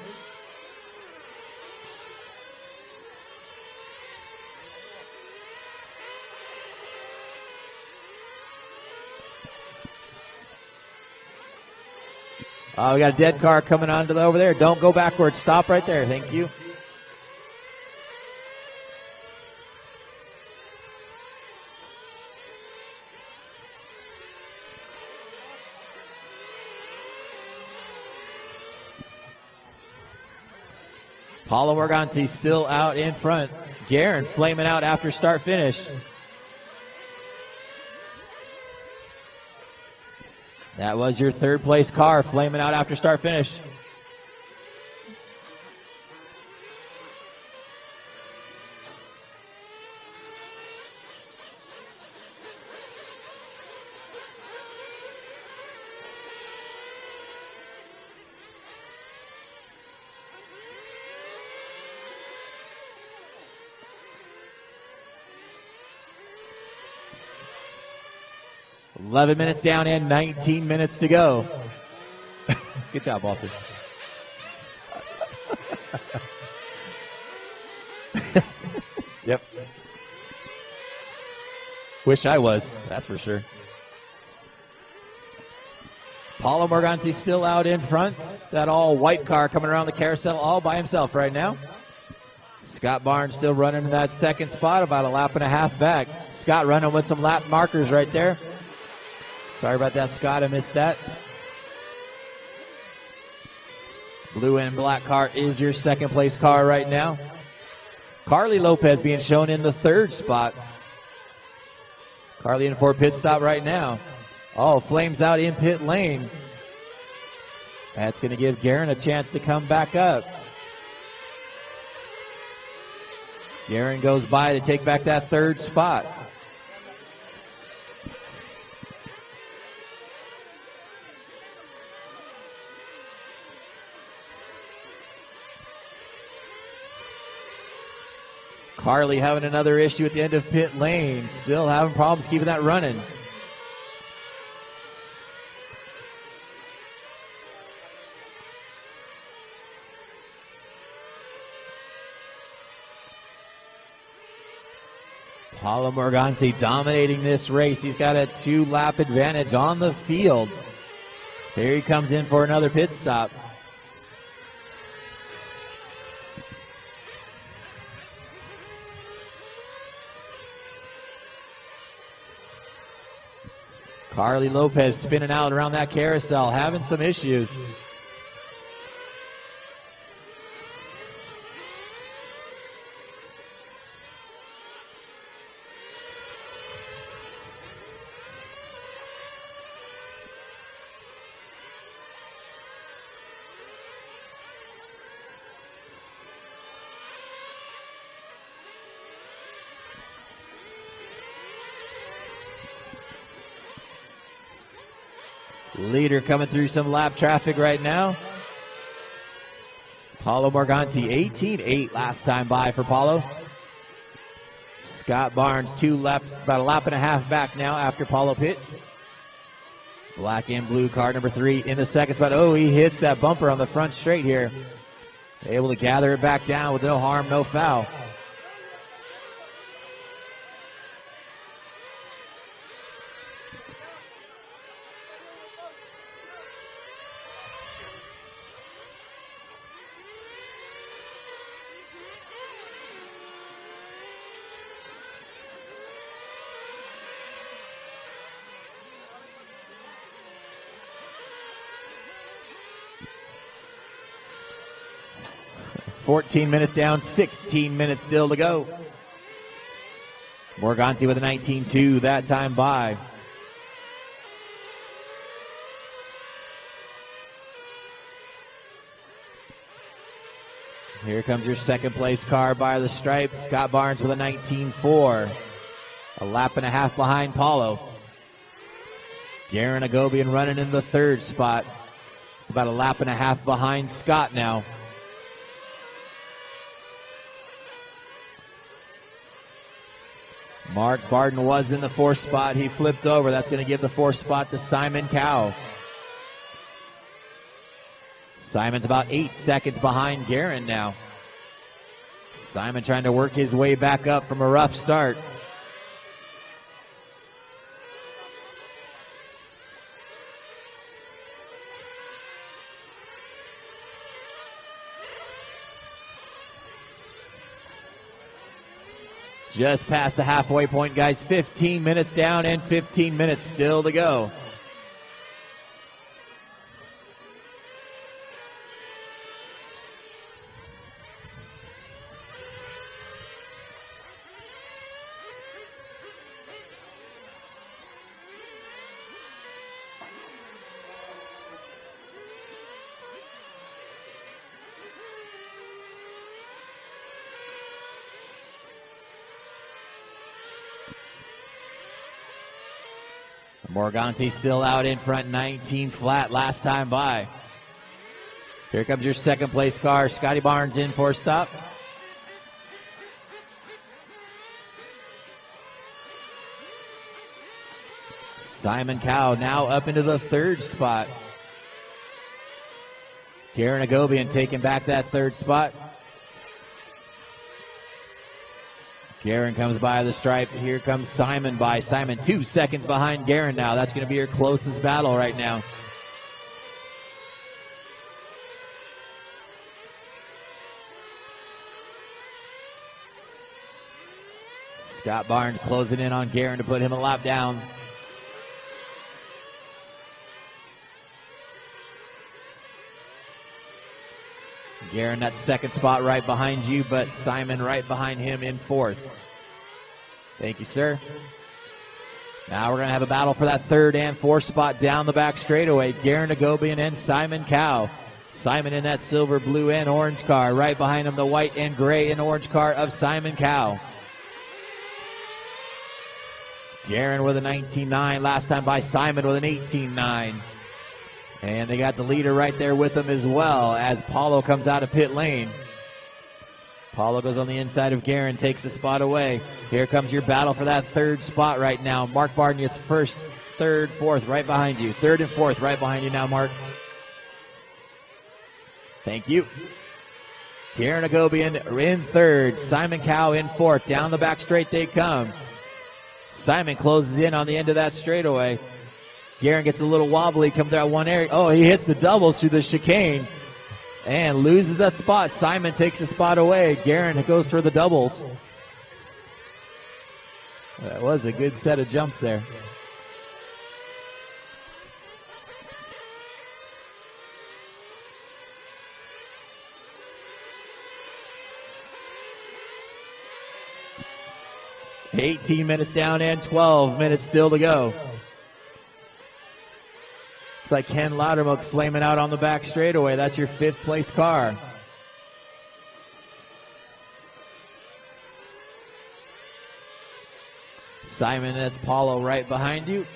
We got a dead car coming onto over there. Don't go backwards. Stop right there. Thank you. Paulo Morganti still out in front. Garen flaming out after start finish. That was your third place car flaming out after start finish. $11 minutes down and 19 minutes to go. Good job, Walter. Yep. Wish I was, that's for sure. Paulo Morganti still out in front. That all white car coming around the carousel all by himself right now. Scott Barnes still running in that second spot, about a lap and a half back. Scott running with some lap markers right there. Sorry about that, Scott. I missed that. Blue and black car is your second place car right now. Carly Lopez being shown in the third spot. Carly in for a pit stop right now. Oh, flames out in pit lane. That's going to give Garen a chance to come back up. Garen goes by to take back that third spot. Carly having another issue at the end of pit lane. Still having problems keeping that running. Paulo Morganti dominating this race. He's got a 2-lap advantage on the field. There he comes in for another pit stop. Carly Lopez spinning out around that carousel, having some issues. Leader coming through some lap traffic right now. Paulo Morganti, 18-8 last time by for Paulo. Scott Barnes, 2 laps, about a lap and a half back now after Paulo pit. Black and blue car number 3 in the second spot. Oh, he hits that bumper on the front straight here. Able to gather it back down with no harm, no foul. $14 minutes down, 16 minutes still to go. Morganti with a 19.2 that time by. Here comes your second place car by the stripes. Scott Barnes with a 19.4. A lap and a half behind Paulo. Garen Agobian running in the third spot. It's about a lap and a half behind Scott now. Mark Barden was in the fourth spot. He flipped over. That's going to give the fourth spot to Simon Cow. Simon's about 8 seconds behind Garen now. Simon trying to work his way back up from a rough start. Just past the halfway point, guys. 15 minutes down and 15 minutes still to go. Morganti still out in front, 19 flat last time by. Here comes your second place car. Scotty Barnes in for a stop. Simon Cow now up into the third spot. Garen Agobian taking back that third spot. Garen comes by the stripe. Here comes Simon by. Simon 2 seconds behind Garen now. That's going to be your closest battle right now. Scott Barnes closing in on Garen to put him a lap down. Garen, that second spot right behind you, but Simon right behind him in fourth. Thank you, sir. Now we're going to have a battle for that third and fourth spot down the back straightaway. Garen Agobian and Simon Cow. Simon in that silver, blue, and orange car. Right behind him, the white and gray and orange car of Simon Cow. Garen with a 19.9. Last time by Simon with an 18.9. And they got the leader right there with them as well as Paulo comes out of pit lane. Paulo goes on the inside of Garen, takes the spot away. Here comes your battle for that third spot right now. Mark Barden is first, third, fourth, right behind you. Third and fourth, right behind you now, Mark. Thank you. Garen Agobian in third. Simon Cow in fourth. Down the back straight they come. Simon closes in on the end of that straightaway. Garen gets a little wobbly, comes down one area. Oh, he hits the doubles through the chicane and loses that spot. Simon takes the spot away. Garen goes for the doubles. That was a good set of jumps there. $18 minutes down and 12 minutes still to go. It's like Ken Loudermilk flaming out on the back straightaway. That's your fifth place car. Simon, that's Paulo right behind you.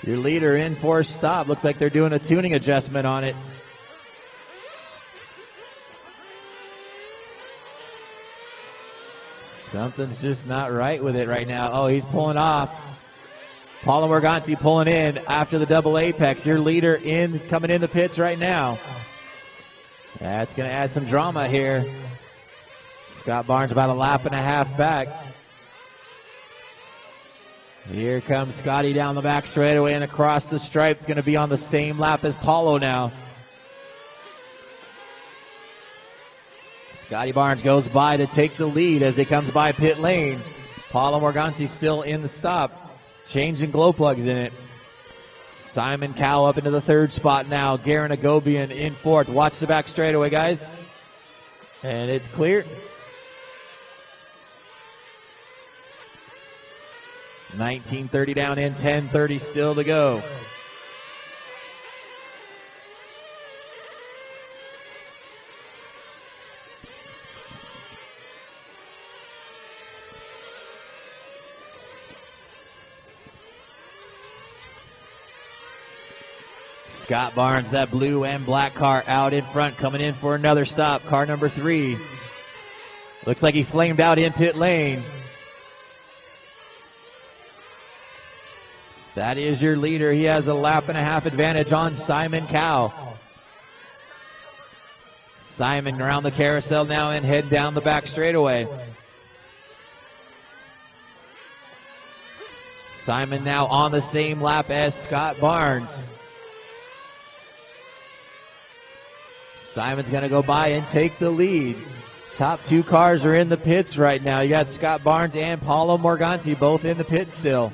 Your leader in for a stop. Looks like they're doing a tuning adjustment on it. Something's just not right with it right now. Oh, he's pulling off. Paulo Morganti pulling in after the double apex. Your leader in, coming in the pits right now. That's going to add some drama here. Scott Barnes about a lap and a half back. Here comes Scotty down the back straightaway and across the stripe. It's going to be on the same lap as Paulo now. Scotty Barnes goes by to take the lead as he comes by pit lane. Paulo Morganti still in the stop. changing glow plugs in it. Simon Cowell up into the third spot now. Garen Agobian in fourth. Watch the back straightaway, guys. And it's clear. 19:30 down in, 10:30 still to go. Scott Barnes, that blue and black car out in front, coming in for another stop. Car number 3. Looks like he flamed out in pit lane. That is your leader. He has a lap and a half advantage on Simon Cowell. Simon around the carousel now and head down the back straightaway. Simon now on the same lap as Scott Barnes. Simon's going to go by and take the lead. Top 2 cars are in the pits right now. You got Scott Barnes and Paulo Morganti both in the pit still.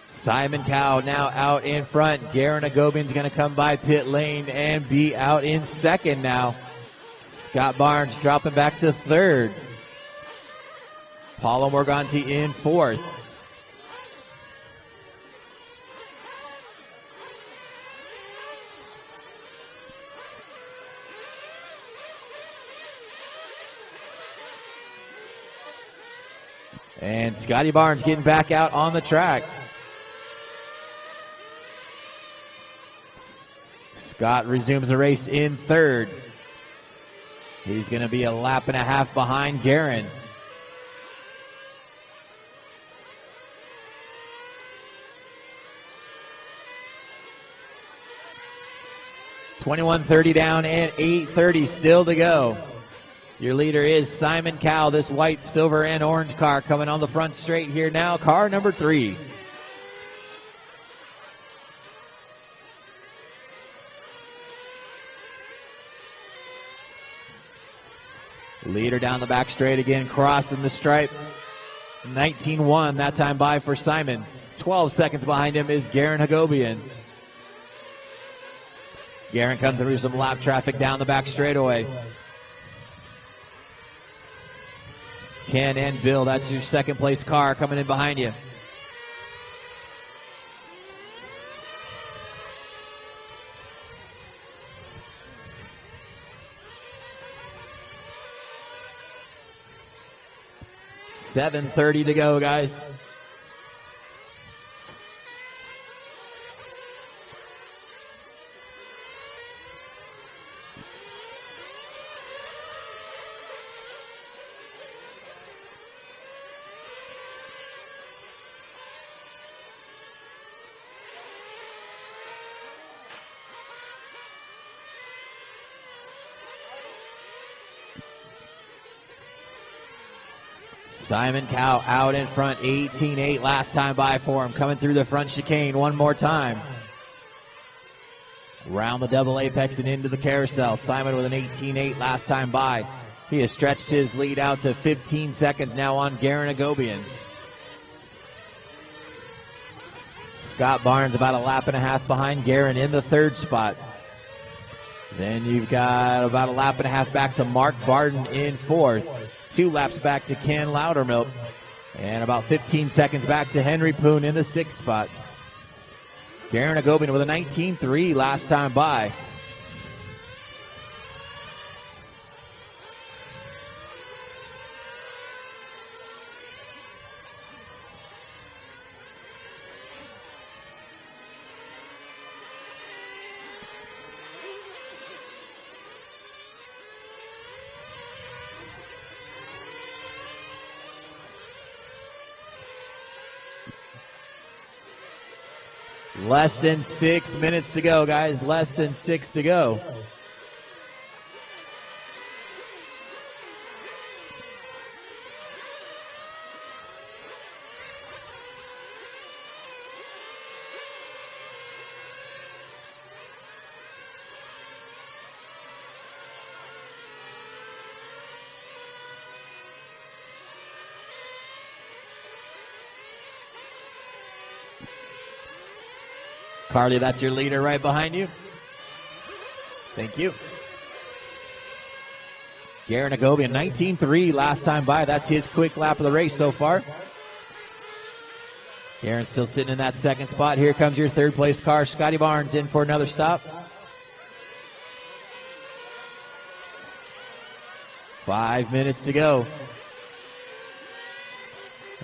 Simon Cowell now out in front. Garen Agobian's going to come by pit lane and be out in second now. Scott Barnes dropping back to third. Paulo Morganti in fourth. And Scotty Barnes getting back out on the track. Scott resumes the race in third. He's going to be a lap and a half behind Garen. $21:30 down and 8:30 still to go. Your leader is Simon Cowell, this white, silver, and orange car coming on the front straight here now. Car number 3. Leader down the back straight again, crossing the stripe. 19-1 that time by for Simon. 12 seconds behind him is Garen Hagobian. Garen comes through some lap traffic down the back straightaway. Ken and Bill, that's your second place car coming in behind you. $7:30 to go, guys. Simon Cowell out in front, 18-8 last time by for him. Coming through the front chicane one more time. Round the double apex and into the carousel. Simon with an 18-8 last time by. He has stretched his lead out to 15 seconds now on Garen Agobian. Scott Barnes about a lap and a half behind Garen in the third spot. Then you've got about a lap and a half back to Mark Barden in fourth. 2 laps back to Ken Loudermilk. And about 15 seconds back to Henry Poon in the sixth spot. Garen Agobian with a 19-3 last time by. Less than 6 minutes to go, guys. Less than 6 to go. Carly, that's your leader right behind you. Thank you. Garen Agobian, 19.3 last time by. That's his quick lap of the race so far. Garen's still sitting in that second spot. Here comes your third place car. Scotty Barnes in for another stop. 5 minutes to go.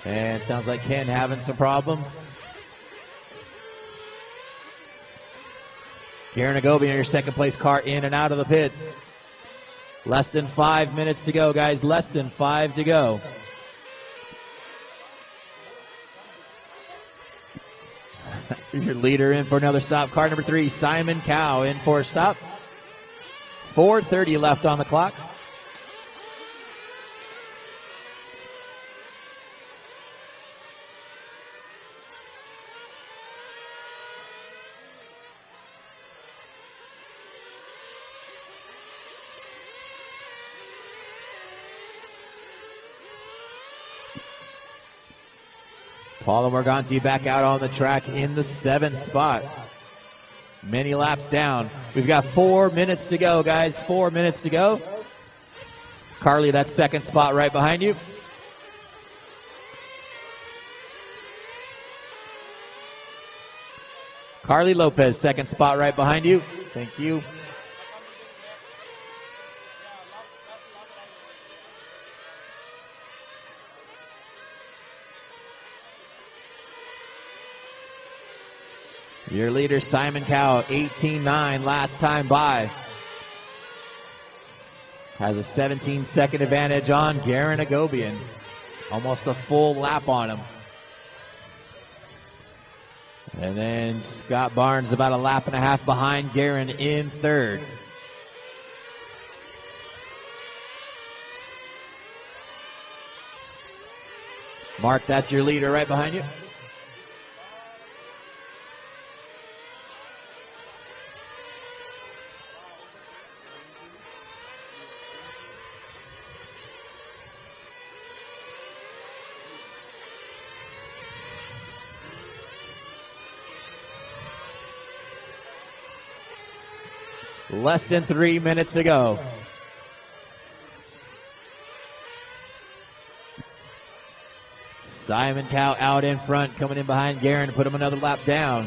And it sounds like Ken having some problems. Garen Agobian, your second place car in and out of the pits. Less than 5 minutes to go, guys. Less than 5 to go. Your leader in for another stop. Car number 3, Simon Cow, in for a stop. 4:30 left on the clock. Paulo Morganti back out on the track in the 7th spot. Many laps down. We've got 4 minutes to go, guys. 4 minutes to go. Carly, that second spot right behind you. Carly Lopez, second spot right behind you. Thank you. Your leader, Simon Cow, 18.9 last time by. Has a 17-second advantage on Garen Agobian. Almost a full lap on him. And then Scott Barnes about a lap and a half behind Garen in third. Mark, that's your leader right behind you. Less than 3 minutes to go. Simon Cow out in front, coming in behind Garen to put him another lap down.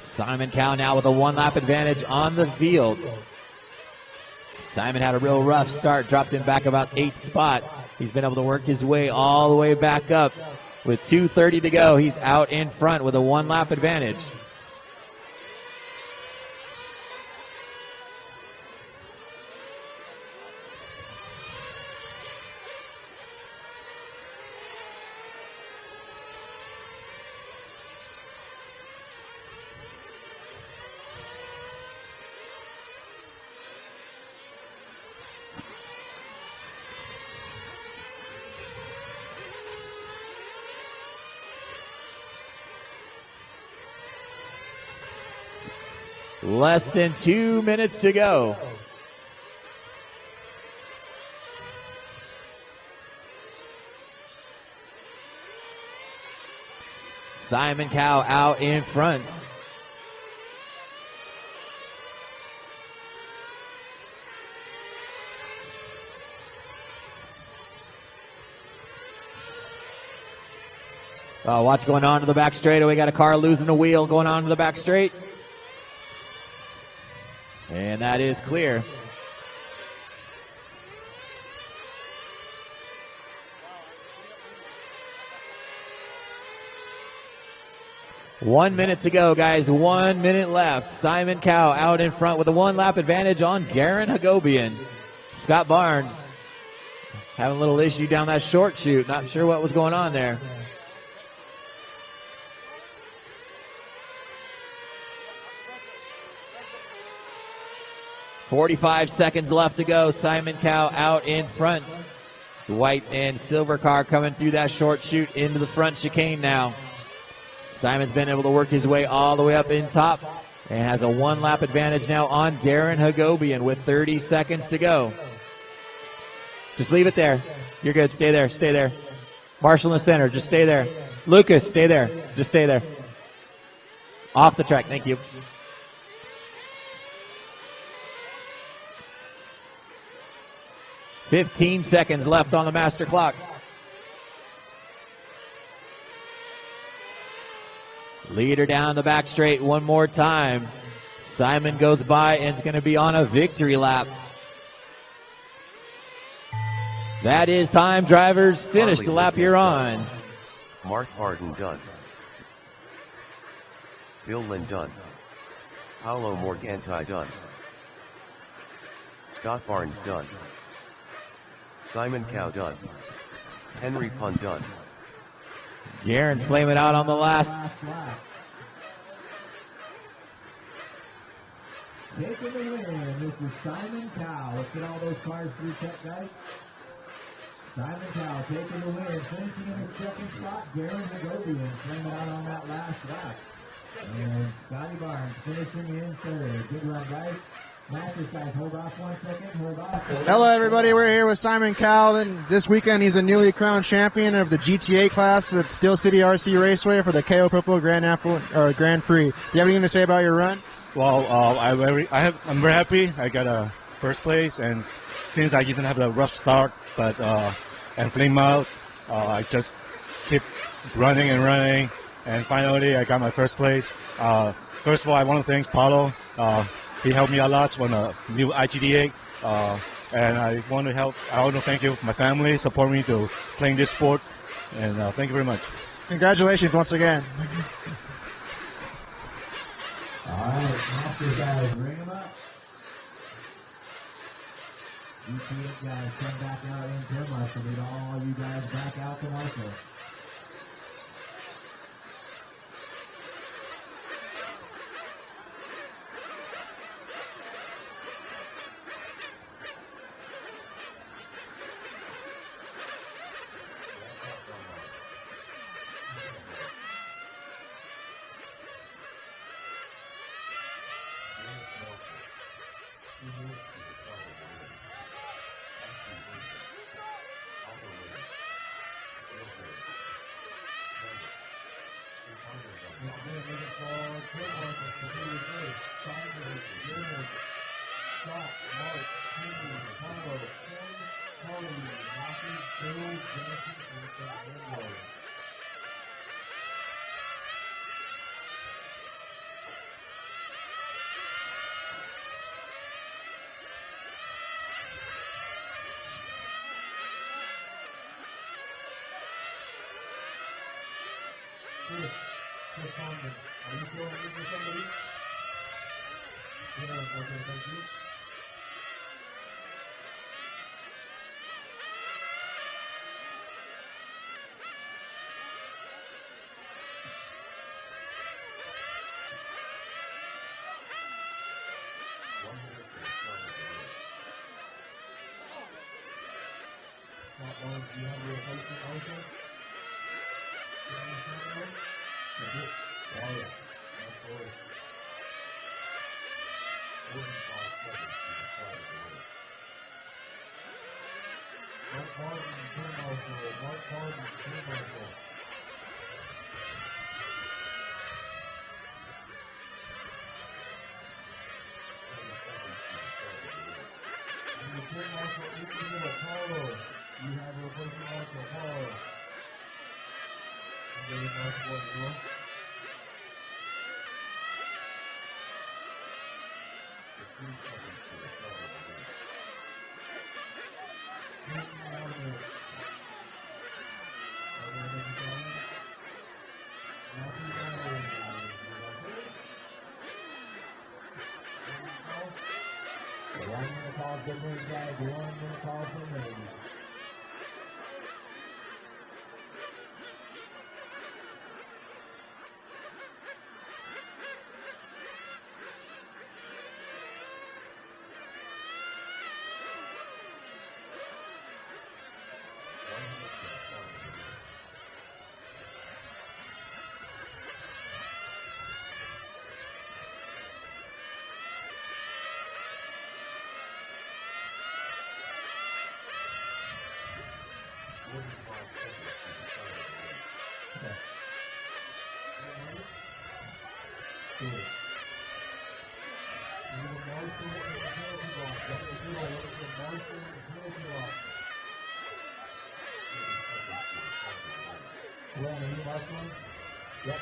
Simon Cow now with a 1 lap advantage on the field. Simon had a real rough start, dropped him back about 8th spot. He's been able to work his way all the way back up. With 2:30 to go, he's out in front with a 1 lap advantage. Less than 2 minutes to go. Simon Cow out in front. What's going on to the back straight? We got a car losing a wheel going on to the back straight. And that is clear. One minute to go, guys. 1 minute left. Simon Cow out in front with a 1 lap advantage on Garen Agobian. Scott Barnes having a little issue down that short chute. Not sure what was going on there. .45 seconds left to go. Simon Cow out in front. It's the white and silver car coming through that short chute into the front chicane now. Simon's been able to work his way all the way up in top and has a 1 lap advantage now on Garen Agobian with 30 seconds to go. Just leave it there. You're good. Stay there. Stay there. Marshall in the center. Just stay there. Lucas, stay there. Just stay there. Off the track. Thank you. "15 seconds left on the master clock. Leader down the back straight one more time. Simon goes by and is going to be on a victory lap. That is time, drivers. Finish the lap you're on. Mark Barton done. Bill Lynn done. Paolo Morganti done. Scott Barnes done. Simon Cow done. Henry Pun done. Garen flaming out on the last. Taking the win, Mr. Simon Cow. Let's get all those cars through check, guys. Simon Cow taking the win, finishing in the second spot. Garen Hagovian flaming out on that last lap. And Scotty Barnes finishing in third. Good run, guys. Matches, guys, hold off 1 second. Hold off. Hello, everybody. We're here with Simon Cowell, and this weekend he's a newly crowned champion of the GTA class at Steel City RC Raceway for the KO ProPo Grand Prix. Do you have anything to say about your run? Well, I'm very happy. I got a first place, and since I didn't have a rough start, but and flame out, I just keep running, and finally I got my first place. First of all, I want to thank Paulo. He helped me a lot on a new IGDA, and I want to thank you, my family, support me to playing this sport, and thank you very much. Congratulations once again. All right, Masters, guys, bring them up. GTA guys, come back out in turn left. We need all you guys back out to Marshall. Chris Condon, are you still in for somebody? Yeah, okay, thank you. Do you have a replacement also? Oh, yeah. Of course. Mark Harden, team marshal. Mark Harden, team marshal. And the team marshal, Apollo. You have a replacement marshal, Apollo. And then the marshal as well. Yep,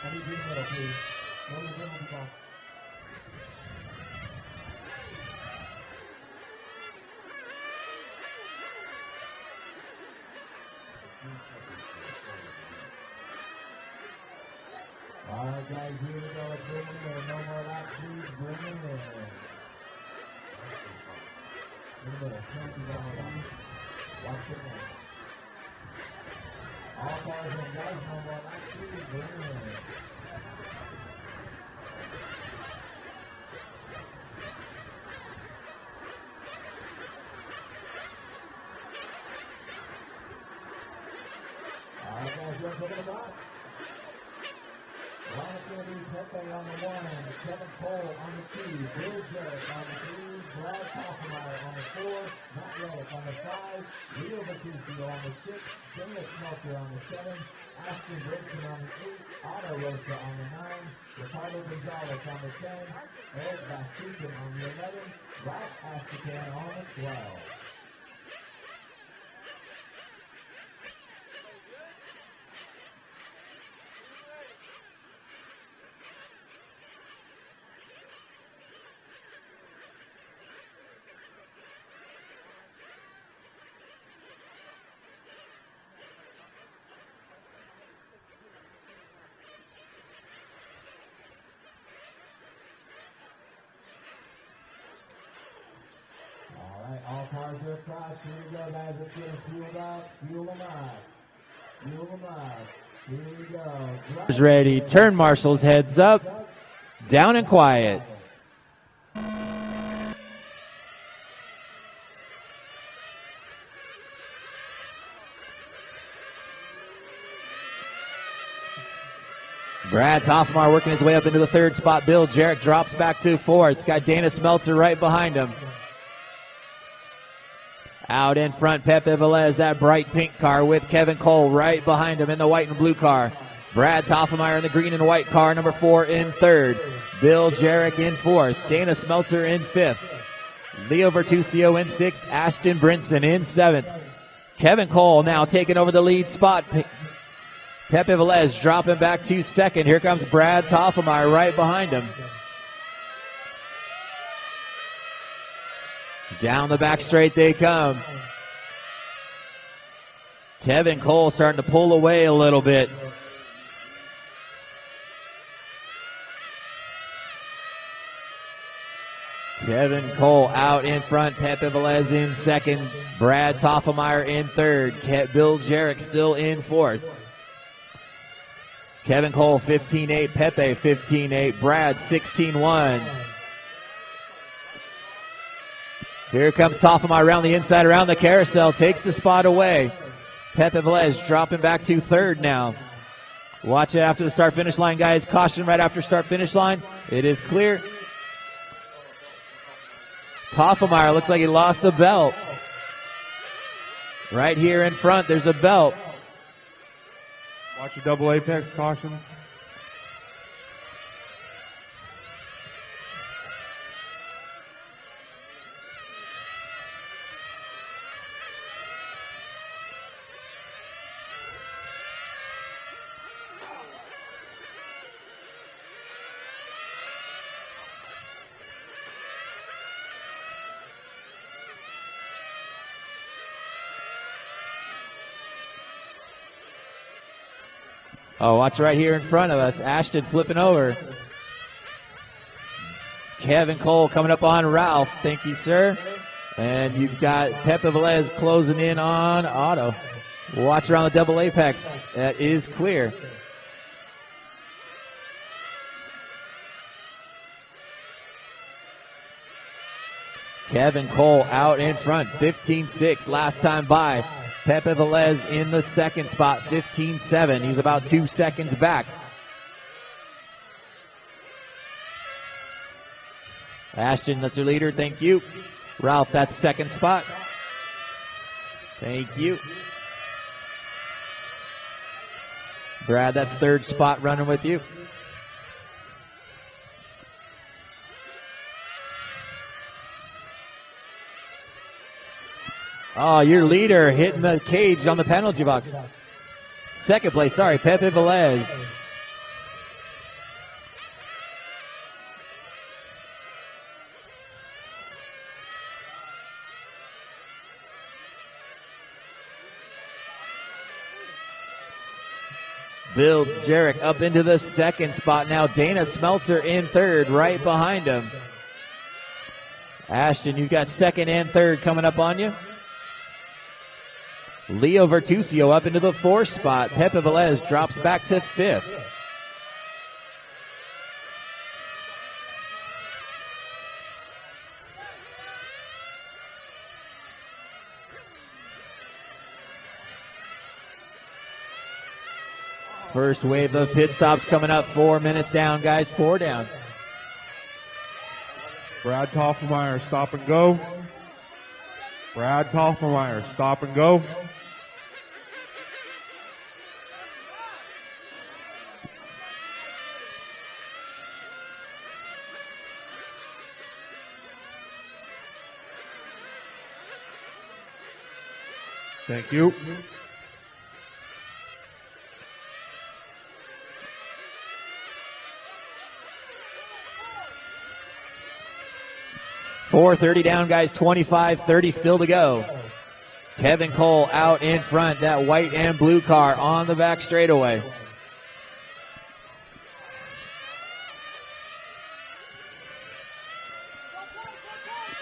I need green middle, please. No penalty box. All right, guys, here we go. Let's bring them in. No more laps, please. Bring them in. In the middle. Penalty box. Watch it now. All cars in, guys. No more laps, please. Bring them in. All right, guys, let's look at the box. Pepe on the 1, Kevin Cole on the 2, Bill Jarrett on the 3, Brad Hoffmeyer on the 4, Matt Reddick on the 5, Leo Batista on the 6, Daniel Smelter on the 7, Ashton Brinson on the 8, Otto Rosa on the 9, Ricardo Gonzalez on the 10, Eric Basukin on the 11, Ralph Astacan on the 12. All cars are across. Here we go, guys. Let's get them fueled up. Fuel them up. Fuel them up. Here we go. Is ready. Turn marshals, heads up. Down and quiet. Brad Hoffmar working his way up into the 3rd spot. Bill Jarrett drops back to 4th. Got Dana Smeltzer right behind him. Out in front, Pepe Velez, that bright pink car with Kevin Cole right behind him in the white and blue car. Brad Toffenmeyer in the green and white car, number 4 in 3rd. Bill Jarrett in 4th. Dana Smeltzer in 5th. Leo Bertuccio in 6th. Ashton Brinson in 7th. Kevin Cole now taking over the lead spot. Pepe Velez dropping back to 2nd. Here comes Brad Toffenmeyer right behind him. Down the back straight they come. Kevin Cole starting to pull away a little bit. Kevin Cole out in front. Pepe Velez in 2nd. Brad Toffenmeyer in 3rd. Bill Jarrett still in 4th. Kevin Cole 15-8. Pepe 15-8. Brad 16-1. Here comes Toffenmeyer around the inside, around the carousel, takes the spot away. Pepe Velez dropping back to 3rd now. Watch it after the start-finish line, guys. Caution right after start-finish line. It is clear. Toffenmeyer looks like he lost the belt. Right here in front, there's a belt. Watch your double apex, caution. Oh, watch right here in front of us. Ashton flipping over. Kevin Cole coming up on Ralph. Thank you, sir. And you've got Pepe Velez closing in on Otto. Watch around the double apex. That is clear. Kevin Cole out in front. 15-6 last time by. Pepe Velez in the 2nd spot, 15-7. He's about 2 seconds back. Ashton, that's your leader. Thank you. Ralph, that's 2nd spot. Thank you. Brad, that's 3rd spot running with you. Oh, your leader hitting the cage on the penalty box. Second place, sorry, Pepe Velez. Bill Jarrett up into the second spot now. Dana Smeltzer in third, right behind him. Ashton, you've got second and third coming up on you. Leo Vertusio up into the fourth spot. Pepe Velez drops back to fifth. First wave of pit stops coming up. 4 minutes down, guys. 4 down. Brad Toffenmeyer, stop and go. Brad Toffenmeyer, stop and go. Thank you. .430 down, guys. 25:30 still to go. Kevin Cole out in front. That white and blue car on the back straightaway.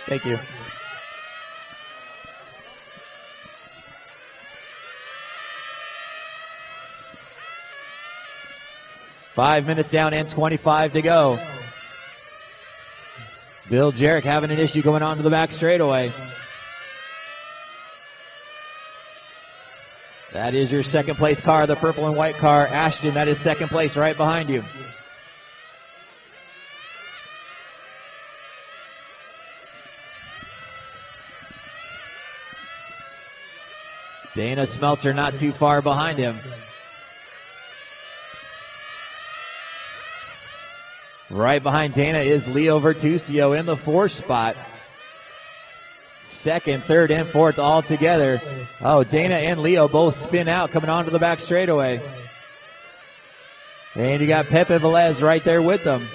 Thank you. Five minutes down and 25 to go. Bill Jarrett having an issue going on to the back straightaway. That is your second place car, the purple and white car. Ashton, that is second place right behind you. Dana Smeltzer not too far behind him. Right behind Dana is Leo Vertusio in the fourth spot. Second, third, and fourth all together. Oh, Dana and Leo both spin out coming onto the back straightaway. And you got Pepe Velez right there with them.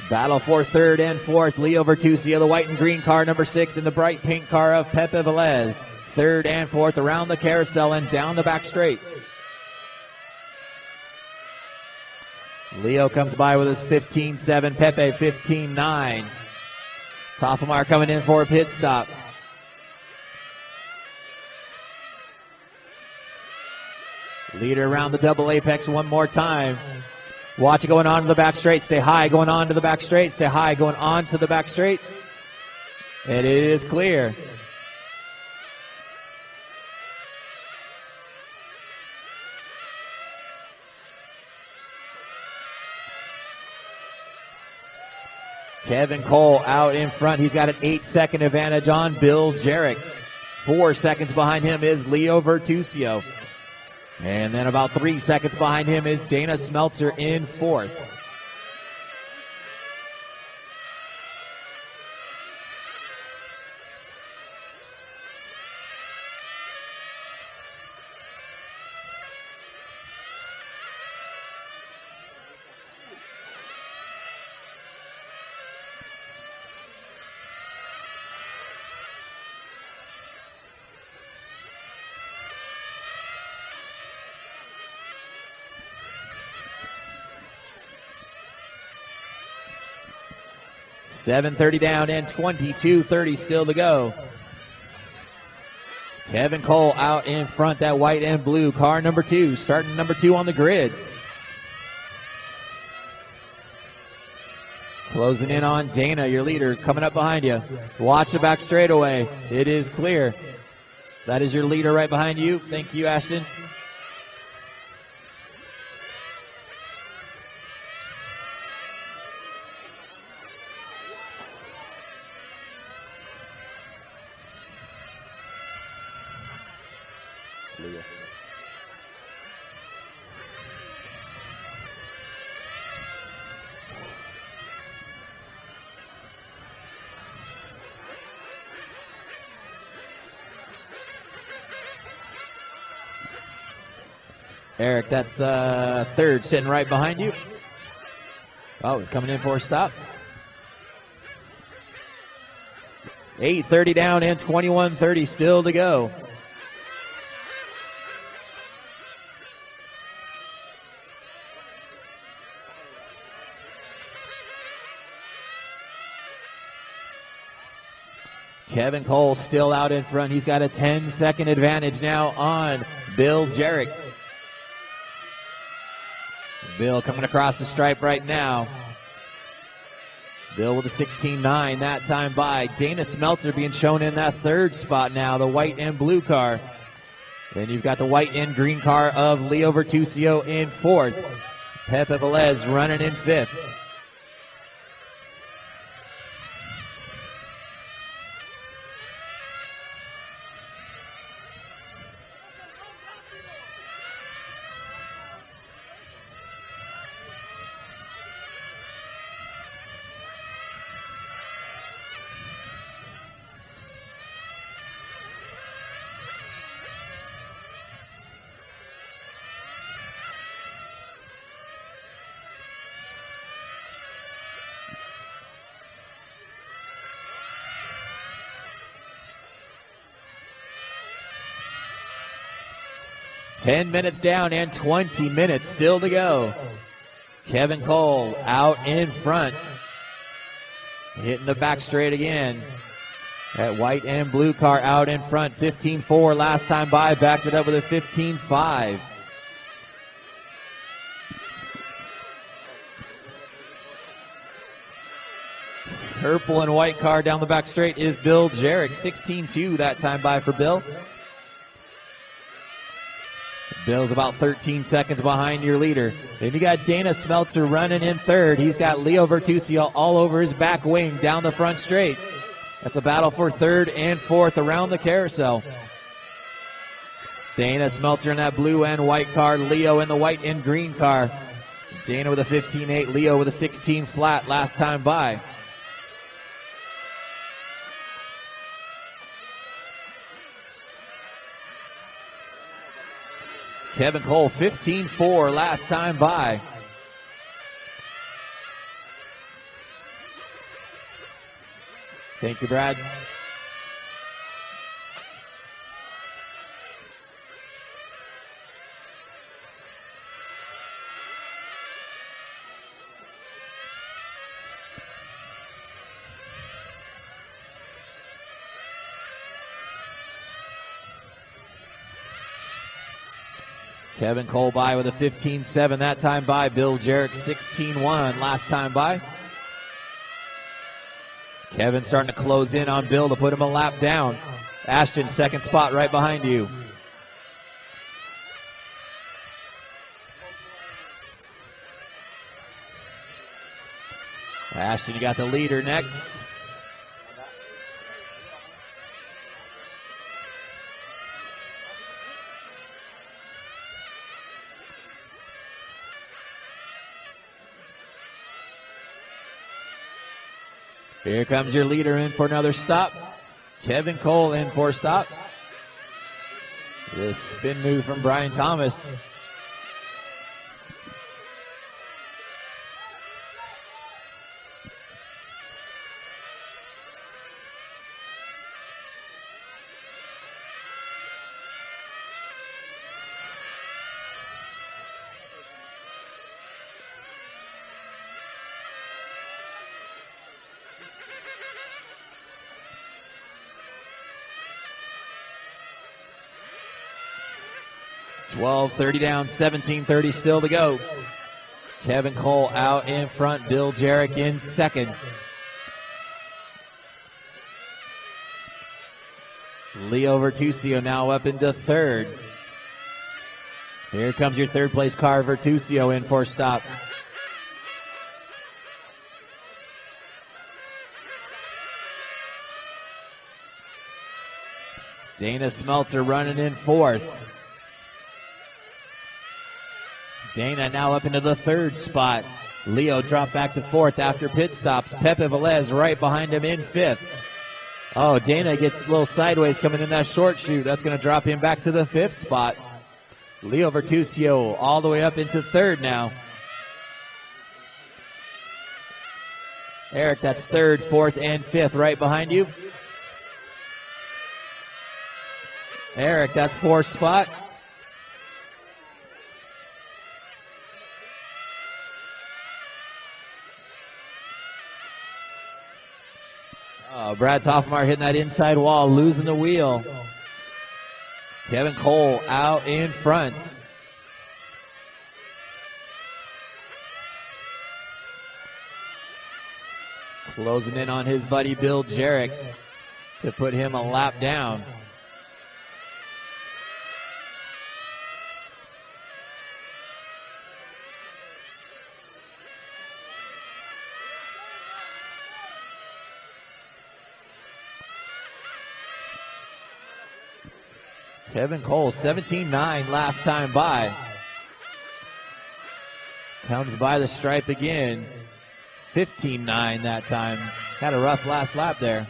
Battle for third and fourth. Leo Vertusio, the white and green car, number 6, and the bright pink car of Pepe Velez. Third and fourth around the carousel and down the back straight. Leo comes by with his 15.7, Pepe 15.9. Toffenmeyer coming in for a pit stop. Leader around the double apex one more time. Watch it going on to the back straight. Stay high going on to the back straight. Stay high going on to the back straight. And it is clear. Kevin Cole out in front. He's got an 8-second advantage on Bill Jarrett. 4 seconds behind him is Leo Vertusio. And then about 3 seconds behind him is Dana Smeltzer in fourth. .730 down and 22:30 still to go. Kevin Cole out in front, that white and blue car number 2, starting number 2 on the grid. Closing in on Dana, your leader, coming up behind you. Watch the back straightaway. It is clear. That is your leader right behind you. Thank you, Ashton. Eric, that's third, sitting right behind you. Oh, coming in for a stop. 8:30 down and 21:30 still to go. Kevin Cole still out in front. He's got a 10-second advantage now on Bill Jarrett. Bill coming across the stripe right now. Bill with a 16.9 that time by. Dana Smeltzer being shown in that third spot now, the white and blue car. Then you've got the white and green car of Leo Vertusio in fourth. Pepe Velez running in fifth. Ten minutes down and 20 minutes still to go. Kevin Cole out in front. Hitting the back straight again. That white and blue car out in front. 15.4 last time by. Backed it up with a 15.5. Purple and white car down the back straight is Bill Jarrett. 16.2 that time by for Bill. Bill's about 13 seconds behind your leader. Then you got Dana Smeltzer running in third. He's got Leo Vertusio all over his back wing down the front straight. That's a battle for third and fourth around the carousel. Dana Smeltzer in that blue and white car. Leo in the white and green car. Dana with a 15.8. Leo with a 16 flat last time by. Kevin Cole, 15.4 last time by. Thank you, Brad. Kevin Cole by with a 15.7 that time by. Bill Jarrett 16.1 last time by. Kevin starting to close in on Bill to put him a lap down. Ashton second spot right behind you. Ashton, you got the leader next. Here comes your leader in for another stop. Kevin Cole in for a stop. This spin move from Brian Thomas. $12:30 down, 17:30 still to go. Kevin Cole out in front, Bill Jarrett in second. Leo Vertusio now up into third. Here comes your third place car, Vertusio in for a stop. Dana Smeltzer running in fourth. Dana now up into the third spot. Leo dropped back to fourth after pit stops. Pepe Velez right behind him in fifth. Oh, Dana gets a little sideways coming in that short chute. That's going to drop him back to the fifth spot. Leo Vertusio all the way up into third now. Eric, that's third, fourth, and fifth right behind you. Eric, that's fourth spot. Brad Toffmar hitting that inside wall, losing the wheel. Kevin Cole out in front. Closing in on his buddy Bill Jarrett to put him a lap down. Kevin Cole, 17-9 last time by. Comes by the stripe again. 15-9 that time. Had a rough last lap there.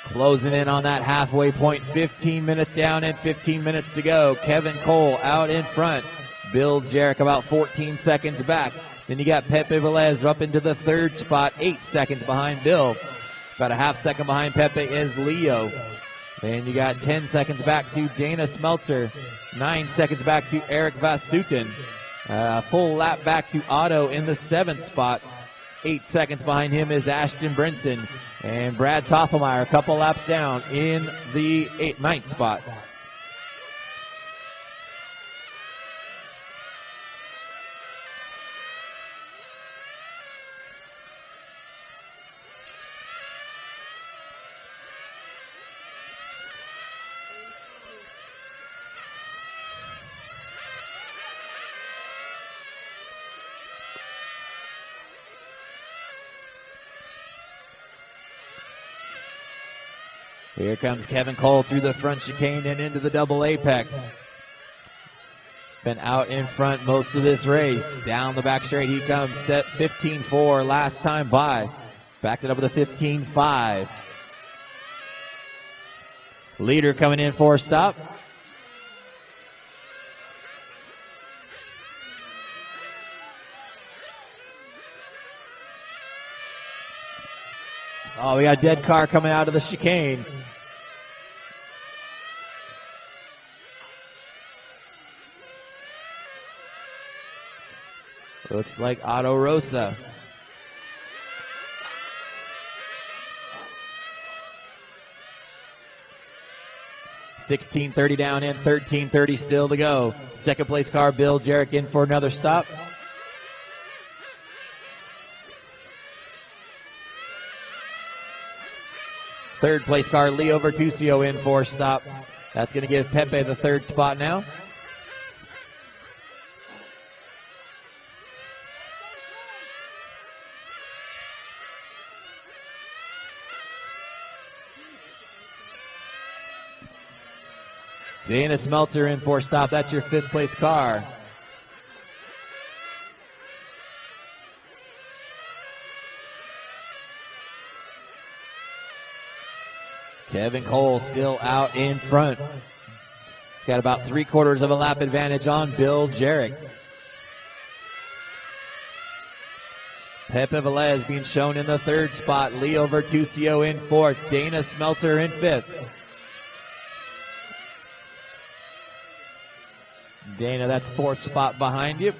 Closing in on that halfway point, 15 minutes down and 15 minutes to go. Kevin Cole out in front. Bill Jarrett about 14 seconds back. Then you got Pepe Velez up into the third spot, 8 seconds behind Bill. About a half second behind Pepe is Leo. Then you got 10 seconds back to Dana Smeltzer. 9 seconds back to Eric Vasutin. Full lap back to Otto in the 7th spot. 8 seconds behind him is Ashton Brinson. And Brad Toffelmeyer a couple laps down in the 9th spot. Here comes Kevin Cole through the front chicane and into the double apex. Been out in front most of this race. Down the back straight he comes, set 15-4 last time by. Backed it up with a 15-5. Leader coming in for a stop. Oh, we got a dead car coming out of the chicane. Looks like Otto Rosa. $16.30 down in, $13.30 still to go. Second place car, Bill Jarrett in for another stop. Third place car, Leo Vertusio in for a stop. That's going to give Pepe the third spot now. Dana Smeltzer in for a stop. That's your fifth place car. Kevin Cole still out in front. He's got about 3/4 of a lap advantage on Bill Jarrett. Pepe Velez being shown in the third spot. Leo Vertusio in fourth. Dana Smeltzer in fifth. Dana, that's fourth spot behind you.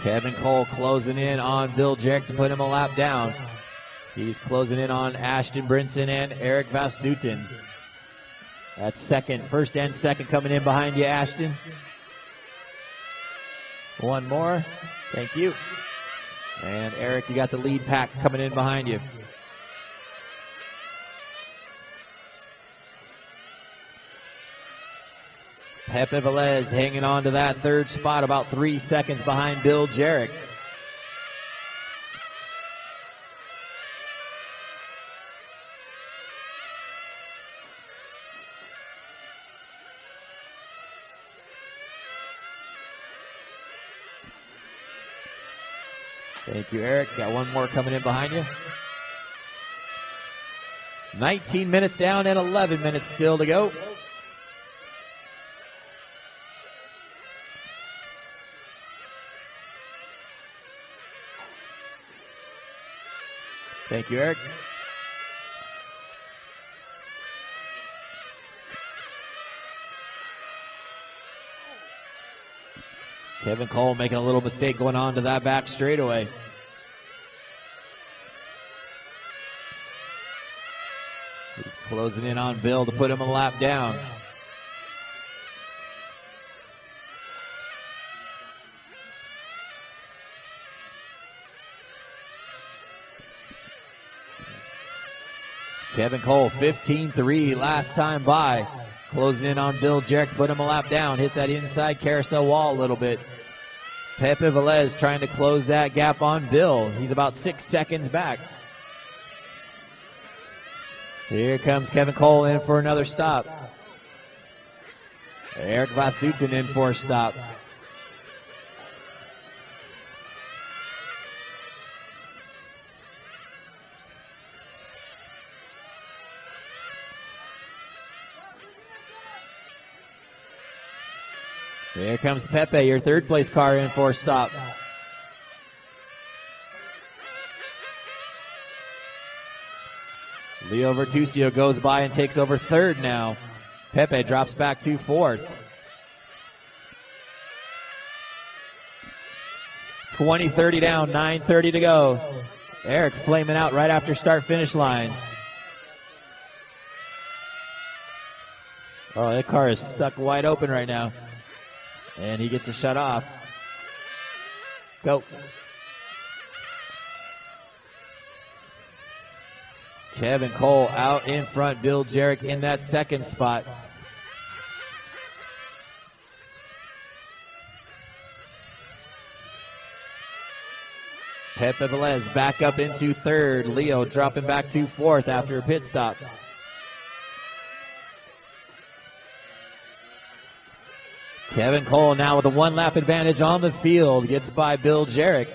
Kevin Cole closing in on Bill Jarrett to put him a lap down. He's closing in on Ashton Brinson and Eric Vasutin. That's second, first and second coming in behind you, Ashton. One more. Thank you. And Eric, you got the lead pack coming in behind you. Pepe Velez hanging on to that third spot, about 3 seconds behind Bill Jarrett. Thank you, Eric. Got one more coming in behind you. 19 minutes down and 11 minutes still to go. Thank you, Eric. Kevin Cole making a little mistake going on to that back straightaway. He's closing in on Bill to put him a lap down. Kevin Cole, 15-3 last time by. Closing in on Bill Jarrett to put him a lap down. Hits that inside carousel wall a little bit. Pepe Velez trying to close that gap on Bill. He's about 6 seconds back. Here comes Kevin Cole in for another stop. Eric Vasutin in for a stop. Here comes Pepe, your third place car in for a stop. Leo Vertusio goes by and takes over third now. Pepe drops back to fourth. 20-30 down, 9:30 to go. Eric flaming out right after start finish line. Oh, that car is stuck wide open right now. And he gets a shut off. Go. Kevin Cole out in front. Bill Jarrett in that second spot. Pepe Velez back up into third. Leo dropping back to fourth after a pit stop. Kevin Cole now with a one-lap advantage on the field. Gets by Bill Jarrett.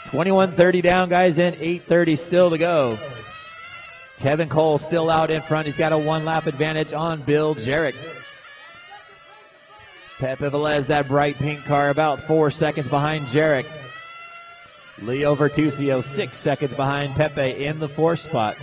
$21:30 down, guys, and 8:30 still to go. Kevin Cole still out in front. He's got a one-lap advantage on Bill Jarrett. Pepe Velez, that bright pink car, about 4 seconds behind Jarrett. Leo Vertusio, 6 seconds behind Pepe in the fourth spot.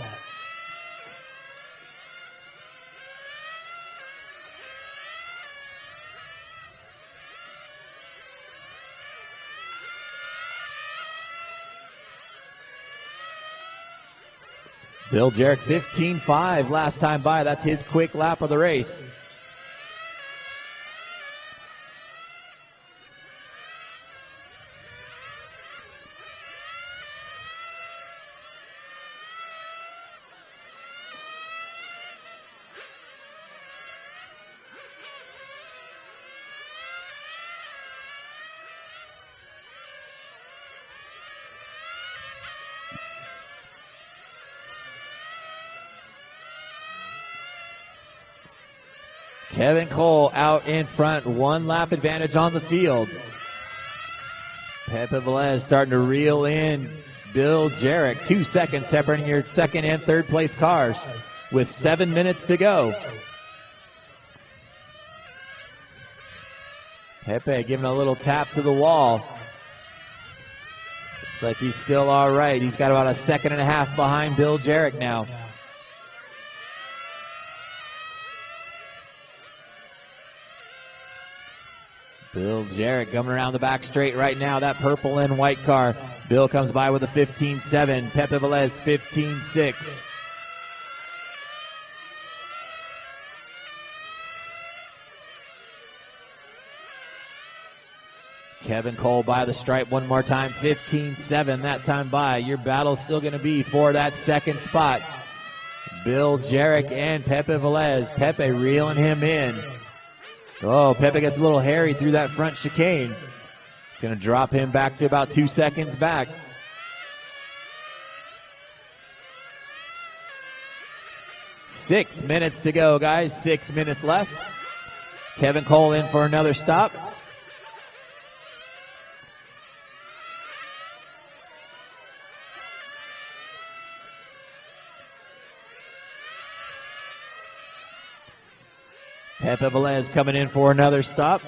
Bill Jarrett 15-5 last time by. That's his quick lap of the race. Kevin Cole out in front, one lap advantage on the field. Pepe Velez starting to reel in Bill Jarrett. 2 seconds separating your second and third place cars with 7 minutes to go. Pepe giving a little tap to the wall. Looks like he's still all right. He's got about a second and a half behind Bill Jarrett now. Bill Jarrett coming around the back straight right now. That purple and white car. Bill comes by with a 15.7. Pepe Velez 15.6. Kevin Cole by the stripe one more time. 15.7 that time by. Your battle's still going to be for that second spot. Bill Jarrett and Pepe Velez. Pepe reeling him in. Oh, Pepe gets a little hairy through that front chicane. Going to drop him back to about 2 seconds back. Six minutes to go, guys. 6 minutes left. Kevin Cole in for another stop. Pepe Velez coming in for another stop.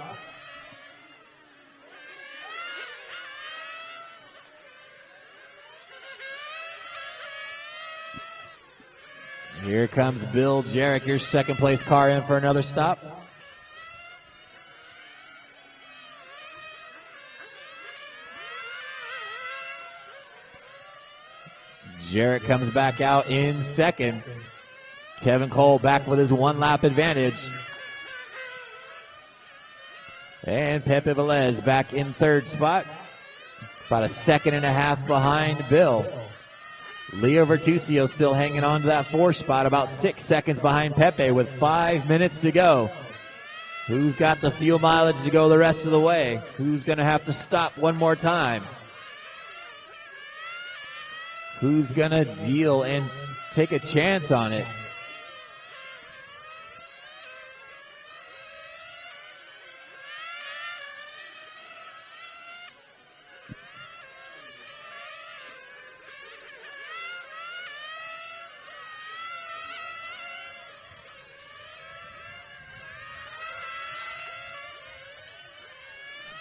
Here comes Bill Jarrett, your second place car, in for another stop. Jarrett comes back out in second. Kevin Cole back with his one lap advantage. And Pepe Velez back in third spot. About a second and a half behind Bill. Leo Vertusio still hanging on to that fourth spot, about 6 seconds behind Pepe with 5 minutes to go. Who's got the fuel mileage to go the rest of the way? Who's going to have to stop one more time? Who's going to deal and take a chance on it?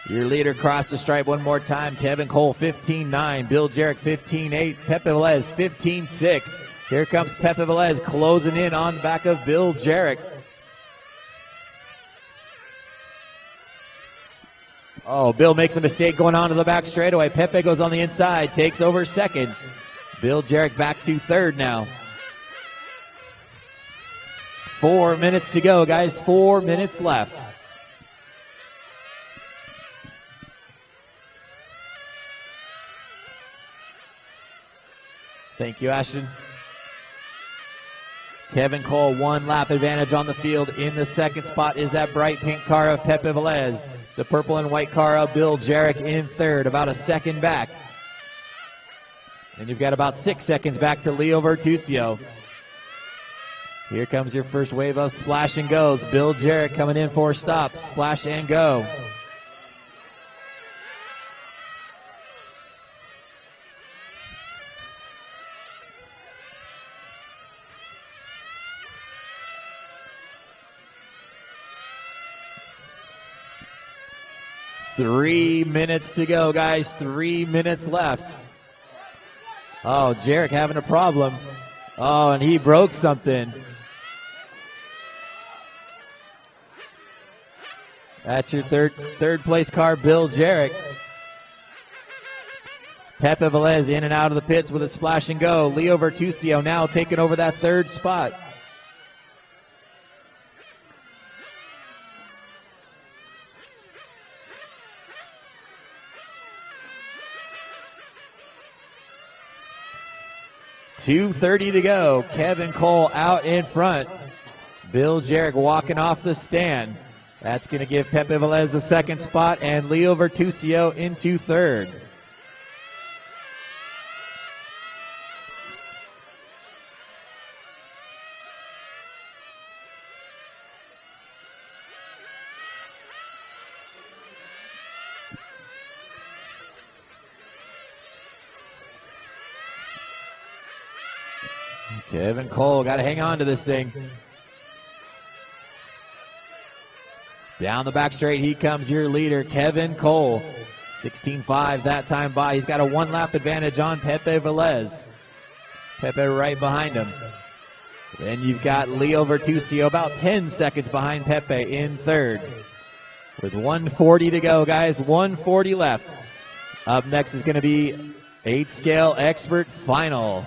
Your leader crossed the stripe one more time. Kevin Cole 15.9. Bill Jarrett 15.8. Pepe Velez 15.6. Here comes Pepe Velez closing in on the back of Bill Jarrett. Oh, Bill makes a mistake going on to the back straightaway. Pepe goes on the inside, takes over second. Bill Jarrett back to third now. 4 minutes to go, guys. 4 minutes left. Thank you, Ashton. Kevin Cole, one lap advantage on the field. In the second spot is that bright pink car of Pepe Velez. The purple and white car of Bill Jarrett in third, about a second back. And you've got about 6 seconds back to Leo Vertusio. Here comes your first wave of splash and goes. Bill Jarrett coming in for a stop. Splash and go. Three minutes to go, guys. 3 minutes left. Oh, Jarrett having a problem. Oh, and he broke something. That's your third place car, Bill Jarrett. Pepe Velez in and out of the pits with a splash and go. Leo Vertusio now taking over that third spot. .230 to go. Kevin Cole out in front. Bill Jarrett walking off the stand. That's going to give Pepe Velez the second spot and Leo Vertusio into third. Kevin Cole got to hang on to this thing. Down the back straight, he comes, your leader, Kevin Cole. 16.5 that time by. He's got a one lap advantage on Pepe Velez. Pepe right behind him. Then you've got Leo Vertusio about 10 seconds behind Pepe in third. with 140 to go, guys. 140 left. Up next is going to be 8-scale expert final.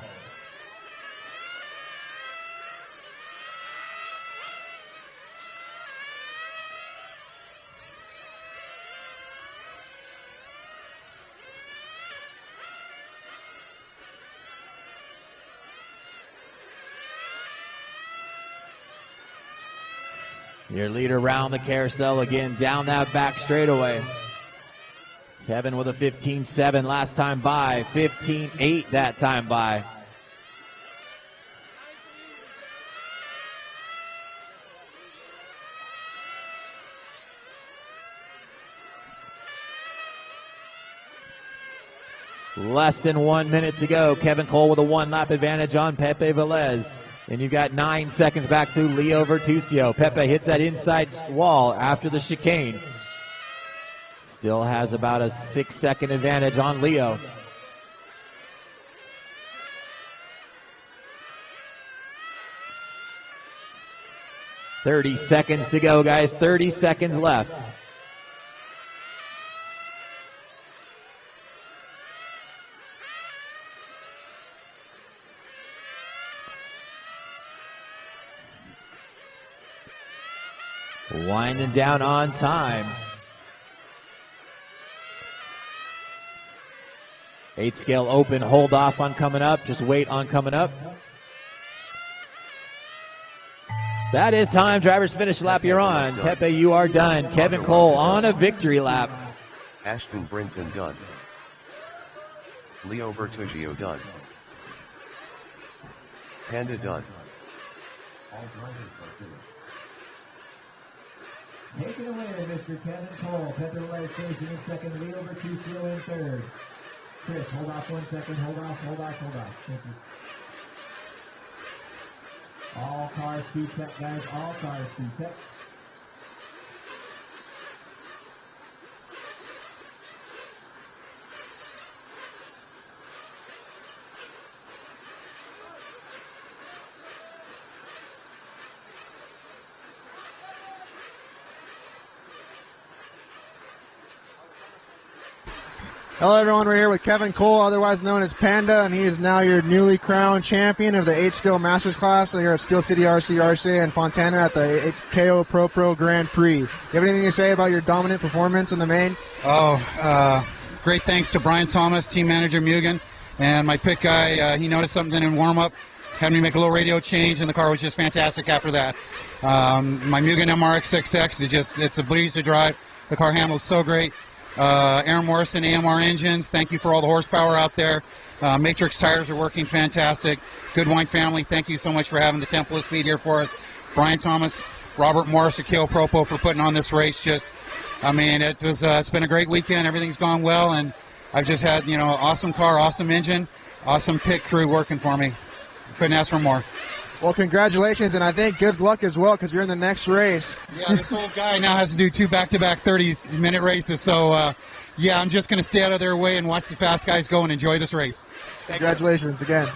Your leader round the carousel again, down that back straightaway. Kevin with a 15.7 last time by, 15.8 that time by. Less than 1 minute to go. Kevin Cole with a 1-lap advantage on Pepe Velez. And you've got 9 seconds back to Leo Vertusio. Pepe hits that inside wall after the chicane. Still has about a 6-second advantage on Leo. $30 seconds to go, guys. 30 seconds left. Winding down on time. 8-scale open, hold off on coming up. Just wait on coming up. That is time. Drivers finish lap, you're on. Pepe, you are done. Kevin Cole on a victory lap. Ashton Brinson done. Leo Bertugio done. Panda done. Taking away, Mr. Kevin Cole. Pepe Velez finishing in second. Leo Vertusio in third. Chris, hold off 1 second. Hold off. Thank you. All cars C-check, guys. All cars C-check. Hello everyone, we're here with Kevin Cole, otherwise known as Panda, and he is now your newly crowned champion of the 8-skill Masters class here at Steel City RC and Fontana at the KO ProPo Grand Prix. You have anything to say about your dominant performance in the main? Great thanks to Brian Thomas, team manager Mugen, and my pit guy. He noticed something in warm-up, had me make a little radio change, and the car was just fantastic after that. My Mugen MRX6X, it's a breeze to drive. The car handles so great. Aaron Morrison AMR engines, thank you for all the horsepower out there. Matrix tires are working fantastic. Good Wine family, thank you so much for having the Temple of Speed here for us. Brian Thomas, Robert Morris at KO ProPo for putting on this race. It's been a great weekend. Everything's gone well, and I've just had, awesome car, awesome engine, awesome pit crew working for me. Couldn't ask for more. Well, congratulations, and I think good luck as well, because you're in the next race. Yeah, this old guy now has to do 2 back-to-back 30-minute races, so, I'm just going to stay out of their way and watch the fast guys go and enjoy this race. Congratulations again.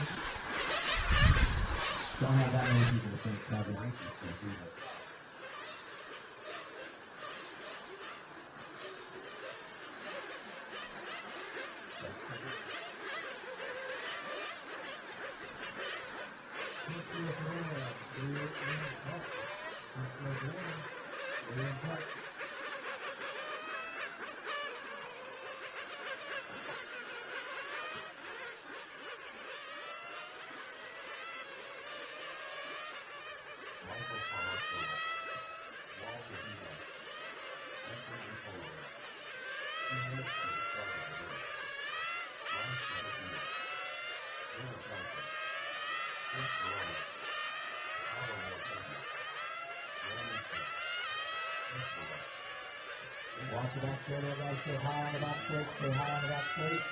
Watch the back straight, everybody. Stay high on the back straight. Stay high on the back straight.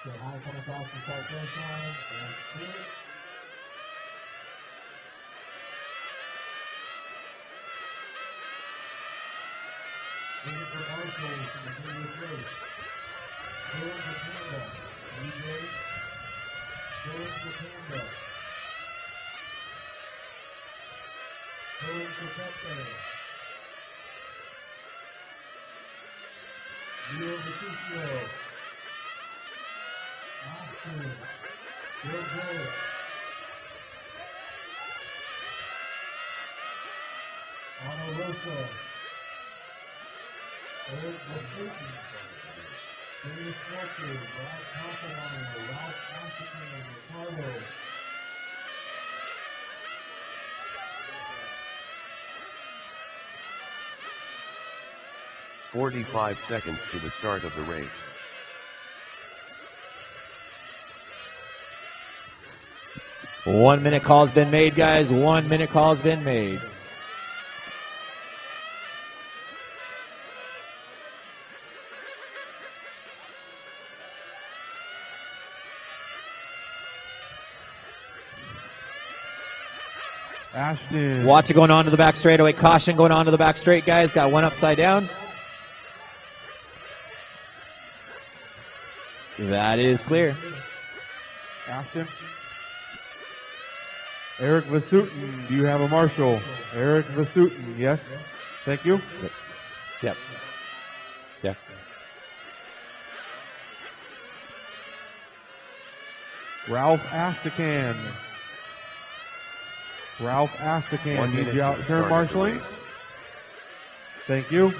Stay high, come across the start finish line. And clear. This is for Marshall from the previous race. Dylan Batanda. DJ. Dylan Batanda. Dylan Batanda. Ricardo. 45 seconds to the start of the race. One minute call's been made, guys. 1 minute call's been made. Ashton. Watch it going on to the back straightaway. Caution going on to the back straight, guys. Got one upside down. That is clear. Ashton. Eric Vasutin, do you have a marshal? Eric Vasutin, yes. Thank you. Yep. Yeah. Ralph Astacan. Ralph Astacan, 1 need minute you to out the turn start of the marshaling? race. Thank you.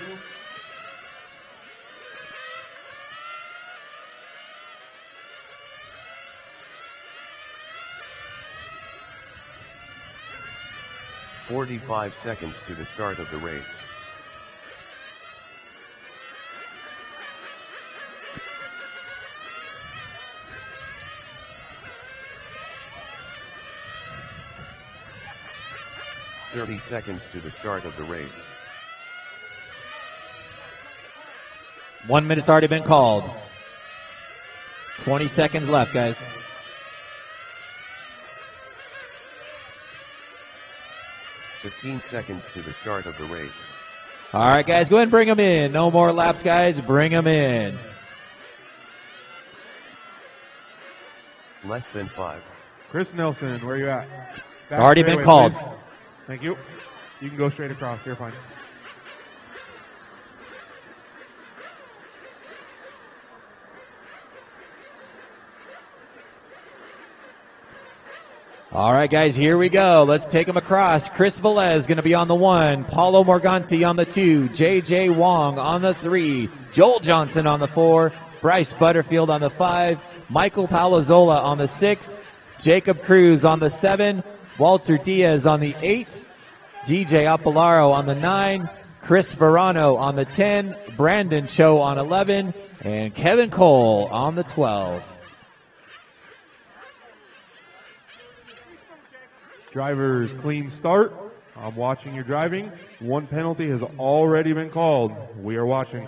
"45 seconds to the start of the race. "30 seconds to the start of the race. 1 minute's already been called. 20 seconds left, guys. "15 seconds to the start of the race. All right, guys, go ahead and bring them in. No more laps, guys. Bring them in. Less than 5. Chris Nelson, where you at? Back Already been straightaway, called. please. Thank you. You can go straight across. You're fine. All right, guys, here we go. Let's take them across. Chris Velez going to be on the 1. Paulo Morganti on the 2. J.J. Wong on the 3. Joel Johnson on the 4. Bryce Butterfield on the 5. Michael Palazola on the 6. Jacob Cruz on the 7. Walter Diaz on the 8. DJ Apolaro on the 9. Chris Verano on the 10. Brandon Cho on 11. And Kevin Cole on the 12. Drivers, clean start. I'm watching your driving. One penalty has already been called. We are watching.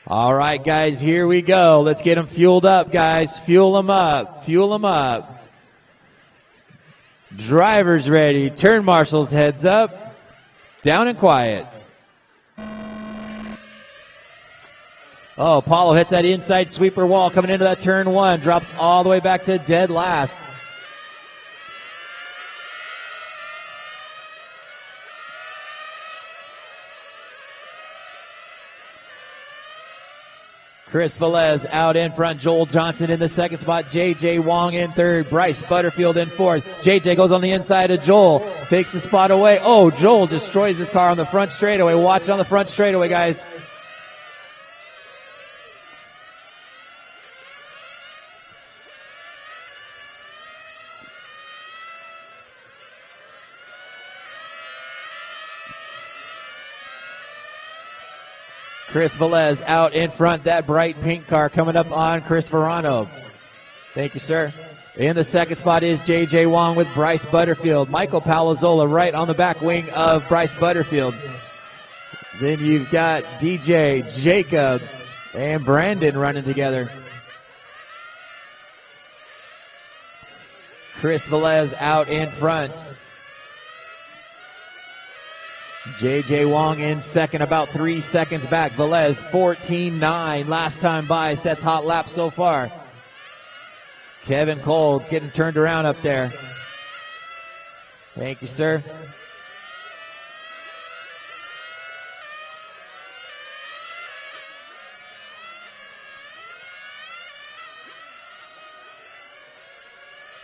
All right, guys, here we go. Let's get them fueled up, guys. Fuel them up. Fuel them up. Drivers ready. Turn marshals heads up. Down and quiet. Oh, Paulo hits that inside sweeper wall coming into that turn 1. Drops all the way back to dead last. Chris Velez out in front. Joel Johnson in the second spot. J.J. Wong in third. Bryce Butterfield in fourth. J.J. goes on the inside of Joel. Takes the spot away. Oh, Joel destroys his car on the front straightaway. Watch it on the front straightaway, guys. Chris Velez out in front. That bright pink car coming up on Chris Verano. Thank you, sir. In the second spot is J.J. Wong with Bryce Butterfield. Michael Palazola right on the back wing of Bryce Butterfield. Then you've got DJ, Jacob, and Brandon running together. Chris Velez out in front. J.J. Wong in second, about 3 seconds back. Velez 14-9. Last time by, sets hot lap so far. Kevin Cole getting turned around up there. Thank you, sir.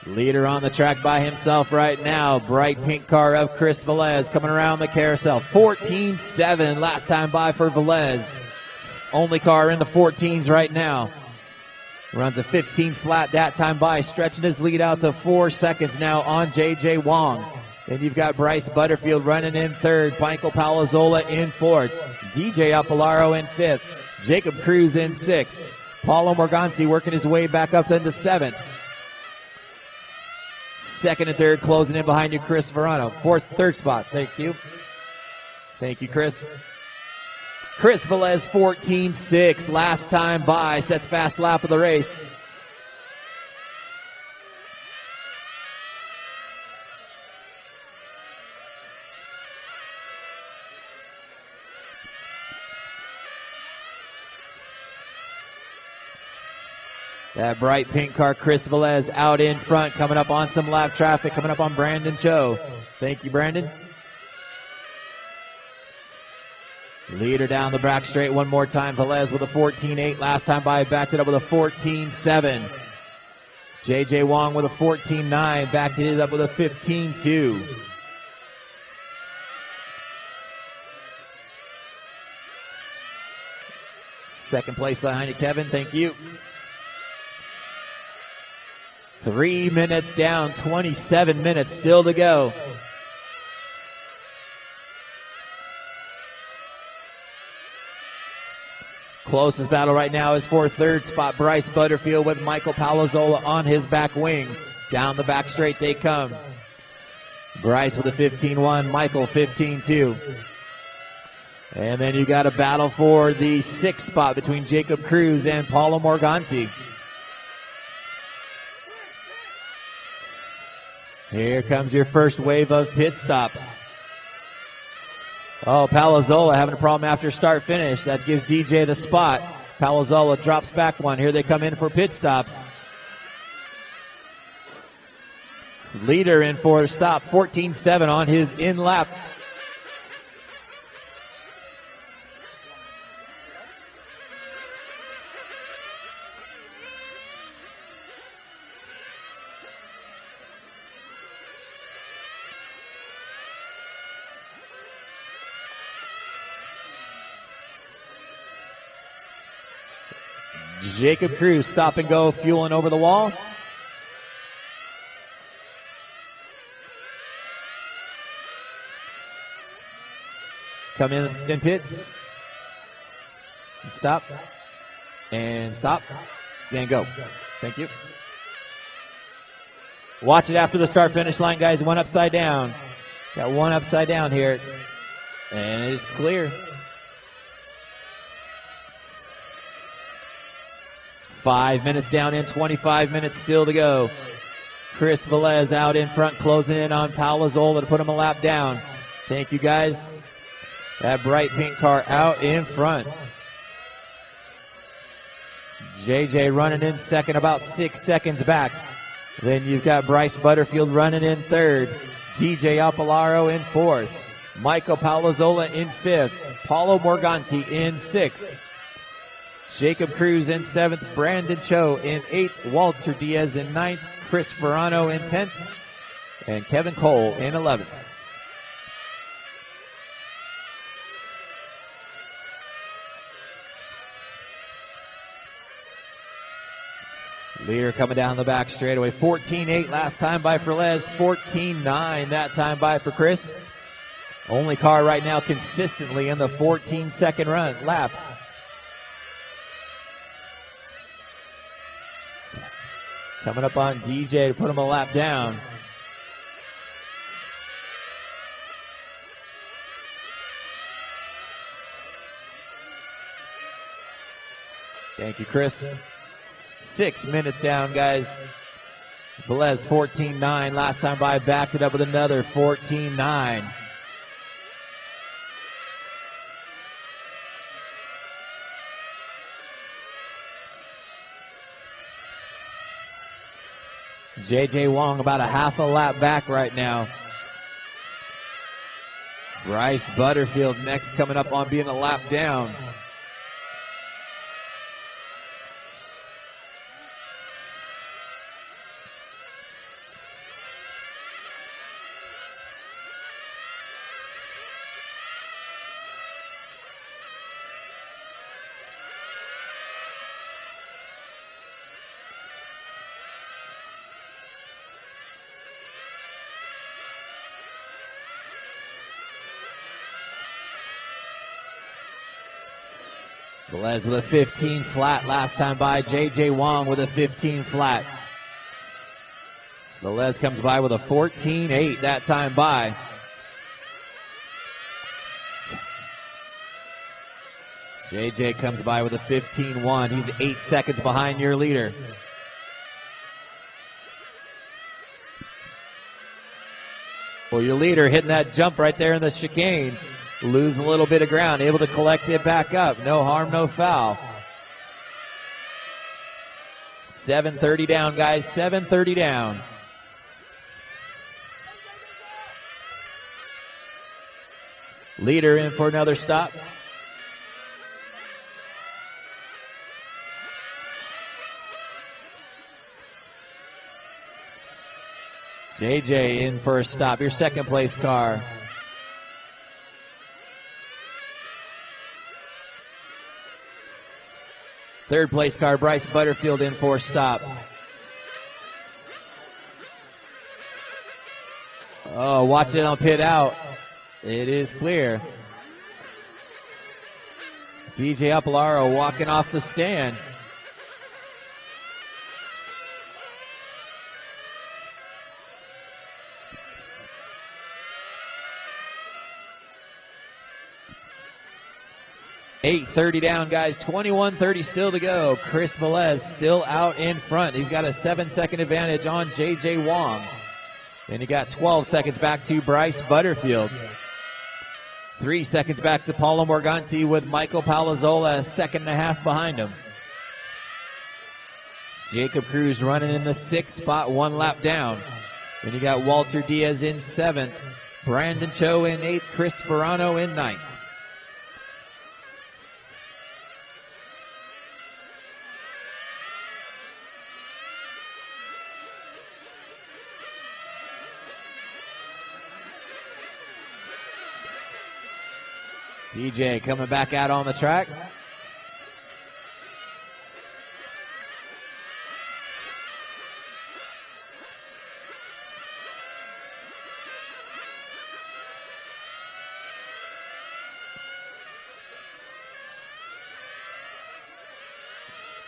Leader on the track by himself right now. Bright pink car of Chris Velez coming around the carousel. 14-7 last time by for Velez. Only car in the 14s right now. Runs a 15 flat that time by, stretching his lead out to 4 seconds now on J.J. Wong. Then you've got Bryce Butterfield running in third. Michael Palazola in fourth. DJ Apolaro in fifth. Jacob Cruz in sixth. Paulo Morganti working his way back up into seventh. Second and third closing in behind you, Chris Verano. Third spot. Thank you. Thank you, Chris. Chris Velez 14-6. Last time by. Sets fast lap of the race. That bright pink car, Chris Velez, out in front, coming up on some lap traffic, coming up on Brandon Cho. Thank you, Brandon. Leader down the back straight one more time. Velez with a 14-8. Last time by, backed it up with a 14-7. J.J. Wong with a 14-9. Backed it up with a 15-2. Second place behind you, Kevin. Thank you. 3 minutes down, 27 minutes still to go. Closest battle right now is for third spot. Bryce Butterfield with Michael Palazola on his back wing. Down the back straight they come. Bryce with a 15-1, Michael 15-2. And then you got a battle for the sixth spot between Jacob Cruz and Paulo Morganti. Here comes your first wave of pit stops. Oh, Palazola having a problem after start finish. That gives DJ the spot. Palazola drops back one. Here they come in for pit stops. Leader in for a stop. 14-7 on his in lap. Jacob Cruz stop and go, fueling over the wall. Come in pits. And stop. And stop. And go. Thank you. Watch it after the start finish line, guys. One upside down. Got one upside down here. And it's clear. 5 minutes down in, 25 minutes still to go. Chris Velez out in front, closing in on Palazola to put him a lap down. Thank you, guys. That bright pink car out in front. JJ running in second, about 6 seconds back. Then you've got Bryce Butterfield running in third. DJ Apolaro in fourth. Michael Palazola in fifth. Paulo Morganti in sixth. Jacob Cruz in seventh. Brandon Cho in eighth. Walter Diaz in ninth. Chris Verano in 10th. And Kevin Cole in 11th. Lear coming down the back straightaway. 14-8 last time by for Les. 14-9 that time by for Chris. Only car right now consistently in the 14-second run laps. Coming up on DJ to put him a lap down. Thank you, Chris. 6 minutes down, guys. Velez 14-9. Last time by, backed it up with another 14-9. J.J. Wong about a half a lap back right now. Bryce Butterfield next, coming up on being a lap down. Velez with a 15 flat last time by. J.J. Wong with a 15 flat. Velez comes by with a 14.8 that time by. J.J. comes by with a 15.1. He's 8 seconds behind your leader. Well, your leader hitting that jump right there in the chicane. Losing a little bit of ground, able to collect it back up. No harm, no foul. 7:30 down, guys. 7:30 down. Leader in for another stop. JJ in for a stop. Your second place car. Third place car, Bryce Butterfield in for a stop. Oh, watch it on pit out. It is clear. DJ Apolaro walking off the stand. $8:30 down, guys. 21:30 still to go. Chris Velez still out in front. He's got a 7-second advantage on J.J. Wong. Then you got 12 seconds back to Bryce Butterfield. 3 seconds back to Paulo Morganti with Michael Palazzola a second and a half behind him. Jacob Cruz running in the 6th spot, 1 lap down. Then you got Walter Diaz in 7th. Brandon Cho in 8th. Chris Sperano in 9th. DJ coming back out on the track.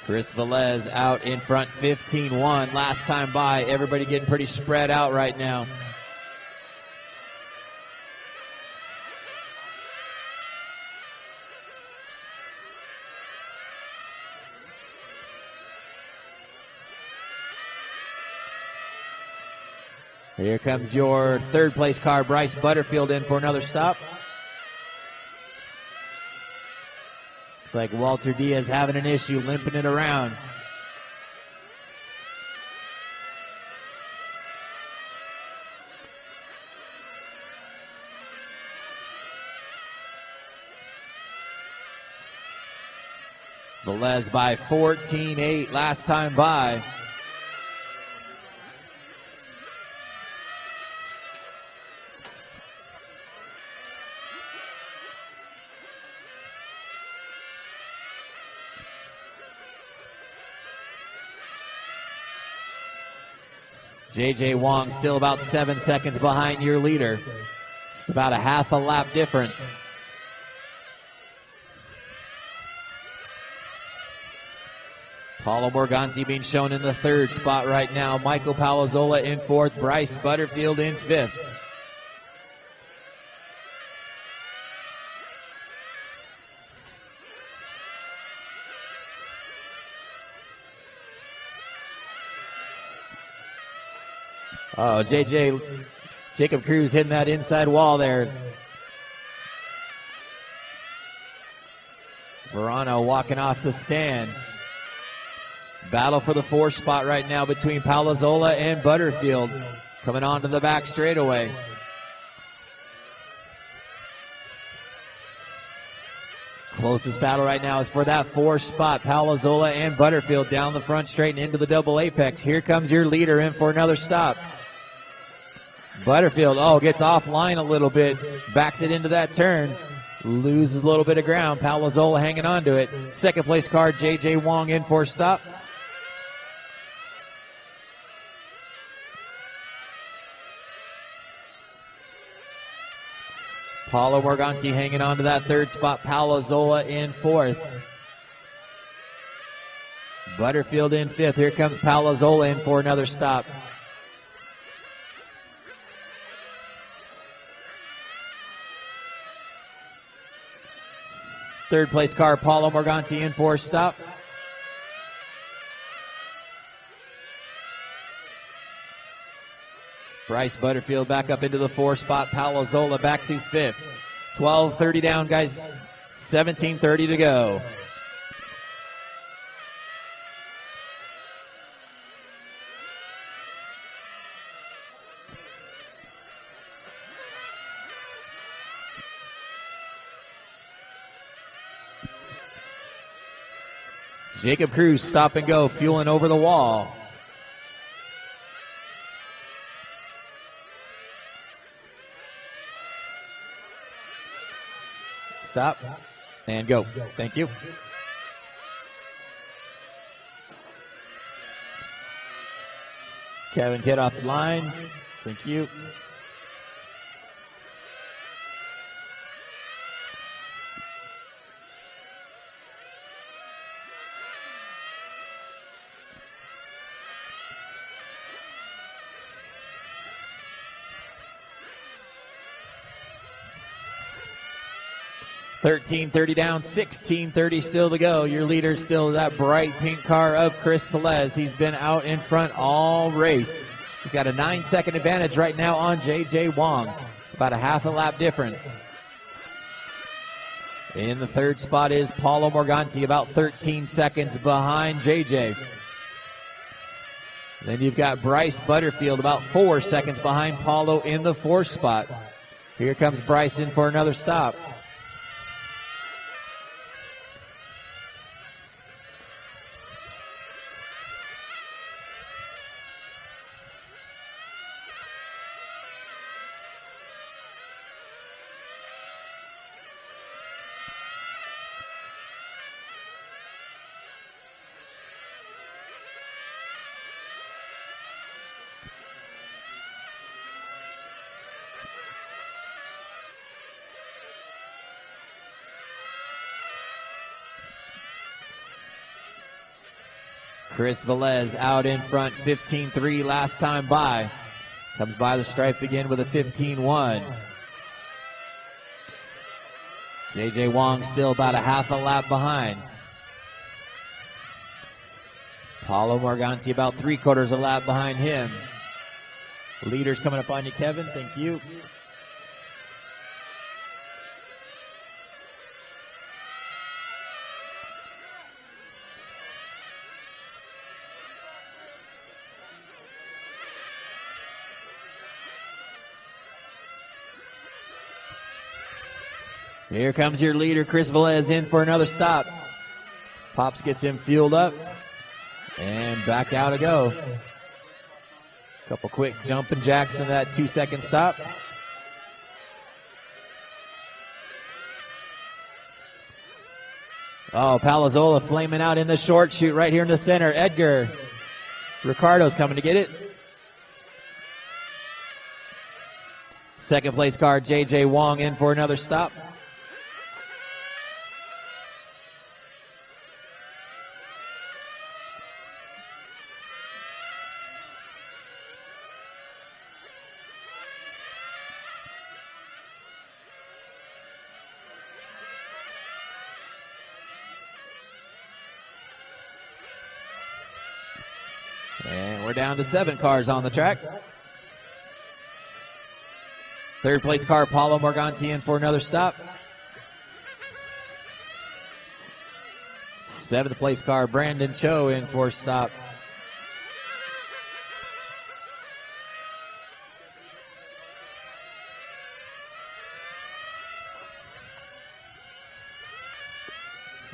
Chris Velez out in front, 15-1. Last time by, everybody getting pretty spread out right now. Here comes your third place car, Bryce Butterfield, in for another stop. Looks like Walter Diaz having an issue, limping it around. Velez by 14.8 last time by. J.J. Wong still about 7 seconds behind your leader. Just about a half a lap difference. Paulo Morganti being shown in the 3rd spot right now. Michael Palazzola in 4th. Bryce Butterfield in 5th. Oh, Jacob Cruz hitting that inside wall there. Verano walking off the stand. Battle for the 4 spot right now between Palazola and Butterfield. Coming onto the back straightaway. Closest battle right now is for that 4 spot. Palazola and Butterfield down the front straight and into the double apex. Here comes your leader in for another stop. Butterfield, gets offline a little bit. Backs it into that turn. Loses a little bit of ground. Palazola hanging on to it. Second place car, J.J. Wong in for a stop. Paulo Morganti hanging on to that 3rd spot. Palazola in 4th. Butterfield in 5th. Here comes Palazola in for another stop. Third place car, Paulo Morganti in for a stop. Bryce Butterfield back up into the 4 spot. Palazola back to 5th. 12:30 down, guys. 17:30 to go. Jacob Cruz stop and go, fueling over the wall. Stop and go. Thank you. Kevin, get off the line. Thank you. $13.30 down, $16.30 still to go. Your leader still that bright pink car of Chris Velez. He's been out in front all race. He's got a 9-second advantage right now on J.J. Wong. It's about a half a lap difference. In the 3rd spot is Paulo Morganti, about 13 seconds behind J.J. Then you've got Bryce Butterfield, about 4 seconds behind Paulo in the 4th spot. Here comes Bryce in for another stop. Chris Velez out in front, 15-3 last time by. Comes by the stripe again with a 15-1. J.J. Wong still about a half a lap behind. Paulo Morganti about 3/4 a lap behind him. Leaders coming up on you, Kevin. Thank you. Here comes your leader, Chris Velez, in for another stop. Pops gets him fueled up. And back out to go. Couple quick jumping jacks in that 2-second stop. Palazola flaming out in the short chute right here in the center. Edgar Ricardo's coming to get it. Second place car, J.J. Wong, in for another stop. And we're down to 7 cars on the track. Third place car, Paulo Morganti, in for another stop. 7th place car, Brandon Cho, in for stop.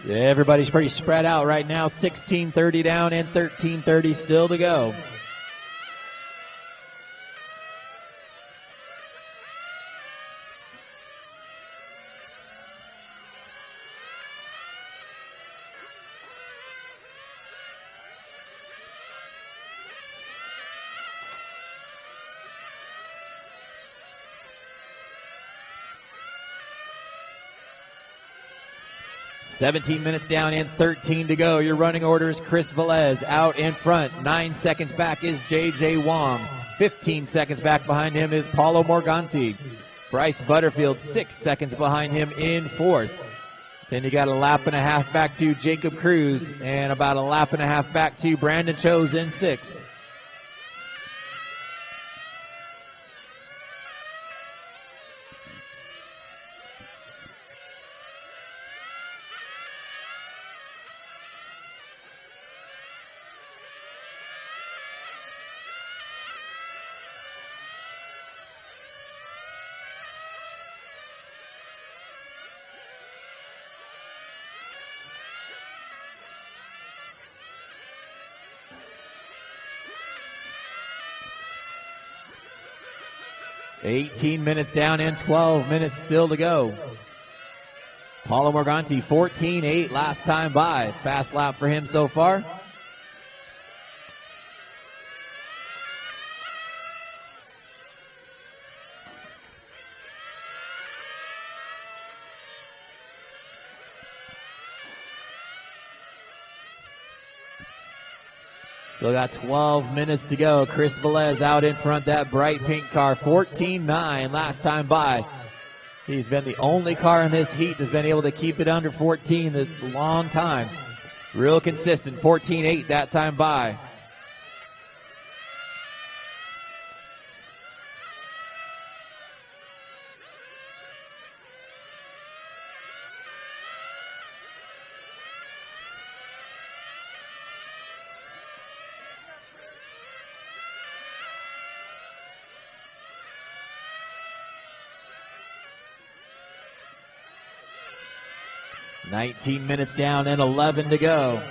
Yeah, everybody's pretty spread out right now. 16:30 down and 13:30 still to go. $17 minutes down and 13 to go. Your running order is Chris Velez out in front. 9 seconds back is J.J. Wong. 15 seconds back behind him is Paulo Morganti. Bryce Butterfield 6 seconds behind him in fourth. Then you got a lap and a half back to Jacob Cruz and about a lap and a half back to Brandon Chose in sixth. $18 minutes down and 12 minutes still to go. Paulo Morganti, 14.8 last time by. Fast lap for him so far. Still got 12 minutes to go. Chris Velez out in front, that bright pink car. 14.9 last time by. He's been the only car in this heat that's been able to keep it under 14 a long time. Real consistent. 14.8 that time by. $19 minutes down and 11 to go.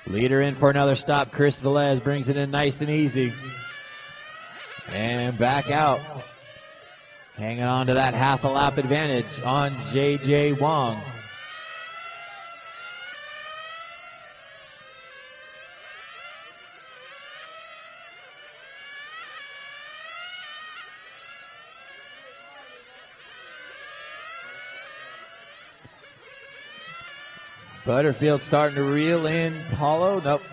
Leader in for another stop. Chris Velez brings it in nice and easy. And back out. Hanging on to that half a lap advantage on J.J. Wong. Butterfield starting to reel in Paulo. Nope.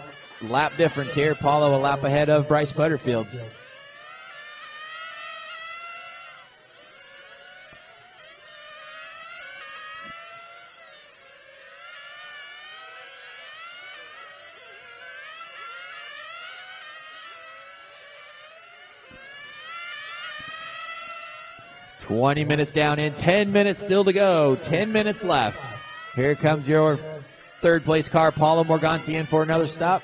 Lap difference here. Paulo a lap ahead of Bryce Butterfield. $20 minutes down and 10 minutes still to go. 10 minutes left. Here comes your third place car, Paulo Morganti, in for another stop.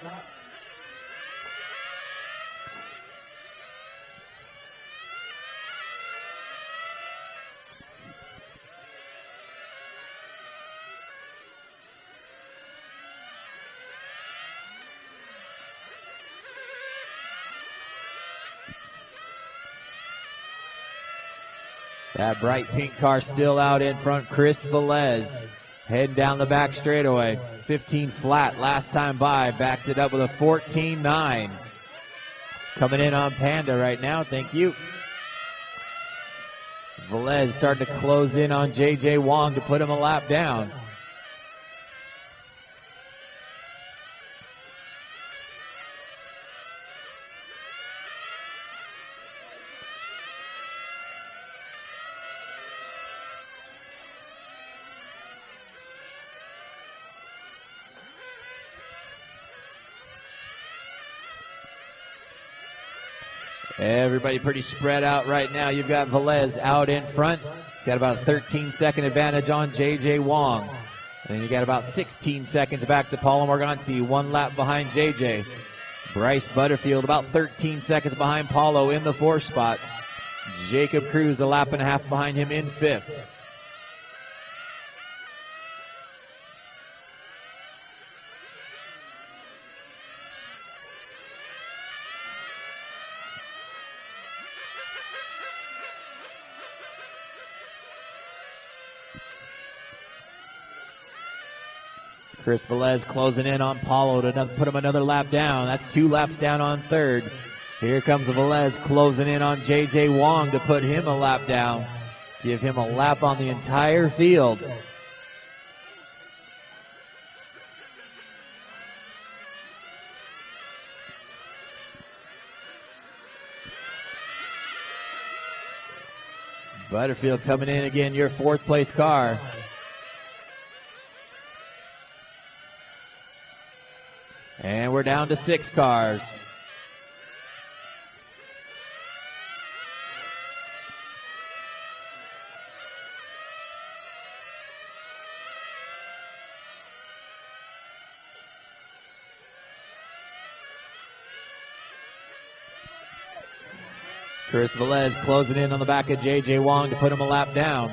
That bright pink car still out in front, Chris Velez. Heading down the back straightaway. 15 flat last time by. Backed it up with a 14.9. Coming in on Panda right now. Thank you. Velez starting to close in on J.J. Wong to put him a lap down. Everybody pretty spread out right now. You've got Velez out in front. He's got about a 13-second advantage on J.J. Wong. And then you got about 16 seconds back to Paulo Morganti, 1 lap behind J.J. Bryce Butterfield about 13 seconds behind Paulo in the 4th spot. Jacob Cruz a lap and a half behind him in 5th. Chris Velez closing in on Paulo to put him another lap down. That's 2 laps down on 3rd. Here comes Velez closing in on J.J. Wong to put him a lap down. Give him a lap on the entire field. Butterfield coming in again, your 4th place car. And we're down to 6 cars. Chris Velez closing in on the back of J.J. Wong to put him a lap down.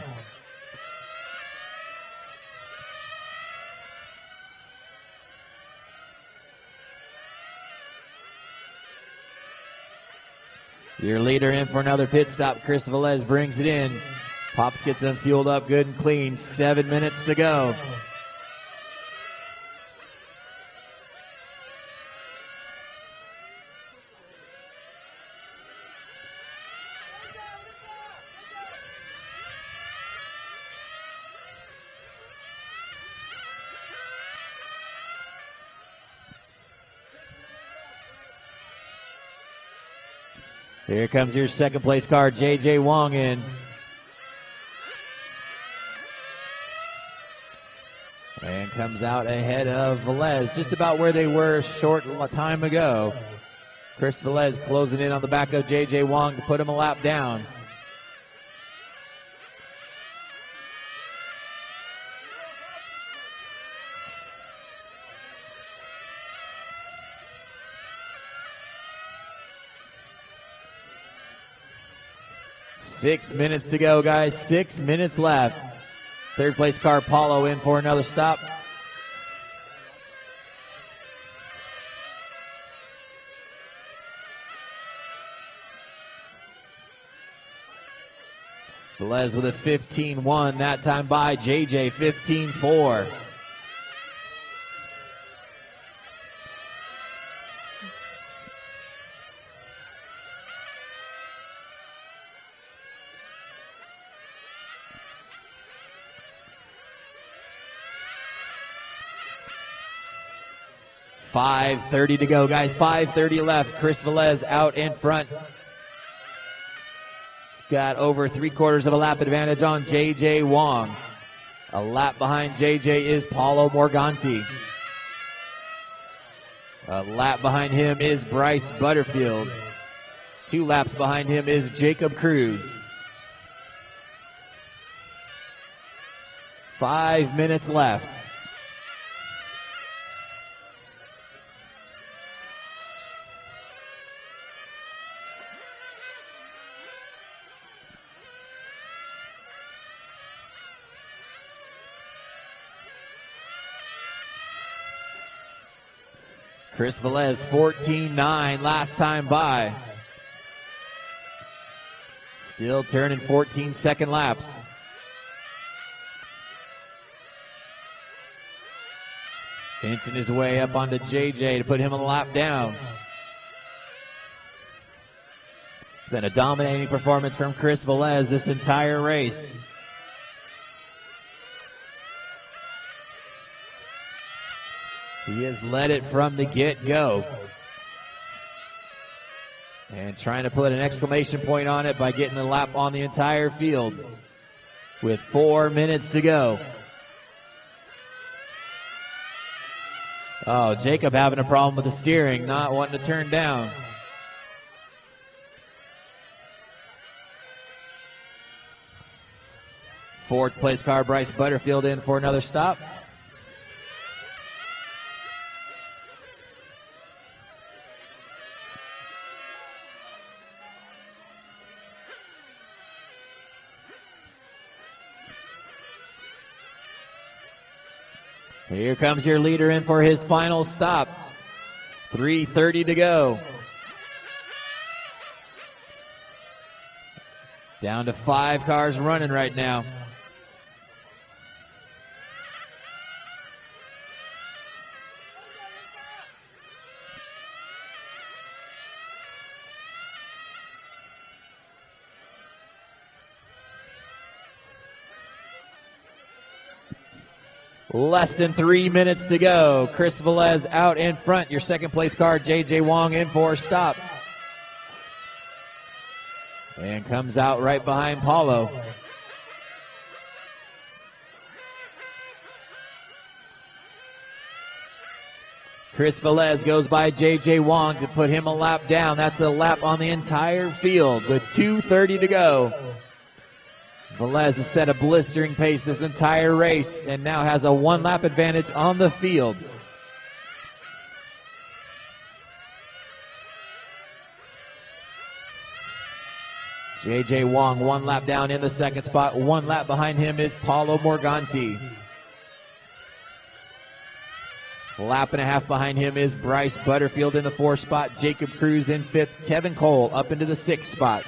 Your leader in for another pit stop. Chris Velez brings it in. Pops gets them fueled up good and clean. 7 minutes to go. Here comes your 2nd place car, J.J. Wong in. And comes out ahead of Velez, just about where they were a short time ago. Chris Velez closing in on the back of J.J. Wong to put him a lap down. Six minutes to go, guys. 6 minutes left. 3rd place car, Paulo, in for another stop. Velez with a 15-1. That time by JJ, 15-4. .530 to go, guys. 5:30 left. Chris Velez out in front. He's got over 3/4 of a lap advantage on J.J. Wong. A lap behind J.J. is Paulo Morganti. A lap behind him is Bryce Butterfield. 2 laps behind him is Jacob Cruz. 5 minutes left. Chris Velez, 14-9 last time by. Still turning 14-second laps. Inching his way up onto JJ to put him a lap down. It's been a dominating performance from Chris Velez this entire race. He has led it from the get-go. And trying to put an exclamation point on it by getting a lap on the entire field with 4 minutes to go. Oh, Jacob having a problem with the steering, not wanting to turn down. Fourth place car, Bryce Butterfield, in for another stop. Here comes your leader in for his final stop. 3:30 to go. Down to 5 cars running right now. Less than 3 minutes to go. Chris Velez out in front. Your second place car, J.J. Wong, in for a stop. And comes out right behind Paulo. Chris Velez goes by J.J. Wong to put him a lap down. That's the lap on the entire field with 2:30 to go. Velez has set a blistering pace this entire race and now has a 1-lap advantage on the field. J.J. Wong 1 lap down in the second spot. 1 lap behind him is Paulo Morganti. Lap and a half behind him is Bryce Butterfield in the 4th spot. Jacob Cruz in 5th. Kevin Cole up into the 6th spot.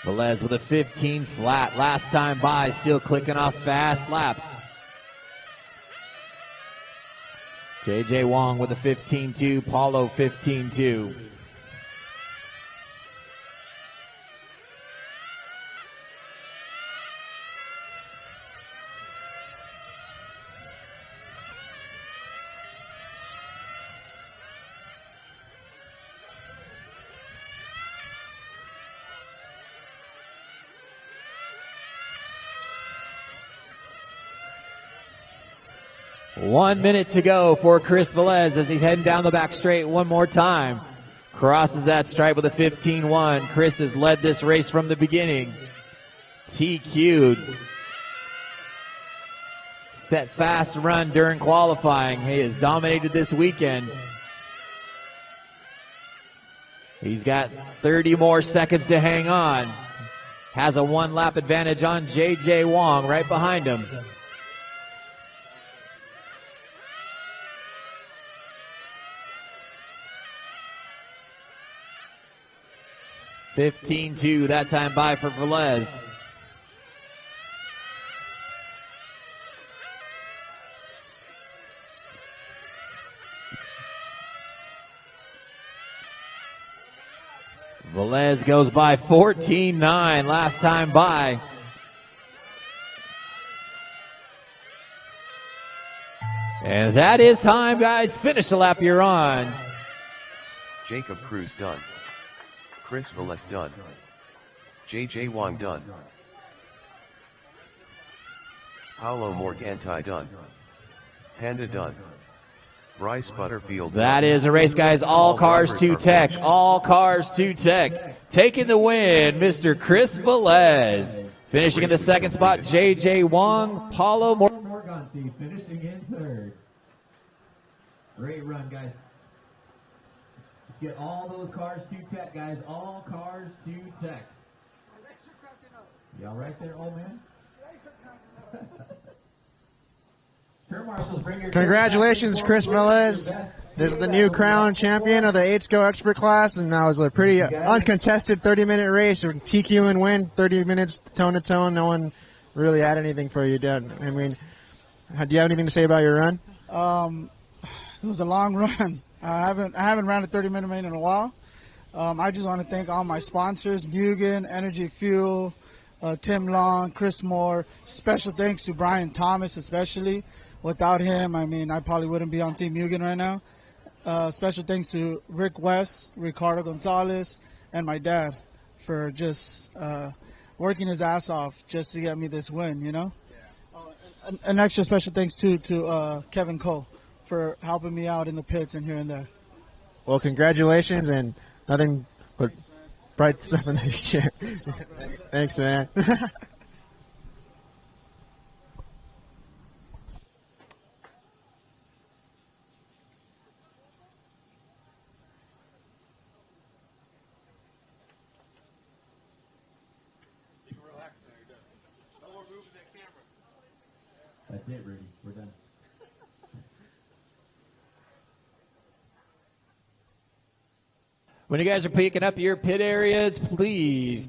Velez with a 15 flat. Last time by, still clicking off fast laps. J.J. Wong with a 15-2. Paulo 15-2. One minute to go for Chris Velez as he's heading down the back straight one more time. Crosses that stripe with a 15-1. Chris has led this race from the beginning. TQ'd. Set fast run during qualifying. He has dominated this weekend. He's got 30 more seconds to hang on. Has a 1-lap advantage on J.J. Wong right behind him. 15-2 that time by for Velez. Velez goes by 14-9 last time by. And that is time, guys. Finish the lap you're on. Jacob Cruz done. Chris Velez done. J.J. Wong done. Paulo Morganti done. Panda done. Bryce Butterfield done. That is a race, guys. All cars to tech. All cars to tech. Taking the win, Mr. Chris Velez. Finishing in the second spot, J.J. Wong. Paulo Morganti finishing in third. Great run, guys. Let's get all those cars to tech, guys. All cars to tech. Y'all right there, old man? Turn marshals, bring your Congratulations, Chris Velez. This is the new crown champion of the 8-Skill Expert class, and that was a pretty uncontested 30-minute race. TQ and win, 30 minutes tone-to-tone. No one really had anything for you, Dad. I mean, do you have anything to say about your run? It was a long run. I haven't ran a 30-minute main in a while. I just want to thank all my sponsors, Mugen, Energy Fuel, Tim Long, Chris Moore. Special thanks to Brian Thomas especially. Without him, I mean, I probably wouldn't be on Team Mugen right now. Special thanks to Rick West, Ricardo Gonzalez, and my dad for just working his ass off just to get me this win, you know? An extra special thanks to Kevin Cole for helping me out in the pits and here and there. Well, congratulations, and nothing but bright stuff in this chair. Thanks, man. That's it, Rudy. We're done. When you guys are picking up your pit areas, please